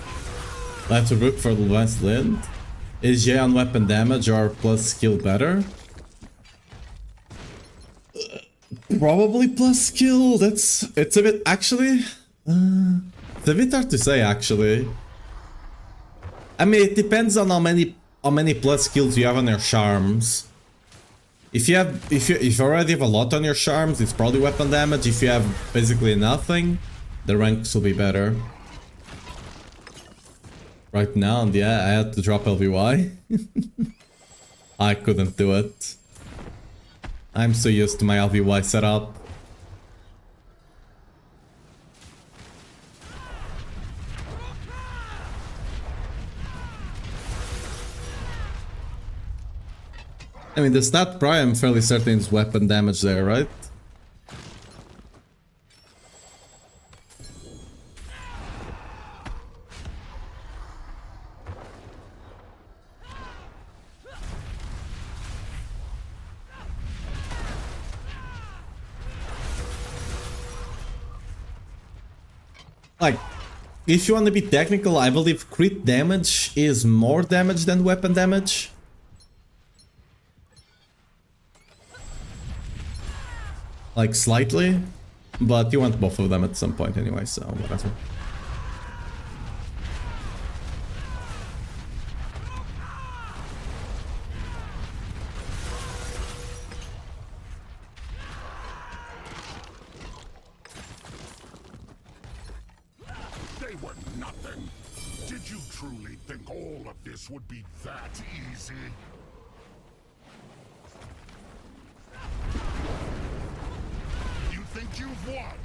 Let's root for the advanced lead. Is J on weapon damage or plus skill better? Probably plus skill. It's a bit actually. It's a bit hard to say actually. I mean, it depends on how many plus skills you have on your charms. If you already have a lot on your charms, it's probably weapon damage. If you have basically nothing, the ranks will be better. Right now, and yeah, I had to drop LVY. I couldn't do it. I'm so used to my LVY setup. I mean, the stat probably I'm fairly certain is weapon damage there, right? Like, if you want to be technical, I believe crit damage is more damage than weapon damage. Like, slightly. But you want both of them at some point anyway, so whatever. They were nothing. Did you truly think all of this would be that easy? You think you've won?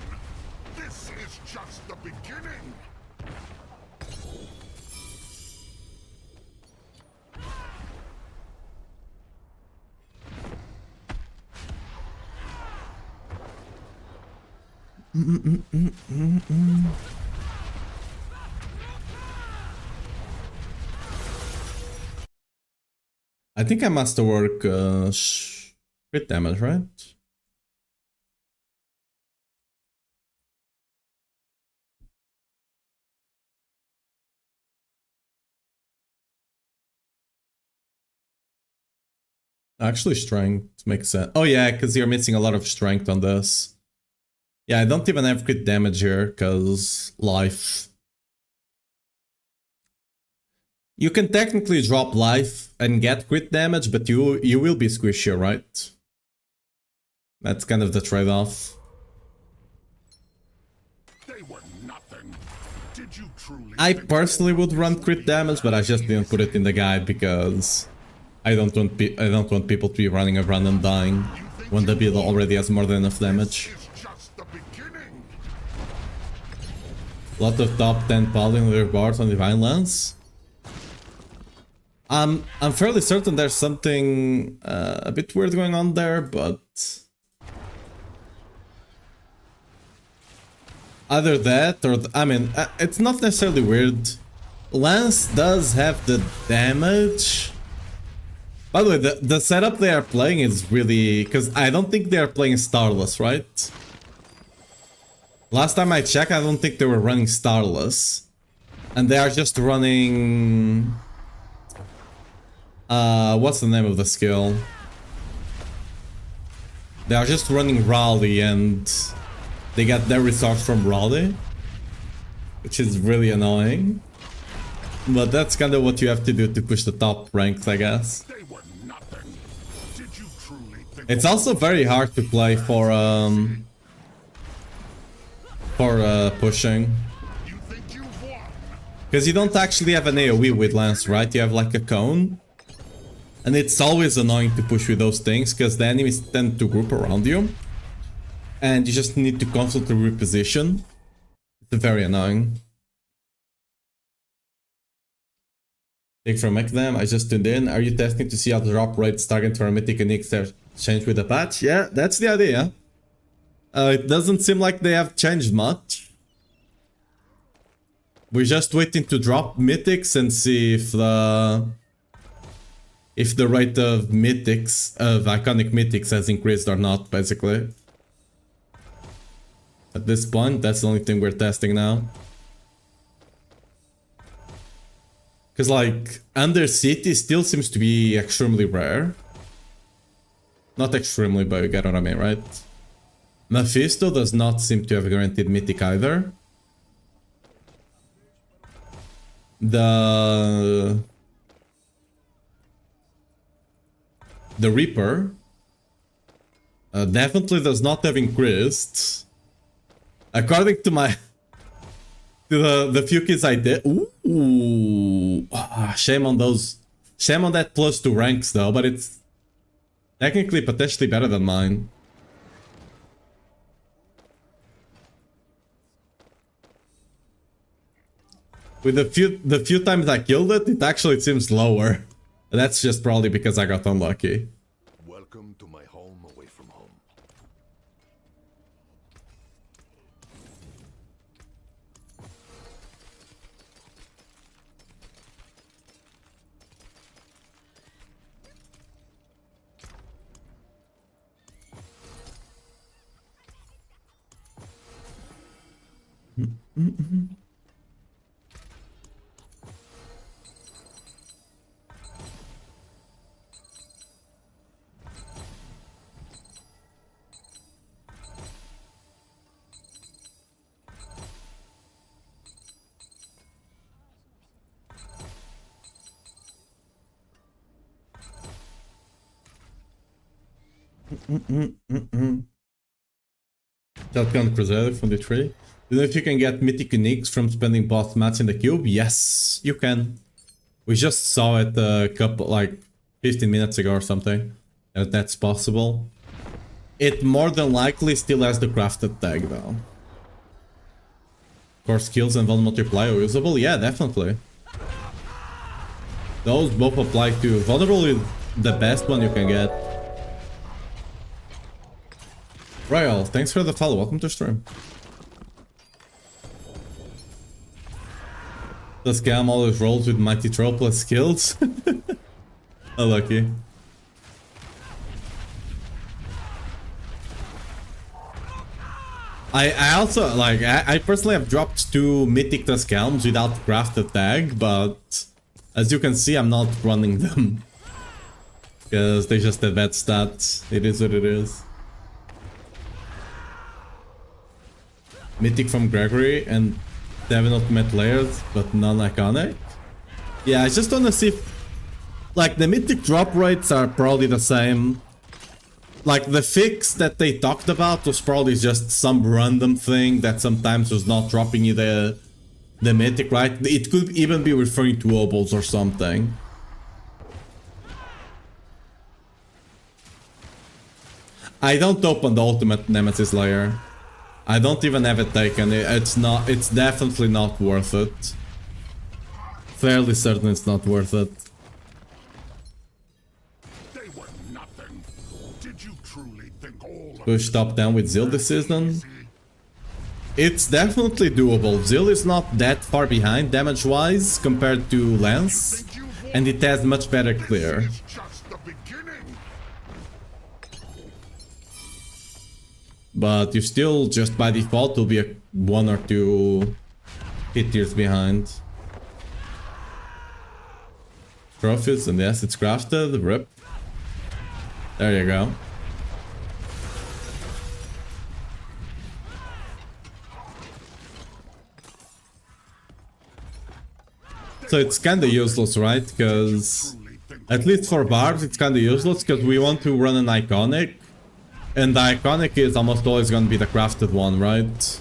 This is just the beginning. I think I masterwork crit damage, right? Actually, strength makes sense. Oh yeah, because you're missing a lot of strength on this. Yeah, I don't even have crit damage here, because life. You can technically drop life and get crit damage, but you will be squishier, right? That's kind of the trade-off. They were nothing. Did you truly I think personally all of would run this crit be damage, but I just that didn't put it in the guide because I don't want people to be running around and dying when the build already has more than enough damage. It's just the beginning. Lot of top 10 paladin with bars on Divine Lance. I'm fairly certain there's something a bit weird going on there, but either that or I mean, it's not necessarily weird. Lance does have the damage. By the way, the setup they are playing is really, because I don't think they are playing Starless, right? Last time I checked, I don't think they were running Starless, and they are just running. What's the name of the skill? They are just running Raleigh and they get their resource from Raleigh, which is really annoying. But that's kind of what you have to do to push the top ranks, I guess. They were nothing. Did you truly think It's also very hard to play for pushing. you think you've won? Because you don't actually have an AoE with Lance, right? You have like a cone. And it's always annoying to push with those things, because the enemies tend to group around you. And you just need to constantly reposition. It's very annoying. Take from them, I just tuned in. Are you testing to see how the drop rates target for mythic and Nix have changed with the patch? Yeah, that's the idea. It doesn't seem like they have changed much. We're just waiting to drop mythics and see if the rate of mythics, of iconic mythics, has increased or not, basically. At this point, that's the only thing we're testing now. Because, like, Under City still seems to be extremely rare. Not extremely, but you get what I mean, right? Mephisto does not seem to have a guaranteed mythic either. The Reaper definitely does not have increased. According to my the few kills I did. Ooh, shame on those. Shame on that +2 ranks though, but it's technically potentially better than mine. With the few times I killed it, it actually seems lower. That's just probably because I got unlucky. Welcome to my home away from home. Shotgun Crusader from the tree. Do you know if you can get mythic uniques from spending both mats in the cube? Yes, you can. We just saw it a couple, like 15 minutes ago or something. That's possible. It more than likely still has the crafted tag though. Core skills and vulnerable multiply are usable? Yeah, definitely. Those both apply to vulnerable is the best one you can get. Royal, thanks for the follow. Welcome to stream. The scam always rolls with mighty troll plus skills. Lucky. I also, like, I personally have dropped 2 mythic Tuscalms without crafted tag, but as you can see, I'm not running them. Because they just have bad stats. It is what it is. Mythic from Gregory and 7 ultimate layers, but non-iconic. Yeah, I just wanna see if, like, the mythic drop rates are probably the same. Like, the fix that they talked about was probably just some random thing that sometimes was not dropping you the mythic, right? It could even be referring to obols or something. I don't open the ultimate Nemesis layer. I don't even have it taken. It's definitely not worth it. Fairly certain it's not worth it. They were nothing. Did you truly think all of Push top down with Zil this season. It's definitely doable. Zil is not that far behind damage-wise compared to Lance, and it has much better clear. This is just the beginning. But you still, just by default, will be 1 or 2 hit tiers behind. Trophies, and yes, it's crafted. Rip. There you go. So it's kinda useless, right? Because, at least for barbs, it's kinda useless because we want to run an iconic. And the iconic is almost always gonna be the crafted one, right?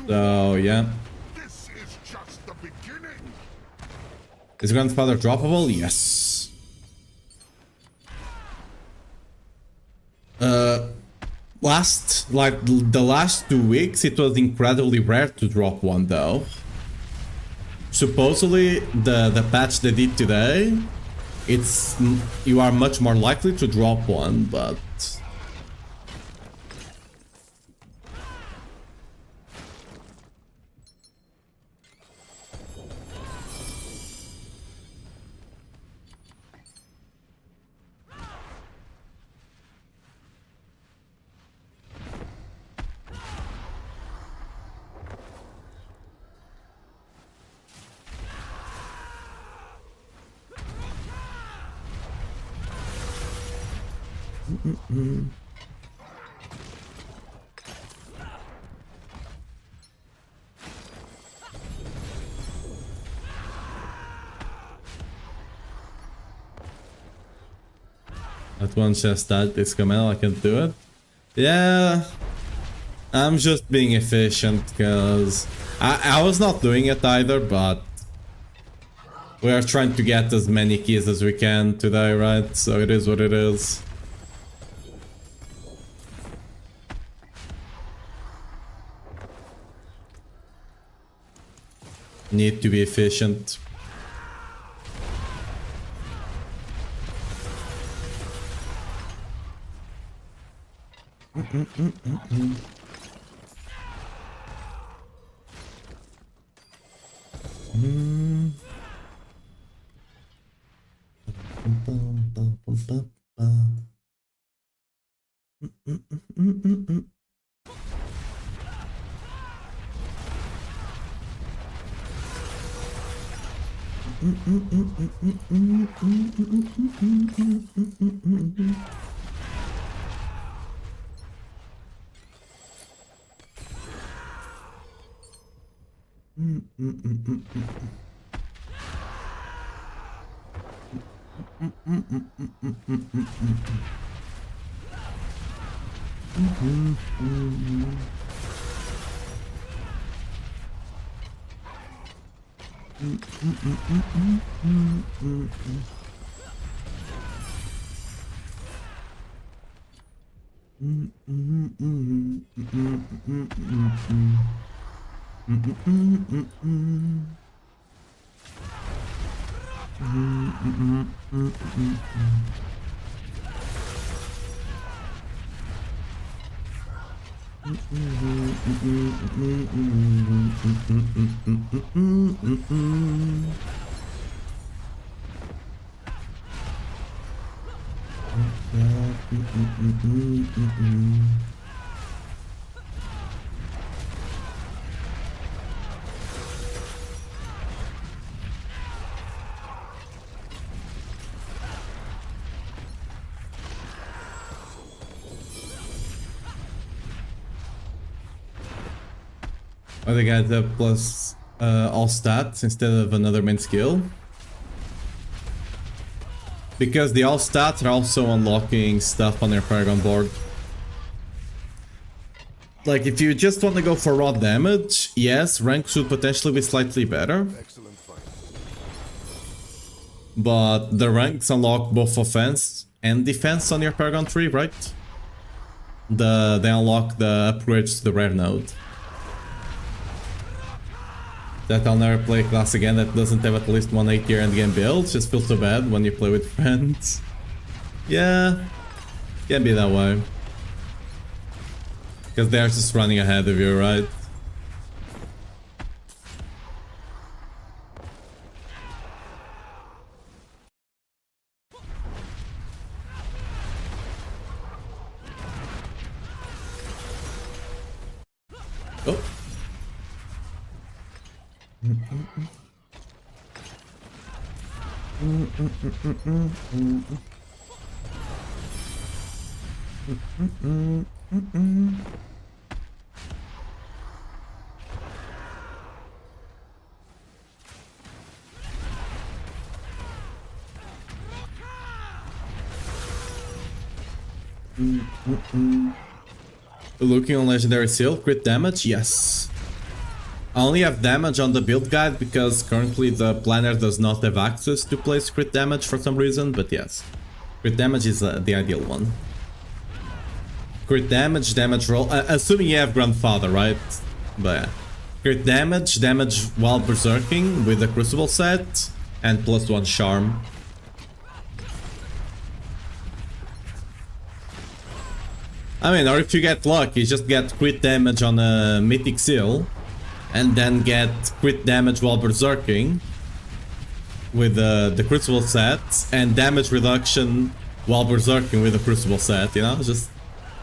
So, yeah. This is just the beginning. Is Grandfather droppable? Yes. The last 2 weeks, it was incredibly rare to drop one, though. Supposedly, the patch they did today, you are much more likely to drop one, but... At one chest that is command, I can do it. Yeah, I'm just being efficient because I was not doing it either, but we are trying to get as many keys as we can today, right? So it is what it is. Need to be efficient. I think I had the plus all stats instead of another main skill. Because the all stats are also unlocking stuff on their Paragon board. Like, if you just want to go for raw damage, yes, rank should potentially be slightly better. But the ranks unlock both offense and defense on your Paragon tree, right? They unlock the upgrades to the rare node. That I'll never play a class again that doesn't have at least one 8-tier endgame build. Just feels so bad when you play with friends. Yeah, can be that way. Because they're just running ahead of you, right? Oh. Looking on legendary seal, crit damage, yes. I only have damage on the build guide because currently the planner does not have access to place crit damage for some reason, but yes. Crit damage is the ideal one. Crit damage, damage roll, assuming you have Grandfather, right? But yeah. Crit damage, damage while berserking with the Crucible set, and +1 charm. I mean, or if you get lucky, just get crit damage on a Mythic Seal. And then get crit damage while berserking with the Crucible set, and damage reduction while berserking with the Crucible set, you know? Just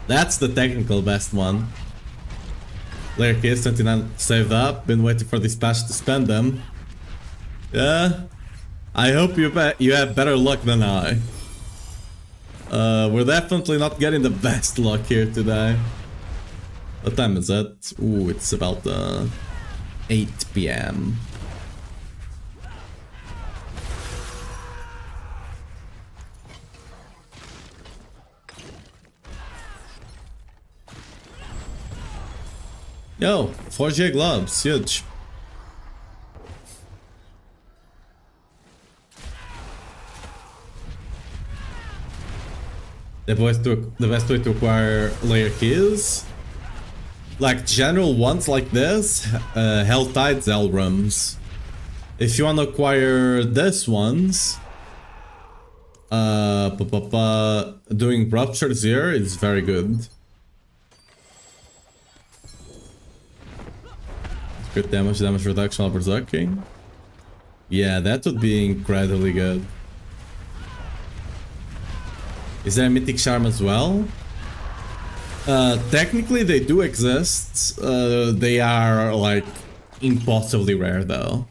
that's the technical best one. Layer Case 29 saved up, been waiting for this patch to spend them. Yeah, I hope you have better luck than I. We're definitely not getting the best luck here today. What time is it? Ooh, it's about 8 PM. Yo, 4G gloves, huge. The best way to acquire layer keys? Like general ones like this, Helltides, Elrums. If you want to acquire this ones, doing Ruptures here is very good. Good damage reduction while berserking. Yeah, that would be incredibly good. Is there a Mythic Charm as well? Technically they do exist. They are like impossibly rare though.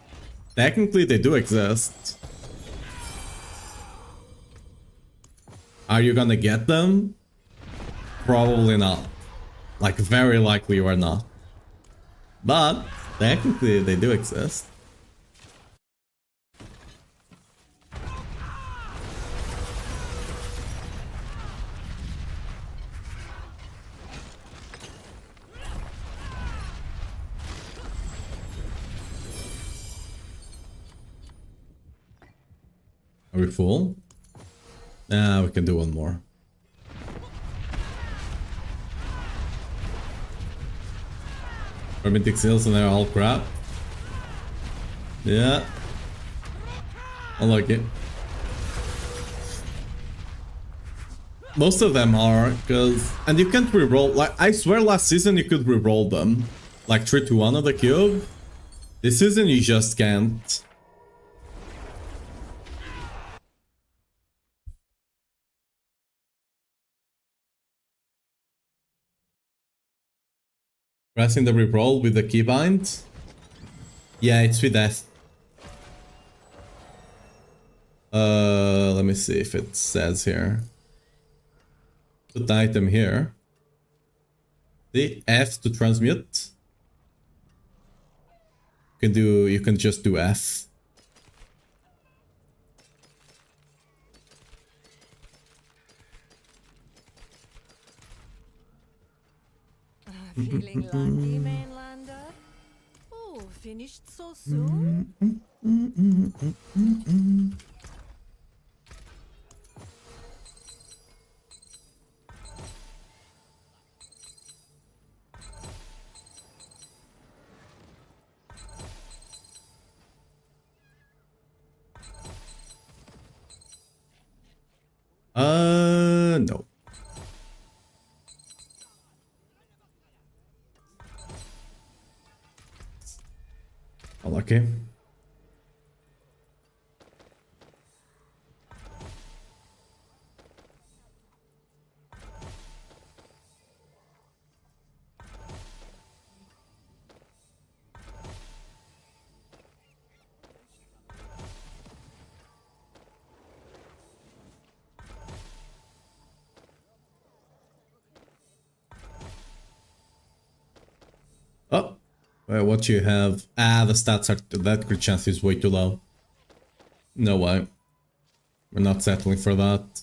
Technically they do exist. Are you gonna get them? Probably not. Like very likely you are not. But technically they do exist. Are we full? Nah, we can do one more. Our Mythic Seals and they're all crap. Yeah. I like it. Most of them are, and you can't reroll. Like, I swear last season you could reroll them. Like 3 to 1 on the cube. This season you just can't. Pressing the reroll with the keybind. Yeah, it's with F. Let me see if it says here. Put the item here. The F to transmute. You can just do F. Feeling lucky, mainlander? Oh, finished so soon? No. Oh, lucky. Oh, what you have? Ah, the stats are that crit chance is way too low. No way. We're not settling for that.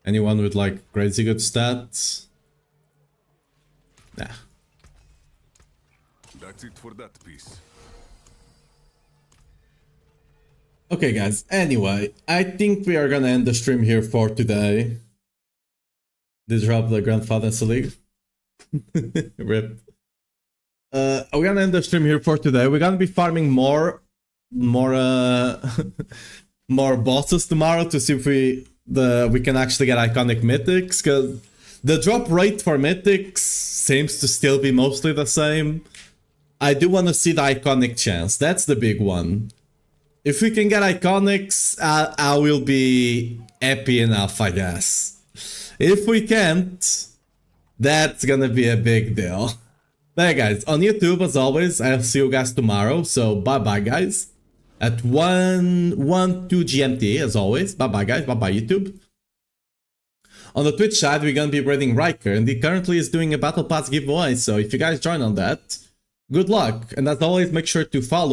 Anyone with like crazy good stats? Nah. That's it for that piece. Okay guys, anyway, I think we are gonna end the stream here for today. Did drop the Grandfather's League. Rip. We're gonna end the stream here for today. We're gonna be farming more bosses tomorrow to see if we can actually get iconic mythics, because the drop rate for mythics seems to still be mostly the same. I do want to see the iconic chance. That's the big one. If we can get iconics, I will be happy enough, I guess. If we can't, that's gonna be a big deal. But yeah, guys, on YouTube, as always, I'll see you guys tomorrow. So, bye-bye, guys. At 2 GMT, as always. Bye-bye, guys. Bye-bye, YouTube. On the Twitch side, we're gonna be raiding Riker, and he currently is doing a Battle Pass giveaway. So, if you guys join on that, good luck. And as always, make sure to follow